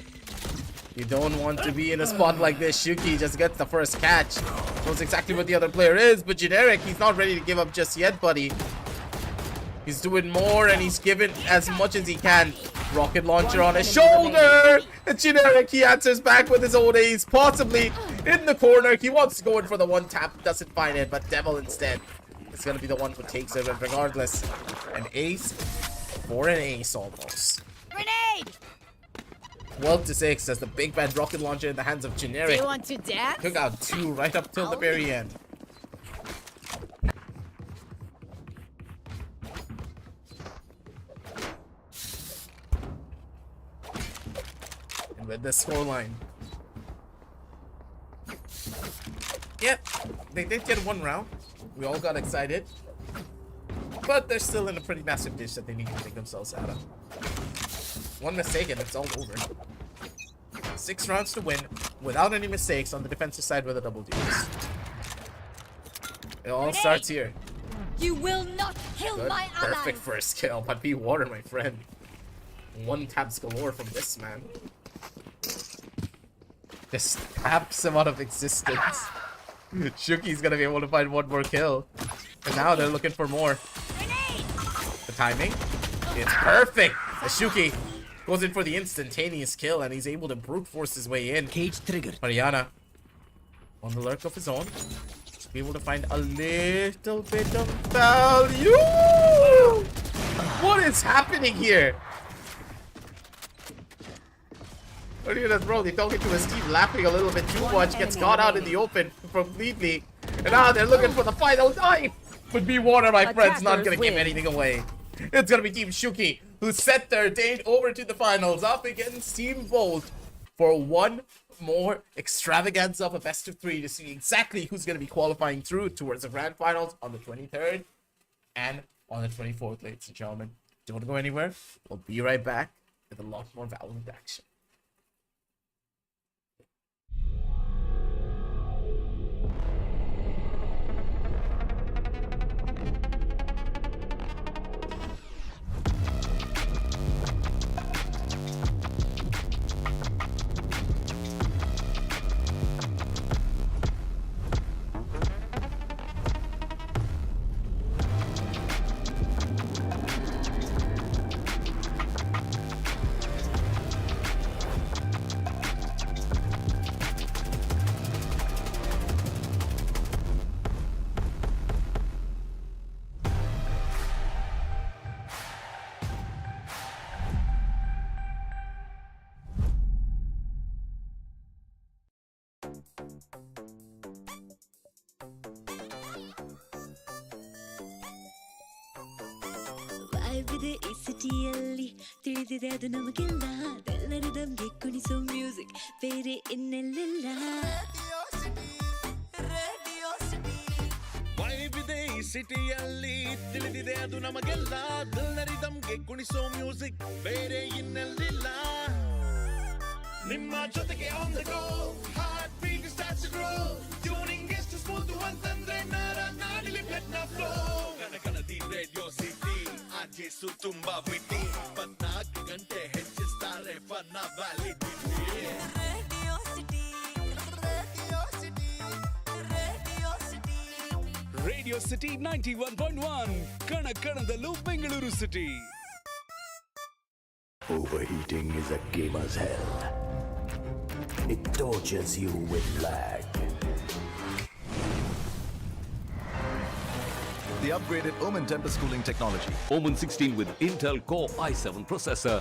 You don't want to be in a spot like this. Suki just gets the first catch. Knows exactly what the other player is, but Generic, he's not ready to give up just yet, buddy. He's doing more and he's giving as much as he can. Rocket launcher on his shoulder. And Generic, he answers back with his own ace, possibly in the corner. He wants to go in for the one tap, doesn't find it, but Devil instead is going to be the one who takes it. And regardless, an ace for an ace almost. Grenade! 12-6 as the big bad rocket launcher in the hands of Generic. Do you want to dance? Took out 2 right up till the very end. With the scoreline. Yep, they did get 1 round. We all got excited. But they're still in a pretty massive dish that they need to take themselves out of. 1 mistake and it's all over. 6 rounds to win without any mistakes on the defensive side with a double duels. It all starts here. You will not kill Good, my perfect ally. first kill, but be water, my friend. 1 taps galore from this man. Just taps him out of existence. Shuki's gonna be able to find 1 more kill. And now they're looking for more. The timing. It's perfect. As Shuki goes in for the instantaneous kill and he's able to brute force his way in. Cage triggered. Mariana on the lurk of his own. To be able to find a little bit of value. What is happening here? Look at this, bro. They're talking to his team, laughing a little bit too much. Gets caught out in the open completely. And now they're looking for the final time. But Be Water, my friend's not going to give anything away. It's going to be Team Suki who set their date over to the finals up against Team Volt for 1 more extravaganza of a best of 3 to see exactly who's going to be qualifying through towards the grand finals on the 23rd and on the 24th, ladies and gentlemen. Don't go anywhere. We'll be right back with a lot more Valorant action. ವೈವಿದೆ ಈ ಸಿಟಿಯಲ್ಲಿ ತಿಳಿದಿದೆ ಅದು ನಮಗೆಲ್ಲ ಅದೆಲ್ಲರೂ ನಮ್ಗೆ ಕುಣಿಸೋ music ಬೇರೆ ಇನ್ನೆಲ್ಲಿಲ್ಲ ವೈವಿದೆ ಈ ಸಿಟಿಯಲ್ಲಿ ತಿಳಿದಿದೆ ಅದು ನಮಗೆಲ್ಲ ದಿಲ್ನರಿದಮ್ಗೆ ಕುಣಿಸೋ ಮ್ಯೂಸಿಕ್ ಬೇರೆ ಇನ್ನೆಲ್ಲಿಲ್ಲ ನಿಮ್ಮ ಜೊತೆಗೆ on the go heart beat starts to grow tuning ಎಷ್ಟು ಸ್ಮೂತ್ ಅಂತಂದ್ರೆ ನಾಡಿಲಿ ಬ್ಲಡ್ ನ ಫ್ಲೋ ಕಣಕಣದಿ ರೇಡಿಯೋ ಸಿಟಿ ಆರ್ಜೆಸು ತುಂಬಾ ವಿಟಿ 24 ಗಂಟೆ ಹೆಚ್ಚಿಸ್ತಾರೆ ಫನ್ನ validity radio city radio city 91.1 ಕಣಕಣದಲ್ಲೂ Bengaluru city. Overheating is a gamer's hell. It tortures you with lag. The upgraded Omen Tempest cooling technology. Omen 16 with Intel Core i7 processor.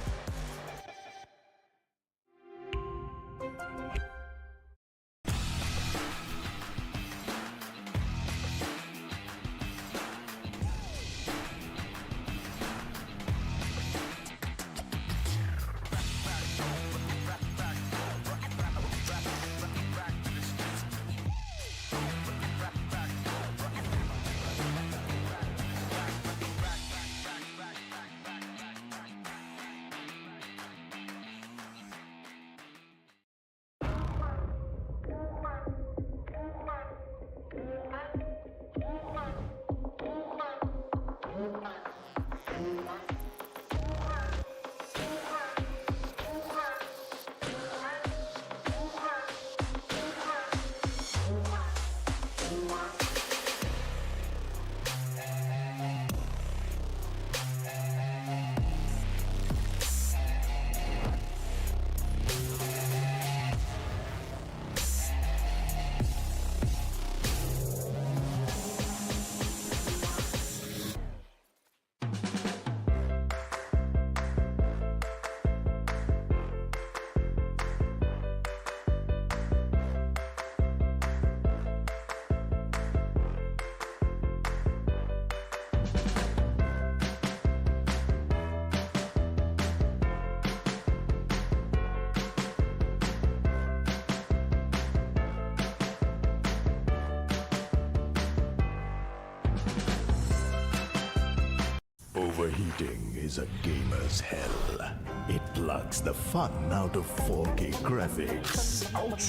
Overheating is a gamer's hell. It plucks the fun out of 4K graphics. Ouch!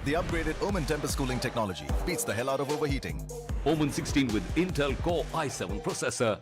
The upgraded Omen Tempest cooling technology beats the hell out of overheating. Omen 16 with Intel Core i7 processor.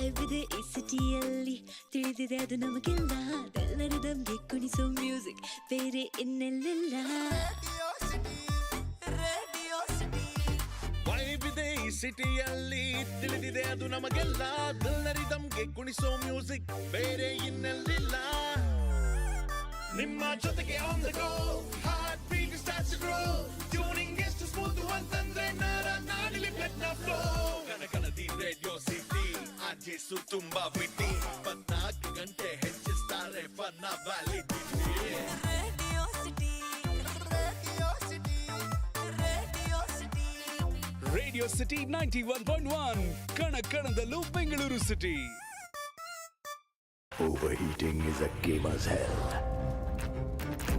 ವೈವಿದೆ ಈ ಸಿಟಿಯಲ್ಲಿ ತಿಳಿದಿದೆ ಅದು ನಮಗೆಲ್ಲ ಎಲ್ಲರೂ ದಮ್ಗೆ ಕುಣಿಸೋ music ಬೇರೆ ಇನ್ನೆಲ್ಲಿಲ್ಲ ವೈಬಿದೆ ಈ ಸಿಟಿಯಲ್ಲಿ ತಿಳಿದಿದೆ ಅದು ನಮಗೆಲ್ಲ ಎಲ್ಲರಿದಮ್ಗೆ ಕುಣಿಸೋ ಮ್ಯೂಸಿಕ್ ಬೇರೆ ಇನ್ನೆಲ್ಲಿಲ್ಲ ನಿಮ್ಮ ಜೊತೆಗೆ on the go heart beat starts to grow tuning ಎಷ್ಟು ಸ್ಮೂತ್ ಅಂತಂದ್ರೆ ನಾಡಿಲಿ ಬ್ಲಡ್ ನ ಫ್ಲೋ ಕಣಕಣದಿ ರೇಡಿಯೋ ಸಿಟಿ ಆರ್ಜೆಸು ತುಂಬಾ ಬಿಟ್ಟಿ 24 ಗಂಟೆ ಹೆಚ್ಚಿಸ್ತಾರೆ ಫನ್ನ validity radio city radio city 91.1 ಕಣಕಣದಲ್ಲೂ Bengaluru city. Overheating is a gamer's hell.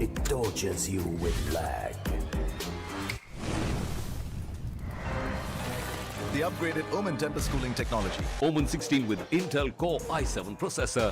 It tortures you with lag. The upgraded Omen Tempest cooling technology. Omen 16 with Intel Core i7 processor.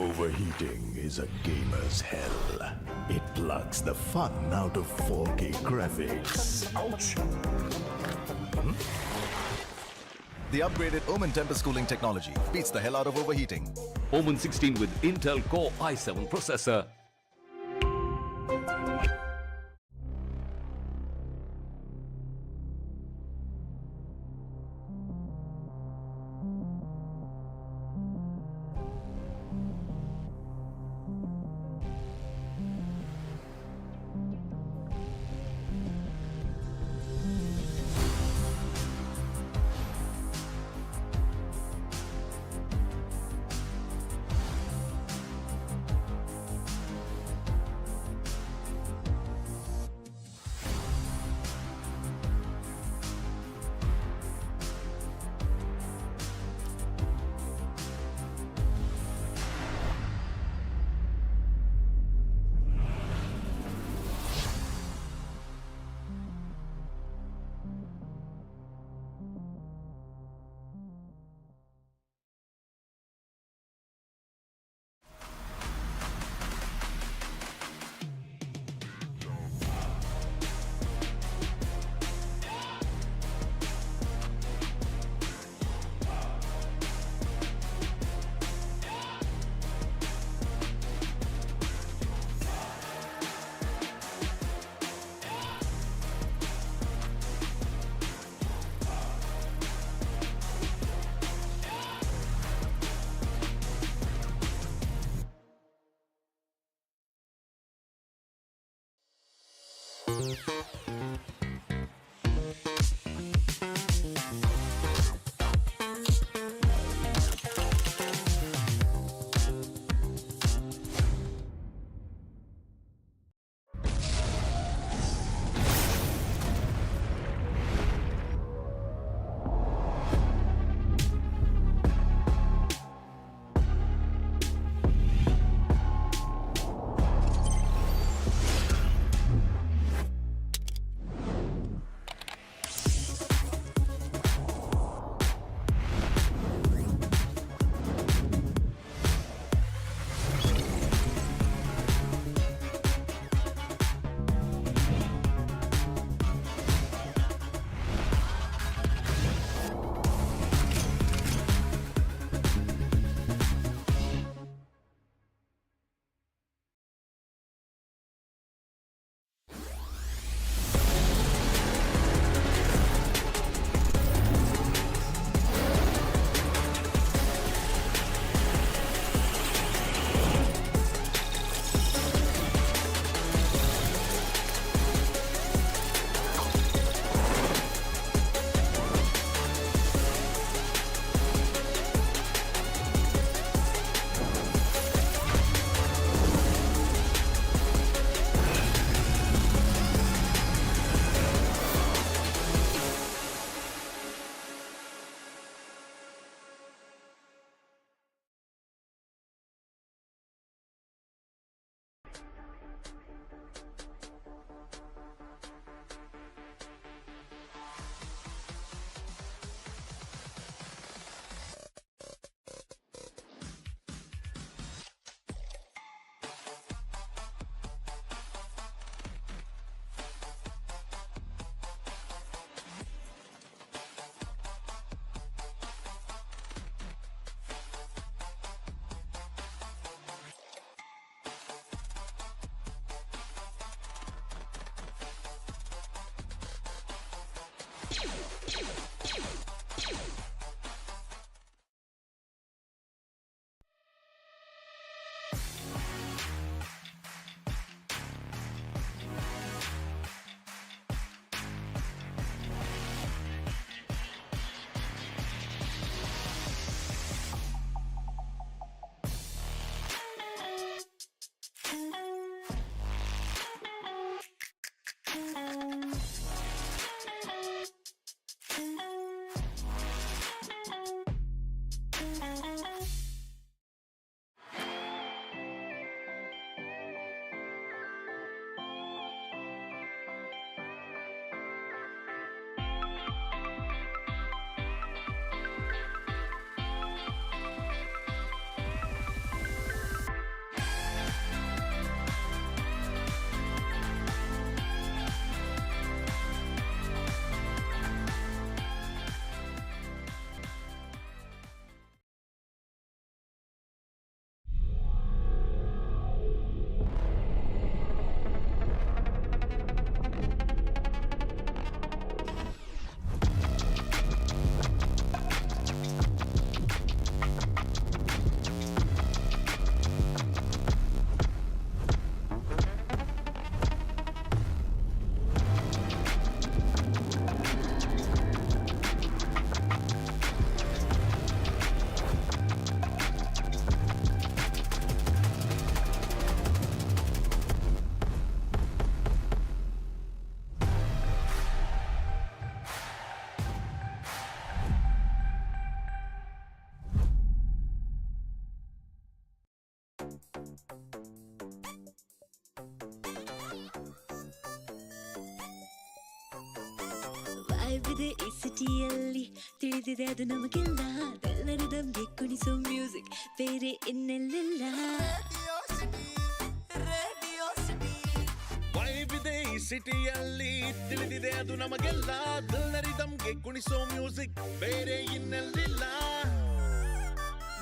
Overheating is a gamer's hell. It plucks the fun out of 4K graphics. Ouch! The upgraded Omen Tempest cooling technology beats the hell out of overheating. Omen 16 with Intel Core i7 processor. ವೈವಿದೆ ಈ ಸಿಟಿಯಲ್ಲಿ ತಿಳಿದಿದೆ ಅದು ನಮಗೆಲ್ಲ ಎಲ್ಲರ ದಮ್ಗೆ ಕುಣಿಸೋ music ಬೇರೆ ಇನ್ನೆಲ್ಲಿಲ್ಲ ವೈವಿದೆ ಈ ಸಿಟಿಯಲ್ಲಿ ತಿಳಿದಿದೆ ಅದು ನಮಗೆಲ್ಲ ಎಲ್ಲರಿದಮ್ಗೆ ಕುಣಿಸೋ ಮ್ಯೂಸಿಕ್ ಬೇರೆ ಇನ್ನೆಲ್ಲಿಲ್ಲ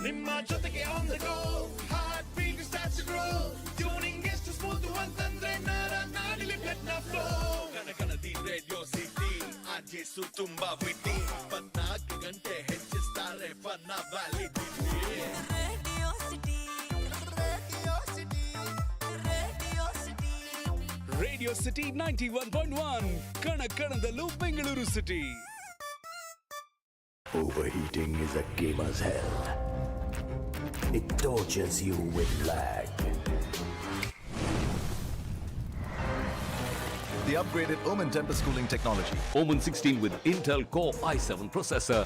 ನಿಮ್ಮ ಜೊತೆಗೆ on the go heart beat starts to grow tuning ಎಷ್ಟು ಸ್ಮೂತ್ ಅಂತಂದ್ರೆ ನಾಡಿಲಿ ಬ್ಲಡ್ ನ ಫ್ಲೋ ಕಣಕಣದಿ ರೇಡಿಯೋ ಸಿಟಿ ಆರ್ಜೆಸು ತುಂಬಾ ವಿಟಿ 24 ಗಂಟೆ ಹೆಚ್ಚಿಸ್ತಾರೆ ಫನ್ನ validity radio city radio city 91.1 ಕಣಕಣದಲ್ಲೂ Bengaluru city. Overheating is a gamer's hell. It tortures you with lag. The upgraded Omen Tempest cooling technology. Omen 16 with Intel Core i7 processor.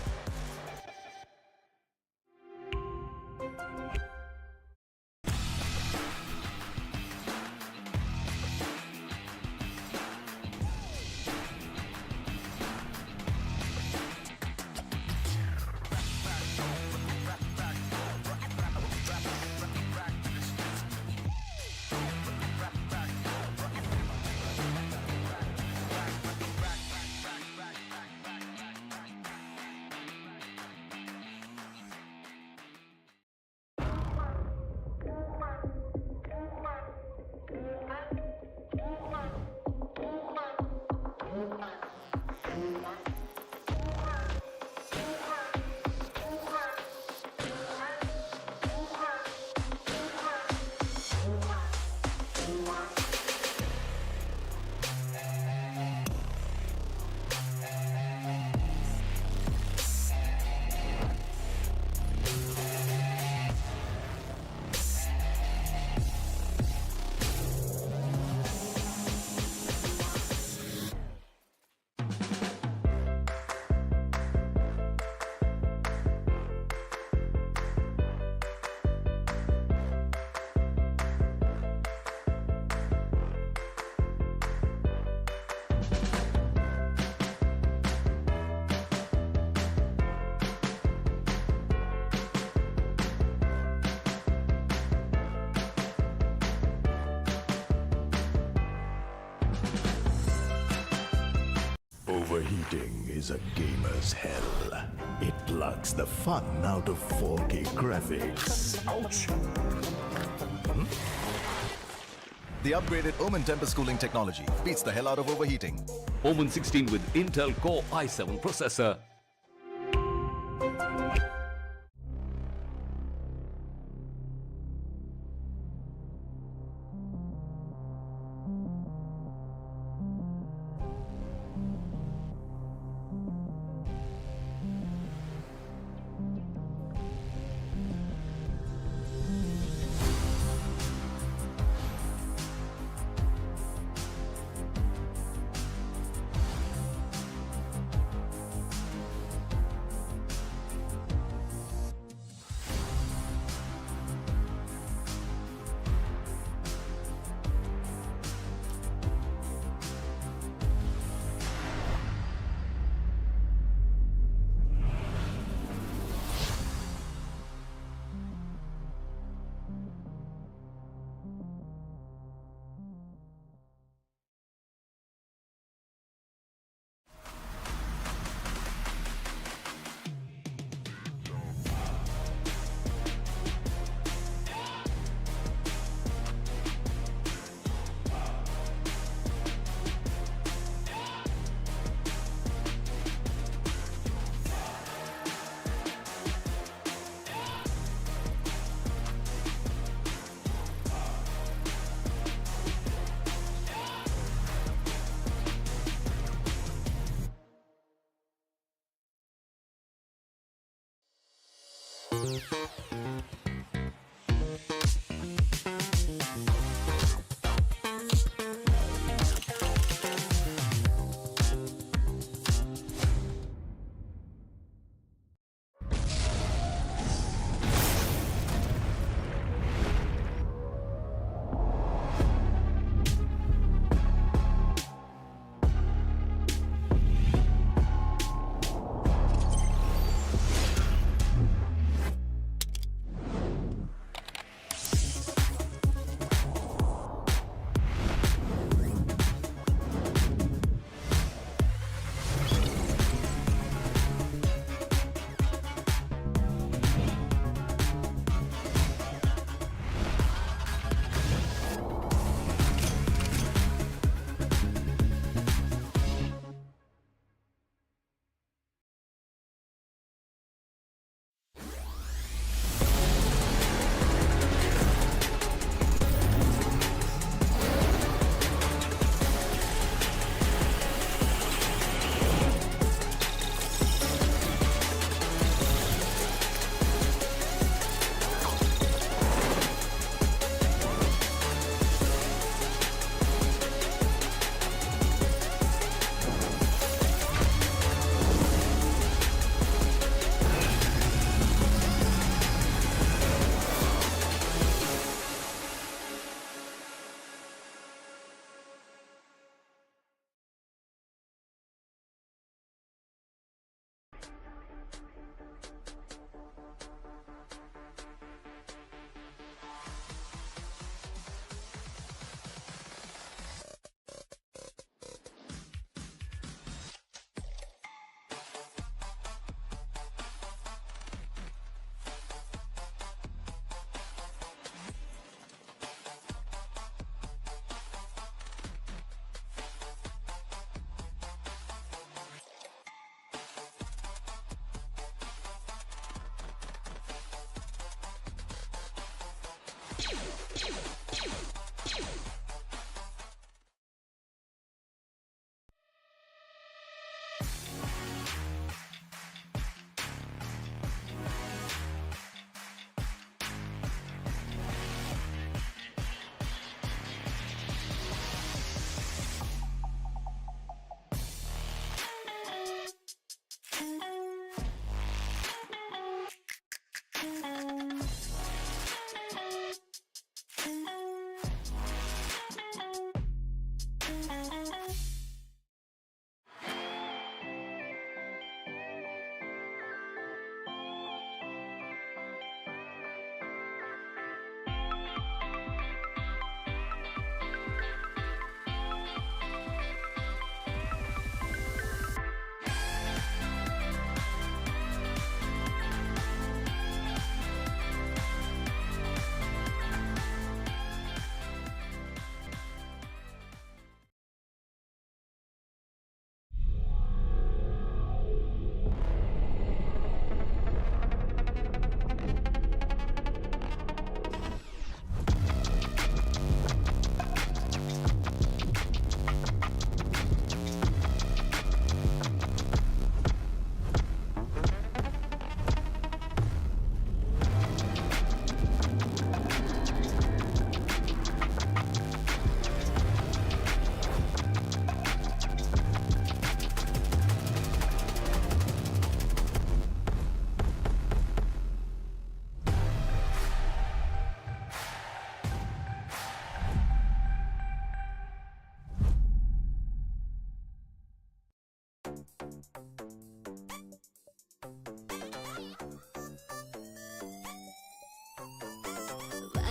Overheating is a gamer's hell. It plucks the fun out of 4K graphics. Ouch! The upgraded Omen Tempest cooling technology beats the hell out of overheating. Omen 16 with Intel Core i7 processor.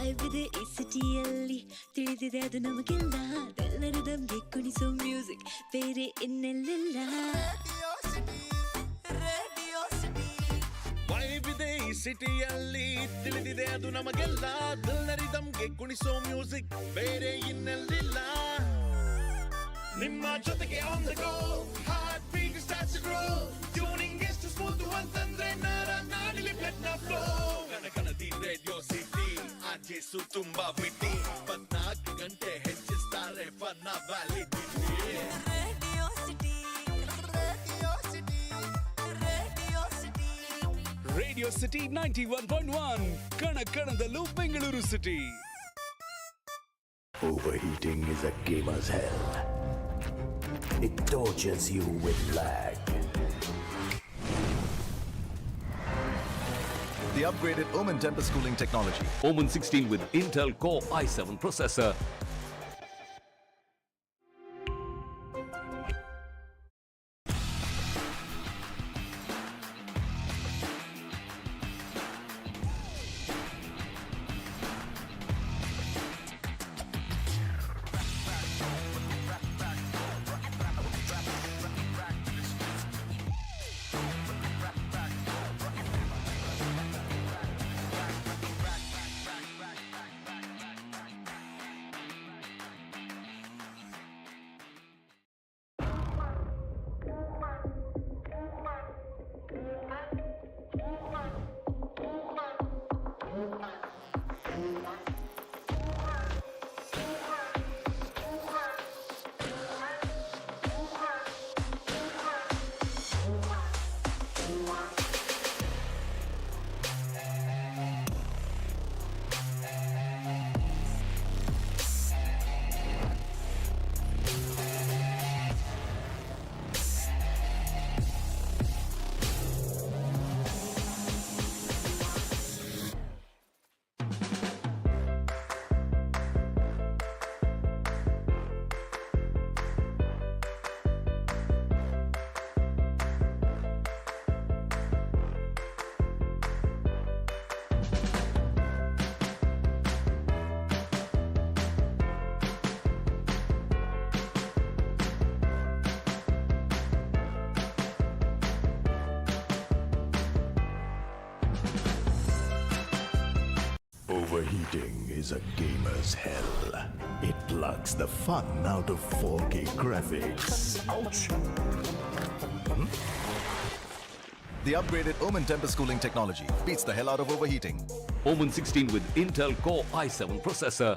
ವಾಯ್ವಿದೆ ಈ ಸಿಟಿಯಲ್ಲಿ ತಿಳಿದಿದೆ ಅದು ನಮಗೆಲ್ಲ ಅದೆಲ್ಲರೂ ನಮ್ಗೆ ಕುಣಿಸೋ music ಬೇರೆ ಇನ್ನೆಲ್ಲಿಲ್ಲ ವೈಬಿದೆ ಈ ಸಿಟಿಯಲ್ಲಿ ತಿಳಿದಿದೆ ಅದು ನಮಗೆಲ್ಲ ದಿಲ್ನರಿದಮ್ಗೆ ಕುಣಿಸೋ ಮ್ಯೂಸಿಕ್ ಬೇರೆ ಇನ್ನೆಲ್ಲಿಲ್ಲ ನಿಮ್ಮ ಜೊತೆಗೆ on the go heart beat starts to grow tuning ಎಷ್ಟು ಸ್ಮೂತ್ ಅಂತಂದ್ರೆ ನಾಡಿಲಿ ಬ್ಲಡ್ ನ ಫ್ಲೋ ಕಣಕಣದಿ ರೇಡಿಯೋ ಸಿಟಿ ಆರ್ಜೆಸು ತುಂಬಾ ವಿಟಿ 24 ಗಂಟೆ ಹೆಚ್ಚಿಸ್ತಾರೆ ಫನ್ನ validity radio city radio city radio city radio city 91.1 ಕಣಕಣದಲ್ಲೂ Bengaluru city. Overheating is a gamer's hell. It tortures you with lag. The upgraded Omen Tempest cooling technology. Omen 16 with Intel Core i7 processor. Overheating is a gamer's hell. It plucks the fun out of 4K graphics. Ouch! The upgraded Omen Tempest cooling technology beats the hell out of overheating. Omen 16 with Intel Core i7 processor.